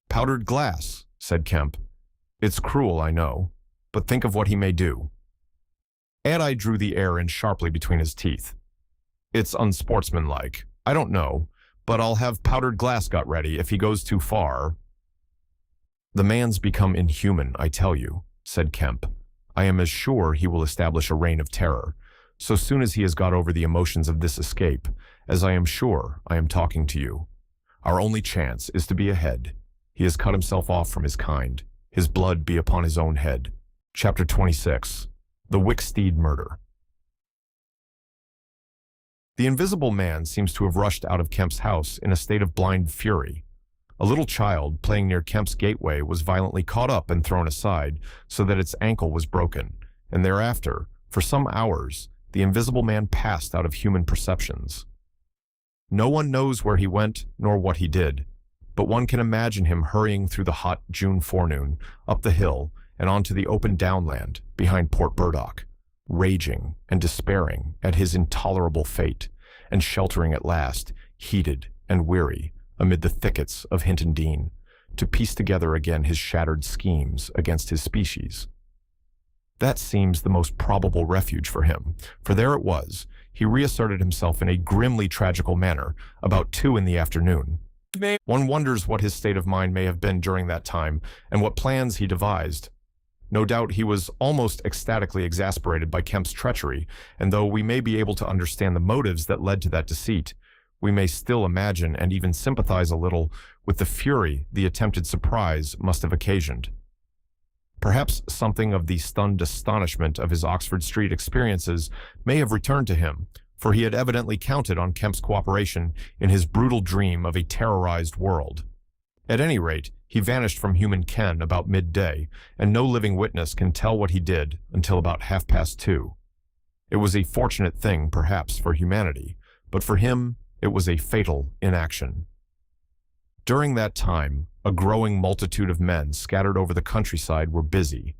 S1: Powdered glass, said Kemp. It's cruel, I know, but think of what he may do. Adai drew the air in sharply between his teeth. It's unsportsmanlike. I don't know, but I'll have powdered glass got ready if he goes too far. The man's become inhuman, I tell you, said Kemp. I am as sure he will establish a reign of terror, so soon as he has got over the emotions of this escape, as I am sure I am talking to you. Our only chance is to be ahead. He has cut himself off from his kind. His blood be upon his own head. Chapter 26. The Wicksteed Murder. The Invisible Man seems to have rushed out of Kemp's house in a state of blind fury. A little child playing near Kemp's gateway was violently caught up and thrown aside so that its ankle was broken, and thereafter, for some hours, the Invisible Man passed out of human perceptions. No one knows where he went nor what he did, but one can imagine him hurrying through the hot June forenoon, up the hill, and onto the open downland behind Port Burdock, raging and despairing at his intolerable fate, and sheltering at last, heated and weary, amid the thickets of Hinton Dean, to piece together again his shattered schemes against his species. That seems the most probable refuge for him, for there it was. He reasserted himself in a grimly tragical manner about 2 in the afternoon. One wonders what his state of mind may have been during that time, and what plans he devised. No doubt he was almost ecstatically exasperated by Kemp's treachery, and though we may be able to understand the motives that led to that deceit, we may still imagine and even sympathize a little with the fury the attempted surprise must have occasioned. Perhaps something of the stunned astonishment of his Oxford Street experiences may have returned to him, for he had evidently counted on Kemp's cooperation in his brutal dream of a terrorized world. At any rate, he vanished from human ken about midday, and no living witness can tell what he did until about 2:30. It was a fortunate thing, perhaps, for humanity, but for him it was a fatal inaction. During that time, a growing multitude of men scattered over the countryside were busy.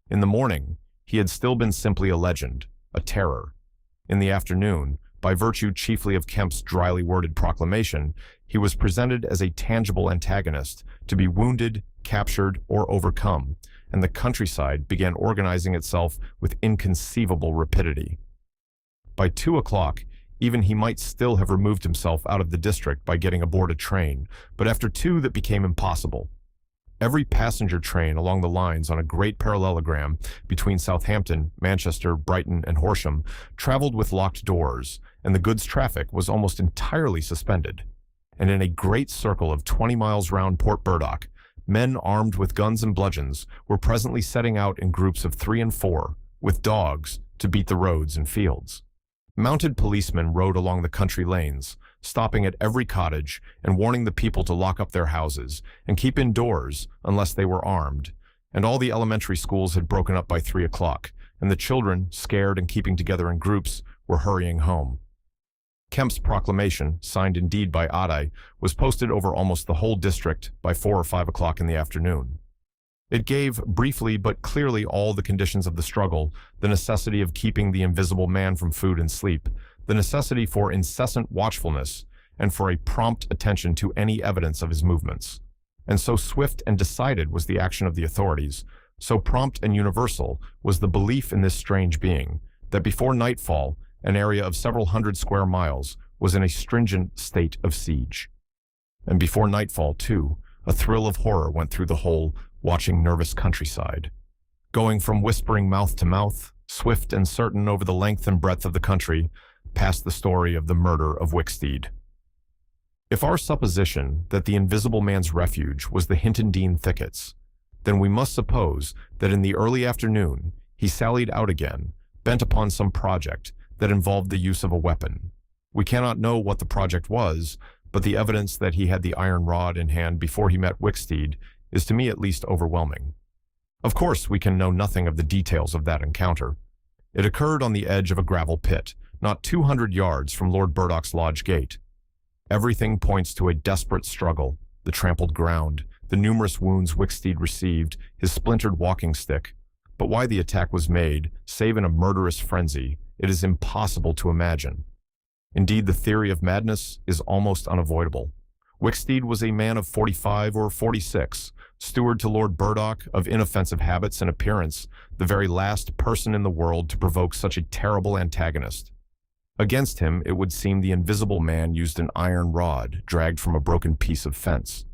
S1: In the morning, he had still been simply a legend, a terror. In the afternoon, by virtue chiefly of Kemp's dryly worded proclamation, he was presented as a tangible antagonist to be wounded, captured, or overcome, and the countryside began organizing itself with inconceivable rapidity. By 2 o'clock, even he might still have removed himself out of the district by getting aboard a train, but after 2 that became impossible. Every passenger train along the lines on a great parallelogram between Southampton, Manchester, Brighton, and Horsham traveled with locked doors, and the goods traffic was almost entirely suspended. And in a great circle of 20 miles round Port Burdock, men armed with guns and bludgeons were presently setting out in groups of 3 and 4, with dogs, to beat the roads and fields. Mounted policemen rode along the country lanes, stopping at every cottage and warning the people to lock up their houses and keep indoors unless they were armed, and all the elementary schools had broken up by 3 o'clock, and the children, scared and keeping together in groups, were hurrying home. Kemp's proclamation, signed indeed by Adai, was posted over almost the whole district by 4 or 5 o'clock in the afternoon. It gave, briefly but clearly, all the conditions of the struggle: the necessity of keeping the Invisible Man from food and sleep, the necessity for incessant watchfulness, and for a prompt attention to any evidence of his movements. And so swift and decided was the action of the authorities, so prompt and universal was the belief in this strange being, that before nightfall, an area of several hundred square miles was in a stringent state of siege. And before nightfall, too, a thrill of horror went through the whole watching nervous countryside. Going from whispering mouth to mouth, swift and certain over the length and breadth of the country, passed the story of the murder of Wicksteed. If our supposition that the Invisible Man's refuge was the Hinton Dean thickets, then we must suppose that in the early afternoon he sallied out again, bent upon some project that involved the use of a weapon. We cannot know what the project was, but the evidence that he had the iron rod in hand before he met Wicksteed is, to me at least, overwhelming. Of course, we can know nothing of the details of that encounter. It occurred on the edge of a gravel pit, not 200 yards from Lord Burdock's lodge gate. Everything points to a desperate struggle: the trampled ground, the numerous wounds Wicksteed received, his splintered walking stick. but why the attack was made, save in a murderous frenzy, it is impossible to imagine. Indeed, the theory of madness is almost unavoidable. Wicksteed was a man of 45 or 46, steward to Lord Burdock, of inoffensive habits and appearance, the very last person in the world to provoke such a terrible antagonist. Against him, it would seem the invisible man used an iron rod dragged from a broken piece of fence.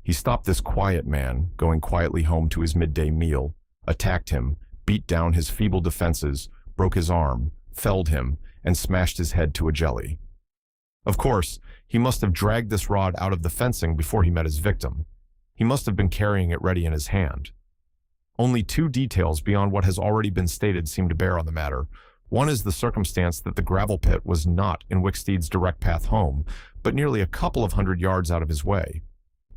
S1: He stopped this quiet man, going quietly home to his midday meal, attacked him, beat down his feeble defenses, broke his arm, felled him, and smashed his head to a jelly. Of course, he must have dragged this rod out of the fencing before he met his victim. He must have been carrying it ready in his hand. Only two details beyond what has already been stated seem to bear on the matter. One is the circumstance that the gravel pit was not in Wicksteed's direct path home, but nearly a couple of 100 yards out of his way.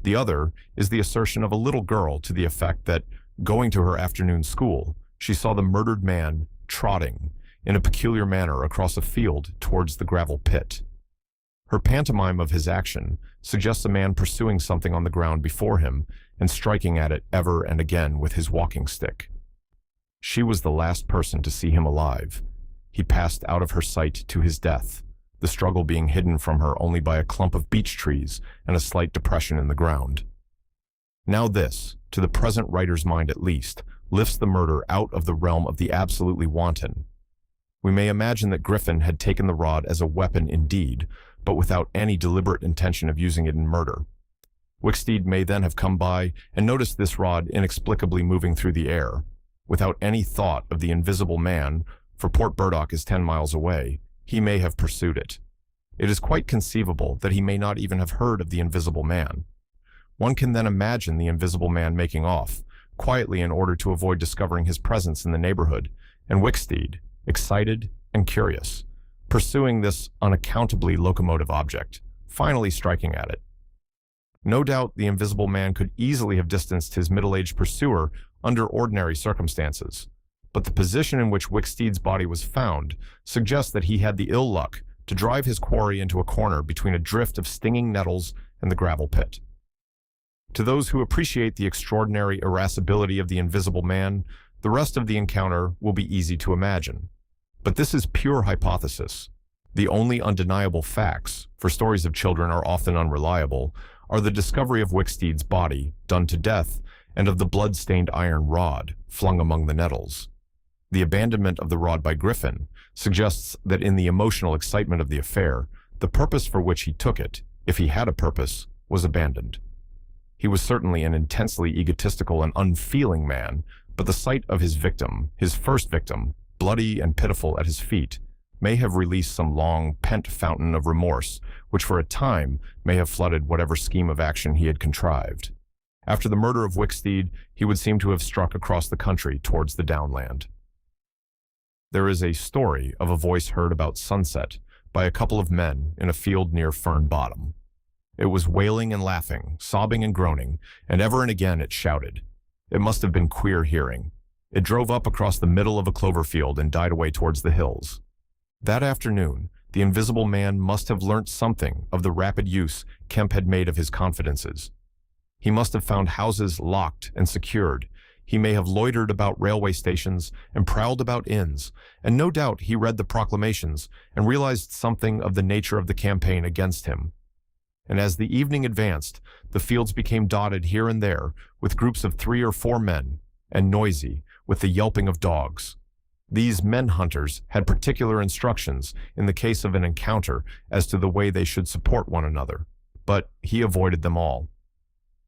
S1: The other is the assertion of a little girl to the effect that, going to her afternoon school, she saw the murdered man trotting in a peculiar manner across a field towards the gravel pit. Her pantomime of his action suggests a man pursuing something on the ground before him and striking at it ever and again with his walking stick. She was the last person to see him alive. He passed out of her sight to his death, the struggle being hidden from her only by a clump of beech trees and a slight depression in the ground. Now this, to the present writer's mind at least, lifts the murder out of the realm of the absolutely wanton. We may imagine that Griffin had taken the rod as a weapon indeed, but without any deliberate intention of using it in murder. Wicksteed may then have come by and noticed this rod inexplicably moving through the air. Without any thought of the invisible man, for Port Burdock is 10 miles away, he may have pursued it. It is quite conceivable that he may not even have heard of the invisible man. One can then imagine the invisible man making off, quietly in order to avoid discovering his presence in the neighborhood, and Wicksteed, excited and curious, pursuing this unaccountably locomotive object, finally striking at it. No doubt the invisible man could easily have distanced his middle-aged pursuer under ordinary circumstances, but the position in which Wicksteed's body was found suggests that he had the ill luck to drive his quarry into a corner between a drift of stinging nettles and the gravel pit. To those who appreciate the extraordinary irascibility of the invisible man, the rest of the encounter will be easy to imagine. But this is pure hypothesis. The only undeniable facts, for stories of children are often unreliable, are the discovery of Wicksteed's body, done to death, and of the blood-stained iron rod, flung among the nettles. The abandonment of the rod by Griffin suggests that in the emotional excitement of the affair, the purpose for which he took it, if he had a purpose, was abandoned. He was certainly an intensely egotistical and unfeeling man, but the sight of his victim, his first victim, bloody and pitiful at his feet, may have released some long, pent fountain of remorse, which for a time may have flooded whatever scheme of action he had contrived. After the murder of Wicksteed, he would seem to have struck across the country towards the downland. There is a story of a voice heard about sunset by a couple of men in a field near Fern Bottom. It was wailing and laughing, sobbing and groaning, and ever and again it shouted. It must have been queer hearing. It drove up across the middle of a clover field and died away towards the hills. That afternoon, the invisible man must have learnt something of the rapid use Kemp had made of his confidences. He must have found houses locked and secured. He may have loitered about railway stations and prowled about inns, and no doubt he read the proclamations and realized something of the nature of the campaign against him. And as the evening advanced, the fields became dotted here and there with groups of 3 or 4 men, and noisy with the yelping of dogs. These men-hunters had particular instructions in the case of an encounter as to the way they should support one another, but he avoided them all.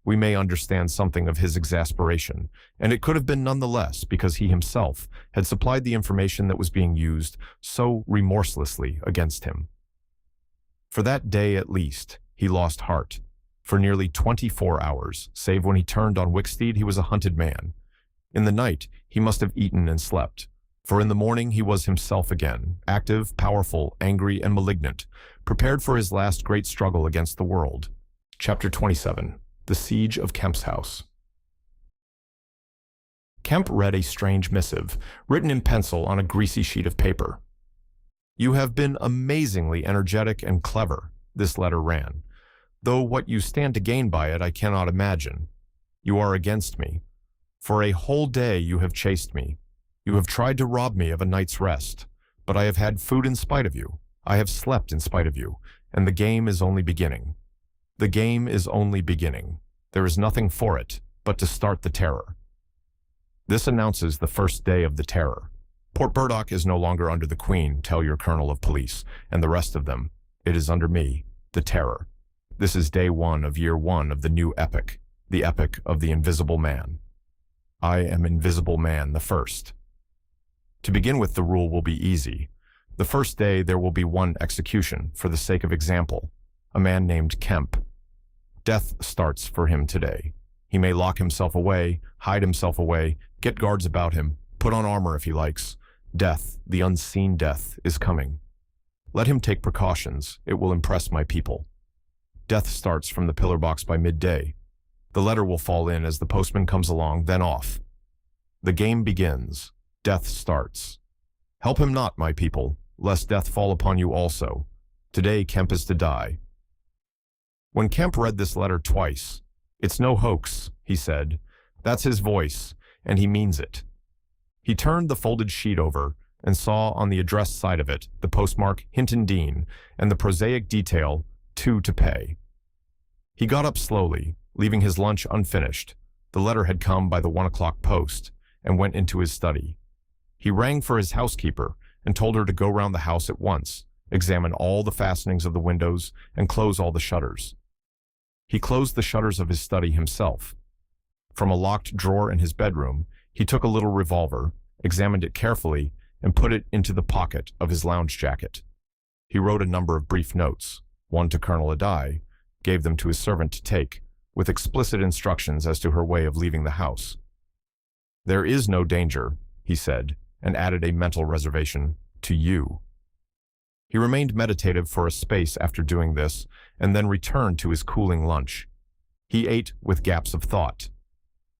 S1: We may understand something of his exasperation, and it could have been none the less because he himself had supplied the information that was being used so remorselessly against him. For that day at least, he lost heart. For nearly 24 hours, save when he turned on Wicksteed, he was a hunted man. In the night, he must have eaten and slept, for in the morning he was himself again, active, powerful, angry, and malignant, prepared for his last great struggle against the world. Chapter 27. The Siege of Kemp's House. Kemp read a strange missive, written in pencil on a greasy sheet of paper. "You have been amazingly energetic and clever," this letter ran, "though what you stand to gain by it I cannot imagine. You are against me. For a whole day you have chased me. You have tried to rob me of a night's rest, but I have had food in spite of you. I have slept in spite of you, and the game is only beginning. The game is only beginning. There is nothing for it but to start the terror. This announces the first day of the terror. Port Burdock is no longer under the Queen, tell your colonel of police, and the rest of them. It is under me, the terror. This is day 1 of year 1 of the new epic, the epic of the Invisible Man. I am Invisible Man the first. To begin with, the rule will be easy. The first day there will be one execution, for the sake of example, a man named Kemp. Death starts for him today. He may lock himself away, hide himself away, get guards about him, put on armor if he likes. Death, the unseen death, is coming. Let him take precautions. It will impress my people. Death starts from the pillar box by midday. The letter will fall in as the postman comes along, then off. The game begins. Death starts. Help him not, my people, lest death fall upon you also. Today Kemp is to die. When Kemp read this letter twice, "It's no hoax," he said. "That's his voice, and he means it." He turned the folded sheet over and saw on the address side of it the postmark Hinton Dean and the prosaic detail, "2 to pay." He got up slowly, leaving his lunch unfinished. The letter had come by the 1 o'clock post, and went into his study. He rang for his housekeeper and told her to go round the house at once, examine all the fastenings of the windows, and close all the shutters. He closed the shutters of his study himself. From a locked drawer in his bedroom, he took a little revolver, examined it carefully, and put it into the pocket of his lounge jacket. He wrote a number of brief notes, one to Colonel Adai, gave them to his servant to take, with explicit instructions as to her way of leaving the house. "There is no danger," he said, and added a mental reservation, "to you." He remained meditative for a space after doing this, and then returned to his cooling lunch. He ate with gaps of thought.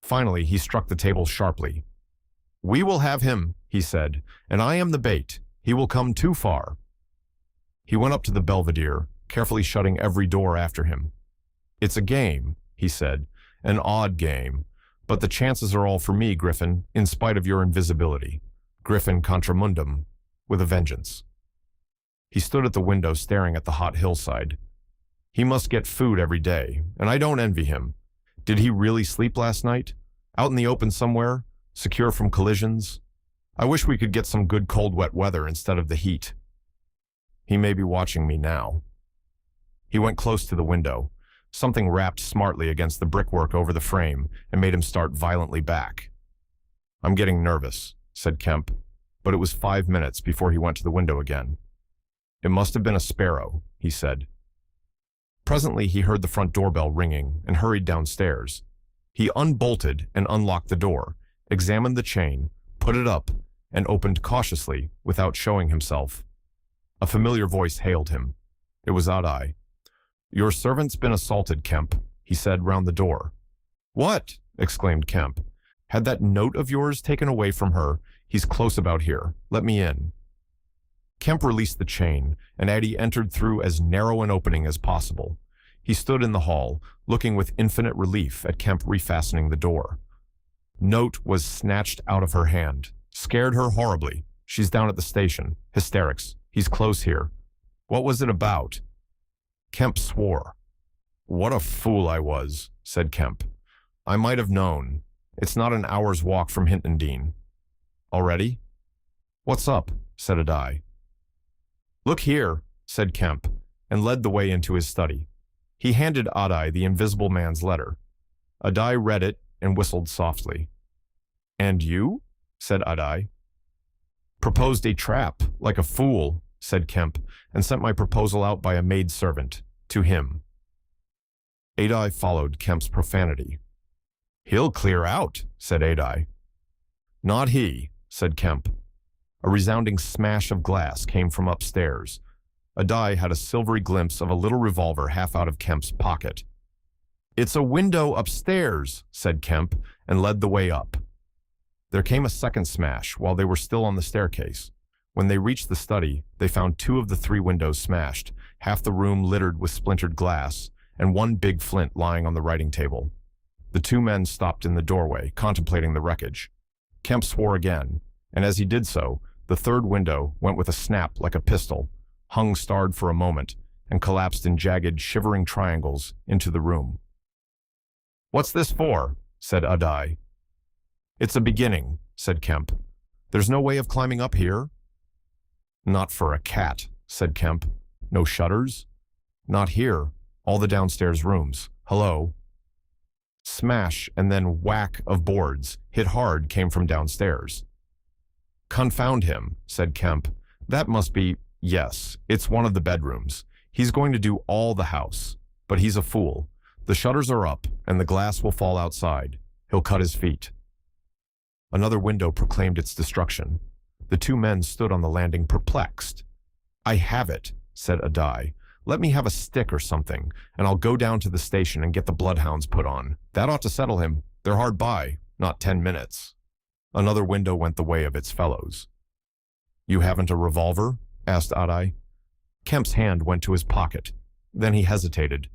S1: Finally, he struck the table sharply. "We will have him," he said, "and I am the bait. He will come too far." He went up to the belvedere, carefully shutting every door after him. "It's a game," he said, "an odd game, but the chances are all for me, Griffin, in spite of your invisibility. Griffin contra mundum, with a vengeance." He stood at the window staring at the hot hillside. He must get food every day, and I don't envy him. Did he really sleep last night? Out in the open somewhere, secure from collisions? I wish we could get some good cold wet weather instead of the heat. He may be watching me now. He went close to the window. Something rapped smartly against the brickwork over the frame and made him start violently back. "I'm getting nervous," said Kemp, but it was 5 minutes before he went to the window again. "It must have been a sparrow," he said. Presently he heard the front doorbell ringing and hurried downstairs. He unbolted and unlocked the door, examined the chain, put it up, and opened cautiously without showing himself. A familiar voice hailed him. It was Adai. "Your servant's been assaulted, Kemp," he said round the door. "What?" exclaimed Kemp. "Had that note of yours taken away from her. He's close about here. Let me in." Kemp released the chain, and Adai entered through as narrow an opening as possible. He stood in the hall, looking with infinite relief at Kemp refastening the door. Note was snatched out of her hand. Scared her horribly. She's down at the station. Hysterics. He's close here. What was it about? Kemp swore. "What a fool I was," said Kemp. "I might have known. It's not an hour's walk from Hinton Dean." "Already?" "What's up?" said Adai. "Look here," said Kemp, and led the way into his study. He handed Adai the Invisible Man's letter. Adai read it and whistled softly. "And you?" said Adai. "Proposed a trap, like a fool," said Kemp, and sent my proposal out by a maidservant, to him. Adai followed Kemp's profanity. "He'll clear out," said Adai. "Not he," said Kemp. A resounding smash of glass came from upstairs. Adai had a silvery glimpse of a little revolver half out of Kemp's pocket. "It's a window upstairs," said Kemp, and led the way up. There came a second smash while they were still on the staircase. When they reached the study, they found 2 of the 3 windows smashed, half the room littered with splintered glass, and one big flint lying on the writing table. The 2 men stopped in the doorway, contemplating the wreckage. Kemp swore again, and as he did so, the third window went with a snap like a pistol, hung starred for a moment, and collapsed in jagged, shivering triangles into the room. "What's this for?" said Adai. "It's a beginning," said Kemp. "There's no way of climbing up here?" "Not for a cat," said Kemp. "No shutters?" "Not here. All the downstairs rooms. Hello?" Smash and then whack of boards, hit hard, came from downstairs. "Confound him," said Kemp. "That must be, yes, it's one of the bedrooms. He's going to do all the house. But he's a fool. The shutters are up, and the glass will fall outside. He'll cut his feet." Another window proclaimed its destruction. The two men stood on the landing perplexed. "I have it," said Adai. "Let me have a stick or something, and I'll go down to the station and get the bloodhounds put on. That ought to settle him. They're hard by, not 10 minutes. Another window went the way of its fellows. "You haven't a revolver?" asked Adai. Kemp's hand went to his pocket. Then he hesitated.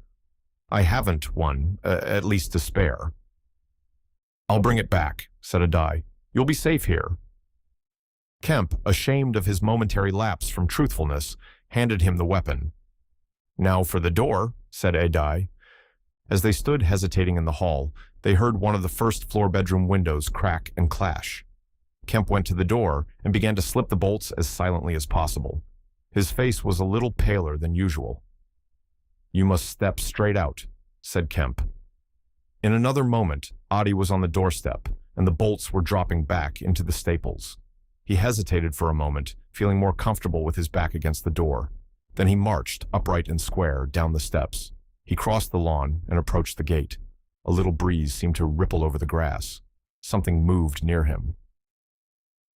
S1: "I haven't one, at least to spare." "I'll bring it back," said Adai. "You'll be safe here." Kemp, ashamed of his momentary lapse from truthfulness, handed him the weapon. "Now for the door," said Adai. As they stood hesitating in the hall, they heard one of the first-floor bedroom windows crack and clash. Kemp went to the door and began to slip the bolts as silently as possible. His face was a little paler than usual. "You must step straight out," said Kemp. In another moment, Adi was on the doorstep, and the bolts were dropping back into the staples. He hesitated for a moment, feeling more comfortable with his back against the door. Then he marched, upright and square, down the steps. He crossed the lawn and approached the gate. A little breeze seemed to ripple over the grass. Something moved near him.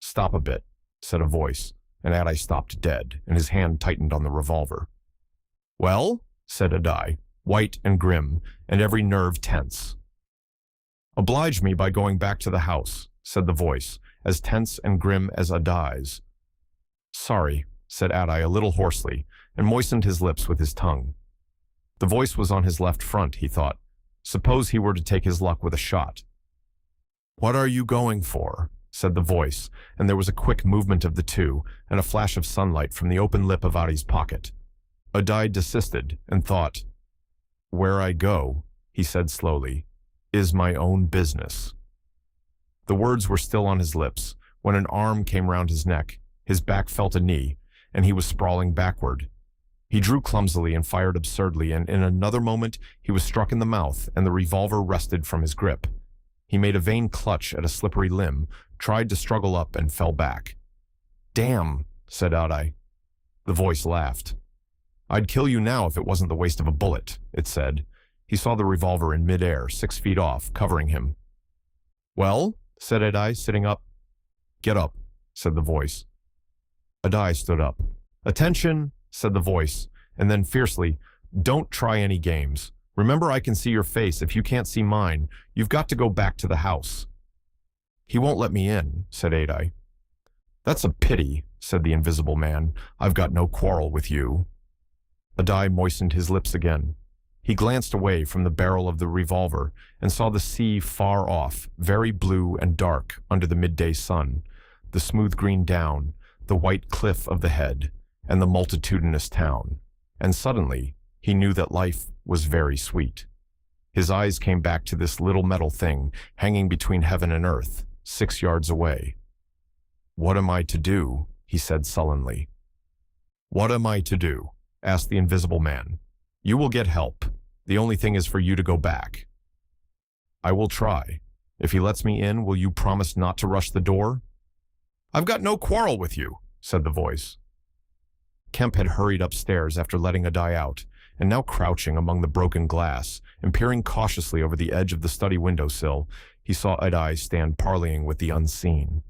S1: "Stop a bit," said a voice, and Adi stopped dead, and his hand tightened on the revolver. "Well?" said Adai, white and grim, and every nerve tense. "Oblige me by going back to the house," said the voice, as tense and grim as Adai's. "Sorry," said Adai a little hoarsely, and moistened his lips with his tongue. The voice was on his left front, he thought. Suppose he were to take his luck with a shot. "What are you going for?" said the voice, and there was a quick movement of the two, and a flash of sunlight from the open lip of Adi's pocket. Adai desisted and thought. "Where I go," he said slowly, "is my own business." The words were still on his lips when an arm came round his neck, his back felt a knee, and he was sprawling backward. He drew clumsily and fired absurdly, and in another moment he was struck in the mouth and the revolver wrested from his grip. He made a vain clutch at a slippery limb, tried to struggle up, and fell back. "Damn," said Adai. The voice laughed. "I'd kill you now if it wasn't the waste of a bullet," it said. He saw the revolver in midair, 6 feet off, covering him. "Well?" said Adai, sitting up. "Get up," said the voice. Adai stood up. "Attention," said the voice, and then fiercely, "Don't try any games. Remember, I can see your face. If you can't see mine, you've got to go back to the house." "He won't let me in," said Adai. "That's a pity," said the invisible man. "I've got no quarrel with you." Adai moistened his lips again. He glanced away from the barrel of the revolver and saw the sea far off, very blue and dark under the midday sun, the smooth green down, the white cliff of the head, and the multitudinous town. And suddenly, he knew that life was very sweet. His eyes came back to this little metal thing hanging between heaven and earth, 6 yards away. "What am I to do?" he said sullenly. "What am I to do?" asked the invisible man. "You will get help. The only thing is for you to go back." "I will try. If he lets me in, will you promise not to rush the door?" "I've got no quarrel with you," said the voice. Kemp had hurried upstairs after letting Adai out, and now crouching among the broken glass and peering cautiously over the edge of the study windowsill, he saw Adai stand parleying with the unseen.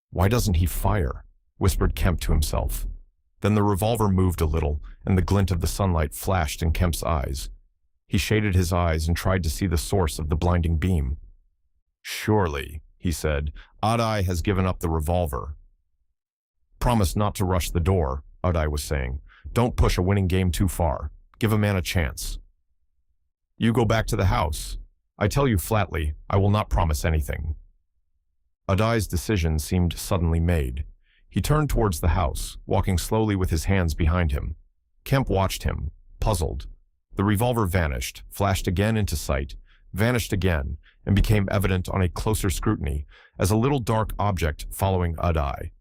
S1: "Why doesn't he fire?" whispered Kemp to himself. Then the revolver moved a little, and the glint of the sunlight flashed in Kemp's eyes. He shaded his eyes and tried to see the source of the blinding beam. "Surely," he said, "Adai has given up the revolver." "Promise not to rush the door," Adai was saying. "Don't push a winning game too far. Give a man a chance." "You go back to the house. I tell you flatly, I will not promise anything." Adai's decision seemed suddenly made. He turned towards the house, walking slowly with his hands behind him. Kemp watched him, puzzled. The revolver vanished, flashed again into sight, vanished again, and became evident on a closer scrutiny as a little dark object following Adai.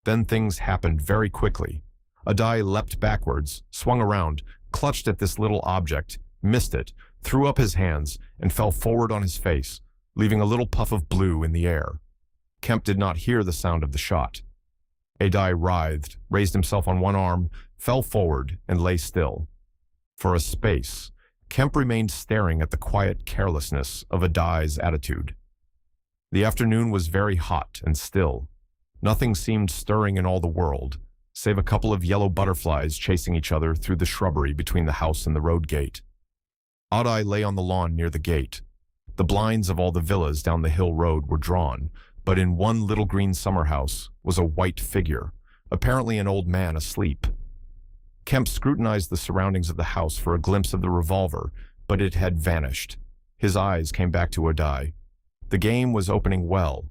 S1: Then things happened very quickly. Adai leapt backwards, swung around, clutched at this little object, missed it, threw up his hands, and fell forward on his face, leaving a little puff of blue in the air. Kemp did not hear the sound of the shot. Adai writhed, raised himself on one arm, fell forward, and lay still. For a space, Kemp remained staring at the quiet carelessness of Adai's attitude. The afternoon was very hot and still. Nothing seemed stirring in all the world, save a couple of yellow butterflies chasing each other through the shrubbery between the house and the road gate. Adai lay on the lawn near the gate. The blinds of all the villas down the hill road were drawn, but in one little green summer house was a white figure, apparently an old man asleep. Kemp scrutinized the surroundings of the house for a glimpse of the revolver, but it had vanished. His eyes came back to Adai. The game was opening well.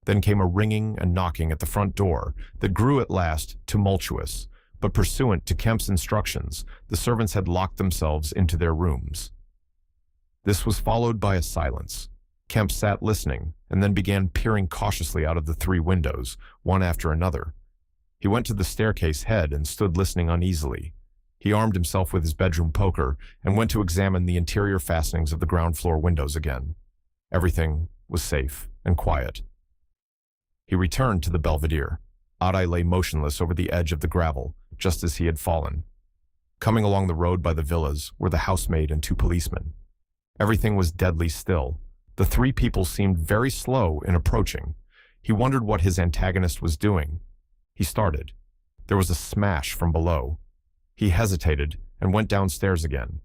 S1: Then came a ringing and knocking at the front door that grew at last tumultuous, but pursuant to Kemp's instructions, the servants had locked themselves into their rooms. This was followed by a silence. Kemp sat listening, and then began peering cautiously out of the 3 windows, one after another. He went to the staircase head and stood listening uneasily. He armed himself with his bedroom poker and went to examine the interior fastenings of the ground floor windows again. Everything was safe and quiet. He returned to the belvedere. Adai lay motionless over the edge of the gravel, just as he had fallen. Coming along the road by the villas were the housemaid and 2 policemen. Everything was deadly still. The 3 people seemed very slow in approaching. He wondered what his antagonist was doing. He started. There was a smash from below. He hesitated and went downstairs again.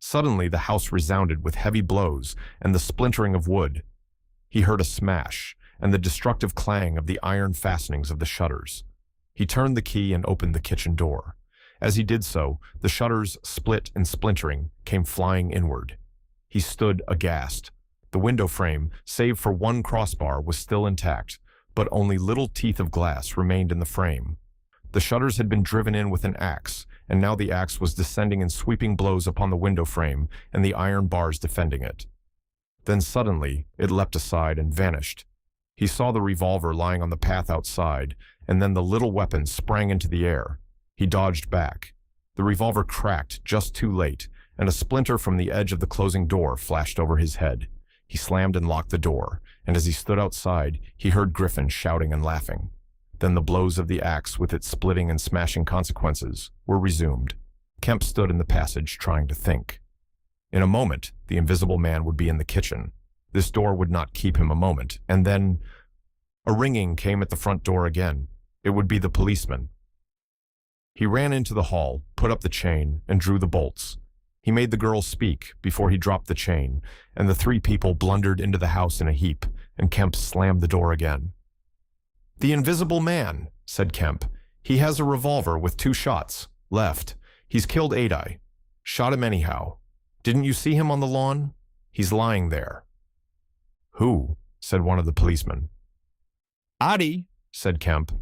S1: Suddenly the house resounded with heavy blows and the splintering of wood. He heard a smash and the destructive clang of the iron fastenings of the shutters. He turned the key and opened the kitchen door. As he did so, the shutters, split and splintering, came flying inward. He stood aghast. The window frame, save for one crossbar, was still intact, but only little teeth of glass remained in the frame. The shutters had been driven in with an axe, and now the axe was descending in sweeping blows upon the window frame and the iron bars defending it. Then suddenly, it leapt aside and vanished. He saw the revolver lying on the path outside, and then the little weapon sprang into the air. He dodged back. The revolver cracked just too late, and a splinter from the edge of the closing door flashed over his head. He slammed and locked the door, and as he stood outside, he heard Griffin shouting and laughing. Then the blows of the axe, with its splitting and smashing consequences, were resumed. Kemp stood in the passage trying to think. In a moment, the invisible man would be in the kitchen. This door would not keep him a moment, and then a ringing came at the front door again. It would be the policeman. He ran into the hall, put up the chain, and drew the bolts. He made the girl speak before he dropped the chain, and the 3 people blundered into the house in a heap, and Kemp slammed the door again. "The invisible man," said Kemp. "He has a revolver with 2 shots. Left. He's killed Adai. Shot him anyhow. Didn't you see him on the lawn? He's lying there." "Who?" said one of the policemen. "Adi," said Kemp.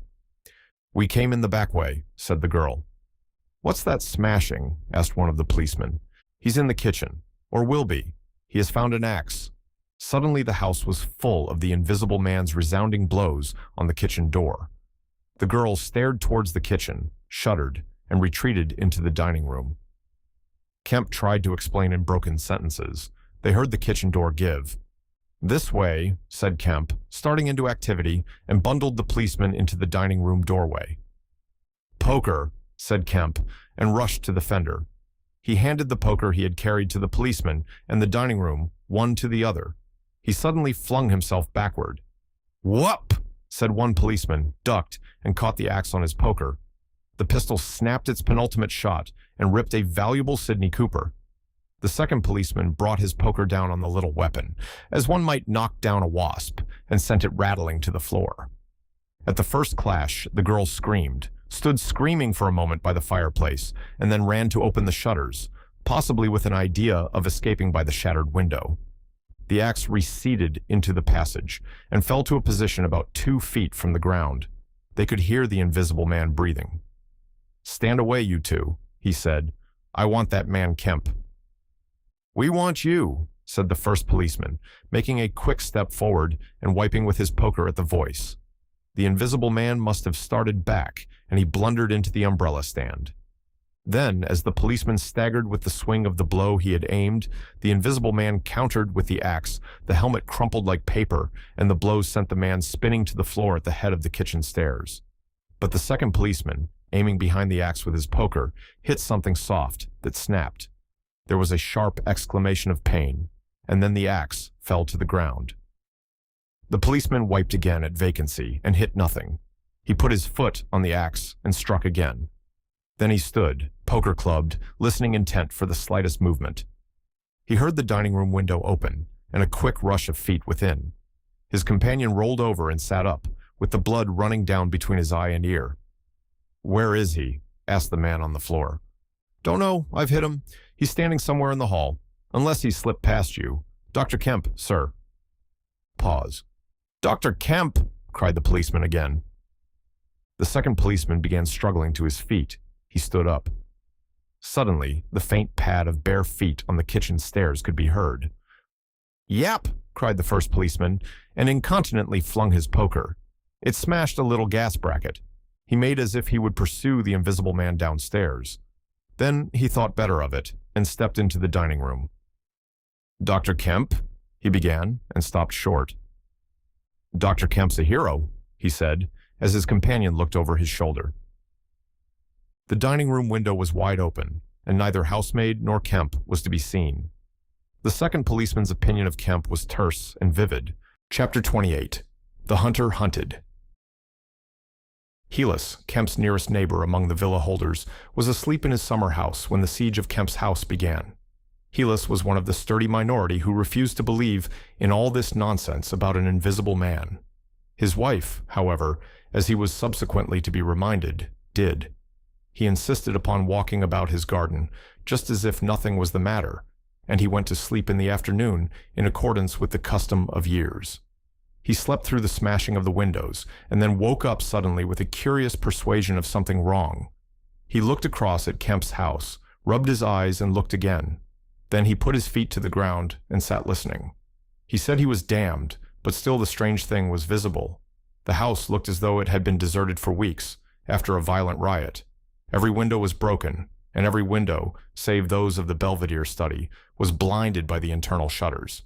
S1: "We came in the back way," said the girl. "What's that smashing?" asked one of the policemen. "He's in the kitchen, or will be. He has found an axe." Suddenly the house was full of the invisible man's resounding blows on the kitchen door. The girl stared towards the kitchen, shuddered, and retreated into the dining room. Kemp tried to explain in broken sentences. They heard the kitchen door give. "This way," said Kemp, starting into activity, and bundled the policeman into the dining room doorway. "Poker," said Kemp, and rushed to the fender. He handed the poker he had carried to the policeman and the dining room, one to the other. He suddenly flung himself backward. "Whoop!" said one policeman, ducked, and caught the axe on his poker. The pistol snapped its penultimate shot and ripped a valuable Sidney Cooper. The second policeman brought his poker down on the little weapon, as one might knock down a wasp, and sent it rattling to the floor. At the first clash, the girl screamed, stood screaming for a moment by the fireplace, and then ran to open the shutters, possibly with an idea of escaping by the shattered window. The axe receded into the passage and fell to a position about 2 feet from the ground. They could hear the invisible man breathing. "Stand away, you two," he said. "I want that man Kemp." "We want you," said the first policeman, making a quick step forward and wiping with his poker at the voice. The invisible man must have started back, and he blundered into the umbrella stand. Then, as the policeman staggered with the swing of the blow he had aimed, the invisible man countered with the axe. The helmet crumpled like paper, and the blow sent the man spinning to the floor at the head of the kitchen stairs. But the second policeman, aiming behind the axe with his poker, hit something soft that snapped. There was a sharp exclamation of pain, and then the axe fell to the ground. The policeman wiped again at vacancy and hit nothing. He put his foot on the axe and struck again. Then he stood, poker clubbed, listening intent for the slightest movement. He heard the dining room window open and a quick rush of feet within. His companion rolled over and sat up, with the blood running down between his eye and ear. "Where is he?" asked the man on the floor. "Don't know. I've hit him. He's standing somewhere in the hall. Unless he slipped past you. Dr. Kemp, sir." Pause. "Dr. Kemp!" cried the policeman again. The second policeman began struggling to his feet. He stood up. Suddenly, the faint pad of bare feet on the kitchen stairs could be heard. "Yap!" cried the first policeman, and incontinently flung his poker. It smashed a little gas bracket. He made as if he would pursue the invisible man downstairs. Then he thought better of it and stepped into the dining room. "Dr. Kemp?" he began, and stopped short. "Dr. Kemp's a hero," he said, as his companion looked over his shoulder. The dining room window was wide open, and neither housemaid nor Kemp was to be seen. The second policeman's opinion of Kemp was terse and vivid. Chapter 28. The Hunter Hunted. Helis, Kemp's nearest neighbor among the villa holders, was asleep in his summer house when the siege of Kemp's house began. Helis was one of the sturdy minority who refused to believe in all this nonsense about an invisible man. His wife, however, as he was subsequently to be reminded, did. He insisted upon walking about his garden, just as if nothing was the matter, and he went to sleep in the afternoon in accordance with the custom of years. He slept through the smashing of the windows, and then woke up suddenly with a curious persuasion of something wrong. He looked across at Kemp's house, rubbed his eyes, and looked again. Then he put his feet to the ground and sat listening. He said he was damned, but still the strange thing was visible. The house looked as though it had been deserted for weeks, after a violent riot. Every window was broken, and every window, save those of the Belvedere study, was blinded by the internal shutters.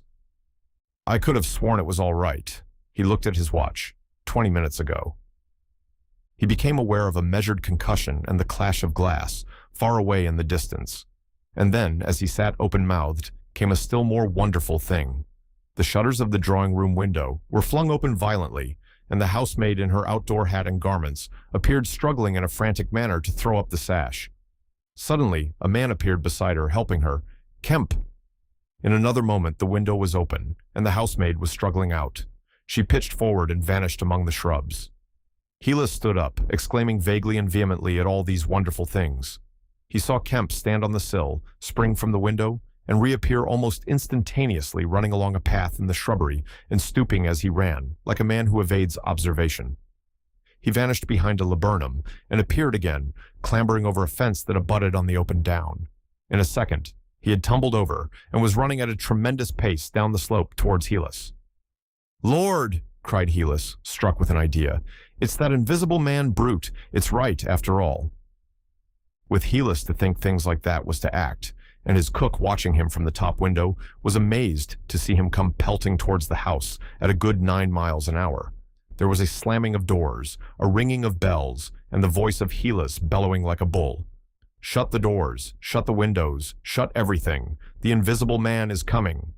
S1: "I could have sworn it was all right." He looked at his watch. 20 minutes ago. He became aware of a measured concussion and the clash of glass, far away in the distance. And then, as he sat open-mouthed, came a still more wonderful thing. The shutters of the drawing-room window were flung open violently, and the housemaid in her outdoor hat and garments appeared struggling in a frantic manner to throw up the sash. Suddenly, a man appeared beside her, helping her. "Kemp!" In another moment, the window was open, and the housemaid was struggling out. She pitched forward and vanished among the shrubs. Helis stood up, exclaiming vaguely and vehemently at all these wonderful things. He saw Kemp stand on the sill, spring from the window, and reappear almost instantaneously running along a path in the shrubbery and stooping as he ran, like a man who evades observation. He vanished behind a laburnum and appeared again, clambering over a fence that abutted on the open down. In a second, he had tumbled over and was running at a tremendous pace down the slope towards Helis. "Lord!" cried Helis, struck with an idea. "It's that invisible man brute. It's right, after all." With Helis to think things like that was to act, and his cook watching him from the top window was amazed to see him come pelting towards the house at a good 9 miles an hour. There was a slamming of doors, a ringing of bells, and the voice of Helis bellowing like a bull. "Shut the doors, shut the windows, shut everything. The invisible man is coming."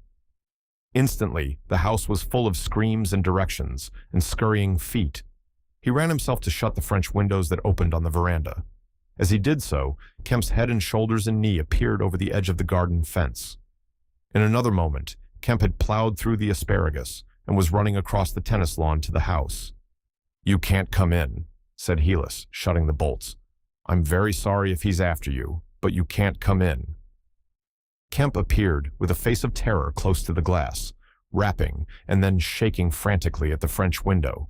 S1: Instantly, the house was full of screams and directions, and scurrying feet. He ran himself to shut the French windows that opened on the veranda. As he did so, Kemp's head and shoulders and knee appeared over the edge of the garden fence. In another moment, Kemp had plowed through the asparagus and was running across the tennis lawn to the house. "You can't come in," said Helis, shutting the bolts. "I'm very sorry if he's after you, but you can't come in." Kemp appeared with a face of terror close to the glass, rapping, and then shaking frantically at the French window.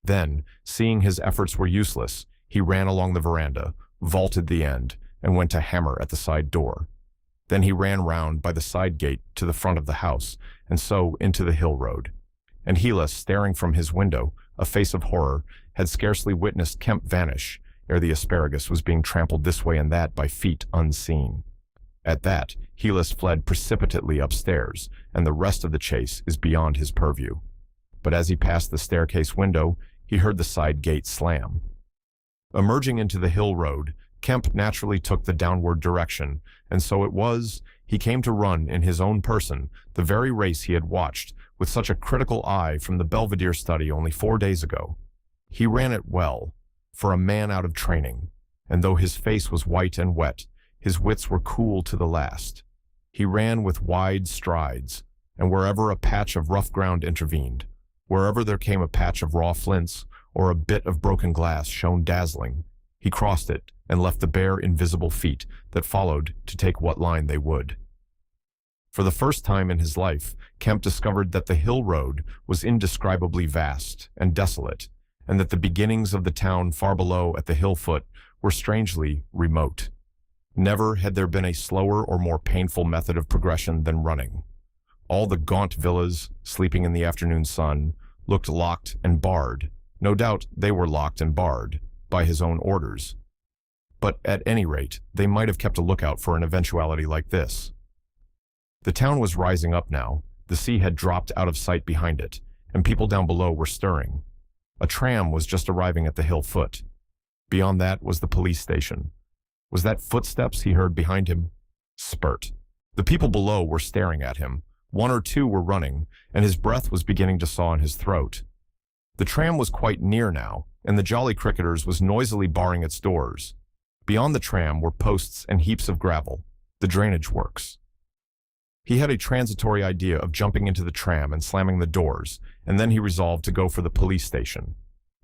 S1: Then, seeing his efforts were useless, he ran along the veranda, vaulted the end, and went to hammer at the side door. Then he ran round by the side gate to the front of the house, and so into the hill road. And Gila, staring from his window, a face of horror, had scarcely witnessed Kemp vanish, ere the asparagus was being trampled this way and that by feet unseen. At that, Helis fled precipitately upstairs, and the rest of the chase is beyond his purview. But as he passed the staircase window, he heard the side gate slam. Emerging into the hill road, Kemp naturally took the downward direction, and so it was he came to run in his own person the very race he had watched with such a critical eye from the Belvedere study only 4 days ago. He ran it well, for a man out of training, and though his face was white and wet, his wits were cool to the last. He ran with wide strides, and wherever a patch of rough ground intervened, wherever there came a patch of raw flints or a bit of broken glass shone dazzling, he crossed it and left the bare invisible feet that followed to take what line they would. For the first time in his life, Kemp discovered that the hill road was indescribably vast and desolate, and that the beginnings of the town far below at the hill foot were strangely remote. Never had there been a slower or more painful method of progression than running. All the gaunt villas, sleeping in the afternoon sun, looked locked and barred. No doubt they were locked and barred by his own orders. But at any rate, they might have kept a lookout for an eventuality like this. The town was rising up now. The sea had dropped out of sight behind it, and people down below were stirring. A tram was just arriving at the hill foot. Beyond that was the police station. Was that footsteps he heard behind him? Spurt. The people below were staring at him. 1 or 2 were running, and his breath was beginning to saw in his throat. The tram was quite near now, and the Jolly Cricketers was noisily barring its doors. Beyond the tram were posts and heaps of gravel, the drainage works. He had a transitory idea of jumping into the tram and slamming the doors, and then he resolved to go for the police station.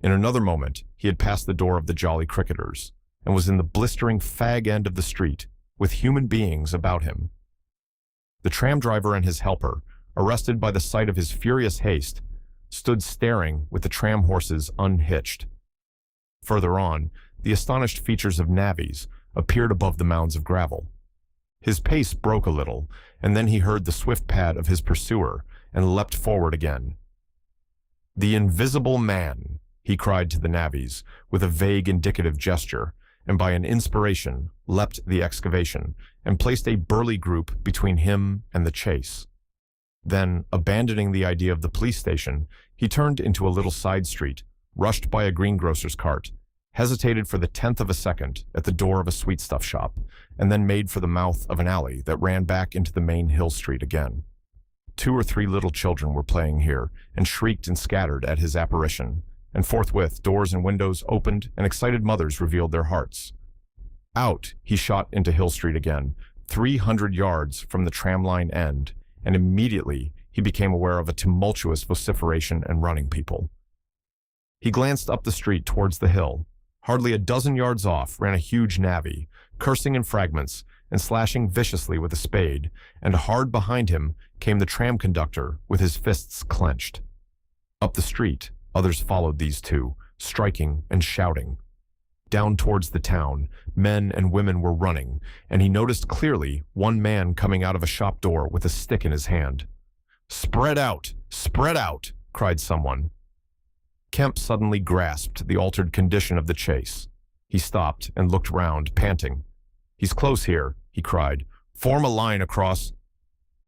S1: In another moment, he had passed the door of the Jolly Cricketers, and was in the blistering fag end of the street, with human beings about him. The tram driver and his helper, arrested by the sight of his furious haste, stood staring with the tram horses unhitched. Further on, the astonished features of navvies appeared above the mounds of gravel. His pace broke a little, and then he heard the swift pad of his pursuer and leapt forward again. "The invisible man," he cried to the navvies with a vague indicative gesture, and by an inspiration leapt the excavation and placed a burly group between him and the chase. Then, abandoning the idea of the police station, he turned into a little side street, rushed by a greengrocer's cart, hesitated for the 10th of a second at the door of a sweetstuff shop, and then made for the mouth of an alley that ran back into the main hill street again. 2 or 3 little children were playing here, and shrieked and scattered at his apparition, and forthwith doors and windows opened and excited mothers revealed their hearts. Out he shot into Hill Street again, 300 yards from the tramline end, and immediately he became aware of a tumultuous vociferation and running people. He glanced up the street towards the hill. Hardly a dozen yards off ran a huge navvy, cursing in fragments and slashing viciously with a spade, and hard behind him came the tram conductor with his fists clenched. Up the street, others followed these two, striking and shouting. Down towards the town, men and women were running, and he noticed clearly one man coming out of a shop door with a stick in his hand. "Spread out! Spread out!" cried someone. Kemp suddenly grasped the altered condition of the chase. He stopped and looked round, panting. "He's close here," he cried. "Form a line across."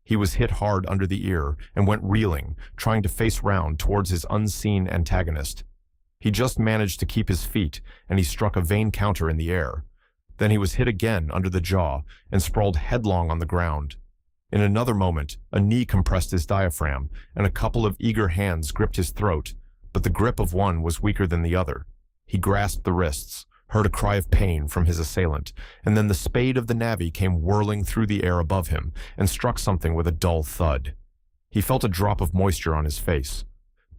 S1: He was hit hard under the ear and went reeling, trying to face round towards his unseen antagonist. He just managed to keep his feet, and he struck a vain counter in the air. Then he was hit again under the jaw and sprawled headlong on the ground. In another moment, a knee compressed his diaphragm, and a couple of eager hands gripped his throat, but the grip of one was weaker than the other. He grasped the wrists, heard a cry of pain from his assailant, and then the spade of the navvy came whirling through the air above him and struck something with a dull thud. He felt a drop of moisture on his face.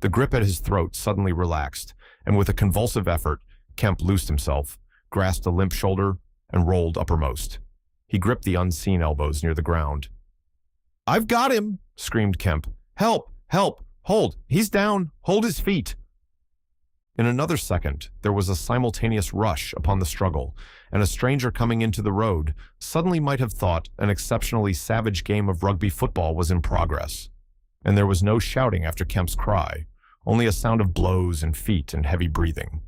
S1: The grip at his throat suddenly relaxed, and with a convulsive effort, Kemp loosed himself, grasped a limp shoulder, and rolled uppermost. He gripped the unseen elbows near the ground. "I've got him!" screamed Kemp, Help! Help! Hold! He's down! Hold his feet! In another second, there was a simultaneous rush upon the struggle, and a stranger coming into the road suddenly might have thought an exceptionally savage game of rugby football was in progress. And there was no shouting after Kemp's cry, only a sound of blows and feet and heavy breathing.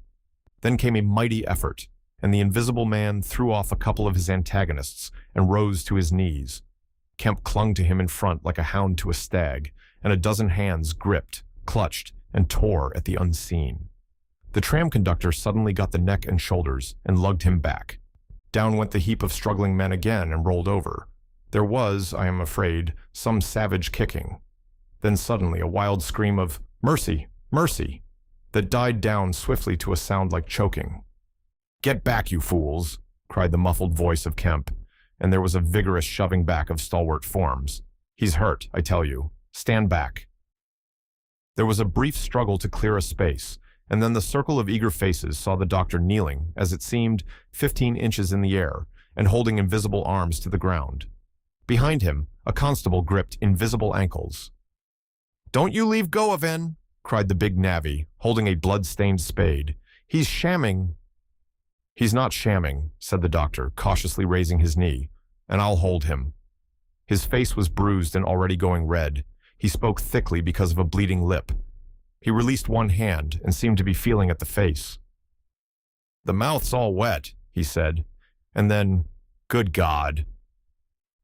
S1: Then came a mighty effort, and the invisible man threw off a couple of his antagonists and rose to his knees. Kemp clung to him in front like a hound to a stag, and a dozen hands gripped, clutched, and tore at the unseen. The tram conductor suddenly got the neck and shoulders and lugged him back. Down went the heap of struggling men again and rolled over. There was, I am afraid, some savage kicking. Then suddenly a wild scream of, "Mercy! Mercy!" that died down swiftly to a sound like choking. "Get back, you fools!" cried the muffled voice of Kemp, and there was a vigorous shoving back of stalwart forms. "He's hurt, I tell you. Stand back." There was a brief struggle to clear a space, and then the circle of eager faces saw the doctor kneeling, as it seemed, 15 inches in the air, and holding invisible arms to the ground. Behind him, a constable gripped invisible ankles. "Don't you leave go of en!" cried the big navvy, holding a blood-stained spade. "He's shamming." "He's not shamming," said the doctor, cautiously raising his knee, "and I'll hold him." His face was bruised and already going red. He spoke thickly because of a bleeding lip. He released one hand and seemed to be feeling at the face. "The mouth's all wet," he said, and then, "Good God."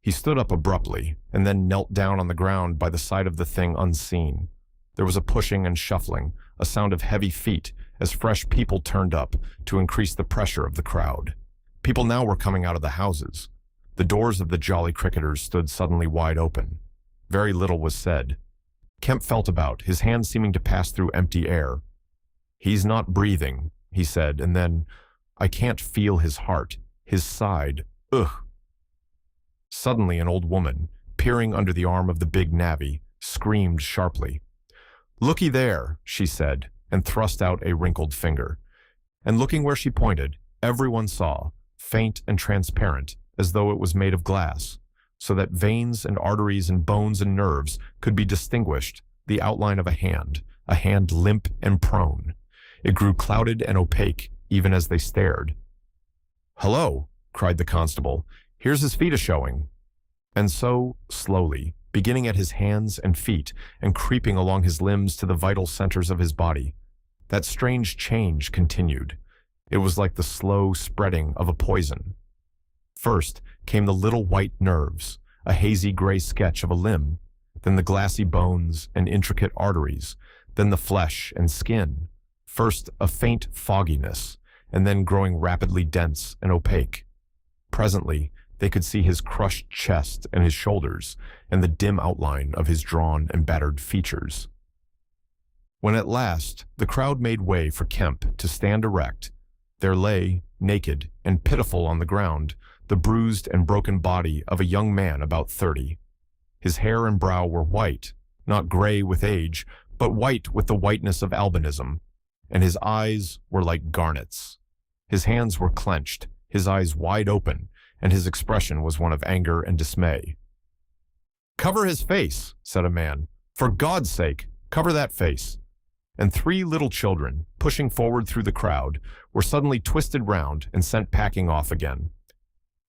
S1: He stood up abruptly and then knelt down on the ground by the side of the thing unseen. There was a pushing and shuffling, a sound of heavy feet as fresh people turned up to increase the pressure of the crowd. People now were coming out of the houses. The doors of the Jolly Cricketers stood suddenly wide open. Very little was said. Kemp felt about, his hand seeming to pass through empty air. "He's not breathing," he said, and then, "I can't feel his heart, his side, ugh." Suddenly an old woman, peering under the arm of the big navvy, screamed sharply. "Looky there," she said, and thrust out a wrinkled finger. And looking where she pointed, everyone saw, faint and transparent, as though it was made of glass, so that veins and arteries and bones and nerves could be distinguished, the outline of a hand limp and prone. It grew clouded and opaque, even as they stared. "Hello," cried the constable. "Here's his feet a-showing." And so, slowly, beginning at his hands and feet and creeping along his limbs to the vital centers of his body, that strange change continued. It was like the slow spreading of a poison. First came the little white nerves, a hazy gray sketch of a limb, then the glassy bones and intricate arteries, then the flesh and skin, first a faint fogginess, and then growing rapidly dense and opaque. Presently, they could see his crushed chest and his shoulders, and the dim outline of his drawn and battered features. When at last the crowd made way for Kemp to stand erect, there lay, naked and pitiful on the ground, the bruised and broken body of a young man about 30. His hair and brow were white, not gray with age, but white with the whiteness of albinism, and his eyes were like garnets. His hands were clenched, his eyes wide open, and his expression was one of anger and dismay. "Cover his face," said a man. "For God's sake, cover that face." And 3 little children, pushing forward through the crowd, were suddenly twisted round and sent packing off again.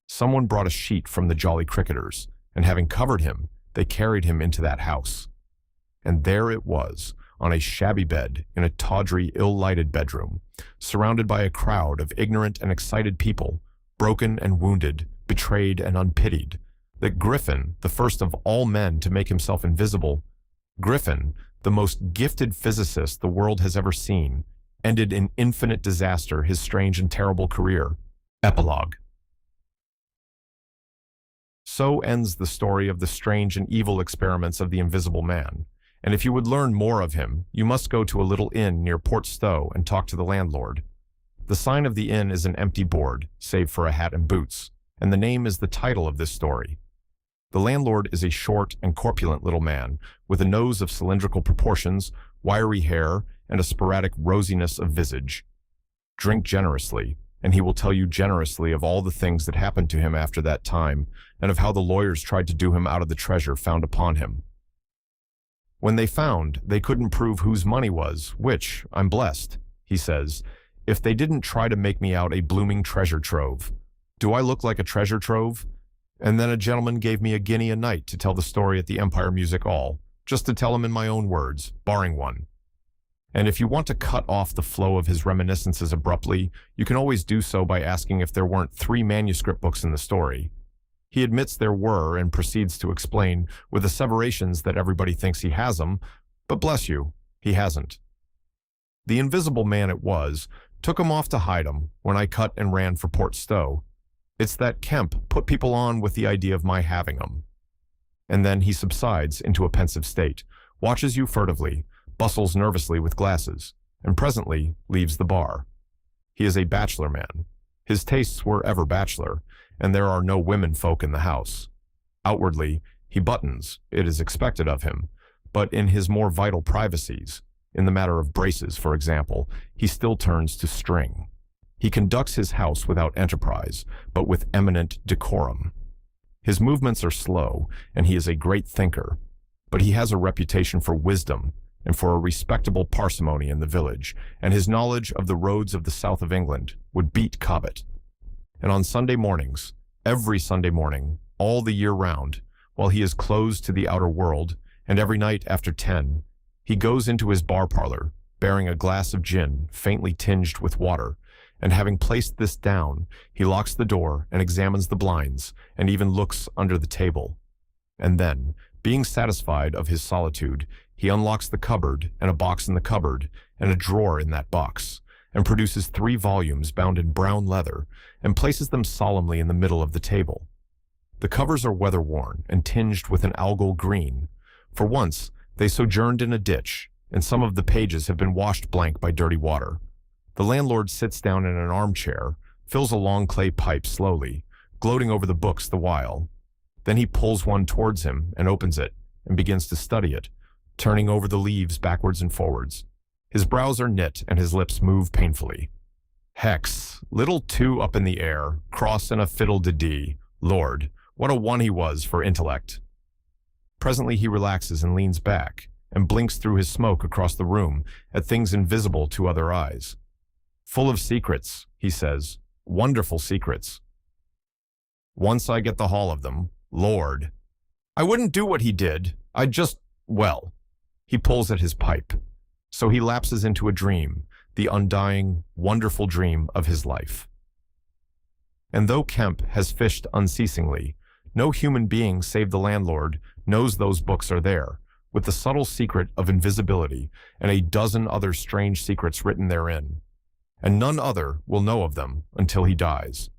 S1: Someone brought a sheet from the Jolly Cricketers, and having covered him, they carried him into that house. And there it was, on a shabby bed in a tawdry, ill-lighted bedroom, surrounded by a crowd of ignorant and excited people, broken and wounded, betrayed and unpitied, that Griffin, the first of all men to make himself invisible, Griffin, the most gifted physicist the world has ever seen, ended in infinite disaster his strange and terrible career. Epilogue. So ends the story of the strange and evil experiments of the Invisible Man, and if you would learn more of him, you must go to a little inn near Port Stowe and talk to the landlord. The sign of the inn is an empty board, save for a hat and boots, and the name is the title of this story. The landlord is a short and corpulent little man, with a nose of cylindrical proportions, wiry hair, and a sporadic rosiness of visage. Drink generously, and he will tell you generously of all the things that happened to him after that time, and of how the lawyers tried to do him out of the treasure found upon him. When they found they couldn't prove whose money was, which, I'm blessed, he says, if they didn't try to make me out a blooming treasure trove. Do I look like a treasure trove? And then a gentleman gave me a guinea a night to tell the story at the Empire Music Hall, just to tell him in my own words, barring one. And if you want to cut off the flow of his reminiscences abruptly, you can always do so by asking if there weren't 3 manuscript books in the story. He admits there were and proceeds to explain with asseverations that everybody thinks he has them, but bless you, he hasn't. The invisible man it was took him off to hide him when I cut and ran for Port Stowe. It's that Kemp put people on with the idea of my having him. And then he subsides into a pensive state, watches you furtively, bustles nervously with glasses, and presently leaves the bar. He is a bachelor man. His tastes were ever bachelor, and there are no women folk in the house. Outwardly, he buttons, it is expected of him, but in his more vital privacies, in the matter of braces, for example, he still turns to string. He conducts his house without enterprise, but with eminent decorum. His movements are slow, and he is a great thinker, but he has a reputation for wisdom and for a respectable parsimony in the village, and his knowledge of the roads of the south of England would beat Cobbett. And on Sunday mornings, every Sunday morning, all the year round, while he is closed to the outer world, and every night after 10, he goes into his bar parlor, bearing a glass of gin faintly tinged with water, and having placed this down, he locks the door and examines the blinds, and even looks under the table. And then, being satisfied of his solitude, he unlocks the cupboard and a box in the cupboard and a drawer in that box, and produces 3 volumes bound in brown leather and places them solemnly in the middle of the table. The covers are weather-worn and tinged with an algal green. For once, they sojourned in a ditch, and some of the pages have been washed blank by dirty water. The landlord sits down in an armchair, fills a long clay pipe slowly, gloating over the books the while. Then he pulls one towards him and opens it and begins to study it, turning over the leaves backwards and forwards. His brows are knit and his lips move painfully. Hex, little 2 up in the air, cross and a fiddle-de-dee. Lord, what a one he was for intellect. Presently he relaxes and leans back and blinks through his smoke across the room at things invisible to other eyes. Full of secrets, he says, wonderful secrets. Once I get the haul of them, Lord, I wouldn't do what he did. I'd just, well, he pulls at his pipe. So he lapses into a dream, the undying, wonderful dream of his life. And though Kemp has fished unceasingly, no human being save the landlord knows those books are there, with the subtle secret of invisibility and a dozen other strange secrets written therein. And none other will know of them until he dies.